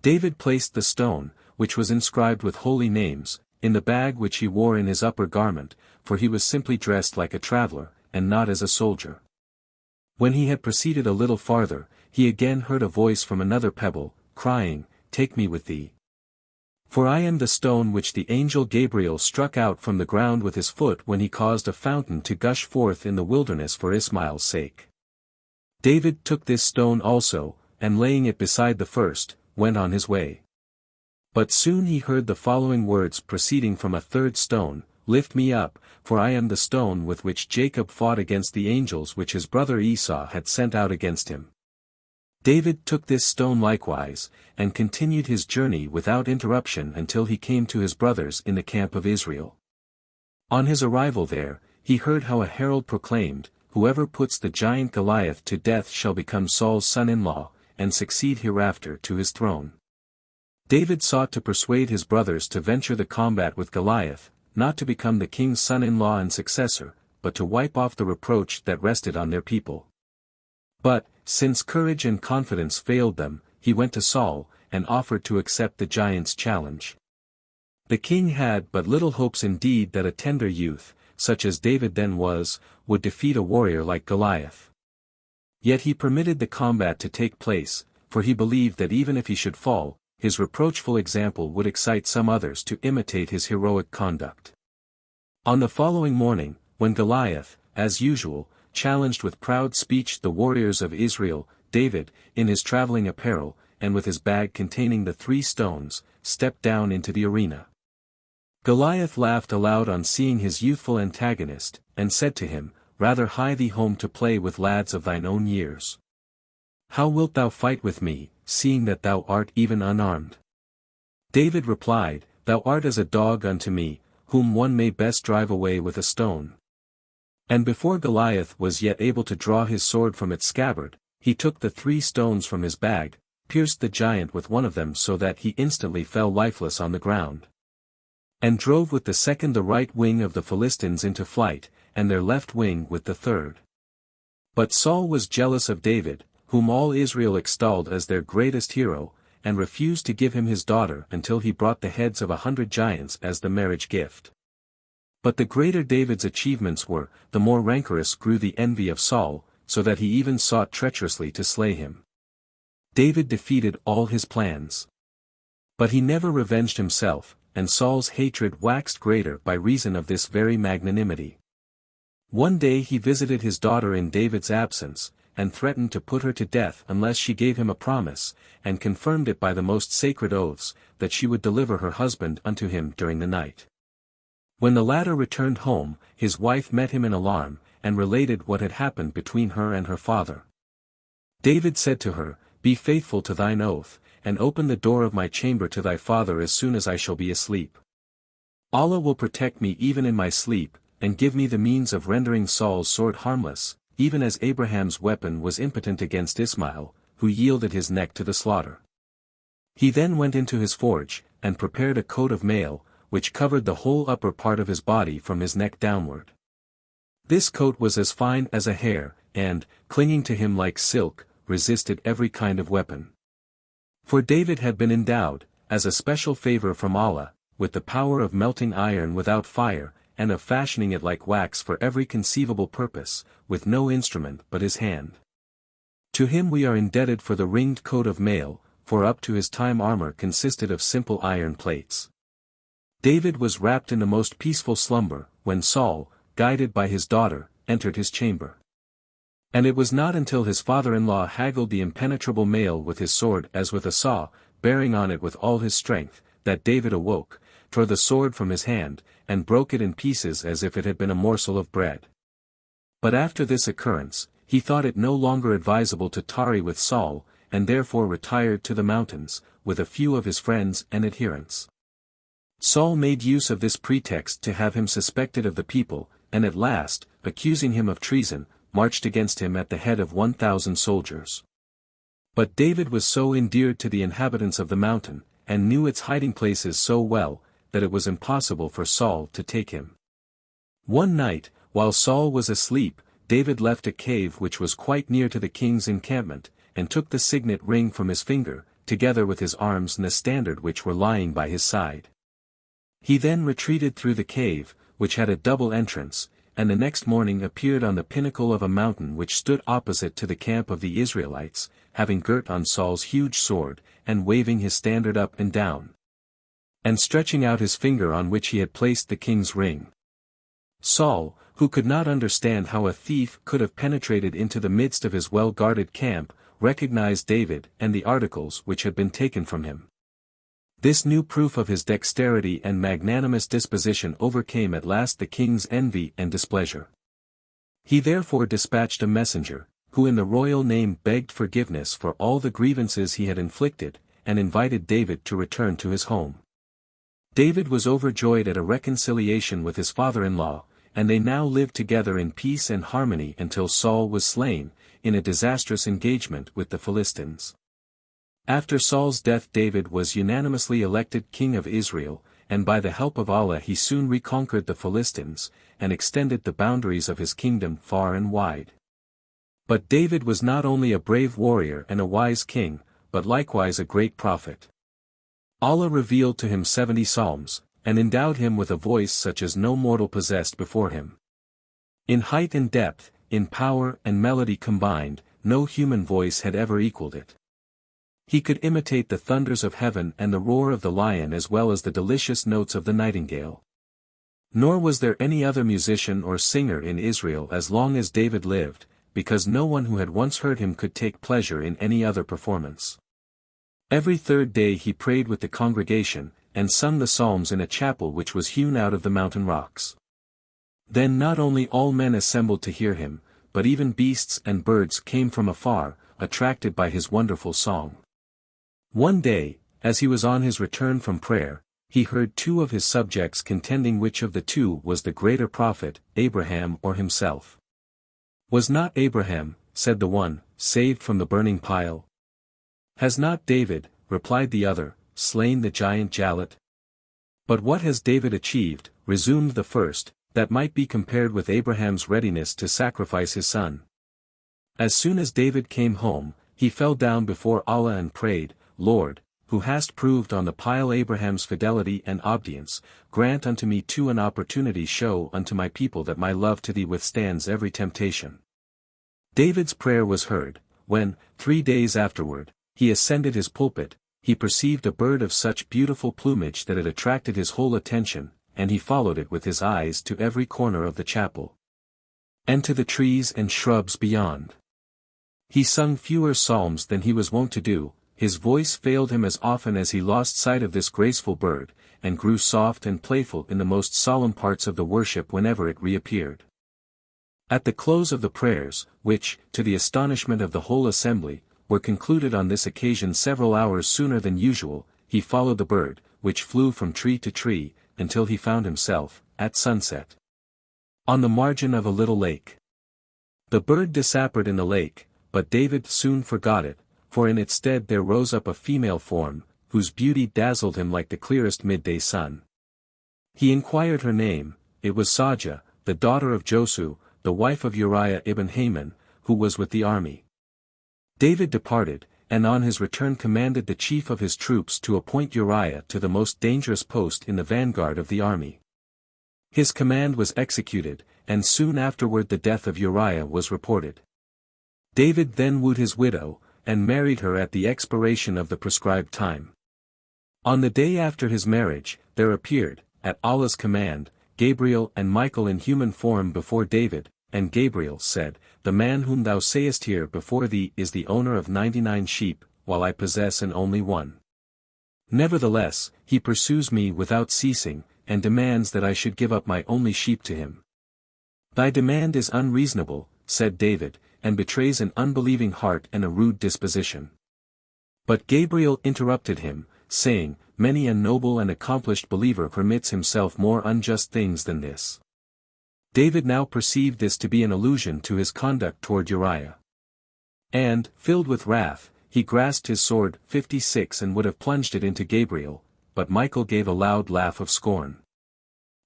David placed the stone, which was inscribed with holy names, in the bag which he wore in his upper garment, for he was simply dressed like a traveler, and not as a soldier. When he had proceeded a little farther, he again heard a voice from another pebble, crying, Take me with thee. For I am the stone which the angel Gabriel struck out from the ground with his foot when he caused a fountain to gush forth in the wilderness for Ismail's sake. David took this stone also, and laying it beside the first, went on his way. But soon he heard the following words proceeding from a 3rd stone, Lift me up, for I am the stone with which Jacob fought against the angels which his brother Esau had sent out against him. David took this stone likewise, and continued his journey without interruption until he came to his brothers in the camp of Israel. On his arrival there, he heard how a herald proclaimed, Whoever puts the giant Goliath to death shall become Saul's son-in-law, and succeed hereafter to his throne. David sought to persuade his brothers to venture the combat with Goliath, not to become the king's son-in-law and successor, but to wipe off the reproach that rested on their people. But, since courage and confidence failed them, he went to Saul, and offered to accept the giant's challenge. The king had but little hopes indeed that a tender youth, such as David then was, would defeat a warrior like Goliath. Yet he permitted the combat to take place, for he believed that even if he should fall, his reproachful example would excite some others to imitate his heroic conduct. On the following morning, when Goliath, as usual, challenged with proud speech the warriors of Israel, David, in his traveling apparel, and with his bag containing the 3 stones, stepped down into the arena. Goliath laughed aloud on seeing his youthful antagonist, and said to him, "Rather hie thee home to play with lads of thine own years. How wilt thou fight with me, seeing that thou art even unarmed?" David replied, "Thou art as a dog unto me, whom one may best drive away with a stone." And before Goliath was yet able to draw his sword from its scabbard, he took the 3 stones from his bag, pierced the giant with one of them so that he instantly fell lifeless on the ground, and drove with the second the right wing of the Philistines into flight, and their left wing with the third. But Saul was jealous of David, whom all Israel extolled as their greatest hero, and refused to give him his daughter until he brought the heads of 100 giants as the marriage gift. But the greater David's achievements were, the more rancorous grew the envy of Saul, so that he even sought treacherously to slay him. David defeated all his plans. But he never revenged himself, and Saul's hatred waxed greater by reason of this very magnanimity. One day he visited his daughter in David's absence, and threatened to put her to death unless she gave him a promise, and confirmed it by the most sacred oaths, that she would deliver her husband unto him during the night. When the latter returned home, his wife met him in alarm, and related what had happened between her and her father. David said to her, "Be faithful to thine oath, and open the door of my chamber to thy father as soon as I shall be asleep. Allah will protect me even in my sleep, and give me the means of rendering Saul's sword harmless, even as Abraham's weapon was impotent against Ismail, who yielded his neck to the slaughter." He then went into his forge, and prepared a coat of mail, which covered the whole upper part of his body from his neck downward. This coat was as fine as a hair, and, clinging to him like silk, resisted every kind of weapon. For David had been endowed, as a special favor from Allah, with the power of melting iron without fire, and of fashioning it like wax for every conceivable purpose, with no instrument but his hand. To him we are indebted for the ringed coat of mail, for up to his time armor consisted of simple iron plates. David was wrapped in the most peaceful slumber, when Saul, guided by his daughter, entered his chamber. And it was not until his father-in-law haggled the impenetrable mail with his sword as with a saw, bearing on it with all his strength, that David awoke, tore the sword from his hand, and broke it in pieces as if it had been a morsel of bread. But after this occurrence, he thought it no longer advisable to tarry with Saul, and therefore retired to the mountains, with a few of his friends and adherents. Saul made use of this pretext to have him suspected of the people, and at last, accusing him of treason, marched against him at the head of 1,000 soldiers. But David was so endeared to the inhabitants of the mountain, and knew its hiding places so well, that it was impossible for Saul to take him. One night, while Saul was asleep, David left a cave which was quite near to the king's encampment, and took the signet ring from his finger, together with his arms and the standard which were lying by his side. He then retreated through the cave, which had a double entrance, and the next morning appeared on the pinnacle of a mountain which stood opposite to the camp of the Israelites, having girt on Saul's huge sword, and waving his standard up and down, and stretching out his finger on which he had placed the king's ring. Saul, who could not understand how a thief could have penetrated into the midst of his well-guarded camp, recognized David and the articles which had been taken from him. This new proof of his dexterity and magnanimous disposition overcame at last the king's envy and displeasure. He therefore dispatched a messenger, who in the royal name begged forgiveness for all the grievances he had inflicted, and invited David to return to his home. David was overjoyed at a reconciliation with his father-in-law, and they now lived together in peace and harmony until Saul was slain, in a disastrous engagement with the Philistines. After Saul's death David was unanimously elected king of Israel, and by the help of Allah he soon reconquered the Philistines, and extended the boundaries of his kingdom far and wide. But David was not only a brave warrior and a wise king, but likewise a great prophet. Allah revealed to him 70 psalms, and endowed him with a voice such as no mortal possessed before him. In height and depth, in power and melody combined, no human voice had ever equaled it. He could imitate the thunders of heaven and the roar of the lion as well as the delicious notes of the nightingale. Nor was there any other musician or singer in Israel as long as David lived, because no one who had once heard him could take pleasure in any other performance. Every third day he prayed with the congregation, and sung the psalms in a chapel which was hewn out of the mountain rocks. Then not only all men assembled to hear him, but even beasts and birds came from afar, attracted by his wonderful song. One day, as he was on his return from prayer, he heard two of his subjects contending which of the two was the greater prophet, Abraham or himself. "Was not Abraham," said the one, "saved from the burning pile? Has not David," replied the other, "slain the giant Jalet? But what has David achieved," resumed the first, "that might be compared with Abraham's readiness to sacrifice his son?" As soon as David came home, he fell down before Allah and prayed, "Lord, who hast proved on the pile Abraham's fidelity and obedience, grant unto me too an opportunity show unto my people that my love to thee withstands every temptation." David's prayer was heard. When, 3 days afterward, he ascended his pulpit, he perceived a bird of such beautiful plumage that it attracted his whole attention, and he followed it with his eyes to every corner of the chapel, and to the trees and shrubs beyond. He sung fewer psalms than he was wont to do. His voice failed him as often as he lost sight of this graceful bird, and grew soft and playful in the most solemn parts of the worship whenever it reappeared. At the close of the prayers, which, to the astonishment of the whole assembly, were concluded on this occasion several hours sooner than usual, he followed the bird, which flew from tree to tree, until he found himself, at sunset, on the margin of a little lake. The bird disappeared in the lake, but David soon forgot it, for in its stead there rose up a female form, whose beauty dazzled him like the clearest midday sun. He inquired her name. It was Sajah, the daughter of Josu, the wife of Uriah ibn Haman, who was with the army. David departed, and on his return commanded the chief of his troops to appoint Uriah to the most dangerous post in the vanguard of the army. His command was executed, and soon afterward the death of Uriah was reported. David then wooed his widow, and married her at the expiration of the prescribed time. On the day after his marriage, there appeared, at Allah's command, Gabriel and Michael in human form before David, and Gabriel said, "The man whom thou sayest here before thee is the owner of 99 sheep, while I possess an only one. Nevertheless, he pursues me without ceasing, and demands that I should give up my only sheep to him." "Thy demand is unreasonable," said David, "and betrays an unbelieving heart and a rude disposition." But Gabriel interrupted him, saying, "Many a noble and accomplished believer permits himself more unjust things than this." David now perceived this to be an allusion to his conduct toward Uriah. And, filled with wrath, he grasped his sword 56 and would have plunged it into Gabriel, but Michael gave a loud laugh of scorn.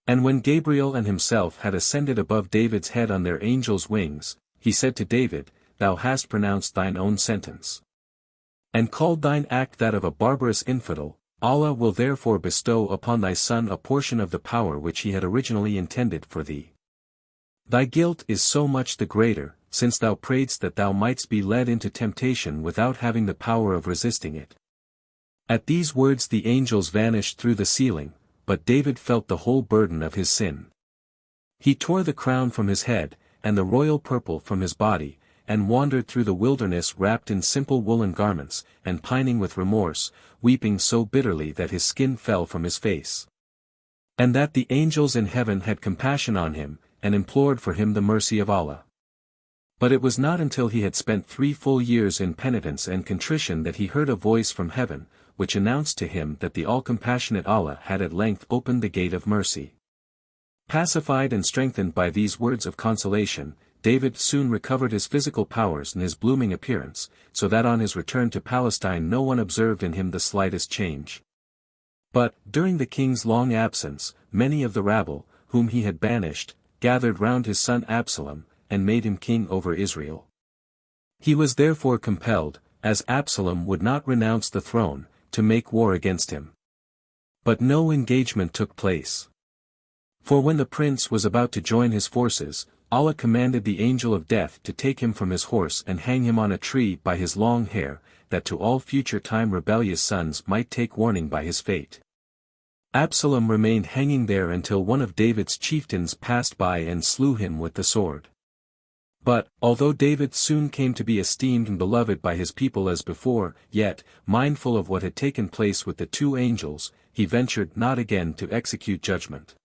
And when Gabriel and himself had ascended above David's head on their angels' wings, he said to David, "Thou hast pronounced thine own sentence, and called thine act that of a barbarous infidel. Allah will therefore bestow upon thy son a portion of the power which he had originally intended for thee. Thy guilt is so much the greater, since thou prayedst that thou mightst be led into temptation without having the power of resisting it." At these words the angels vanished through the ceiling, but David felt the whole burden of his sin. He tore the crown from his head, and the royal purple from his body, and wandered through the wilderness wrapped in simple woolen garments, and pining with remorse, weeping so bitterly that his skin fell from his face. And that the angels in heaven had compassion on him, and implored for him the mercy of Allah. But it was not until he had spent 3 full years in penitence and contrition that he heard a voice from heaven, which announced to him that the all-compassionate Allah had at length opened the gate of mercy. Pacified and strengthened by these words of consolation, David soon recovered his physical powers and his blooming appearance, so that on his return to Palestine no one observed in him the slightest change. But, during the king's long absence, many of the rabble, whom he had banished, gathered round his son Absalom, and made him king over Israel. He was therefore compelled, as Absalom would not renounce the throne, to make war against him. But no engagement took place. For when the prince was about to join his forces, Allah commanded the angel of death to take him from his horse and hang him on a tree by his long hair, that to all future time rebellious sons might take warning by his fate. Absalom remained hanging there until one of David's chieftains passed by and slew him with the sword. But, although David soon came to be esteemed and beloved by his people as before, yet, mindful of what had taken place with the two angels, he ventured not again to execute judgment.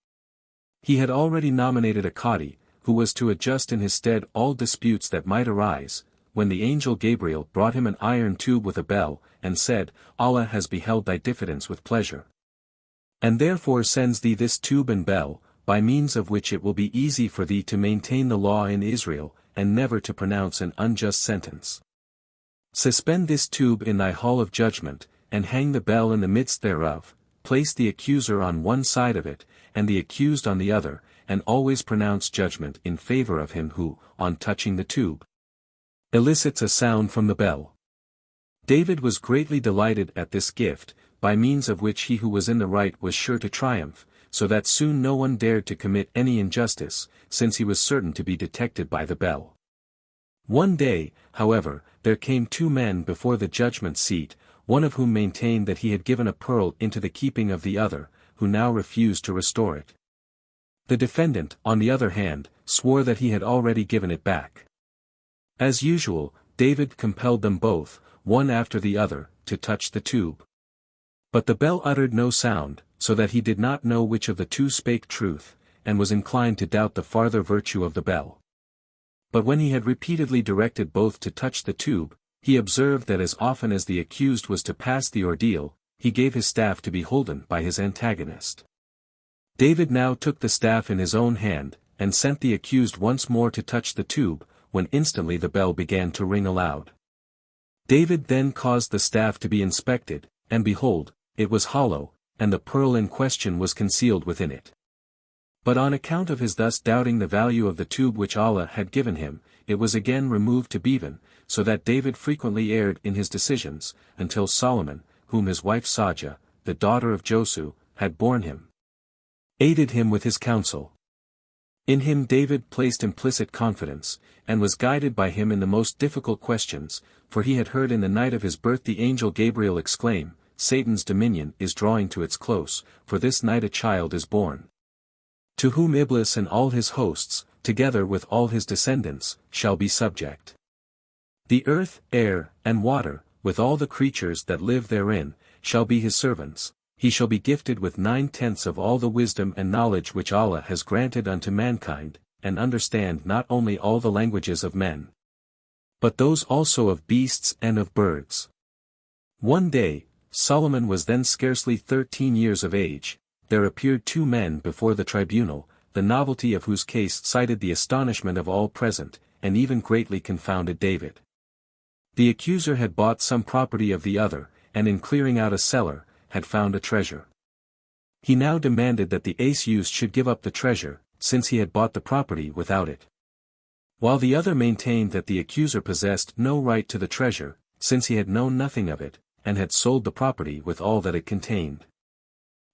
He had already nominated a Qadi, who was to adjust in his stead all disputes that might arise, when the angel Gabriel brought him an iron tube with a bell, and said, Allah has beheld thy diffidence with pleasure. And therefore sends thee this tube and bell, by means of which it will be easy for thee to maintain the law in Israel, and never to pronounce an unjust sentence. Suspend this tube in thy hall of judgment, and hang the bell in the midst thereof, place the accuser on one side of it, and the accused on the other, and always pronounce judgment in favor of him who, on touching the tube, elicits a sound from the bell. David was greatly delighted at this gift, by means of which he who was in the right was sure to triumph, so that soon no one dared to commit any injustice, since he was certain to be detected by the bell. One day, however, there came two men before the judgment seat, one of whom maintained that he had given a pearl into the keeping of the other, who now refused to restore it. The defendant, on the other hand, swore that he had already given it back. As usual, David compelled them both, one after the other, to touch the tube. But the bell uttered no sound, so that he did not know which of the two spake truth, and was inclined to doubt the farther virtue of the bell. But when he had repeatedly directed both to touch the tube, he observed that as often as the accused was to pass the ordeal, he gave his staff to be holden by his antagonist. David now took the staff in his own hand, and sent the accused once more to touch the tube, when instantly the bell began to ring aloud. David then caused the staff to be inspected, and behold, it was hollow, and the pearl in question was concealed within it. But on account of his thus doubting the value of the tube which Allah had given him, it was again removed to Bevan, so that David frequently erred in his decisions, until Solomon, whom his wife Sajah, the daughter of Josu, had borne him, aided him with his counsel. In him David placed implicit confidence, and was guided by him in the most difficult questions, for he had heard in the night of his birth the angel Gabriel exclaim, Satan's dominion is drawing to its close, for this night a child is born, to whom Iblis and all his hosts, together with all his descendants, shall be subject. The earth, air, and water, with all the creatures that live therein, shall be his servants. He shall be gifted with 9/10 of all the wisdom and knowledge which Allah has granted unto mankind, and understand not only all the languages of men, but those also of beasts and of birds. One day, Solomon was then scarcely 13 years of age, there appeared two men before the tribunal, the novelty of whose case excited the astonishment of all present, and even greatly confounded David. The accuser had bought some property of the other, and in clearing out a cellar, had found a treasure. He now demanded that the accused should give up the treasure, since he had bought the property without it. While the other maintained that the accuser possessed no right to the treasure, since he had known nothing of it, and had sold the property with all that it contained.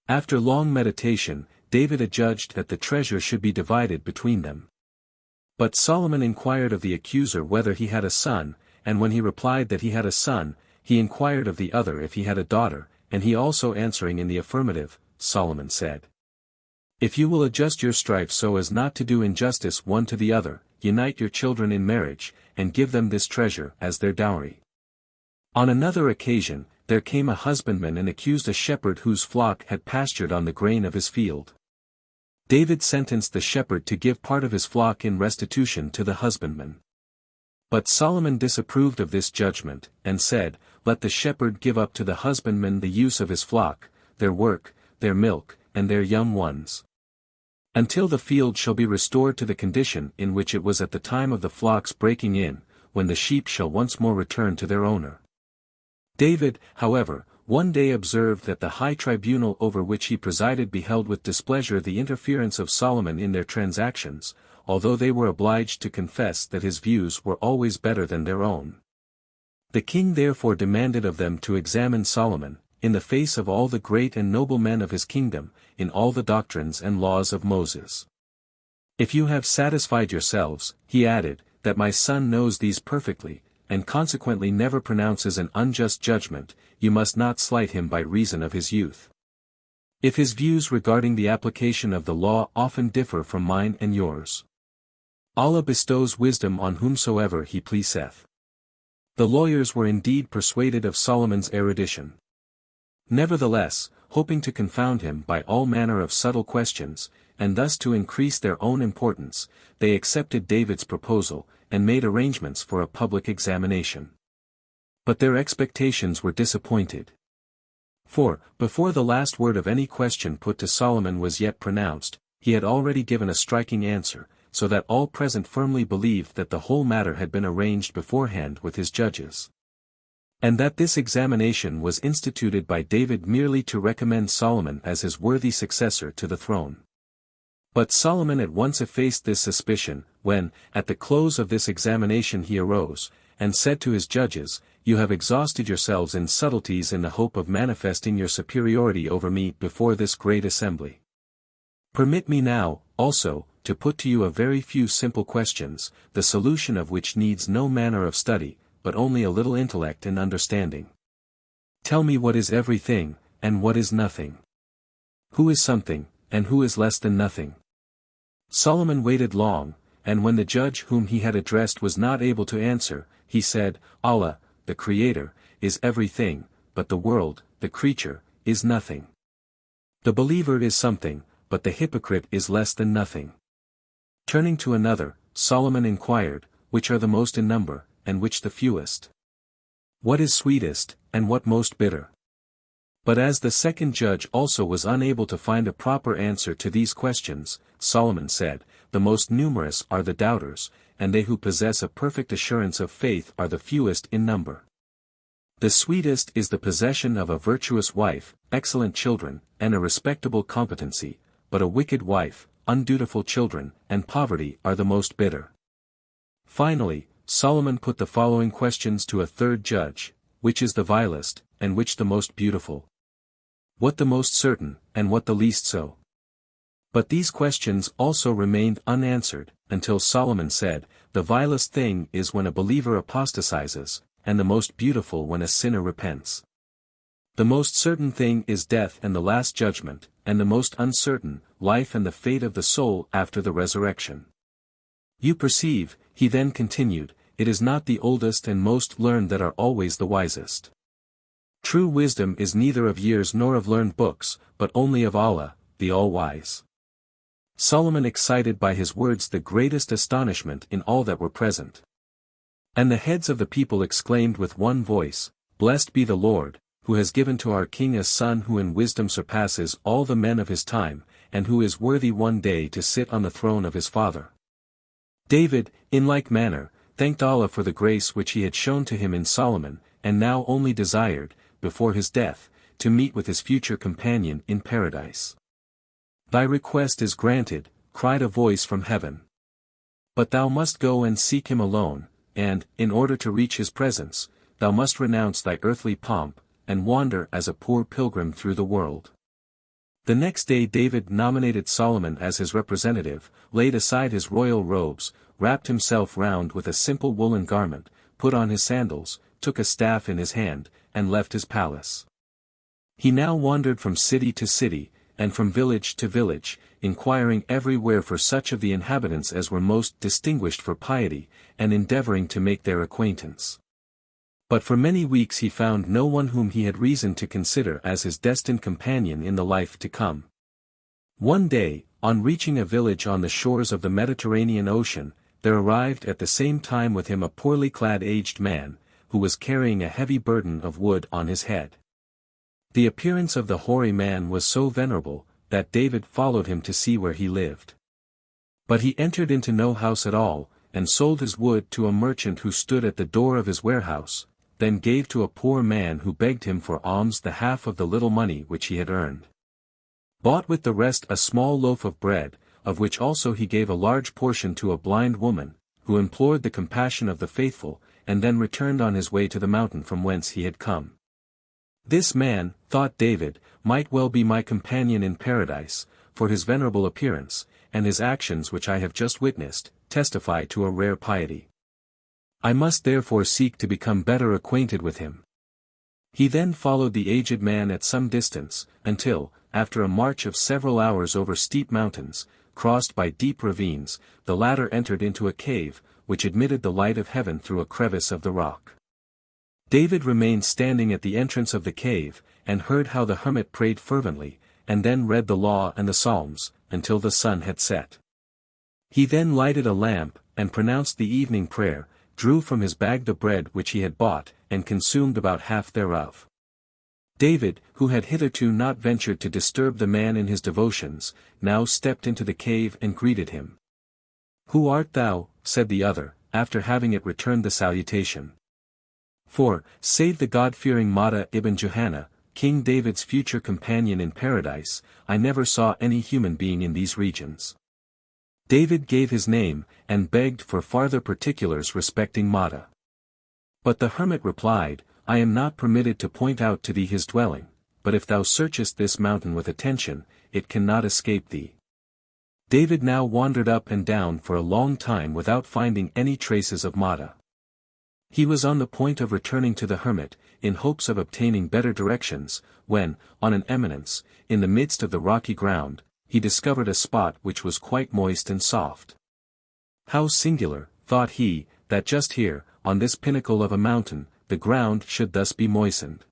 After long meditation, David adjudged that the treasure should be divided between them. But Solomon inquired of the accuser whether he had a son, and when he replied that he had a son, he inquired of the other if he had a daughter, and he also answering in the affirmative, Solomon said, If you will adjust your strife so as not to do injustice one to the other, unite your children in marriage, and give them this treasure as their dowry. On another occasion, there came a husbandman and accused a shepherd whose flock had pastured on the grain of his field. David sentenced the shepherd to give part of his flock in restitution to the husbandman. But Solomon disapproved of this judgment, and said, Let the shepherd give up to the husbandman the use of his flock, their work, their milk, and their young ones, until the field shall be restored to the condition in which it was at the time of the flock's breaking in, when the sheep shall once more return to their owner. David, however, one day observed that the high tribunal over which he presided beheld with displeasure the interference of Solomon in their transactions, although they were obliged to confess that his views were always better than their own. The king therefore demanded of them to examine Solomon, in the face of all the great and noble men of his kingdom, in all the doctrines and laws of Moses. If you have satisfied yourselves, he added, that my son knows these perfectly, and consequently never pronounces an unjust judgment, you must not slight him by reason of his youth. If his views regarding the application of the law often differ from mine and yours. Allah bestows wisdom on whomsoever he pleaseth. The lawyers were indeed persuaded of Solomon's erudition. Nevertheless, hoping to confound him by all manner of subtle questions, and thus to increase their own importance, they accepted David's proposal, and made arrangements for a public examination. But their expectations were disappointed. For, before the last word of any question put to Solomon was yet pronounced, he had already given a striking answer, so that all present firmly believed that the whole matter had been arranged beforehand with his judges. And that this examination was instituted by David merely to recommend Solomon as his worthy successor to the throne. But Solomon at once effaced this suspicion, when, at the close of this examination he arose, and said to his judges, You have exhausted yourselves in subtleties in the hope of manifesting your superiority over me before this great assembly. Permit me now, also, to put to you a very few simple questions, the solution of which needs no manner of study, but only a little intellect and understanding. Tell me what is everything, and what is nothing. Who is something, and who is less than nothing? Solomon waited long, and when the judge whom he had addressed was not able to answer, he said, Allah, the Creator, is everything, but the world, the creature, is nothing. The believer is something, but the hypocrite is less than nothing. Turning to another, Solomon inquired, which are the most in number, and which the fewest? What is sweetest, and what most bitter? But as the second judge also was unable to find a proper answer to these questions, Solomon said, The most numerous are the doubters, and they who possess a perfect assurance of faith are the fewest in number. The sweetest is the possession of a virtuous wife, excellent children, and a respectable competency, but a wicked wife, undutiful children, and poverty are the most bitter. Finally, Solomon put the following questions to a third judge, Which is the vilest, and which the most beautiful? What the most certain, and what the least so? But these questions also remained unanswered, until Solomon said, The vilest thing is when a believer apostatizes, and the most beautiful when a sinner repents. The most certain thing is death and the last judgment, and the most uncertain, life and the fate of the soul after the resurrection. You perceive, he then continued, it is not the oldest and most learned that are always the wisest. True wisdom is neither of years nor of learned books, but only of Allah, the All-Wise. Solomon excited by his words the greatest astonishment in all that were present. And the heads of the people exclaimed with one voice, Blessed be the Lord, who has given to our king a son who in wisdom surpasses all the men of his time, and who is worthy one day to sit on the throne of his father. David, in like manner, thanked Allah for the grace which he had shown to him in Solomon, and now only desired, before his death, to meet with his future companion in paradise. Thy request is granted, cried a voice from heaven. But thou must go and seek him alone, and, in order to reach his presence, thou must renounce thy earthly pomp, and wander as a poor pilgrim through the world. The next day David nominated Solomon as his representative, laid aside his royal robes, wrapped himself round with a simple woolen garment, put on his sandals, took a staff in his hand, and left his palace. He now wandered from city to city, and from village to village, inquiring everywhere for such of the inhabitants as were most distinguished for piety, and endeavoring to make their acquaintance. But for many weeks he found no one whom he had reason to consider as his destined companion in the life to come. One day, on reaching a village on the shores of the Mediterranean Ocean, there arrived at the same time with him a poorly clad aged man, who was carrying a heavy burden of wood on his head. The appearance of the hoary man was so venerable, that David followed him to see where he lived. But he entered into no house at all, and sold his wood to a merchant who stood at the door of his warehouse, then gave to a poor man who begged him for alms the half of the little money which he had earned. Bought with the rest a small loaf of bread, of which also he gave a large portion to a blind woman, who implored the compassion of the faithful, and then returned on his way to the mountain from whence he had come. This man, thought David, might well be my companion in paradise, for his venerable appearance, and his actions which I have just witnessed, testify to a rare piety. I must therefore seek to become better acquainted with him." He then followed the aged man at some distance, until, after a march of several hours over steep mountains, crossed by deep ravines, the latter entered into a cave, which admitted the light of heaven through a crevice of the rock. David remained standing at the entrance of the cave, and heard how the hermit prayed fervently, and then read the law and the Psalms, until the sun had set. He then lighted a lamp, and pronounced the evening prayer, drew from his bag the bread which he had bought, and consumed about half thereof. David, who had hitherto not ventured to disturb the man in his devotions, now stepped into the cave and greeted him. "Who art thou?" said the other, after having it returned the salutation. "For, save the God-fearing Mada ibn Johanna, King David's future companion in paradise, I never saw any human being in these regions." David gave his name, and begged for farther particulars respecting Mada. But the hermit replied, "I am not permitted to point out to thee his dwelling, but if thou searchest this mountain with attention, it cannot escape thee." David now wandered up and down for a long time without finding any traces of Mada. He was on the point of returning to the hermit, in hopes of obtaining better directions, when, on an eminence, in the midst of the rocky ground, he discovered a spot which was quite moist and soft. "How singular," thought he, "that just here, on this pinnacle of a mountain, the ground should thus be moistened.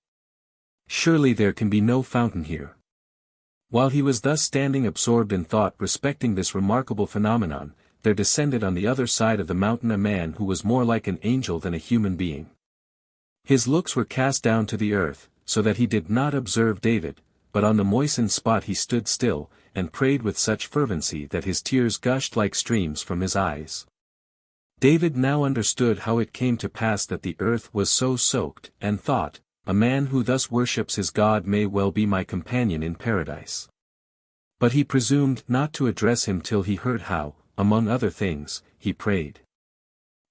Surely there can be no fountain here." While he was thus standing absorbed in thought respecting this remarkable phenomenon, there descended on the other side of the mountain a man who was more like an angel than a human being. His looks were cast down to the earth, so that he did not observe David, but on the moistened spot he stood still, and prayed with such fervency that his tears gushed like streams from his eyes. David now understood how it came to pass that the earth was so soaked, and thought, "A man who thus worships his God may well be my companion in paradise." But he presumed not to address him till he heard how, among other things, he prayed,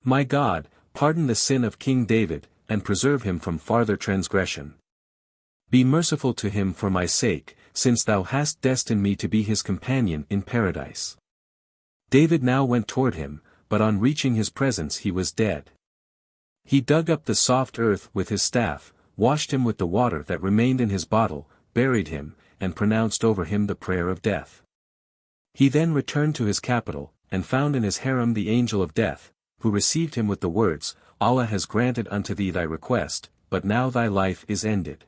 "My God, pardon the sin of King David, and preserve him from farther transgression. Be merciful to him for my sake, since thou hast destined me to be his companion in paradise." David now went toward him, but on reaching his presence he was dead. He dug up the soft earth with his staff, washed him with the water that remained in his bottle, buried him, and pronounced over him the prayer of death. He then returned to his capital, and found in his harem the angel of death, who received him with the words, "Allah has granted unto thee thy request, but now thy life is ended."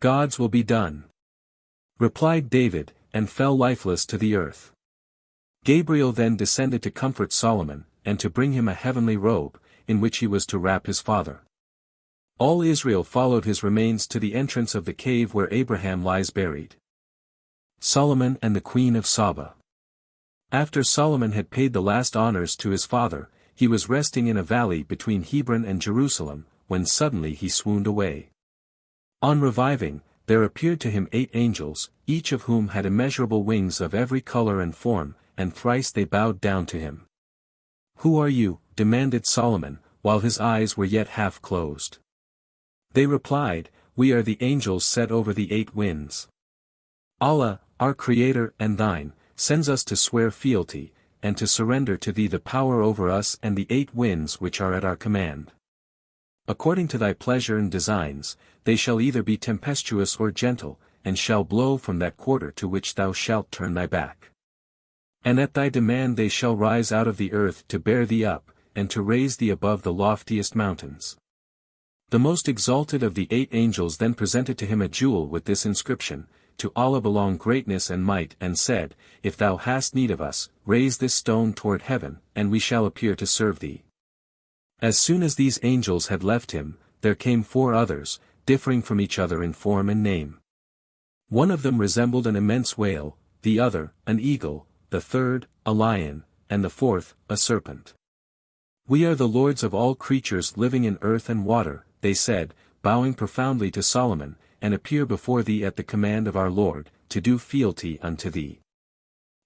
"God's will be done," replied David, and fell lifeless to the earth. Gabriel then descended to comfort Solomon, and to bring him a heavenly robe, in which he was to wrap his father. All Israel followed his remains to the entrance of the cave where Abraham lies buried. Solomon and the Queen of Saba. After Solomon had paid the last honors to his father, he was resting in a valley between Hebron and Jerusalem, when suddenly he swooned away. On reviving, there appeared to him 8 angels, each of whom had immeasurable wings of every color and form, and thrice they bowed down to him. "Who are you?" demanded Solomon, while his eyes were yet half closed. They replied, "We are the angels set over the 8 winds. Allah, our Creator and thine, sends us to swear fealty, and to surrender to thee the power over us and the 8 winds which are at our command. According to thy pleasure and designs, they shall either be tempestuous or gentle, and shall blow from that quarter to which thou shalt turn thy back. And at thy demand they shall rise out of the earth to bear thee up, and to raise thee above the loftiest mountains." The most exalted of the 8 angels then presented to him a jewel with this inscription, "To Allah belong greatness and might," and said, "If thou hast need of us, raise this stone toward heaven, and we shall appear to serve thee." As soon as these angels had left him, there came 4 others, differing from each other in form and name. One of them resembled an immense whale, the other, an eagle, the third, a lion, and the fourth, a serpent. "We are the lords of all creatures living in earth and water," they said, bowing profoundly to Solomon, "and appear before thee at the command of our Lord, to do fealty unto thee.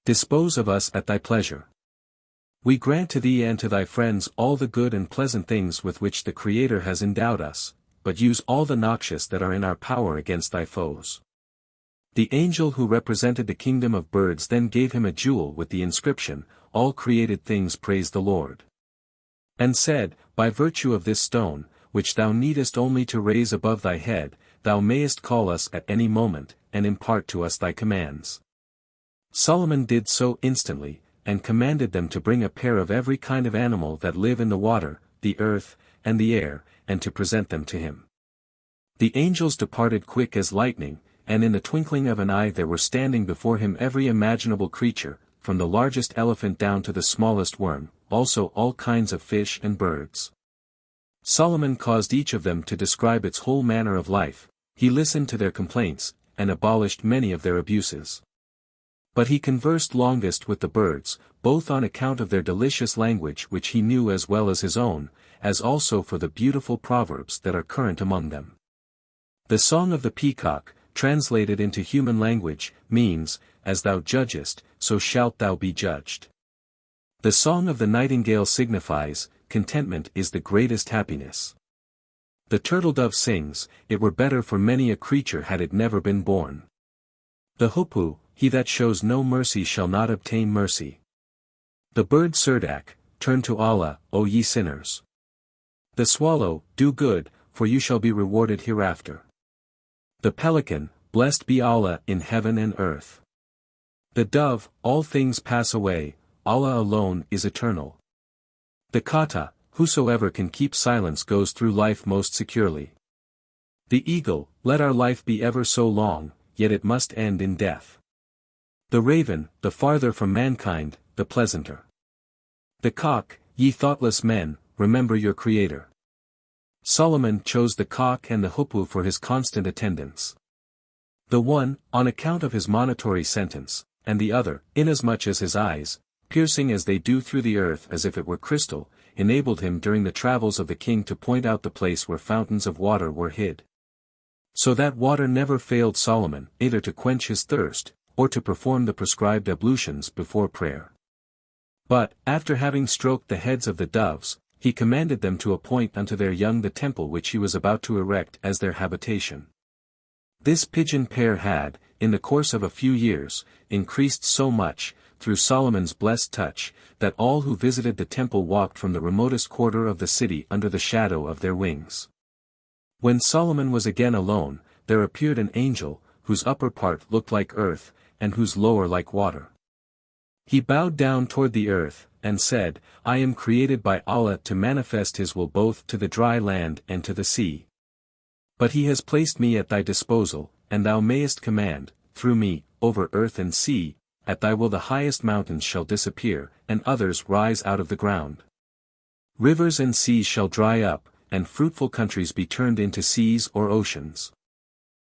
Dispose of us at thy pleasure. We grant to thee and to thy friends all the good and pleasant things with which the Creator has endowed us, but use all the noxious that are in our power against thy foes." The angel who represented the kingdom of birds then gave him a jewel with the inscription, "All created things praise the Lord." And said, "By virtue of this stone, which thou needest only to raise above thy head, thou mayest call us at any moment, and impart to us thy commands." Solomon did so instantly, and commanded them to bring a pair of every kind of animal that live in the water, the earth, and the air, and to present them to him. The angels departed quick as lightning, and in the twinkling of an eye there were standing before him every imaginable creature, from the largest elephant down to the smallest worm, also all kinds of fish and birds. Solomon caused each of them to describe its whole manner of life, he listened to their complaints, and abolished many of their abuses. But he conversed longest with the birds, both on account of their delicious language which he knew as well as his own, as also for the beautiful proverbs that are current among them. The song of the peacock, translated into human language, means, "As thou judgest, so shalt thou be judged." The song of the nightingale signifies, "Contentment is the greatest happiness." The turtle-dove sings, "It were better for many a creature had it never been born." The hoopoe, "He that shows no mercy shall not obtain mercy." The bird surdak, "Turn to Allah, O ye sinners." The swallow, "Do good, for you shall be rewarded hereafter." The pelican, "Blessed be Allah in heaven and earth." The dove, "All things pass away, Allah alone is eternal." The kata, "Whosoever can keep silence goes through life most securely." The eagle, "Let our life be ever so long, yet it must end in death." The raven, "The farther from mankind, the pleasanter." The cock, "Ye thoughtless men, remember your Creator." Solomon chose the cock and the hoopoe for his constant attendance. The one, on account of his monitory sentence, and the other, inasmuch as his eyes, piercing as they do through the earth as if it were crystal, enabled him during the travels of the king to point out the place where fountains of water were hid. So that water never failed Solomon, either to quench his thirst, or to perform the prescribed ablutions before prayer. But, after having stroked the heads of the doves, he commanded them to appoint unto their young the temple which he was about to erect as their habitation. This pigeon pair had, in the course of a few years, increased so much, through Solomon's blessed touch, that all who visited the temple walked from the remotest quarter of the city under the shadow of their wings. When Solomon was again alone, there appeared an angel, whose upper part looked like earth, and whose lower like water. He bowed down toward the earth, and said, "I am created by Allah to manifest His will both to the dry land and to the sea. But He has placed me at thy disposal, and thou mayest command, through me, over earth and sea. At thy will the highest mountains shall disappear, and others rise out of the ground. Rivers and seas shall dry up, and fruitful countries be turned into seas or oceans."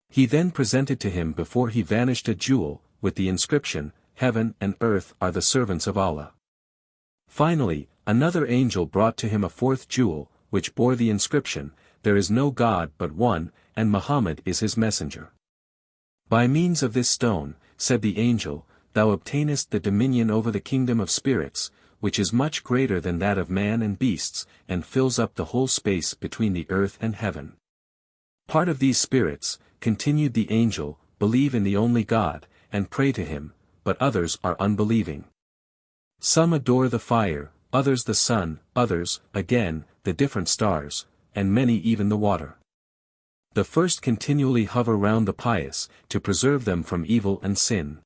He then presented to him before he vanished a jewel, with the inscription, "Heaven and earth are the servants of Allah." Finally, another angel brought to him a fourth jewel, which bore the inscription, "There is no God but one, and Muhammad is his messenger." "By means of this stone," said the angel, "thou obtainest the dominion over the kingdom of spirits, which is much greater than that of man and beasts, and fills up the whole space between the earth and heaven. Part of these spirits," continued the angel, "believe in the only God, and pray to him, but others are unbelieving. Some adore the fire, others the sun, others, again, the different stars, and many even the water. The first continually hover round the pious, to preserve them from evil and sin.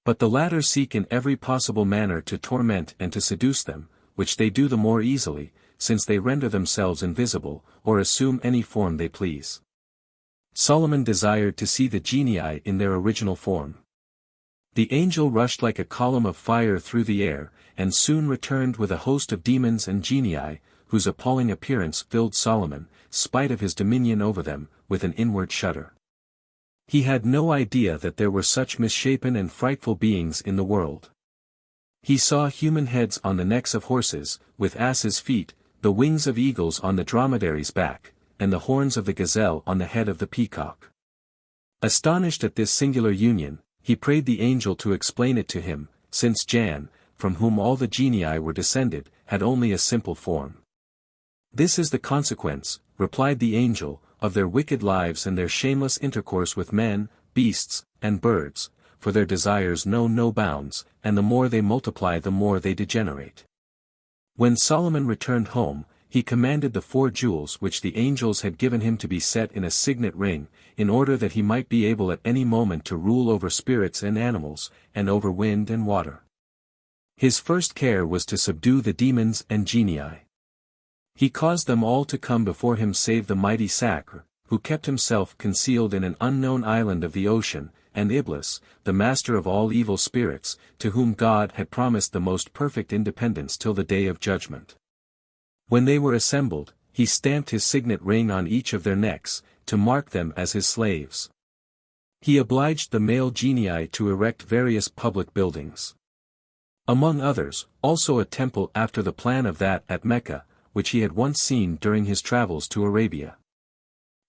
But the latter seek in every possible manner to torment and to seduce them, which they do the more easily, since they render themselves invisible, or assume any form they please." Solomon desired to see the genii in their original form. The angel rushed like a column of fire through the air, and soon returned with a host of demons and genii, whose appalling appearance filled Solomon, spite of his dominion over them, with an inward shudder. He had no idea that there were such misshapen and frightful beings in the world. He saw human heads on the necks of horses, with asses' feet, the wings of eagles on the dromedary's back, and the horns of the gazelle on the head of the peacock. Astonished at this singular union, he prayed the angel to explain it to him, since Jan, from whom all the genii were descended, had only a simple form. "This is the consequence," replied the angel, "of their wicked lives and their shameless intercourse with men, beasts, and birds, for their desires know no bounds, and the more they multiply the more they degenerate. When Solomon returned home, he commanded the 4 jewels which the angels had given him to be set in a signet ring, in order that he might be able at any moment to rule over spirits and animals, and over wind and water. His first care was to subdue the demons and genii. He caused them all to come before him save the mighty Sakr, who kept himself concealed in an unknown island of the ocean, and Iblis, the master of all evil spirits, to whom God had promised the most perfect independence till the day of judgment. When they were assembled, he stamped his signet ring on each of their necks, to mark them as his slaves. He obliged the male genii to erect various public buildings. Among others, also a temple after the plan of that at Mecca, which he had once seen during his travels to Arabia.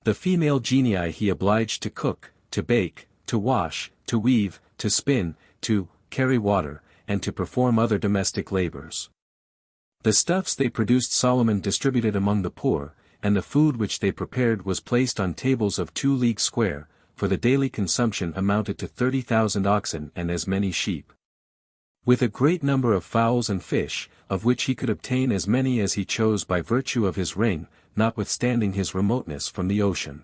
The female genii he obliged to cook, to bake, to wash, to weave, to spin, to carry water, and to perform other domestic labors. The stuffs they produced Solomon distributed among the poor, and the food which they prepared was placed on tables of 2 leagues square, for the daily consumption amounted to 30,000 oxen and as many sheep. With a great number of fowls and fish, of which he could obtain as many as he chose by virtue of his ring, notwithstanding his remoteness from the ocean.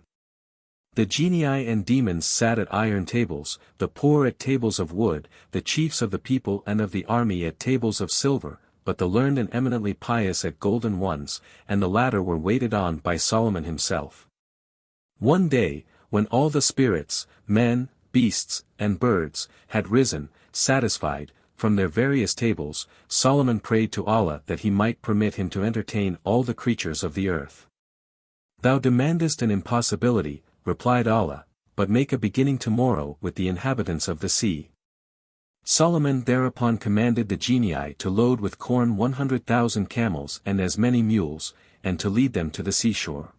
The genii and demons sat at iron tables, the poor at tables of wood, the chiefs of the people and of the army at tables of silver, but the learned and eminently pious at golden ones, and the latter were waited on by Solomon himself. One day, when all the spirits, men, beasts, and birds, had risen, satisfied, from their various tables, Solomon prayed to Allah that he might permit him to entertain all the creatures of the earth. "Thou demandest an impossibility," replied Allah, "but make a beginning tomorrow with the inhabitants of the sea." Solomon thereupon commanded the genii to load with corn 100,000 camels and as many mules, and to lead them to the seashore.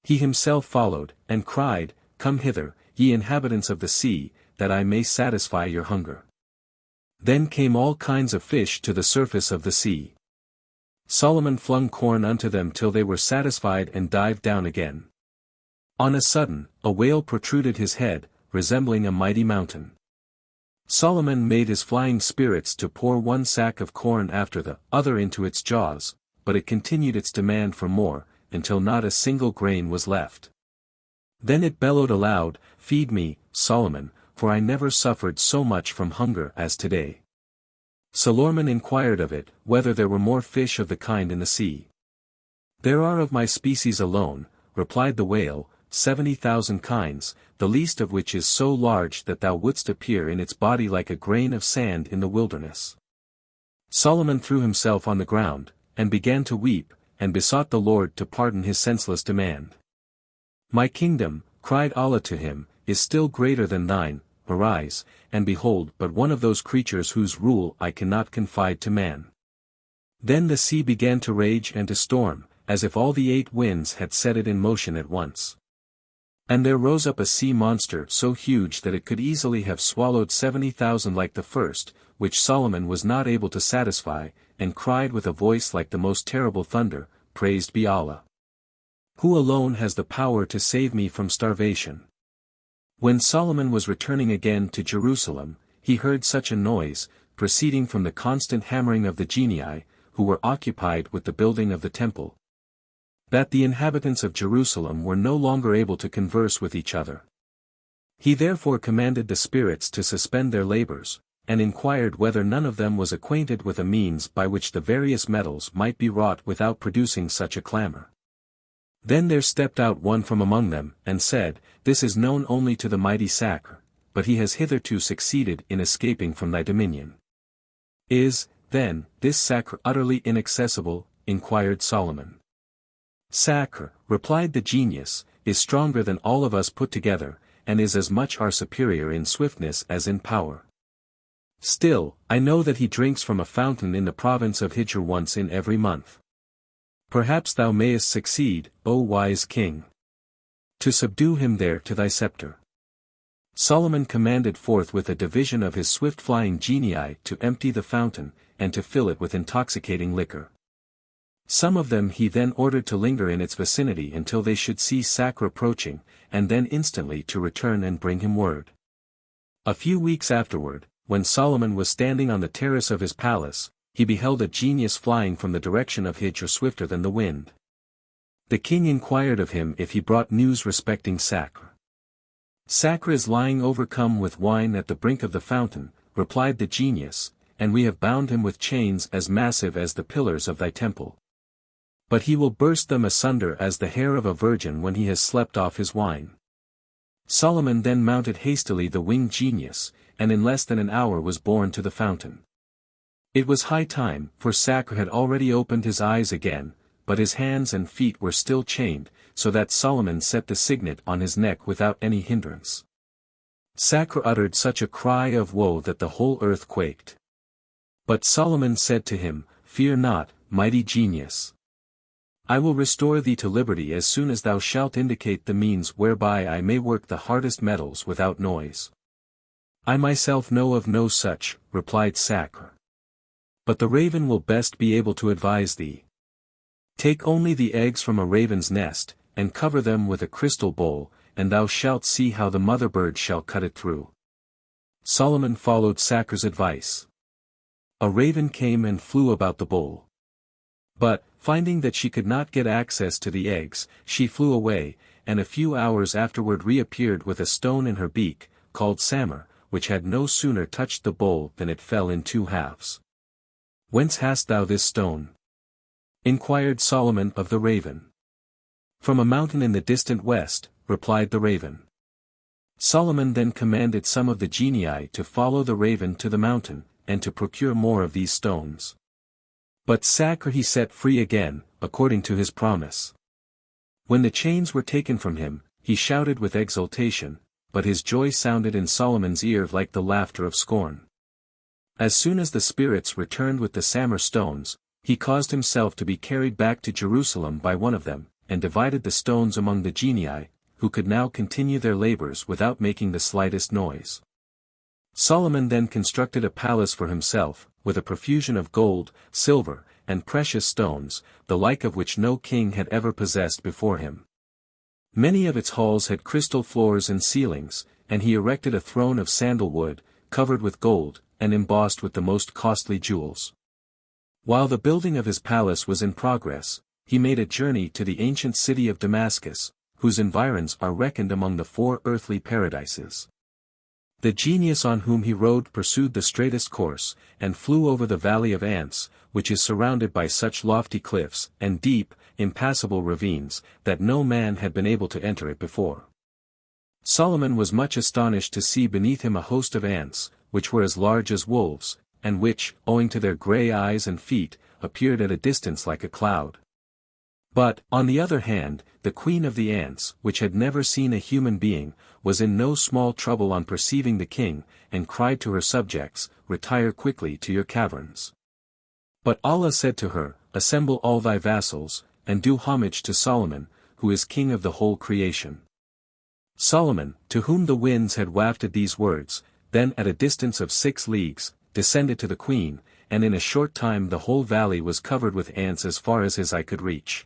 He himself followed, and cried, "Come hither, ye inhabitants of the sea, that I may satisfy your hunger." Then came all kinds of fish to the surface of the sea. Solomon flung corn unto them till they were satisfied and dived down again. On a sudden, a whale protruded his head, resembling a mighty mountain. Solomon made his flying spirits to pour 1 sack of corn after the other into its jaws, but it continued its demand for more, until not a single grain was left. Then it bellowed aloud, "Feed me, Solomon, for I never suffered so much from hunger as today." Solomon inquired of it, whether there were more fish of the kind in the sea. "There are of my species alone," replied the whale, 70,000 kinds, the least of which is so large that thou wouldst appear in its body like a grain of sand in the wilderness. Solomon threw himself on the ground, and began to weep, and besought the Lord to pardon his senseless demand. "My kingdom," cried Allah to him, "is still greater than thine. Arise, and behold but one of those creatures whose rule I cannot confide to man." Then the sea began to rage and to storm, as if all the 8 winds had set it in motion at once. And there rose up a sea monster so huge that it could easily have swallowed 70,000 like the first, which Solomon was not able to satisfy, and cried with a voice like the most terrible thunder, "Praised be Allah, who alone has the power to save me from starvation." When Solomon was returning again to Jerusalem, he heard such a noise, proceeding from the constant hammering of the genii, who were occupied with the building of the temple, that the inhabitants of Jerusalem were no longer able to converse with each other. He therefore commanded the spirits to suspend their labors, and inquired whether none of them was acquainted with a means by which the various metals might be wrought without producing such a clamor. Then there stepped out one from among them, and said, "This is known only to the mighty Sakr, but he has hitherto succeeded in escaping from thy dominion." "Is, then, this Sakr utterly inaccessible?" inquired Solomon. "Sakr," replied the genius, "is stronger than all of us put together, and is as much our superior in swiftness as in power. Still, I know that he drinks from a fountain in the province of Hijr once in every month. Perhaps thou mayest succeed, O wise king, to subdue him there to thy scepter." Solomon commanded forthwith a division of his swift-flying genii to empty the fountain, and to fill it with intoxicating liquor. Some of them he then ordered to linger in its vicinity until they should see Sakr approaching, and then instantly to return and bring him word. A few weeks afterward, when Solomon was standing on the terrace of his palace, he beheld a genius flying from the direction of Hijr swifter than the wind. The king inquired of him if he brought news respecting Sakr. Sakr is lying overcome with wine at the brink of the fountain, replied the genius, and we have bound him with chains as massive as the pillars of thy temple. But he will burst them asunder as the hair of a virgin when he has slept off his wine. Solomon then mounted hastily the winged genius, and in less than an hour was borne to the fountain. It was high time, for Sakr had already opened his eyes again, but his hands and feet were still chained, so that Solomon set the signet on his neck without any hindrance. Sakr uttered such a cry of woe that the whole earth quaked. But Solomon said to him, "Fear not, mighty genius. I will restore thee to liberty as soon as thou shalt indicate the means whereby I may work the hardest metals without noise." "I myself know of no such," replied Sakr. "But the raven will best be able to advise thee. Take only the eggs from a raven's nest, and cover them with a crystal bowl, and thou shalt see how the mother bird shall cut it through." Solomon followed Sakr's advice. A raven came and flew about the bowl. But, finding that she could not get access to the eggs, she flew away, and a few hours afterward reappeared with a stone in her beak, called Samar, which had no sooner touched the bowl than it fell in two halves. "Whence hast thou this stone?" inquired Solomon of the raven. "From a mountain in the distant west," replied the raven. Solomon then commanded some of the genii to follow the raven to the mountain, and to procure more of these stones. But Sakr he set free again, according to his promise. When the chains were taken from him, he shouted with exultation, but his joy sounded in Solomon's ear like the laughter of scorn. As soon as the spirits returned with the Samar stones, he caused himself to be carried back to Jerusalem by one of them, and divided the stones among the genii, who could now continue their labors without making the slightest noise. Solomon then constructed a palace for himself, with a profusion of gold, silver, and precious stones, the like of which no king had ever possessed before him. Many of its halls had crystal floors and ceilings, and he erected a throne of sandalwood, covered with gold, and embossed with the most costly jewels. While the building of his palace was in progress, he made a journey to the ancient city of Damascus, whose environs are reckoned among the 4 earthly paradises. The genius on whom he rode pursued the straightest course, and flew over the valley of ants, which is surrounded by such lofty cliffs, and deep, impassable ravines, that no man had been able to enter it before. Solomon was much astonished to see beneath him a host of ants, which were as large as wolves, and which, owing to their grey eyes and feet, appeared at a distance like a cloud. But, on the other hand, the queen of the ants, which had never seen a human being, was in no small trouble on perceiving the king, and cried to her subjects, "Retire quickly to your caverns." But Allah said to her, "Assemble all thy vassals, and do homage to Solomon, who is king of the whole creation." Solomon, to whom the winds had wafted these words, then at a distance of 6 leagues, descended to the queen, and in a short time the whole valley was covered with ants as far as his eye could reach.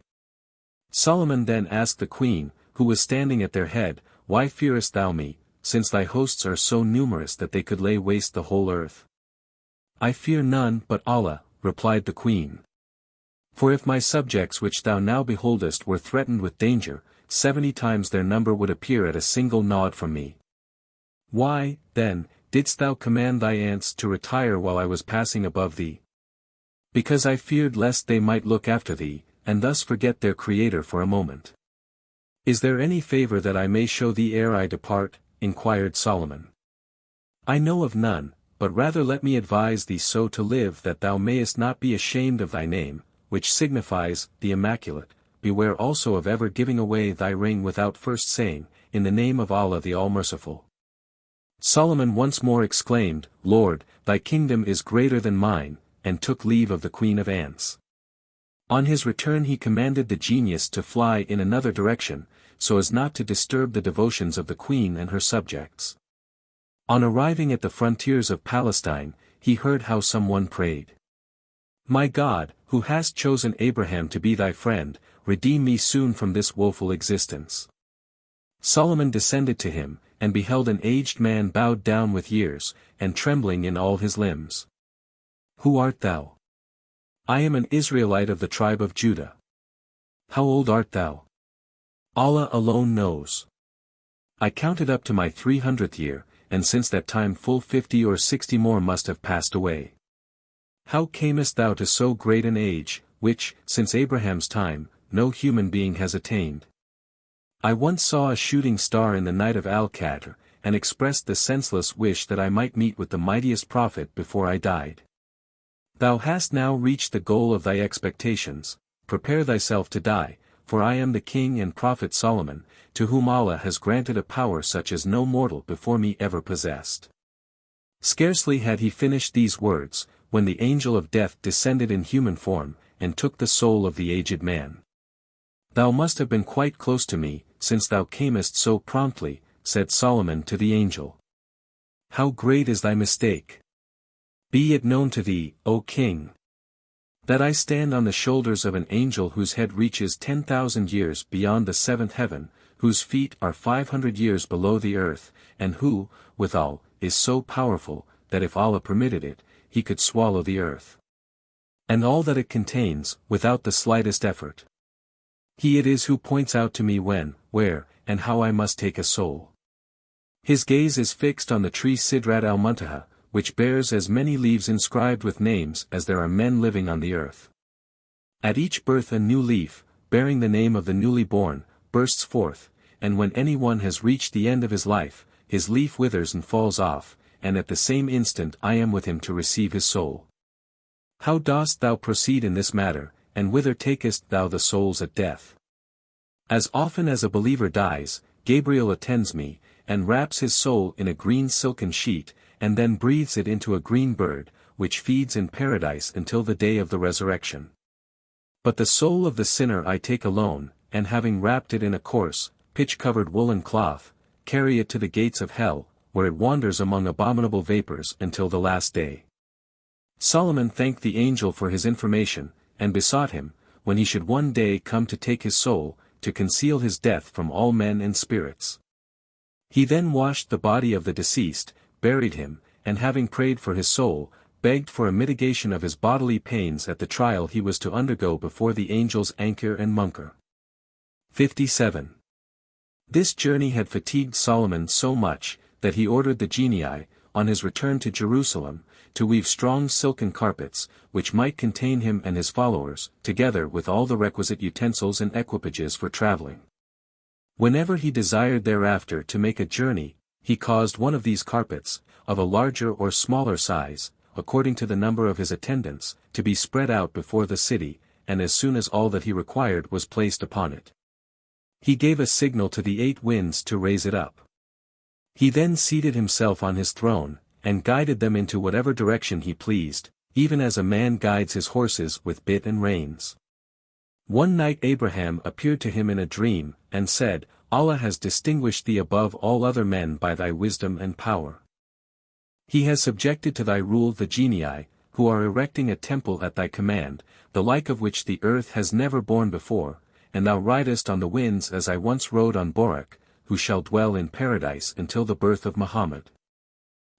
Solomon then asked the queen, who was standing at their head, "Why fearest thou me, since thy hosts are so numerous that they could lay waste the whole earth?" "I fear none but Allah," replied the queen. "For if my subjects which thou now beholdest were threatened with danger, 70 times their number would appear at a single nod from me. Why, then, didst thou command thy ants to retire while I was passing above thee? Because I feared lest they might look after thee, and thus forget their Creator for a moment." "Is there any favor that I may show thee ere I depart?" inquired Solomon. "I know of none, but rather let me advise thee so to live that thou mayest not be ashamed of thy name, which signifies, the Immaculate. Beware also of ever giving away thy ring without first saying, in the name of Allah the All-Merciful." Solomon once more exclaimed, "Lord, thy kingdom is greater than mine," and took leave of the queen of ants. On his return he commanded the genius to fly in another direction, so as not to disturb the devotions of the queen and her subjects. On arriving at the frontiers of Palestine, he heard how someone prayed. My God, who hast chosen Abraham to be thy friend, redeem me soon from this woeful existence. Solomon descended to him, and beheld an aged man bowed down with years, and trembling in all his limbs. Who art thou? I am an Israelite of the tribe of Judah. How old art thou? Allah alone knows. I counted up to my 300th year, and since that time full 50 or 60 more must have passed away. How camest thou to so great an age, which, since Abraham's time, no human being has attained? I once saw a shooting star in the night of Al-Qadr, and expressed the senseless wish that I might meet with the mightiest prophet before I died. Thou hast now reached the goal of thy expectations, prepare thyself to die, for I am the king and prophet Solomon, to whom Allah has granted a power such as no mortal before me ever possessed. Scarcely had he finished these words, when the angel of death descended in human form, and took the soul of the aged man. Thou must have been quite close to me, since thou camest so promptly, said Solomon to the angel. How great is thy mistake! Be it known to thee, O king, that I stand on the shoulders of an angel whose head reaches 10,000 years beyond the seventh heaven, whose feet are 500 years below the earth, and who, withal, is so powerful, that if Allah permitted it, he could swallow the earth and all that it contains, without the slightest effort. He it is who points out to me when, where, and how I must take a soul. His gaze is fixed on the tree Sidrat al-Muntaha, which bears as many leaves inscribed with names as there are men living on the earth. At each birth a new leaf, bearing the name of the newly born, bursts forth, and when anyone has reached the end of his life, his leaf withers and falls off, and at the same instant I am with him to receive his soul. How dost thou proceed in this matter, and whither takest thou the souls at death? As often as a believer dies, Gabriel attends me, and wraps his soul in a green silken sheet, and then breathes it into a green bird, which feeds in paradise until the day of the resurrection. But the soul of the sinner I take alone, and having wrapped it in a coarse, pitch-covered woolen cloth, carry it to the gates of hell, where it wanders among abominable vapors until the last day. Solomon thanked the angel for his information, and besought him, when he should one day come to take his soul, to conceal his death from all men and spirits. He then washed the body of the deceased, buried him, and having prayed for his soul, begged for a mitigation of his bodily pains at the trial he was to undergo before the angels Ankar and Munkar. 57. This journey had fatigued Solomon so much, that he ordered the genii, on his return to Jerusalem, to weave strong silken carpets, which might contain him and his followers, together with all the requisite utensils and equipages for traveling. Whenever he desired thereafter to make a journey, he caused one of these carpets, of a larger or smaller size, according to the number of his attendants, to be spread out before the city, and as soon as all that he required was placed upon it, he gave a signal to the 8 winds to raise it up. He then seated himself on his throne, and guided them into whatever direction he pleased, even as a man guides his horses with bit and reins. One night Abraham appeared to him in a dream, and said, Allah has distinguished thee above all other men by thy wisdom and power. He has subjected to thy rule the genii, who are erecting a temple at thy command, the like of which the earth has never borne before, and thou ridest on the winds as I once rode on Borak, who shall dwell in paradise until the birth of Muhammad.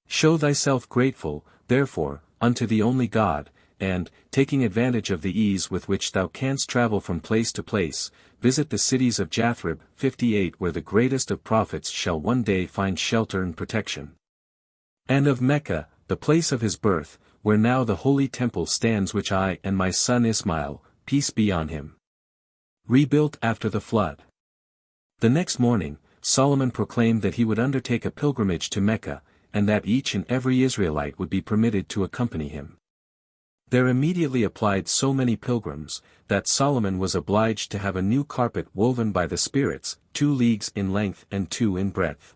Show thyself grateful, therefore, unto the only God, and, taking advantage of the ease with which thou canst travel from place to place, visit the cities of Jathrib, 58 where the greatest of prophets shall one day find shelter and protection. And of Mecca, the place of his birth, where now the holy temple stands which I and my son Ismail, peace be on him, rebuilt after the flood. The next morning, Solomon proclaimed that he would undertake a pilgrimage to Mecca, and that each and every Israelite would be permitted to accompany him. There immediately applied so many pilgrims, that Solomon was obliged to have a new carpet woven by the spirits, 2 leagues in length and 2 in breadth.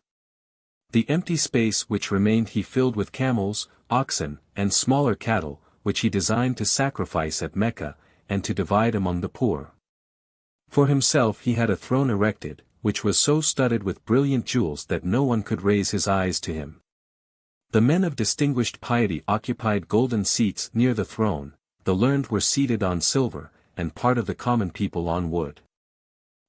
The empty space which remained he filled with camels, oxen, and smaller cattle, which he designed to sacrifice at Mecca, and to divide among the poor. For himself he had a throne erected, which was so studded with brilliant jewels that no one could raise his eyes to him. The men of distinguished piety occupied golden seats near the throne, the learned were seated on silver, and part of the common people on wood.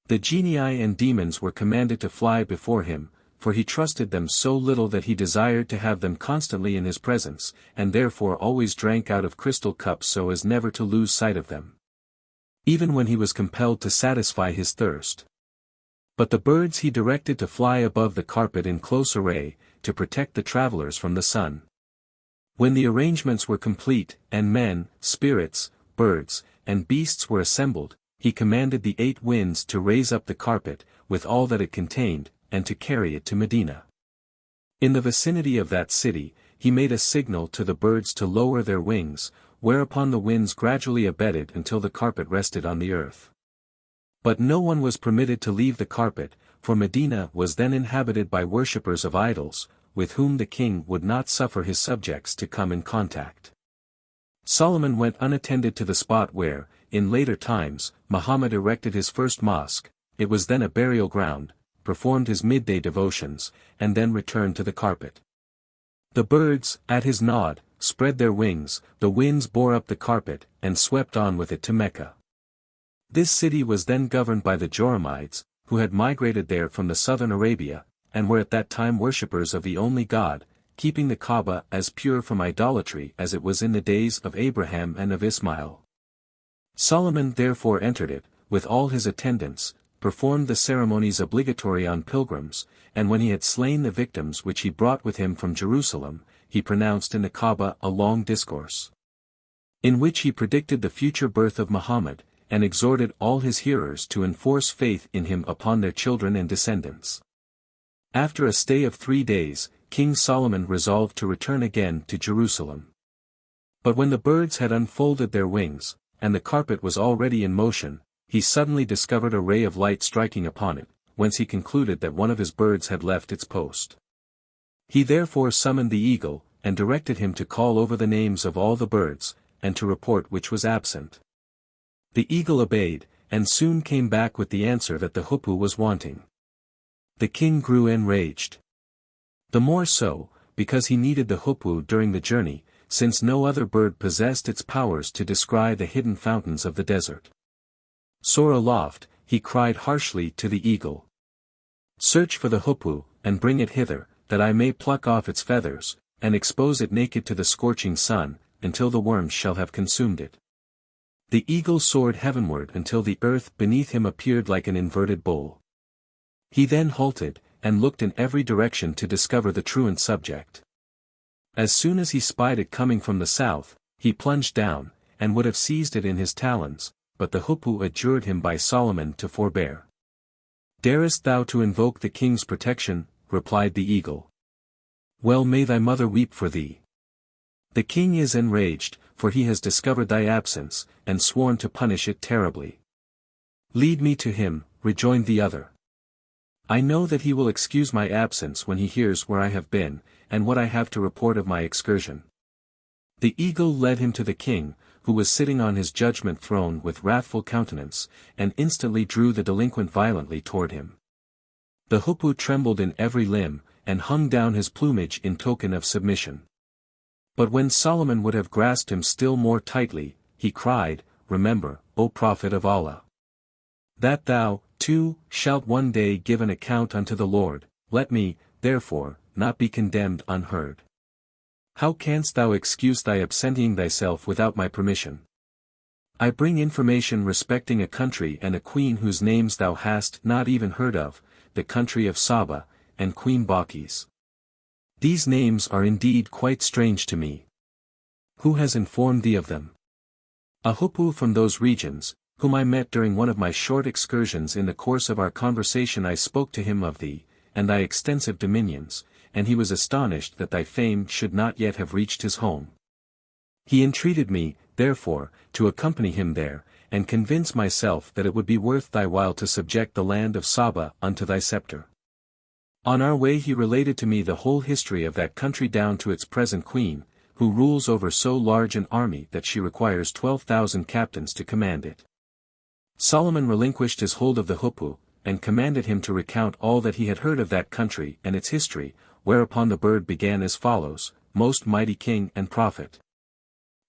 The genii and demons were commanded to fly before him, for he trusted them so little that he desired to have them constantly in his presence, and therefore always drank out of crystal cups so as never to lose sight of them, even when he was compelled to satisfy his thirst. But the birds he directed to fly above the carpet in close array, to protect the travelers from the sun. When the arrangements were complete, and men, spirits, birds, and beasts were assembled, he commanded the 8 winds to raise up the carpet, with all that it contained, and to carry it to Medina. In the vicinity of that city, he made a signal to the birds to lower their wings, whereupon the winds gradually abated until the carpet rested on the earth. But no one was permitted to leave the carpet, for Medina was then inhabited by worshippers of idols, with whom the king would not suffer his subjects to come in contact. Solomon went unattended to the spot where, in later times, Muhammad erected his first mosque. It was then a burial ground, performed his midday devotions, and then returned to the carpet. The birds, at his nod, spread their wings, the winds bore up the carpet, and swept on with it to Mecca. This city was then governed by the Joramites, who had migrated there from the southern Arabia, and were at that time worshippers of the only God, keeping the Kaaba as pure from idolatry as it was in the days of Abraham and of Ismail. Solomon therefore entered it, with all his attendants, performed the ceremonies obligatory on pilgrims, and when he had slain the victims which he brought with him from Jerusalem, he pronounced in the Kaaba a long discourse, in which he predicted the future birth of Muhammad, and exhorted all his hearers to enforce faith in him upon their children and descendants. After a stay of 3 days, King Solomon resolved to return again to Jerusalem. But when the birds had unfolded their wings, and the carpet was already in motion, he suddenly discovered a ray of light striking upon it, whence he concluded that one of his birds had left its post. He therefore summoned the eagle, and directed him to call over the names of all the birds, and to report which was absent. The eagle obeyed, and soon came back with the answer that the hoopoe was wanting. The king grew enraged. The more so, because he needed the hoopoe during the journey, since no other bird possessed its powers to descry the hidden fountains of the desert. Soar aloft, he cried harshly to the eagle. Search for the hoopoe, and bring it hither, that I may pluck off its feathers, and expose it naked to the scorching sun, until the worms shall have consumed it. The eagle soared heavenward until the earth beneath him appeared like an inverted bowl. He then halted, and looked in every direction to discover the truant subject. As soon as he spied it coming from the south, he plunged down, and would have seized it in his talons, but the hoopoe adjured him by Solomon to forbear. Darest thou to invoke the king's protection? Replied the eagle. Well may thy mother weep for thee. The king is enraged, for he has discovered thy absence, and sworn to punish it terribly. Lead me to him, rejoined the other. I know that he will excuse my absence when he hears where I have been, and what I have to report of my excursion. The eagle led him to the king, who was sitting on his judgment throne with wrathful countenance, and instantly drew the delinquent violently toward him. The hoopoe trembled in every limb, and hung down his plumage in token of submission. But when Solomon would have grasped him still more tightly, he cried, Remember, O prophet of Allah, that thou, too, shalt one day give an account unto the Lord. Let me, therefore, not be condemned unheard. How canst thou excuse thy absenting thyself without my permission? I bring information respecting a country and a queen whose names thou hast not even heard of, the country of Saba, and Queen Balkis. These names are indeed quite strange to me. Who has informed thee of them? A hoopoe from those regions, whom I met during one of my short excursions. In the course of our conversation I spoke to him of thee, and thy extensive dominions, and he was astonished that thy fame should not yet have reached his home. He entreated me, therefore, to accompany him there, and convince myself that it would be worth thy while to subject the land of Saba unto thy scepter. On our way he related to me the whole history of that country down to its present queen, who rules over so large an army that she requires 12,000 captains to command it. Solomon relinquished his hold of the hoopoe, and commanded him to recount all that he had heard of that country and its history, whereupon the bird began as follows, Most mighty king and prophet,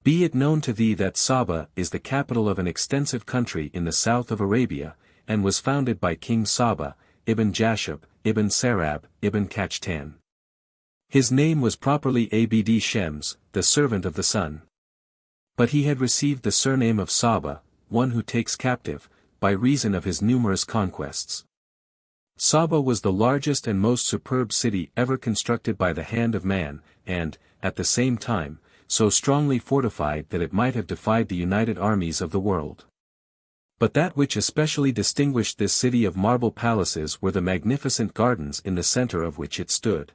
Be it known to thee that Saba is the capital of an extensive country in the south of Arabia, and was founded by King Saba, ibn Jashub, ibn Sarab, ibn Kachtan. His name was properly Abd Shems, the servant of the sun. But he had received the surname of Saba, one who takes captive, by reason of his numerous conquests. Saba was the largest and most superb city ever constructed by the hand of man, and, at the same time, so strongly fortified that it might have defied the united armies of the world. But that which especially distinguished this city of marble palaces were the magnificent gardens in the center of which it stood.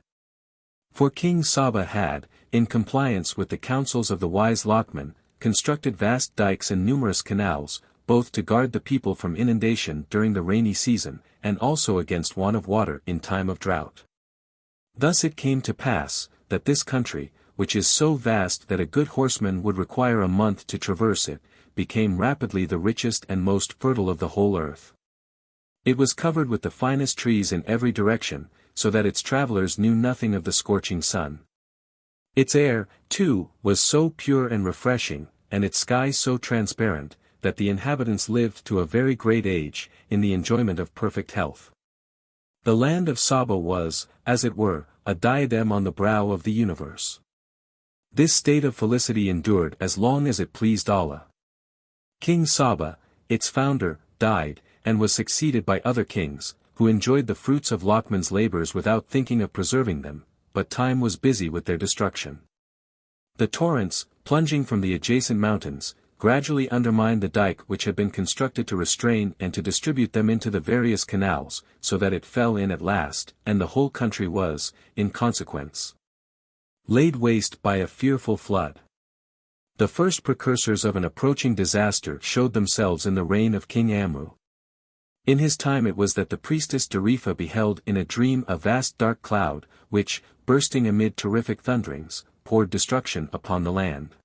For King Saba had, in compliance with the counsels of the wise Lockman, constructed vast dikes and numerous canals, both to guard the people from inundation during the rainy season, and also against want of water in time of drought. Thus it came to pass, that this country, which is so vast that a good horseman would require a month to traverse it, became rapidly the richest and most fertile of the whole earth. It was covered with the finest trees in every direction, so that its travelers knew nothing of the scorching sun. Its air, too, was so pure and refreshing, and its sky so transparent, that the inhabitants lived to a very great age, in the enjoyment of perfect health. The land of Saba was, as it were, a diadem on the brow of the universe. This state of felicity endured as long as it pleased Allah. King Saba, its founder, died, and was succeeded by other kings, who enjoyed the fruits of Lockman's labors without thinking of preserving them, but time was busy with their destruction. The torrents, plunging from the adjacent mountains, gradually undermined the dike which had been constructed to restrain and to distribute them into the various canals, so that it fell in at last, and the whole country was, in consequence, laid waste by a fearful flood. The first precursors of an approaching disaster showed themselves in the reign of King Amru. In his time it was that the priestess Darifa beheld in a dream a vast dark cloud, which, bursting amid terrific thunderings, poured destruction upon the land.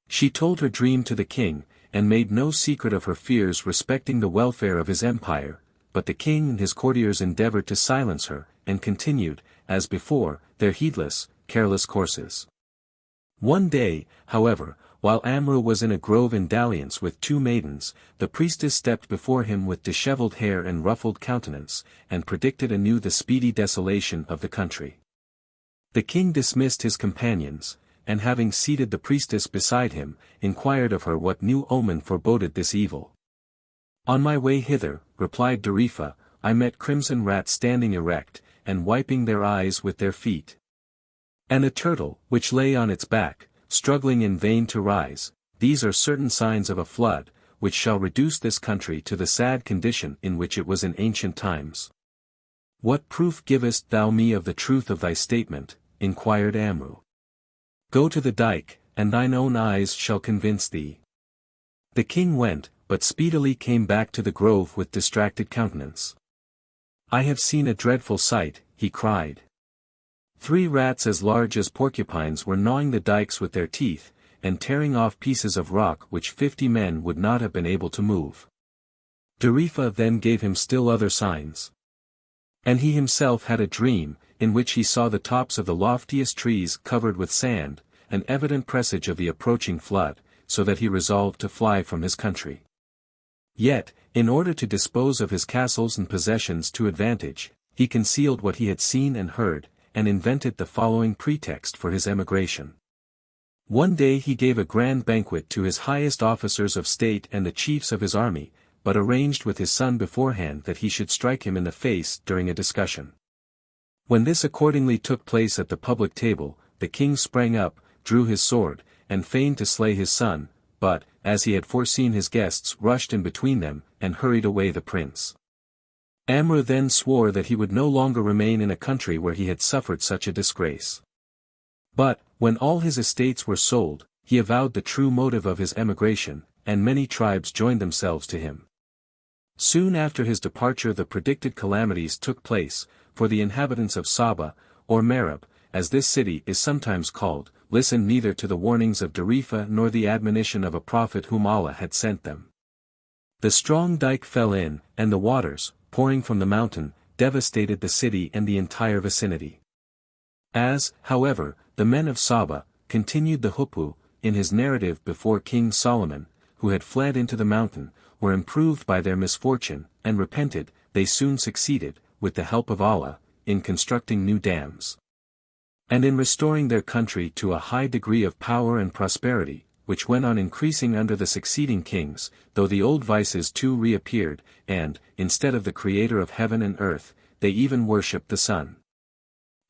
She told her dream to the king, and made no secret of her fears respecting the welfare of his empire, but the king and his courtiers endeavored to silence her, and continued, as before, their heedless, careless courses. One day, however, while Amru was in a grove in dalliance with two maidens, the priestess stepped before him with disheveled hair and ruffled countenance, and predicted anew the speedy desolation of the country. The king dismissed his companions, and having seated the priestess beside him, inquired of her what new omen foreboded this evil. On my way hither, replied Darifa, I met crimson rats standing erect, and wiping their eyes with their feet. And a turtle, which lay on its back, struggling in vain to rise. These are certain signs of a flood, which shall reduce this country to the sad condition in which it was in ancient times. What proof givest thou me of the truth of thy statement? Inquired Amru. Go to the dike, and thine own eyes shall convince thee. The king went, but speedily came back to the grove with distracted countenance. I have seen a dreadful sight, he cried. 3 rats as large as porcupines were gnawing the dikes with their teeth, and tearing off pieces of rock which 50 men would not have been able to move. Darifa then gave him still other signs. And he himself had a dream, in which he saw the tops of the loftiest trees covered with sand, an evident presage of the approaching flood, so that he resolved to fly from his country. Yet, in order to dispose of his castles and possessions to advantage, he concealed what he had seen and heard, and invented the following pretext for his emigration. One day he gave a grand banquet to his highest officers of state and the chiefs of his army, but arranged with his son beforehand that he should strike him in the face during a discussion. When this accordingly took place at the public table, the king sprang up, drew his sword, and feigned to slay his son, but, as he had foreseen, his guests rushed in between them, and hurried away the prince. Amru then swore that he would no longer remain in a country where he had suffered such a disgrace. But, when all his estates were sold, he avowed the true motive of his emigration, and many tribes joined themselves to him. Soon after his departure the predicted calamities took place, for the inhabitants of Saba, or Marib, as this city is sometimes called, listened neither to the warnings of Darifa nor the admonition of a prophet whom Allah had sent them. The strong dike fell in, and the waters, pouring from the mountain, devastated the city and the entire vicinity. As, however, the men of Saba continued the huppu, in his narrative before King Solomon, who had fled into the mountain, were improved by their misfortune, and repented, they soon succeeded, with the help of Allah, in constructing new dams, and in restoring their country to a high degree of power and prosperity, which went on increasing under the succeeding kings, though the old vices too reappeared, and, instead of the Creator of heaven and earth, they even worshipped the sun.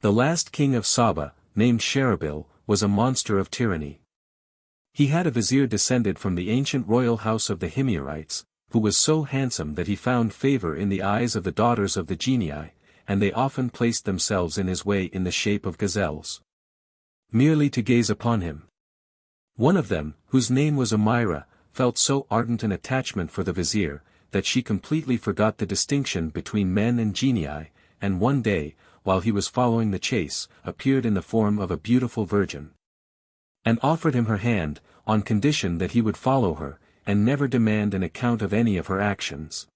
The last king of Saba, named Sherebil, was a monster of tyranny. He had a vizier descended from the ancient royal house of the Himyarites, who was so handsome that he found favor in the eyes of the daughters of the genii, and they often placed themselves in his way in the shape of gazelles, merely to gaze upon him. One of them, whose name was Amira, felt so ardent an attachment for the vizier, that she completely forgot the distinction between men and genii, and one day, while he was following the chase, appeared in the form of a beautiful virgin, and offered him her hand, on condition that he would follow her, and never demand an account of any of her actions.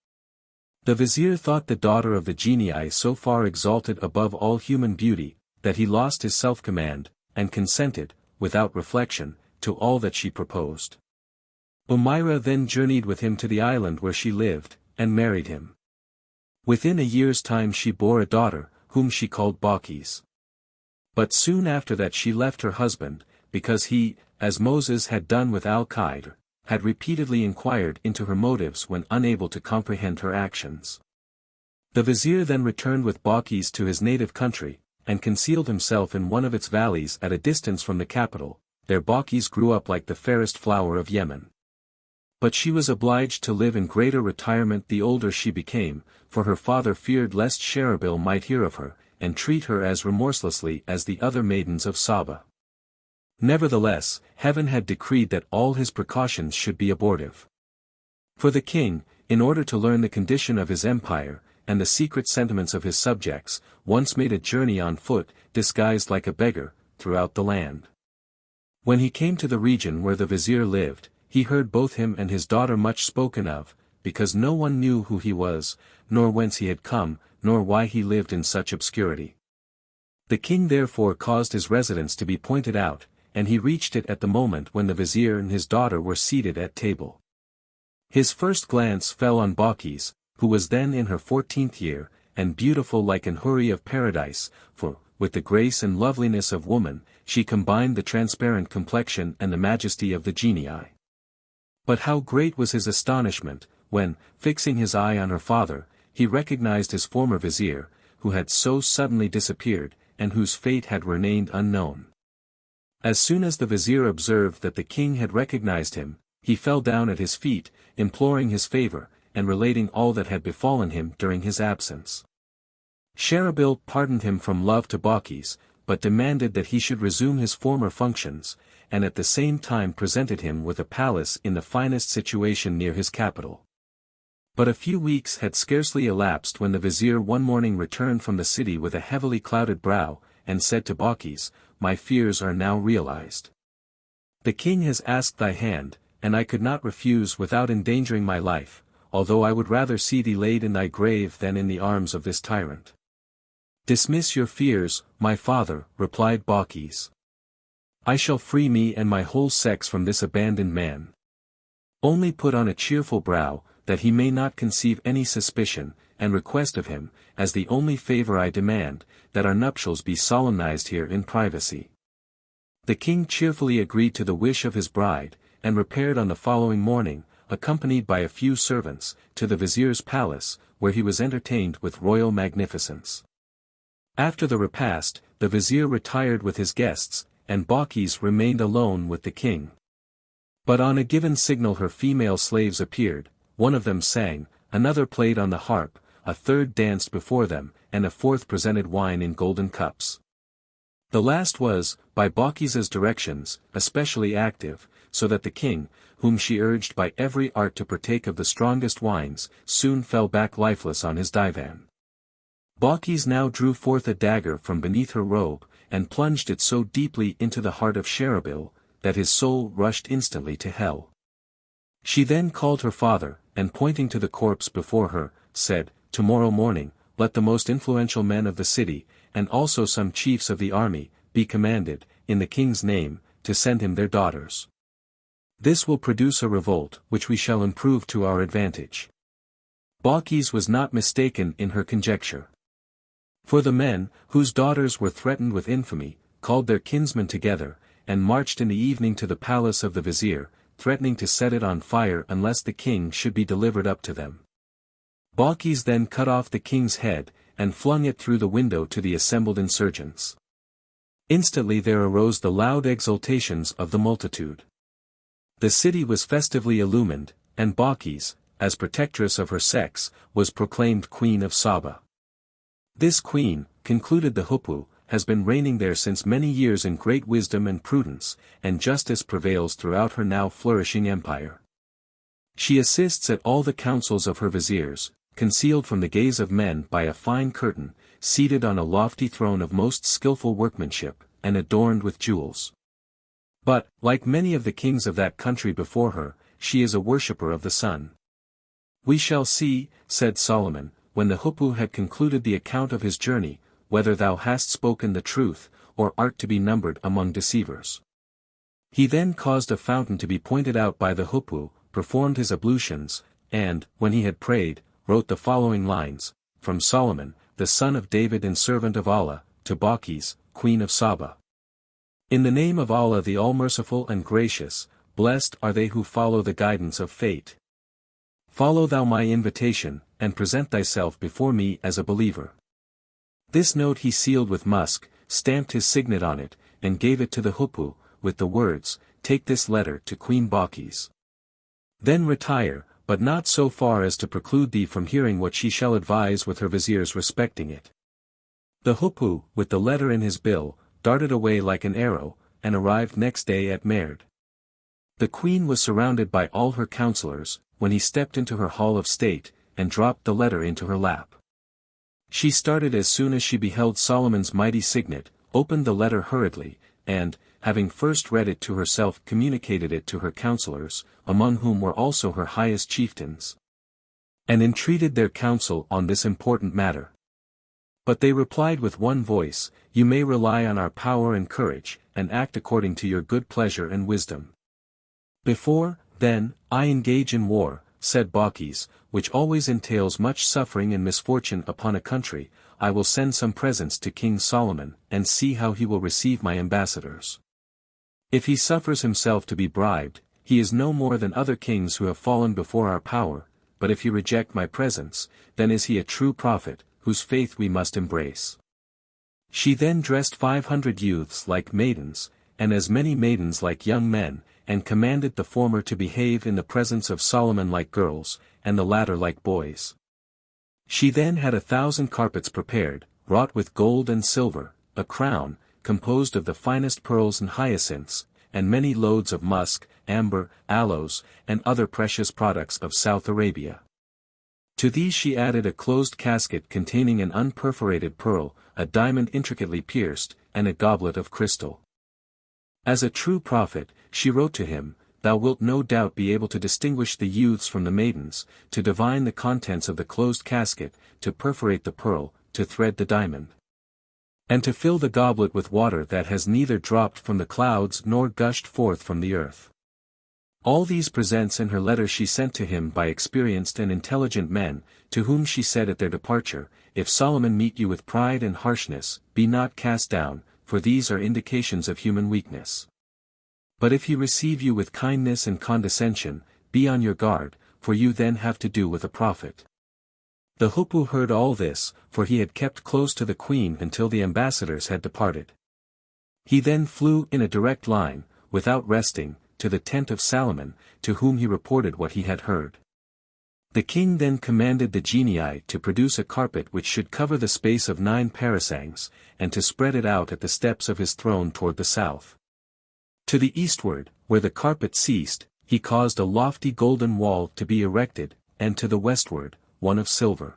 The vizier thought the daughter of the genii so far exalted above all human beauty, that he lost his self-command, and consented, without reflection, to all that she proposed. Umaira then journeyed with him to the island where she lived, and married him. Within a year's time she bore a daughter, whom she called Balkis. But soon after that she left her husband, because he, as Moses had done with Al-Qaid, had repeatedly inquired into her motives when unable to comprehend her actions. The vizier then returned with Balkis to his native country, and concealed himself in one of its valleys at a distance from the capital. There Balkis grew up like the fairest flower of Yemen. But she was obliged to live in greater retirement the older she became, for her father feared lest Sherebil might hear of her, and treat her as remorselessly as the other maidens of Saba. Nevertheless, heaven had decreed that all his precautions should be abortive. For the king, in order to learn the condition of his empire, and the secret sentiments of his subjects, once made a journey on foot, disguised like a beggar, throughout the land. When he came to the region where the vizier lived, he heard both him and his daughter much spoken of, because no one knew who he was, nor whence he had come, nor why he lived in such obscurity. The king therefore caused his residence to be pointed out, and he reached it at the moment when the vizier and his daughter were seated at table. His first glance fell on Balkis, who was then in her 14th year, and beautiful like an houri of paradise, for, with the grace and loveliness of woman, she combined the transparent complexion and the majesty of the genii. But how great was his astonishment, when, fixing his eye on her father, he recognized his former vizier, who had so suddenly disappeared, and whose fate had remained unknown. As soon as the vizier observed that the king had recognized him, he fell down at his feet, imploring his favor, and relating all that had befallen him during his absence. Sherebil pardoned him from love to Balkis, but demanded that he should resume his former functions, and at the same time presented him with a palace in the finest situation near his capital. But a few weeks had scarcely elapsed when the vizier one morning returned from the city with a heavily clouded brow, and said to Balkis, "My fears are now realized. The king has asked thy hand, and I could not refuse without endangering my life, although I would rather see thee laid in thy grave than in the arms of this tyrant." "Dismiss your fears, my father," replied Balkis. "I shall free me and my whole sex from this abandoned man. Only put on a cheerful brow, that he may not conceive any suspicion, and request of him, as the only favor I demand, that our nuptials be solemnized here in privacy." The king cheerfully agreed to the wish of his bride, and repaired on the following morning, accompanied by a few servants, to the vizier's palace, where he was entertained with royal magnificence. After the repast, the vizier retired with his guests, and Balkis remained alone with the king. But on a given signal her female slaves appeared, one of them sang, another played on the harp, a third danced before them, and a fourth presented wine in golden cups. The last was, by Balkis's directions, especially active, so that the king, whom she urged by every art to partake of the strongest wines, soon fell back lifeless on his divan. Balkis now drew forth a dagger from beneath her robe, and plunged it so deeply into the heart of Sherebil, that his soul rushed instantly to hell. She then called her father, and pointing to the corpse before her, said, "Tomorrow morning, let the most influential men of the city, and also some chiefs of the army, be commanded, in the king's name, to send him their daughters. This will produce a revolt which we shall improve to our advantage. Balkis was not mistaken in her conjecture. For the men, whose daughters were threatened with infamy, called their kinsmen together, and marched in the evening to the palace of the vizier, threatening to set it on fire unless the king should be delivered up to them. Balkis then cut off the king's head, and flung it through the window to the assembled insurgents. Instantly there arose the loud exultations of the multitude. The city was festively illumined, and Balkis, as protectress of her sex, was proclaimed Queen of Saba. This queen, concluded the Huppu, has been reigning there since many years in great wisdom and prudence, and justice prevails throughout her now flourishing empire. She assists at all the councils of her viziers, concealed from the gaze of men by a fine curtain, seated on a lofty throne of most skillful workmanship, and adorned with jewels. But, like many of the kings of that country before her, she is a worshipper of the sun. We shall see, said Solomon, when the Huppu had concluded the account of his journey, whether thou hast spoken the truth, or art to be numbered among deceivers. He then caused a fountain to be pointed out by the Huppu, performed his ablutions, and, when he had prayed, wrote the following lines, from Solomon, the son of David and servant of Allah, to Balkis, Queen of Saba. In the name of Allah the All-Merciful and Gracious, blessed are they who follow the guidance of fate. Follow thou my invitation, and present thyself before me as a believer. This note he sealed with musk, stamped his signet on it, and gave it to the Huppu, with the words, Take this letter to Queen Balkis. Then retire, but not so far as to preclude thee from hearing what she shall advise with her viziers respecting it. The Huppu, with the letter in his bill, darted away like an arrow, and arrived next day at Merd. The queen was surrounded by all her counselors, when he stepped into her hall of state, and dropped the letter into her lap. She started as soon as she beheld Solomon's mighty signet, opened the letter hurriedly, and, having first read it to herself, communicated it to her counselors, among whom were also her highest chieftains, and entreated their counsel on this important matter. But they replied with one voice, You may rely on our power and courage, and act according to your good pleasure and wisdom. Before, then, I engage in war, said Balkis, which always entails much suffering and misfortune upon a country, I will send some presents to King Solomon, and see how he will receive my ambassadors. If he suffers himself to be bribed, he is no more than other kings who have fallen before our power, but if he reject my presents, then is he a true prophet, whose faith we must embrace. She then dressed 500 youths like maidens, and as many maidens like young men, and commanded the former to behave in the presence of Solomon like girls, and the latter like boys. She then had 1,000 carpets prepared, wrought with gold and silver, a crown, composed of the finest pearls and hyacinths, and many loads of musk, amber, aloes, and other precious products of South Arabia. To these she added a closed casket containing an unperforated pearl, a diamond intricately pierced, and a goblet of crystal. As a true prophet, she wrote to him, Thou wilt no doubt be able to distinguish the youths from the maidens, to divine the contents of the closed casket, to perforate the pearl, to thread the diamond, and to fill the goblet with water that has neither dropped from the clouds nor gushed forth from the earth. All these presents in her letter she sent to him by experienced and intelligent men, to whom she said at their departure, If Solomon meet you with pride and harshness, be not cast down, for these are indications of human weakness. But if he receive you with kindness and condescension, be on your guard, for you then have to do with a prophet. The Huppu heard all this, for he had kept close to the queen until the ambassadors had departed. He then flew in a direct line, without resting, to the tent of Solomon, to whom he reported what he had heard. The king then commanded the genii to produce a carpet which should cover the space of 9 parasangs, and to spread it out at the steps of his throne toward the south. To the eastward, where the carpet ceased, he caused a lofty golden wall to be erected, and to the westward, one of silver.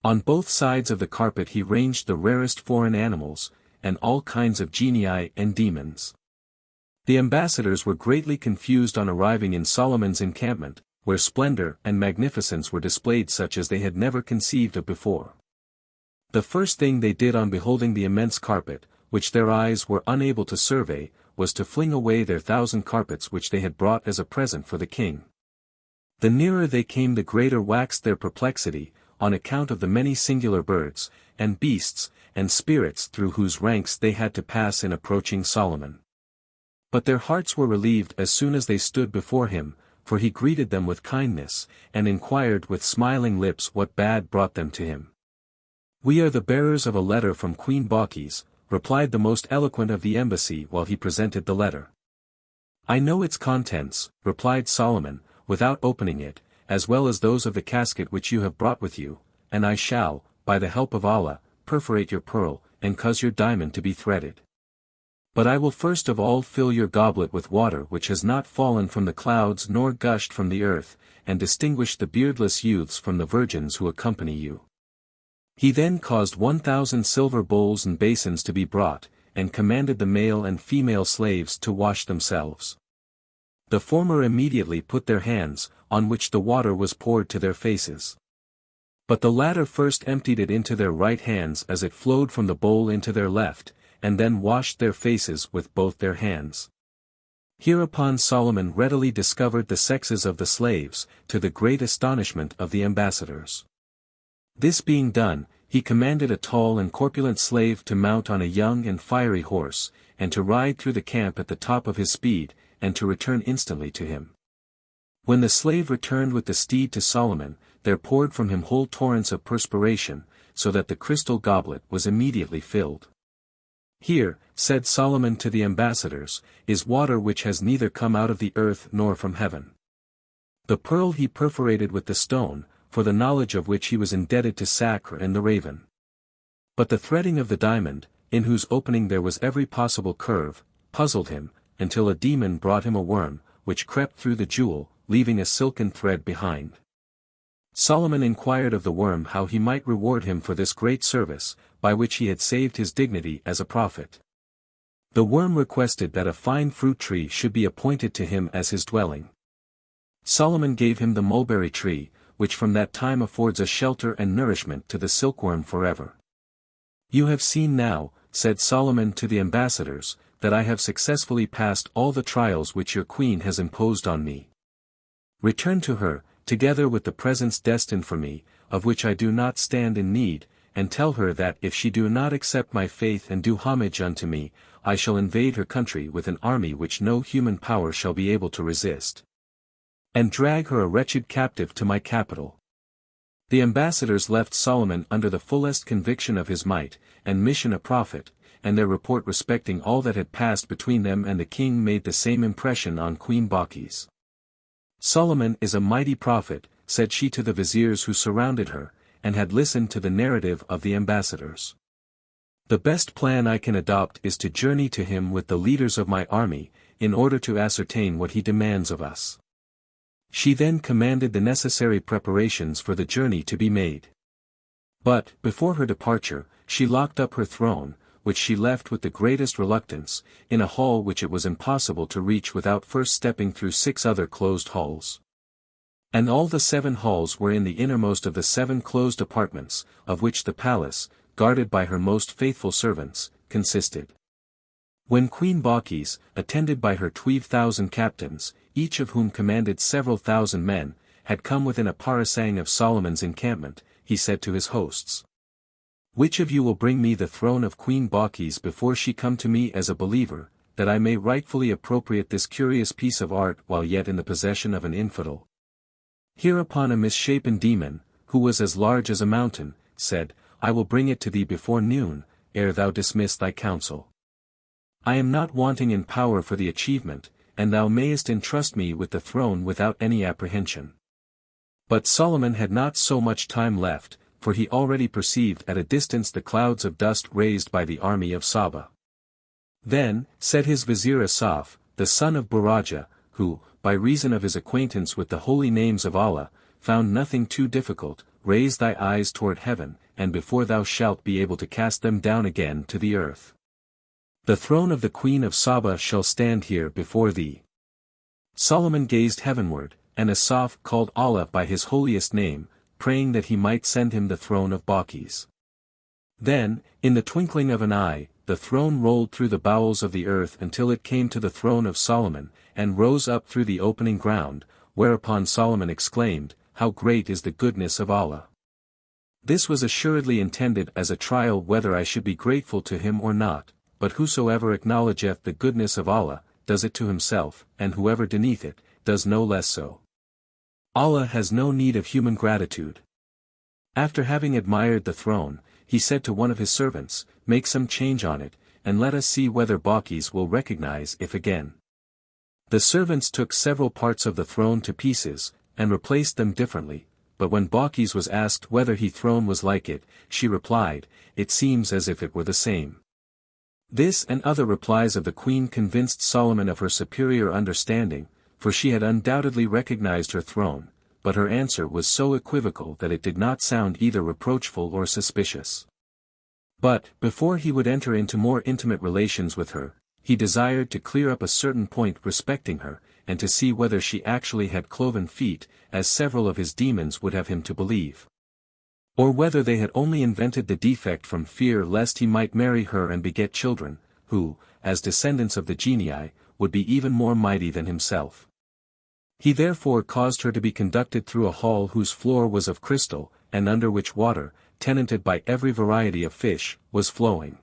On both sides of the carpet he ranged the rarest foreign animals, and all kinds of genii and demons. The ambassadors were greatly confused on arriving in Solomon's encampment, where splendor and magnificence were displayed such as they had never conceived of before. The first thing they did on beholding the immense carpet, which their eyes were unable to survey, was to fling away their 1,000 carpets which they had brought as a present for the king. The nearer they came the greater waxed their perplexity, on account of the many singular birds, and beasts, and spirits through whose ranks they had to pass in approaching Solomon. But their hearts were relieved as soon as they stood before him, for he greeted them with kindness, and inquired with smiling lips what bad brought them to him. "We are the bearers of a letter from Queen Baucis," replied the most eloquent of the embassy while he presented the letter. "I know its contents," replied Solomon, "without opening it, as well as those of the casket which you have brought with you, and I shall, by the help of Allah, perforate your pearl, and cause your diamond to be threaded. But I will first of all fill your goblet with water which has not fallen from the clouds nor gushed from the earth, and distinguish the beardless youths from the virgins who accompany you." He then caused 1,000 silver bowls and basins to be brought, and commanded the male and female slaves to wash themselves. The former immediately put their hands, on which the water was poured to their faces. But the latter first emptied it into their right hands as it flowed from the bowl into their left, and then washed their faces with both their hands. Hereupon Solomon readily discovered the sexes of the slaves, to the great astonishment of the ambassadors. This being done, he commanded a tall and corpulent slave to mount on a young and fiery horse, and to ride through the camp at the top of his speed, and to return instantly to him. When the slave returned with the steed to Solomon, there poured from him whole torrents of perspiration, so that the crystal goblet was immediately filled. "Here," said Solomon to the ambassadors, "is water which has neither come out of the earth nor from heaven." The pearl he perforated with the stone, for the knowledge of which he was indebted to Sacre and the raven. But the threading of the diamond, in whose opening there was every possible curve, puzzled him, until a demon brought him a worm, which crept through the jewel, leaving a silken thread behind. Solomon inquired of the worm how he might reward him for this great service, by which he had saved his dignity as a prophet. The worm requested that a fine fruit tree should be appointed to him as his dwelling. Solomon gave him the mulberry tree, which from that time affords a shelter and nourishment to the silkworm forever. "You have seen now," said Solomon to the ambassadors, "that I have successfully passed all the trials which your queen has imposed on me. Return to her, together with the presents destined for me, of which I do not stand in need, and tell her that if she do not accept my faith and do homage unto me, I shall invade her country with an army which no human power shall be able to resist, and drag her a wretched captive to my capital." The ambassadors left Solomon under the fullest conviction of his might, and mission a prophet, and their report respecting all that had passed between them and the king made the same impression on Queen Baucis. "Solomon is a mighty prophet," said she to the viziers who surrounded her, and had listened to the narrative of the ambassadors. "The best plan I can adopt is to journey to him with the leaders of my army, in order to ascertain what he demands of us." She then commanded the necessary preparations for the journey to be made. But, before her departure, she locked up her throne, which she left with the greatest reluctance, in a hall which it was impossible to reach without first stepping through 6 other closed halls. And all the 7 halls were in the innermost of the 7 closed apartments, of which the palace, guarded by her most faithful servants, consisted. When Queen Baucis, attended by her 12,000 captains, each of whom commanded several thousand men, had come within a parasang of Solomon's encampment, he said to his hosts, "Which of you will bring me the throne of Queen Baucis before she come to me as a believer, that I may rightfully appropriate this curious piece of art while yet in the possession of an infidel?" Hereupon a misshapen demon, who was as large as a mountain, said, "I will bring it to thee before noon, ere thou dismiss thy council. I am not wanting in power for the achievement, and thou mayest entrust me with the throne without any apprehension." But Solomon had not so much time left, for he already perceived at a distance the clouds of dust raised by the army of Saba. Then, said his vizier Asaph, the son of Buraja, who, by reason of his acquaintance with the holy names of Allah, found nothing too difficult, "Raise thy eyes toward heaven, and before thou shalt be able to cast them down again to the earth. The throne of the queen of Saba shall stand here before thee." Solomon gazed heavenward, and Asaph called Allah by his holiest name, praying that he might send him the throne of Baucis. Then, in the twinkling of an eye, the throne rolled through the bowels of the earth until it came to the throne of Solomon, and rose up through the opening ground, whereupon Solomon exclaimed, "How great is the goodness of Allah! This was assuredly intended as a trial whether I should be grateful to him or not, but whosoever acknowledgeth the goodness of Allah, does it to himself, and whoever denieth it, does no less so. Allah has no need of human gratitude." After having admired the throne, he said to one of his servants, "Make some change on it, and let us see whether Balkis will recognize it again." The servants took several parts of the throne to pieces, and replaced them differently, but when Balkis was asked whether her throne was like it, she replied, "It seems as if it were the same." This and other replies of the queen convinced Solomon of her superior understanding, for she had undoubtedly recognized her throne, but her answer was so equivocal that it did not sound either reproachful or suspicious. But, before he would enter into more intimate relations with her, he desired to clear up a certain point respecting her, and to see whether she actually had cloven feet, as several of his demons would have him to believe. Or whether they had only invented the defect from fear lest he might marry her and beget children, who, as descendants of the genii, would be even more mighty than himself. He therefore caused her to be conducted through a hall whose floor was of crystal, and under which water, tenanted by every variety of fish, was flowing.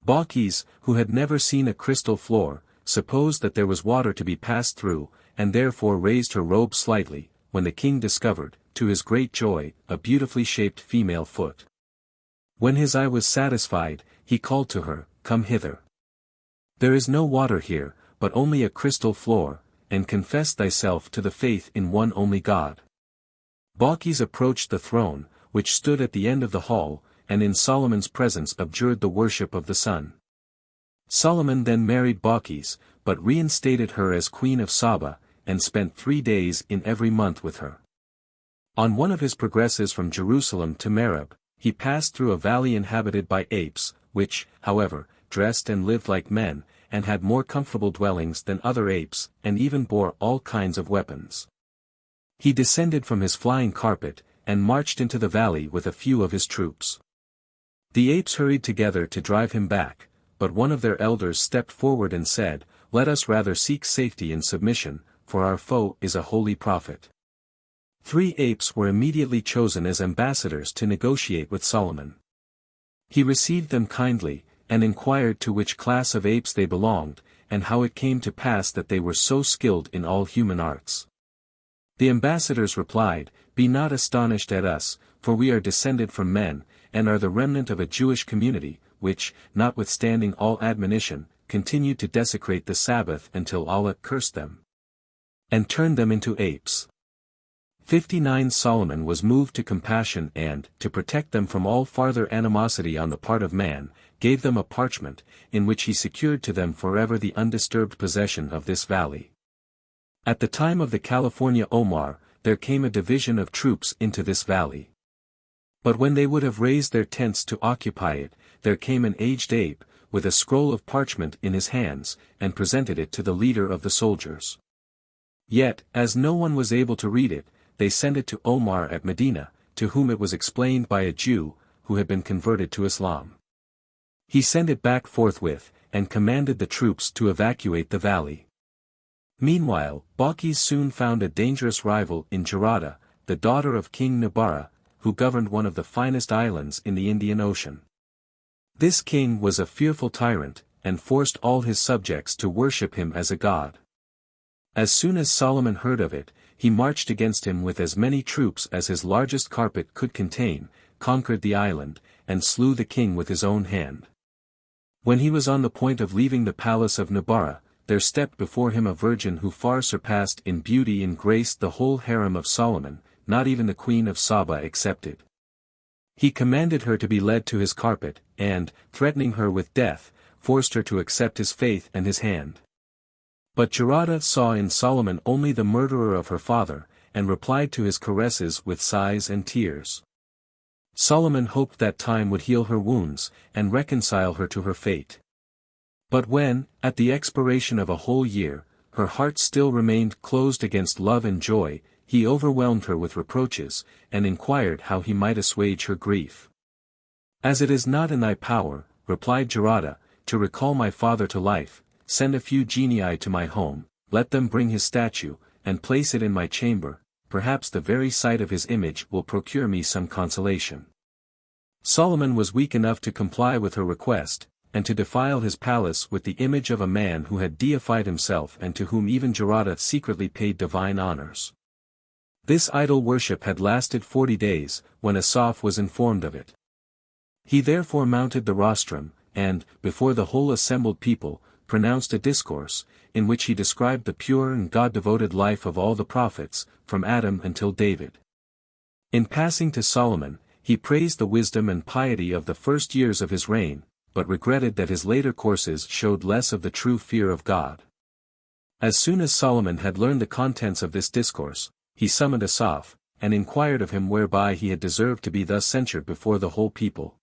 Balkis, who had never seen a crystal floor, supposed that there was water to be passed through, and therefore raised her robe slightly, when the king discovered, to his great joy, a beautifully shaped female foot. When his eye was satisfied, he called to her, "Come hither. There is no water here, but only a crystal floor, and confess thyself to the faith in one only God." Balkis approached the throne, which stood at the end of the hall, and in Solomon's presence abjured the worship of the sun. Solomon then married Balkis, but reinstated her as queen of Saba, and spent 3 days in every month with her. On one of his progresses from Jerusalem to Merib, he passed through a valley inhabited by apes, which, however, dressed and lived like men, and had more comfortable dwellings than other apes, and even bore all kinds of weapons. He descended from his flying carpet, and marched into the valley with a few of his troops. The apes hurried together to drive him back, but one of their elders stepped forward and said, "Let us rather seek safety in submission, for our foe is a holy prophet." 3 apes were immediately chosen as ambassadors to negotiate with Solomon. He received them kindly, and inquired to which class of apes they belonged, and how it came to pass that they were so skilled in all human arts. The ambassadors replied, "Be not astonished at us, for we are descended from men, and are the remnant of a Jewish community, which, notwithstanding all admonition, continued to desecrate the Sabbath until Allah cursed them and turned them into apes." 59 Solomon was moved to compassion and, to protect them from all farther animosity on the part of man, gave them a parchment, in which he secured to them forever the undisturbed possession of this valley. At the time of the California Omar, there came a division of troops into this valley. But when they would have raised their tents to occupy it, there came an aged ape, with a scroll of parchment in his hands, and presented it to the leader of the soldiers. Yet, as no one was able to read it, they sent it to Omar at Medina, to whom it was explained by a Jew, who had been converted to Islam. He sent it back forthwith, and commanded the troops to evacuate the valley. Meanwhile, Balkis soon found a dangerous rival in Jarada, the daughter of King Nabara, who governed one of the finest islands in the Indian Ocean. This king was a fearful tyrant, and forced all his subjects to worship him as a god. As soon as Solomon heard of it, he marched against him with as many troops as his largest carpet could contain, conquered the island, and slew the king with his own hand. When he was on the point of leaving the palace of Nabara, there stepped before him a virgin who far surpassed in beauty and grace the whole harem of Solomon, not even the queen of Saba excepted. He commanded her to be led to his carpet, and, threatening her with death, forced her to accept his faith and his hand. But Jarada saw in Solomon only the murderer of her father, and replied to his caresses with sighs and tears. Solomon hoped that time would heal her wounds, and reconcile her to her fate. But when, at the expiration of a whole year, her heart still remained closed against love and joy, he overwhelmed her with reproaches, and inquired how he might assuage her grief. "As it is not in thy power," replied Jarada, to recall my father to life, send a few genii to my home, let them bring his statue, and place it in my chamber, perhaps the very sight of his image will procure me some consolation. Solomon was weak enough to comply with her request, and to defile his palace with the image of a man who had deified himself and to whom even Jarada secretly paid divine honors. This idol worship had lasted 40 days, when Asaph was informed of it. He therefore mounted the rostrum, and, before the whole assembled people, pronounced a discourse, in which he described the pure and God-devoted life of all the prophets, from Adam until David. In passing to Solomon, he praised the wisdom and piety of the first years of his reign, but regretted that his later courses showed less of the true fear of God. As soon as Solomon had learned the contents of this discourse, he summoned Asaph, and inquired of him whereby he had deserved to be thus censured before the whole people.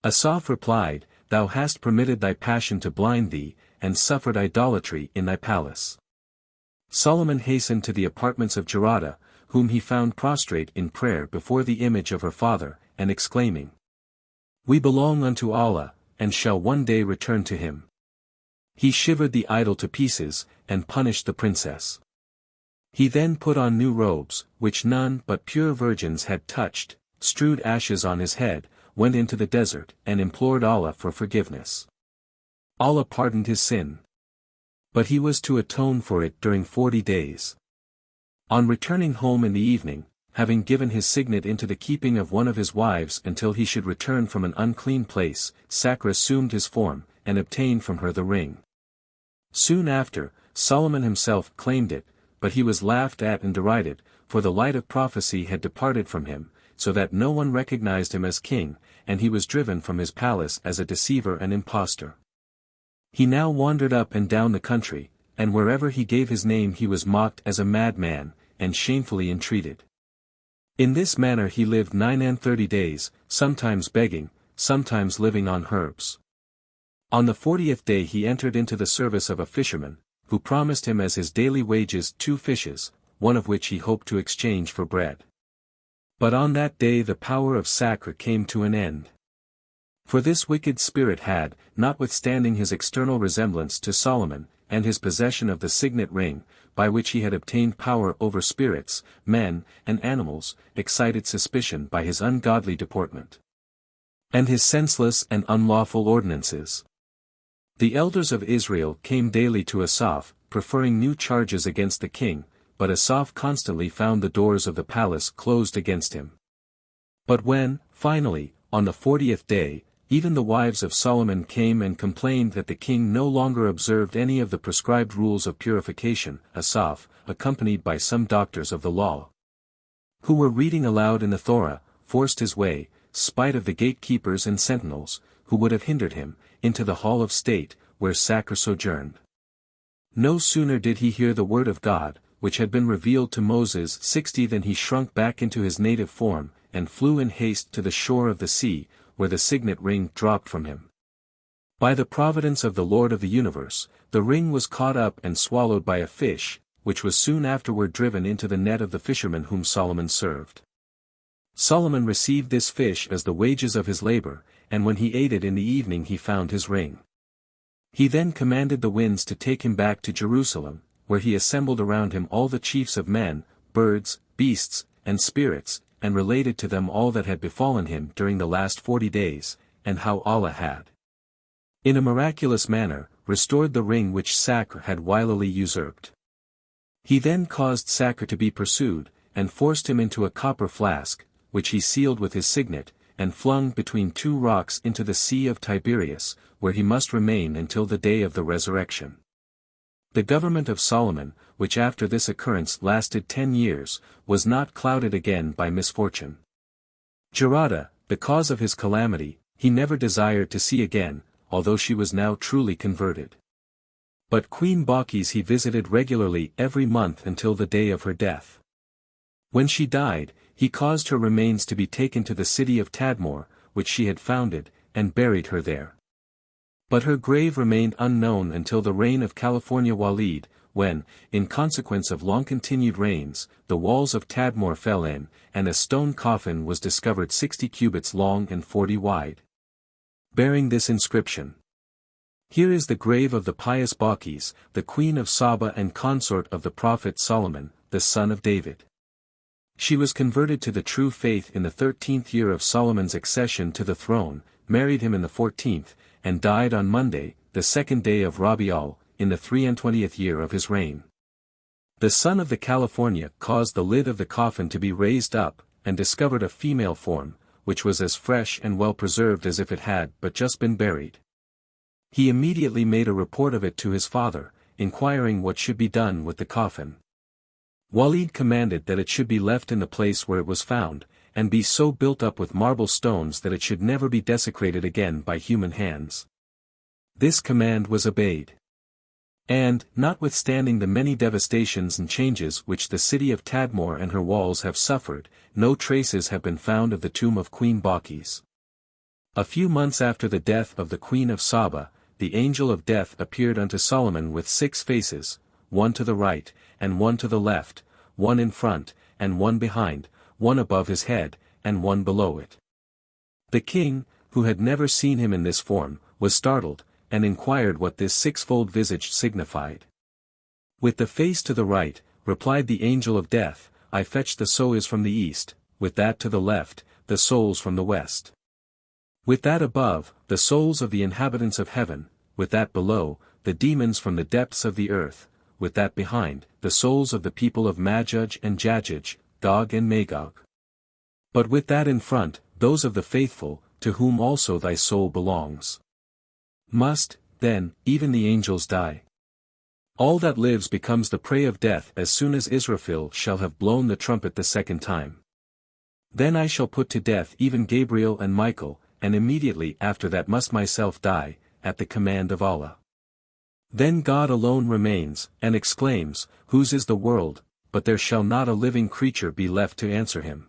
Asaph replied, Thou hast permitted thy passion to blind thee, and suffered idolatry in thy palace. Solomon hastened to the apartments of Jarada, whom he found prostrate in prayer before the image of her father, and exclaiming, We belong unto Allah, and shall one day return to him. He shivered the idol to pieces, and punished the princess. He then put on new robes, which none but pure virgins had touched, strewed ashes on his head, went into the desert, and implored Allah for forgiveness. Allah pardoned his sin. But he was to atone for it during 40 days. On returning home in the evening, having given his signet into the keeping of one of his wives until he should return from an unclean place, Sakra assumed his form, and obtained from her the ring. Soon after, Solomon himself claimed it, but he was laughed at and derided, for the light of prophecy had departed from him, so that no one recognized him as king, and he was driven from his palace as a deceiver and impostor. He now wandered up and down the country, and wherever he gave his name he was mocked as a madman, and shamefully entreated. In this manner he lived 39 days, sometimes begging, sometimes living on herbs. On the 40th day he entered into the service of a fisherman, who promised him as his daily wages 2 fishes, one of which he hoped to exchange for bread. But on that day the power of Sakra came to an end. For this wicked spirit had, notwithstanding his external resemblance to Solomon, and his possession of the signet ring, by which he had obtained power over spirits, men, and animals, excited suspicion by his ungodly deportment, and his senseless and unlawful ordinances. The elders of Israel came daily to Asaph, preferring new charges against the king, but Asaph constantly found the doors of the palace closed against him. But when, finally, on the 40th day, even the wives of Solomon came and complained that the king no longer observed any of the prescribed rules of purification, Asaph, accompanied by some doctors of the law, who were reading aloud in the Torah, forced his way, spite of the gatekeepers and sentinels, who would have hindered him, into the hall of state, where Sakra sojourned. No sooner did he hear the word of God, which had been revealed to Moses 60 than he shrunk back into his native form, and flew in haste to the shore of the sea, where the signet ring dropped from him. By the providence of the Lord of the universe, the ring was caught up and swallowed by a fish, which was soon afterward driven into the net of the fisherman whom Solomon served. Solomon received this fish as the wages of his labor, and when he ate it in the evening he found his ring. He then commanded the winds to take him back to Jerusalem, where he assembled around him all the chiefs of men, birds, beasts, and spirits, and related to them all that had befallen him during the last 40 days, and how Allah had, in a miraculous manner, restored the ring which Sakra had wilily usurped. He then caused Sakra to be pursued, and forced him into a copper flask, which he sealed with his signet, and flung between 2 rocks into the Sea of Tiberias, where he must remain until the day of the resurrection. The government of Solomon, which after this occurrence lasted 10 years, was not clouded again by misfortune. Jarada, the cause of his calamity, he never desired to see again, although she was now truly converted. But Queen Balkis he visited regularly every month until the day of her death. When she died, he caused her remains to be taken to the city of Tadmor, which she had founded, and buried her there. But her grave remained unknown until the reign of California Walid, when, in consequence of long-continued rains, the walls of Tadmor fell in, and a stone coffin was discovered 60 cubits long and 40 wide. bearing this inscription. Here is the grave of the pious Balkis, the queen of Saba and consort of the prophet Solomon, the son of David. She was converted to the true faith in the 13th year of Solomon's accession to the throne, married him in the 14th, and died on Monday, the 2nd day of Rabiul, in the 23rd year of his reign. The son of the California caused the lid of the coffin to be raised up, and discovered a female form, which was as fresh and well preserved as if it had but just been buried. He immediately made a report of it to his father, inquiring what should be done with the coffin. Walid commanded that it should be left in the place where it was found, and be so built up with marble stones that it should never be desecrated again by human hands. This command was obeyed. And, notwithstanding the many devastations and changes which the city of Tadmor and her walls have suffered, no traces have been found of the tomb of Queen Balkis. A few months after the death of the Queen of Saba, the angel of death appeared unto Solomon with 6 faces, one to the right, and one to the left, one in front, and one behind, one above his head, and one below it. The king, who had never seen him in this form, was startled, and inquired what this 6-fold visage signified. With the face to the right, replied the angel of death, I fetch the souls from the east, with that to the left, the souls from the west. With that above, the souls of the inhabitants of heaven, with that below, the demons from the depths of the earth, with that behind, the souls of the people of Majuj and Jajuj, Gog and Magog. But with that in front, those of the faithful, to whom also thy soul belongs. Must, then, even the angels die? All that lives becomes the prey of death as soon as Israfil shall have blown the trumpet the 2nd time. Then I shall put to death even Gabriel and Michael, and immediately after that must myself die, at the command of Allah. Then God alone remains, and exclaims, Whose is the world, but there shall not a living creature be left to answer him.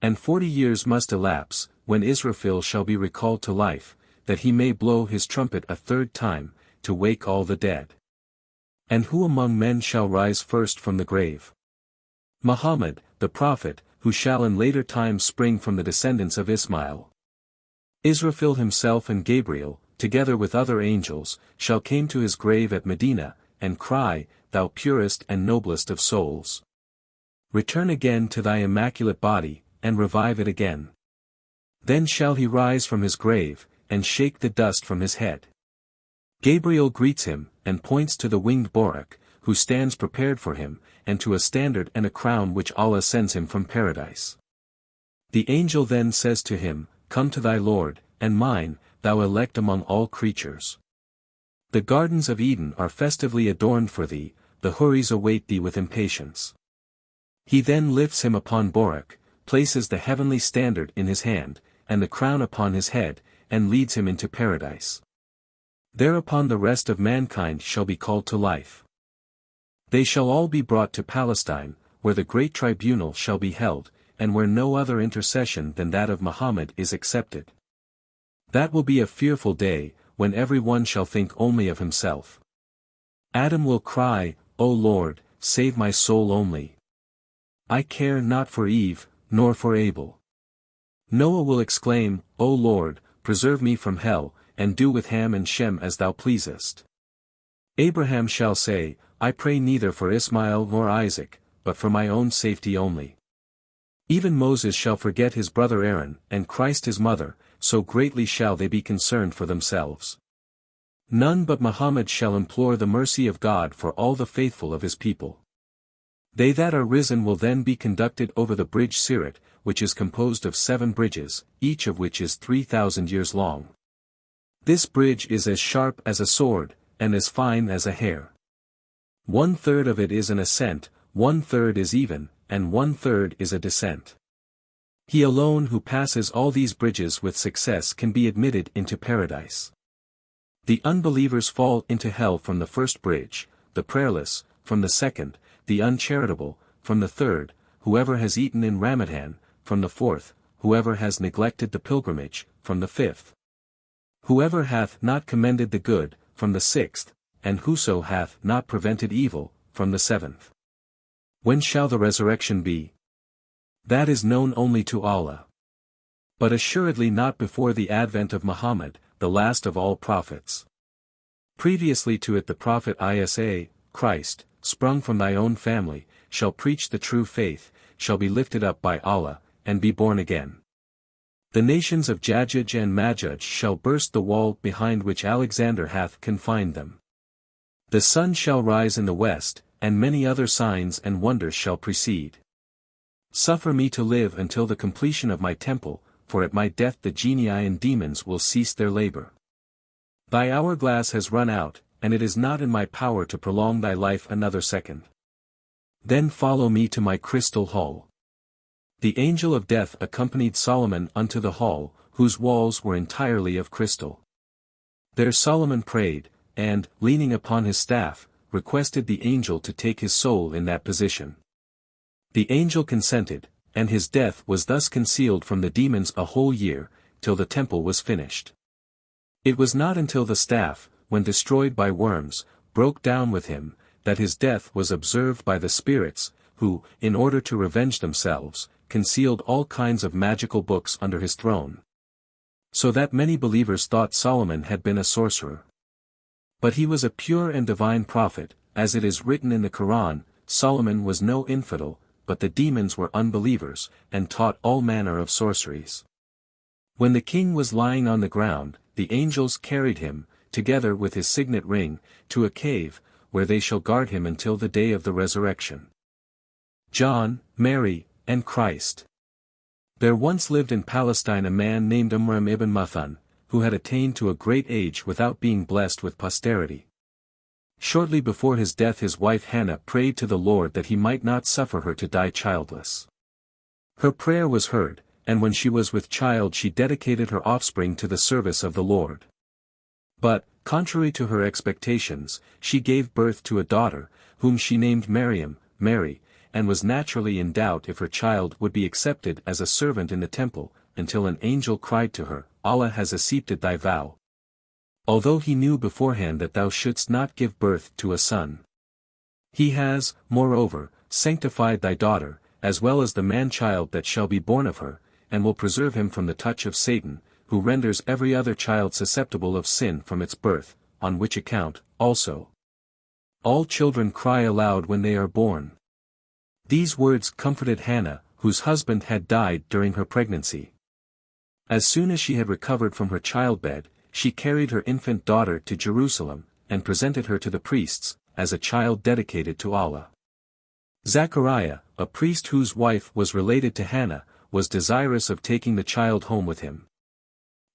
And 40 years must elapse, when Israfil shall be recalled to life, that he may blow his trumpet a 3rd time, to wake all the dead. And who among men shall rise first from the grave? Muhammad, the prophet, who shall in later times spring from the descendants of Ismail. Israfil himself and Gabriel, together with other angels, shall came to his grave at Medina, and cry, Thou purest and noblest of souls. Return again to thy immaculate body, and revive it again. Then shall he rise from his grave, and shake the dust from his head. Gabriel greets him, and points to the winged Borak, who stands prepared for him, and to a standard and a crown which Allah sends him from paradise. The angel then says to him, Come to thy Lord, and mine, thou elect among all creatures. The gardens of Eden are festively adorned for thee, the Houris await thee with impatience. He then lifts him upon Borak, places the heavenly standard in his hand, and the crown upon his head, and leads him into paradise. Thereupon the rest of mankind shall be called to life. They shall all be brought to Palestine, where the great tribunal shall be held, and where no other intercession than that of Muhammad is accepted. That will be a fearful day, when every one shall think only of himself. Adam will cry, O Lord, save my soul only. I care not for Eve, nor for Abel. Noah will exclaim, O Lord, preserve me from hell, and do with Ham and Shem as thou pleasest. Abraham shall say, I pray neither for Ismail nor Isaac, but for my own safety only. Even Moses shall forget his brother Aaron, and Christ his mother, so greatly shall they be concerned for themselves. None but Muhammad shall implore the mercy of God for all the faithful of his people. They that are risen will then be conducted over the bridge Sirat, which is composed of 7 bridges, each of which is 3,000 years long. This bridge is as sharp as a sword, and as fine as a hair. 1/3 of it is an ascent, 1/3 is even, and 1/3 is a descent. He alone who passes all these bridges with success can be admitted into paradise. The unbelievers fall into hell from the first bridge, the prayerless, from the second, the uncharitable, from the third, whoever has eaten in Ramadan, from the fourth, whoever has neglected the pilgrimage, from the fifth. Whoever hath not commended the good, from the sixth, and whoso hath not prevented evil, from the 7th. When shall the resurrection be? That is known only to Allah. But assuredly not before the advent of Muhammad, the last of all prophets. Previously to it the prophet Isa, Christ, sprung from thy own family, shall preach the true faith, shall be lifted up by Allah, and be born again. The nations of Jajuj and Majuj shall burst the wall behind which Alexander hath confined them. The sun shall rise in the west, and many other signs and wonders shall precede. Suffer me to live until the completion of my temple, for at my death the genii and demons will cease their labor. Thy hourglass has run out, and it is not in my power to prolong thy life another second. Then follow me to my crystal hall. The angel of death accompanied Solomon unto the hall, whose walls were entirely of crystal. There Solomon prayed, and, leaning upon his staff, requested the angel to take his soul in that position. The angel consented, and his death was thus concealed from the demons a whole year, till the temple was finished. It was not until the staff, when destroyed by worms, broke down with him, that his death was observed by the spirits, who, in order to revenge themselves, concealed all kinds of magical books under his throne. So that many believers thought Solomon had been a sorcerer. But he was a pure and divine prophet, as it is written in the Koran, Solomon was no infidel, but the demons were unbelievers, and taught all manner of sorceries. When the king was lying on the ground, the angels carried him, together with his signet ring, to a cave, where they shall guard him until the day of the resurrection. John, Mary, and Christ. There once lived in Palestine a man named Amram ibn Muthan, who had attained to a great age without being blessed with posterity. Shortly before his death his wife Hannah prayed to the Lord that he might not suffer her to die childless. Her prayer was heard, and when she was with child she dedicated her offspring to the service of the Lord. But, contrary to her expectations, she gave birth to a daughter, whom she named Mary, and was naturally in doubt if her child would be accepted as a servant in the temple, until an angel cried to her, Allah has accepted thy vow. Although he knew beforehand that thou shouldst not give birth to a son. He has, moreover, sanctified thy daughter, as well as the man-child that shall be born of her, and will preserve him from the touch of Satan, who renders every other child susceptible of sin from its birth, on which account, also, all children cry aloud when they are born. These words comforted Hannah, whose husband had died during her pregnancy. As soon as she had recovered from her childbed, she carried her infant daughter to Jerusalem, and presented her to the priests, as a child dedicated to Allah. Zachariah, a priest whose wife was related to Hannah, was desirous of taking the child home with him.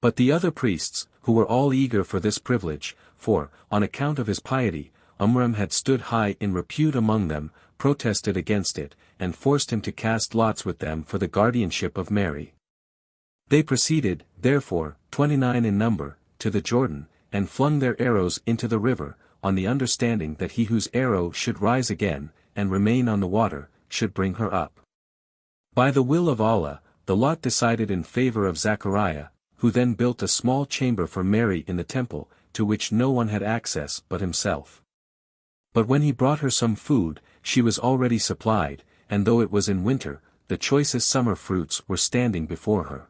But the other priests, who were all eager for this privilege, for, on account of his piety, Amram had stood high in repute among them, protested against it, and forced him to cast lots with them for the guardianship of Mary. They proceeded, therefore, 29 in number, to the Jordan, and flung their arrows into the river, on the understanding that he whose arrow should rise again, and remain on the water, should bring her up. By the will of Allah, the lot decided in favor of Zachariah, who then built a small chamber for Mary in the temple, to which no one had access but himself. But when he brought her some food, she was already supplied, and though it was in winter, the choicest summer fruits were standing before her.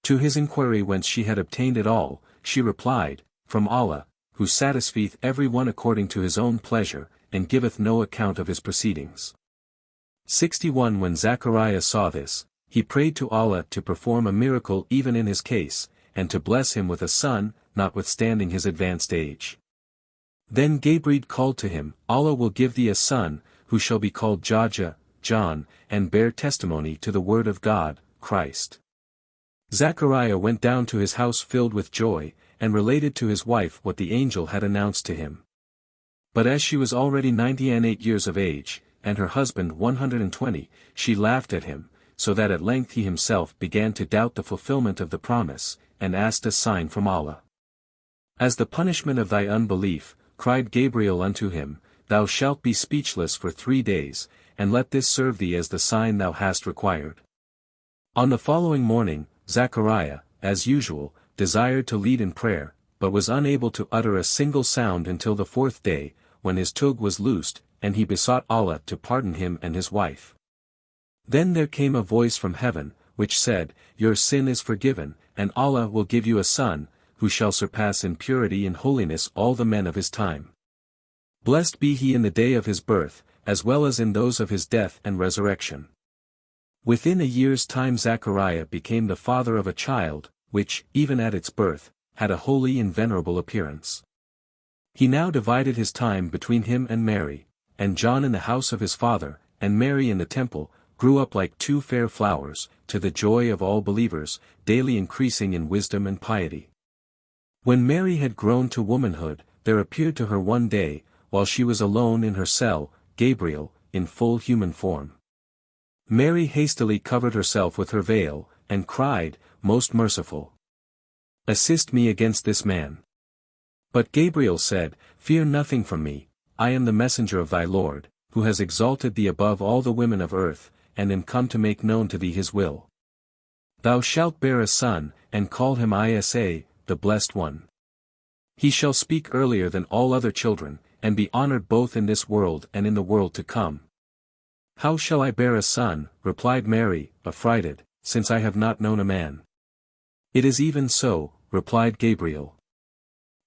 To his inquiry whence she had obtained it all, she replied, From Allah, who satisfieth every one according to his own pleasure, and giveth no account of his proceedings. 61 When Zachariah saw this, he prayed to Allah to perform a miracle even in his case, and to bless him with a son, notwithstanding his advanced age. Then Gabriel called to him, Allah will give thee a son, who shall be called John, and bear testimony to the word of God, Christ. Zachariah went down to his house filled with joy, and related to his wife what the angel had announced to him. But as she was already 98 years of age, and her husband 120, she laughed at him, so that at length he himself began to doubt the fulfillment of the promise, and asked a sign from Allah. As the punishment of thy unbelief, cried Gabriel unto him, Thou shalt be speechless for 3 days, and let this serve thee as the sign thou hast required. On the following morning, Zachariah, as usual, desired to lead in prayer, but was unable to utter a single sound until the 4th day, when his tug was loosed, and he besought Allah to pardon him and his wife. Then there came a voice from heaven, which said, "Your sin is forgiven, and Allah will give you a son, who shall surpass in purity and holiness all the men of his time. Blessed be he in the day of his birth, as well as in those of his death and resurrection." Within a year's time Zechariah became the father of a child, which, even at its birth, had a holy and venerable appearance. He now divided his time between him and Mary, and John in the house of his father, and Mary in the temple, grew up like two fair flowers, to the joy of all believers, daily increasing in wisdom and piety. When Mary had grown to womanhood, there appeared to her one day, while she was alone in her cell, Gabriel, in full human form. Mary hastily covered herself with her veil, and cried, "Most merciful, assist me against this man." But Gabriel said, "Fear nothing from me, I am the messenger of thy Lord, who has exalted thee above all the women of earth, and am come to make known to thee his will. Thou shalt bear a son, and call him Isa, the Blessed One. He shall speak earlier than all other children, and be honored both in this world and in the world to come." "How shall I bear a son?" replied Mary, affrighted, "since I have not known a man?" "It is even so," replied Gabriel.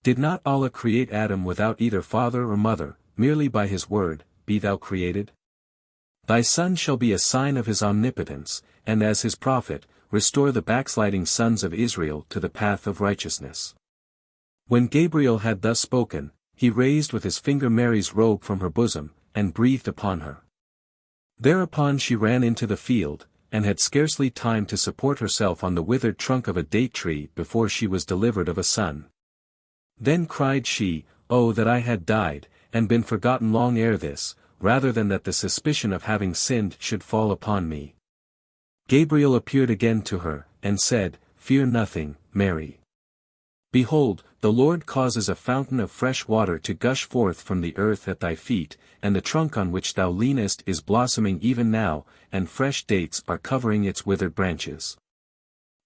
"Did not Allah create Adam without either father or mother, merely by his word, 'Be thou created'? Thy son shall be a sign of his omnipotence, and as his prophet, restore the backsliding sons of Israel to the path of righteousness." When Gabriel had thus spoken, he raised with his finger Mary's robe from her bosom, and breathed upon her. Thereupon she ran into the field, and had scarcely time to support herself on the withered trunk of a date tree before she was delivered of a son. Then cried she, "Oh that I had died, and been forgotten long ere this, rather than that the suspicion of having sinned should fall upon me." Gabriel appeared again to her, and said, "Fear nothing, Mary. Behold, the Lord causes a fountain of fresh water to gush forth from the earth at thy feet, and the trunk on which thou leanest is blossoming even now, and fresh dates are covering its withered branches.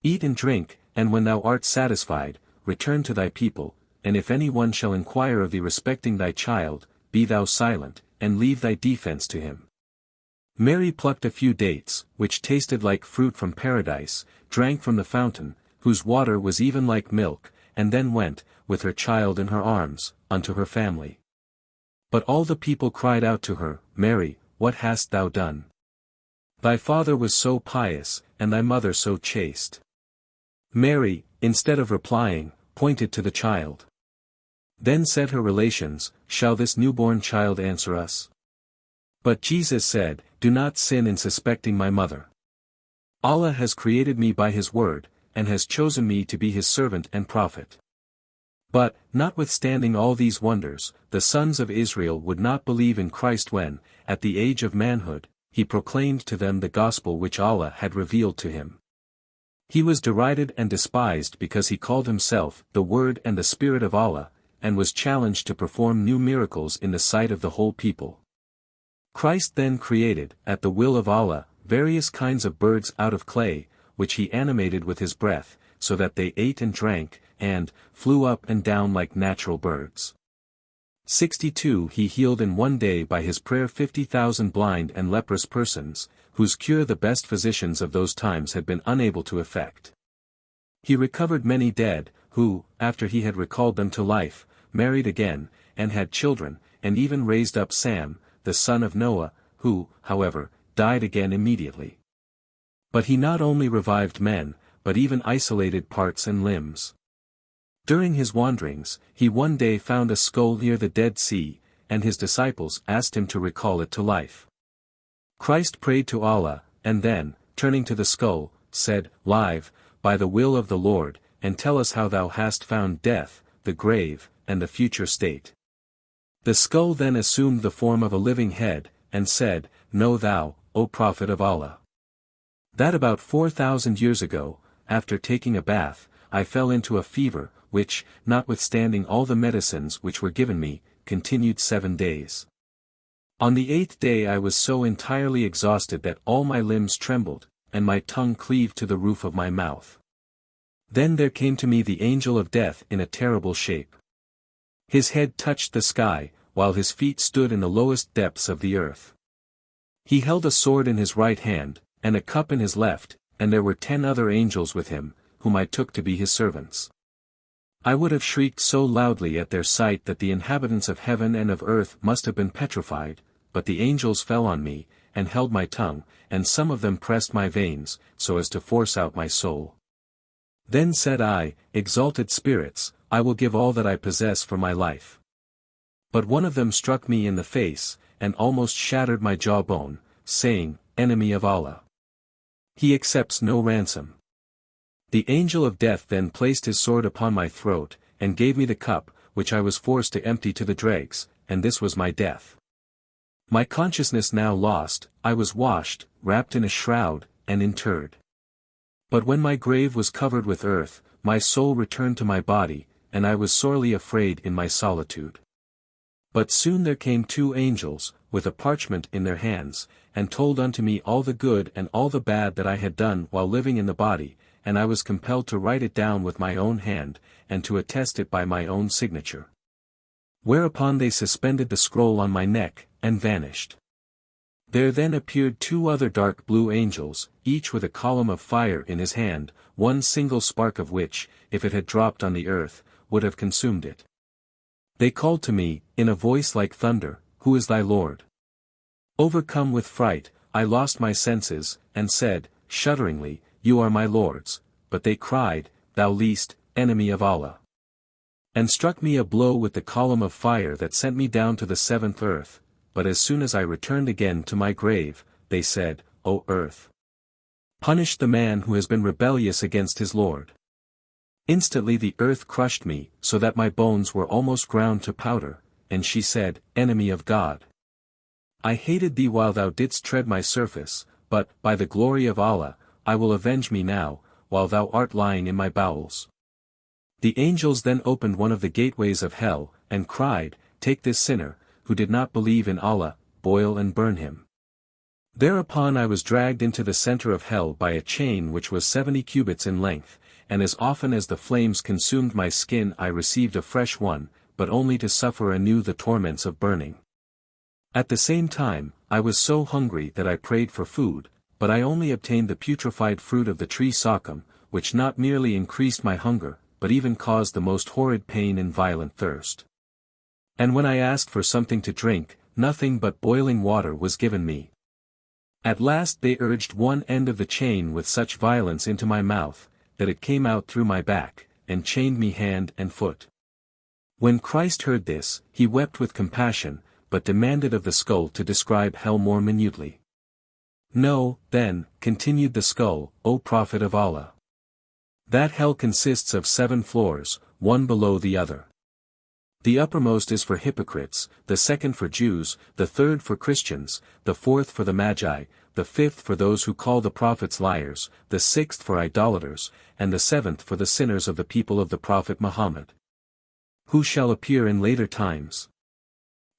Eat and drink, and when thou art satisfied, return to thy people, and if any one shall inquire of thee respecting thy child, be thou silent, and leave thy defense to him." Mary plucked a few dates, which tasted like fruit from paradise, drank from the fountain, whose water was even like milk, and then went, with her child in her arms, unto her family. But all the people cried out to her, "Mary, what hast thou done? Thy father was so pious, and thy mother so chaste." Mary, instead of replying, pointed to the child. Then said her relations, "Shall this newborn child answer us?" But Jesus said, "Do not sin in suspecting my mother. Allah has created me by his word, and has chosen me to be his servant and prophet." But, notwithstanding all these wonders, the sons of Israel would not believe in Christ when, at the age of manhood, he proclaimed to them the gospel which Allah had revealed to him. He was derided and despised because he called himself the Word and the Spirit of Allah, and was challenged to perform new miracles in the sight of the whole people. Christ then created, at the will of Allah, various kinds of birds out of clay, which he animated with his breath, so that they ate and drank, and flew up and down like natural birds. 62 He healed in one day by his prayer 50,000 blind and leprous persons, whose cure the best physicians of those times had been unable to effect. He recovered many dead, who, after he had recalled them to life, married again, and had children, and even raised up Sam, the son of Noah, who, however, died again immediately. But he not only revived men, but even isolated parts and limbs. During his wanderings, he one day found a skull near the Dead Sea, and his disciples asked him to recall it to life. Christ prayed to Allah, and then, turning to the skull, said, "Live, by the will of the Lord, and tell us how thou hast found death, the grave, and the future state." The skull then assumed the form of a living head, and said, "Know thou, O Prophet of Allah, that about 4,000 years ago, after taking a bath, I fell into a fever, which, notwithstanding all the medicines which were given me, continued 7 days. On the 8th day I was so entirely exhausted that all my limbs trembled, and my tongue cleaved to the roof of my mouth. Then there came to me the angel of death in a terrible shape. His head touched the sky, while his feet stood in the lowest depths of the earth. He held a sword in his right hand, and a cup in his left, and there were 10 other angels with him, whom I took to be his servants. I would have shrieked so loudly at their sight that the inhabitants of heaven and of earth must have been petrified, but the angels fell on me, and held my tongue, and some of them pressed my veins, so as to force out my soul. Then said I, Exalted spirits, I will give all that I possess for my life. But one of them struck me in the face, and almost shattered my jawbone, saying, Enemy of Allah. He accepts no ransom. The angel of death then placed his sword upon my throat, and gave me the cup, which I was forced to empty to the dregs, and this was my death. My consciousness now lost, I was washed, wrapped in a shroud, and interred. But when my grave was covered with earth, my soul returned to my body, and I was sorely afraid in my solitude. But soon there came 2 angels, with a parchment in their hands, and told unto me all the good and all the bad that I had done while living in the body, and I was compelled to write it down with my own hand, and to attest it by my own signature. Whereupon they suspended the scroll on my neck, and vanished. There then appeared 2 other dark blue angels, each with a column of fire in his hand, one single spark of which, if it had dropped on the earth, would have consumed it. They called to me, in a voice like thunder, Who is thy Lord? Overcome with fright, I lost my senses, and said, shudderingly, You are my Lord's, but they cried, Thou least, enemy of Allah. And struck me a blow with the column of fire that sent me down to the 7th earth, but as soon as I returned again to my grave, they said, O earth! Punish the man who has been rebellious against his Lord. Instantly the earth crushed me, so that my bones were almost ground to powder, and she said, Enemy of God! I hated thee while thou didst tread my surface, but, by the glory of Allah, I will avenge me now, while thou art lying in my bowels. The angels then opened one of the gateways of hell, and cried, Take this sinner, who did not believe in Allah, boil and burn him. Thereupon I was dragged into the center of hell by a chain which was 70 cubits in length, and as often as the flames consumed my skin I received a fresh one, but only to suffer anew the torments of burning. At the same time, I was so hungry that I prayed for food, but I only obtained the putrefied fruit of the tree Saqam, which not merely increased my hunger, but even caused the most horrid pain and violent thirst. And when I asked for something to drink, nothing but boiling water was given me. At last they urged one end of the chain with such violence into my mouth, that it came out through my back, and chained me hand and foot. When Christ heard this, he wept with compassion, but demanded of the skull to describe hell more minutely. Know, then, continued the skull, O Prophet of Allah. That hell consists of 7 floors, one below the other. The uppermost is for hypocrites, the second for Jews, the third for Christians, the fourth for the Magi, the fifth for those who call the prophets liars, the sixth for idolaters, and the 7th for the sinners of the people of the Prophet Muhammad, who shall appear in later times.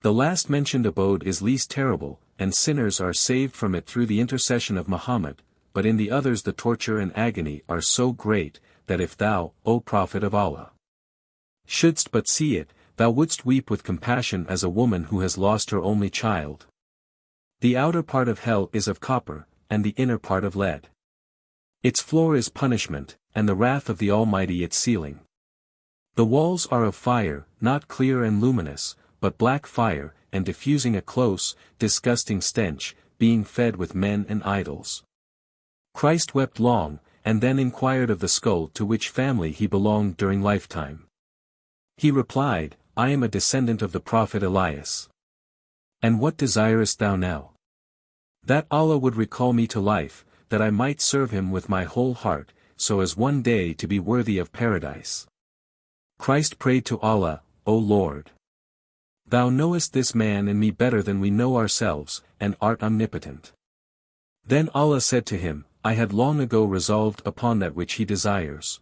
The last mentioned abode is least terrible, and sinners are saved from it through the intercession of Muhammad, but in the others the torture and agony are so great, that if thou, O Prophet of Allah, shouldst but see it, thou wouldst weep with compassion as a woman who has lost her only child. The outer part of hell is of copper, and the inner part of lead. Its floor is punishment, and the wrath of the Almighty its ceiling. The walls are of fire, not clear and luminous, but black fire, and diffusing a close, disgusting stench, being fed with men and idols. Christ wept long, and then inquired of the skull to which family he belonged during lifetime. He replied, I am a descendant of the Prophet Elias. And what desirest thou now? That Allah would recall me to life, that I might serve him with my whole heart, so as one day to be worthy of paradise. Christ prayed to Allah, O Lord, Thou knowest this man and me better than we know ourselves, and art omnipotent. Then Allah said to him, I had long ago resolved upon that which he desires.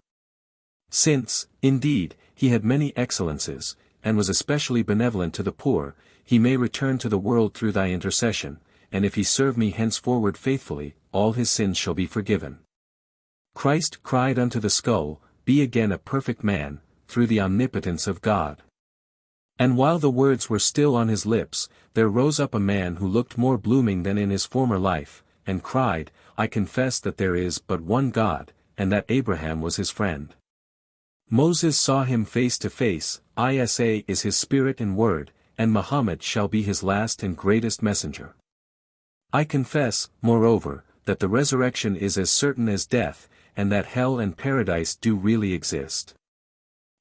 Since, indeed, he had many excellences, and was especially benevolent to the poor, he may return to the world through thy intercession, and if he serve me henceforward faithfully, all his sins shall be forgiven. Christ cried unto the skull, Be again a perfect man, through the omnipotence of God. And while the words were still on his lips, there rose up a man who looked more blooming than in his former life, and cried, I confess that there is but one God, and that Abraham was his friend. Moses saw him face to face, Isa is his spirit and word, and Muhammad shall be his last and greatest messenger. I confess, moreover, that the resurrection is as certain as death, and that hell and paradise do really exist.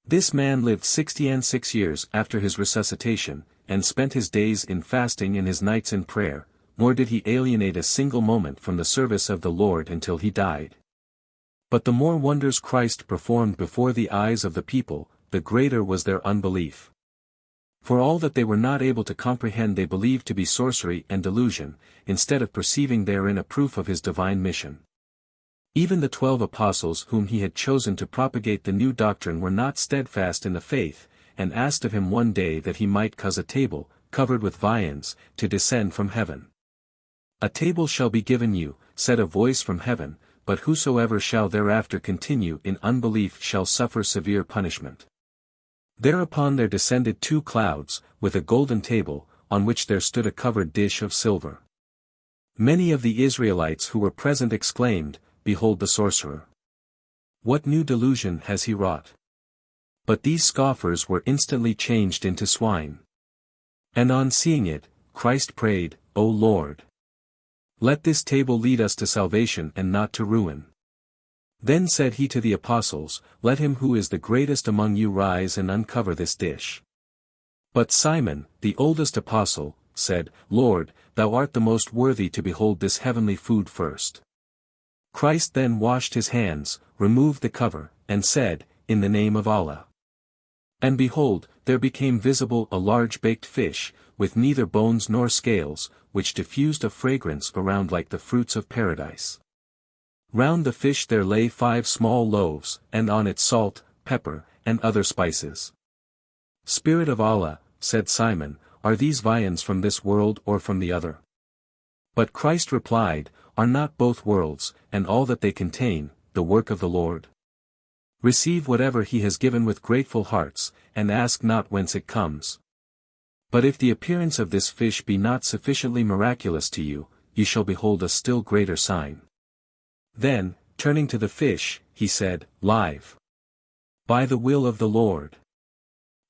This man lived 66 years after his resuscitation, and spent his days in fasting and his nights in prayer, nor did he alienate a single moment from the service of the Lord until he died. But the more wonders Christ performed before the eyes of the people, the greater was their unbelief. For all that they were not able to comprehend they believed to be sorcery and delusion, instead of perceiving therein a proof of his divine mission. Even the 12 apostles whom he had chosen to propagate the new doctrine were not steadfast in the faith, and asked of him one day that he might cause a table, covered with viands, to descend from heaven. A table shall be given you, said a voice from heaven, but whosoever shall thereafter continue in unbelief shall suffer severe punishment. Thereupon there descended 2 clouds, with a golden table, on which there stood a covered dish of silver. Many of the Israelites who were present exclaimed, Behold the sorcerer! What new delusion has he wrought? But these scoffers were instantly changed into swine. And on seeing it, Christ prayed, O Lord! Let this table lead us to salvation and not to ruin. Then said he to the apostles, Let him who is the greatest among you rise and uncover this dish. But Simon, the oldest apostle, said, Lord, thou art the most worthy to behold this heavenly food first. Christ then washed his hands, removed the cover, and said, In the name of Allah. And behold, there became visible a large baked fish, with neither bones nor scales, which diffused a fragrance around like the fruits of paradise. Round the fish there lay 5 small loaves, and on it salt, pepper, and other spices. Spirit of Allah, said Simon, are these viands from this world or from the other? But Christ replied, Are not both worlds, and all that they contain, the work of the Lord? Receive whatever he has given with grateful hearts, and ask not whence it comes. But if the appearance of this fish be not sufficiently miraculous to you, you shall behold a still greater sign. Then, turning to the fish, he said, Live. By the will of the Lord.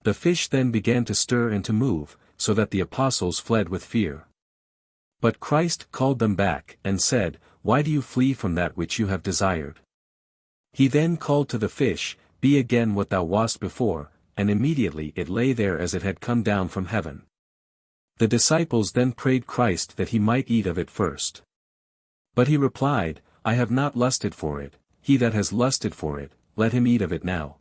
The fish then began to stir and to move, so that the apostles fled with fear. But Christ called them back, and said, Why do you flee from that which you have desired? He then called to the fish, Be again what thou wast before, and immediately it lay there as it had come down from heaven. The disciples then prayed Christ that he might eat of it first. But he replied, I have not lusted for it, he that has lusted for it, let him eat of it now.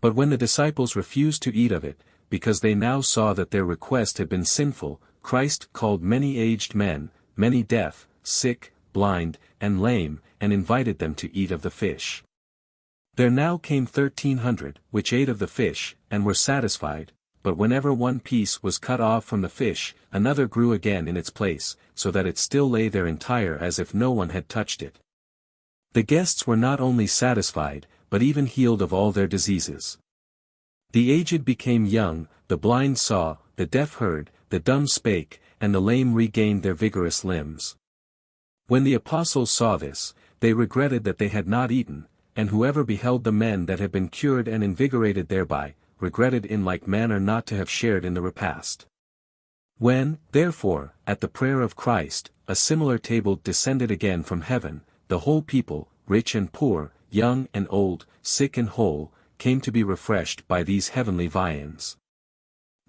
But when the disciples refused to eat of it, because they now saw that their request had been sinful, Christ called many aged men, many deaf, sick, blind, and lame, and invited them to eat of the fish. There now came 1,300, which ate of the fish, and were satisfied, but whenever one piece was cut off from the fish, another grew again in its place, so that it still lay there entire as if no one had touched it. The guests were not only satisfied, but even healed of all their diseases. The aged became young, the blind saw, the deaf heard, the dumb spake, and the lame regained their vigorous limbs. When the apostles saw this, they regretted that they had not eaten, and whoever beheld the men that had been cured and invigorated thereby, regretted in like manner not to have shared in the repast. When, therefore, at the prayer of Christ, a similar table descended again from heaven, the whole people, rich and poor, young and old, sick and whole, came to be refreshed by these heavenly viands.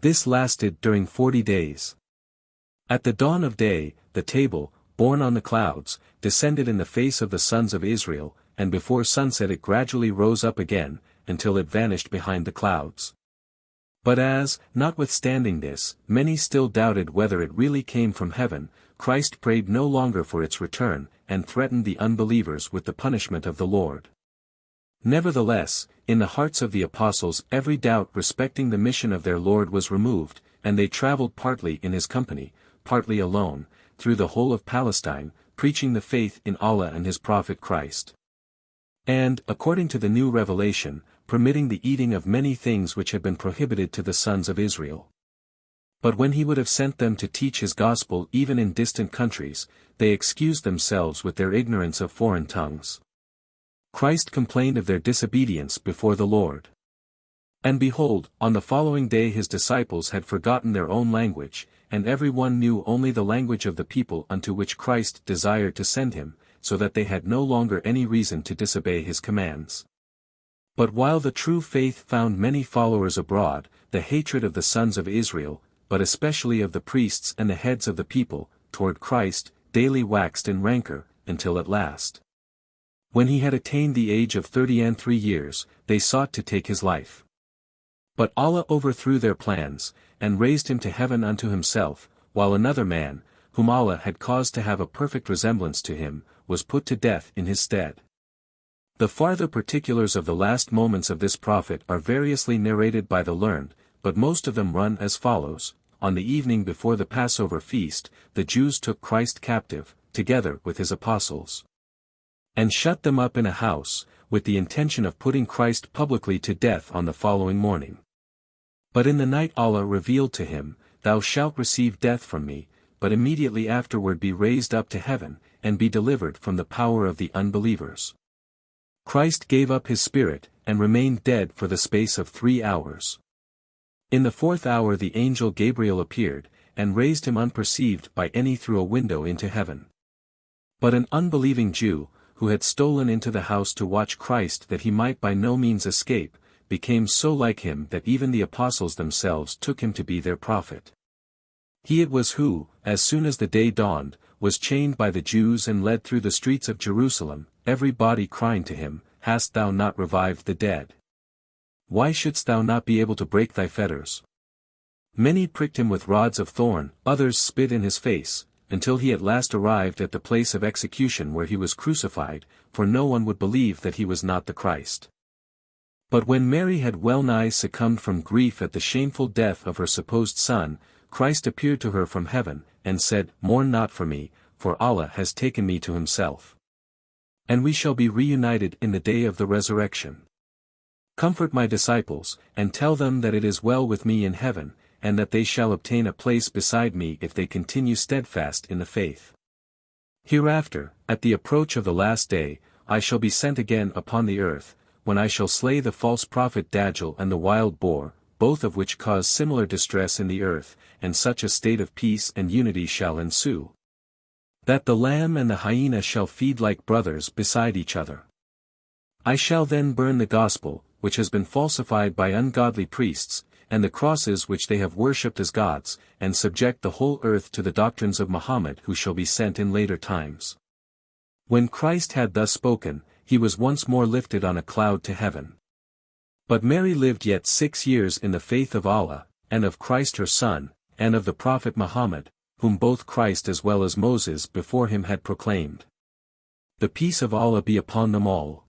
This lasted during 40 days. At the dawn of day, the table, borne on the clouds, descended in the face of the sons of Israel, and before sunset it gradually rose up again, until it vanished behind the clouds. But as, notwithstanding this, many still doubted whether it really came from heaven, Christ prayed no longer for its return, and threatened the unbelievers with the punishment of the Lord. Nevertheless, in the hearts of the apostles every doubt respecting the mission of their Lord was removed, and they traveled partly in his company, partly alone, through the whole of Palestine, preaching the faith in Allah and his prophet Christ. And, according to the new revelation, permitting the eating of many things which had been prohibited to the sons of Israel. But when he would have sent them to teach his gospel even in distant countries, they excused themselves with their ignorance of foreign tongues. Christ complained of their disobedience before the Lord. And behold, on the following day his disciples had forgotten their own language, and every one knew only the language of the people unto which Christ desired to send him, so that they had no longer any reason to disobey his commands. But while the true faith found many followers abroad, the hatred of the sons of Israel, but especially of the priests and the heads of the people, toward Christ, daily waxed in rancor, until at last, when he had attained the age of 33 years, they sought to take his life. But Allah overthrew their plans, and raised him to heaven unto himself, while another man, whom Allah had caused to have a perfect resemblance to him, was put to death in his stead. The farther particulars of the last moments of this prophet are variously narrated by the learned, but most of them run as follows. On the evening before the Passover feast, the Jews took Christ captive, together with his apostles, and shut them up in a house, with the intention of putting Christ publicly to death on the following morning. But in the night Allah revealed to him, Thou shalt receive death from me, but immediately afterward be raised up to heaven, and be delivered from the power of the unbelievers. Christ gave up his spirit, and remained dead for the space of 3 hours. In the 4th hour the angel Gabriel appeared, and raised him unperceived by any through a window into heaven. But an unbelieving Jew, who had stolen into the house to watch Christ that he might by no means escape, became so like him that even the apostles themselves took him to be their prophet. He it was who, as soon as the day dawned, was chained by the Jews and led through the streets of Jerusalem, every body crying to him, Hast thou not revived the dead? Why shouldst thou not be able to break thy fetters? Many pricked him with rods of thorn, others spit in his face, until he at last arrived at the place of execution where he was crucified, for no one would believe that he was not the Christ. But when Mary had well nigh succumbed from grief at the shameful death of her supposed son, Christ appeared to her from heaven, and said, Mourn not for me, for Allah has taken me to himself. And we shall be reunited in the day of the resurrection. Comfort my disciples, and tell them that it is well with me in heaven, and that they shall obtain a place beside me if they continue steadfast in the faith. Hereafter, at the approach of the last day, I shall be sent again upon the earth, when I shall slay the false prophet Dajjal and the wild boar, both of which cause similar distress in the earth, and such a state of peace and unity shall ensue, that the lamb and the hyena shall feed like brothers beside each other. I shall then burn the gospel, which has been falsified by ungodly priests, and the crosses which they have worshipped as gods, and subject the whole earth to the doctrines of Muhammad who shall be sent in later times. When Christ had thus spoken, he was once more lifted on a cloud to heaven. But Mary lived yet 6 years in the faith of Allah, and of Christ her Son, and of the Prophet Muhammad, whom both Christ as well as Moses before him had proclaimed. The peace of Allah be upon them all.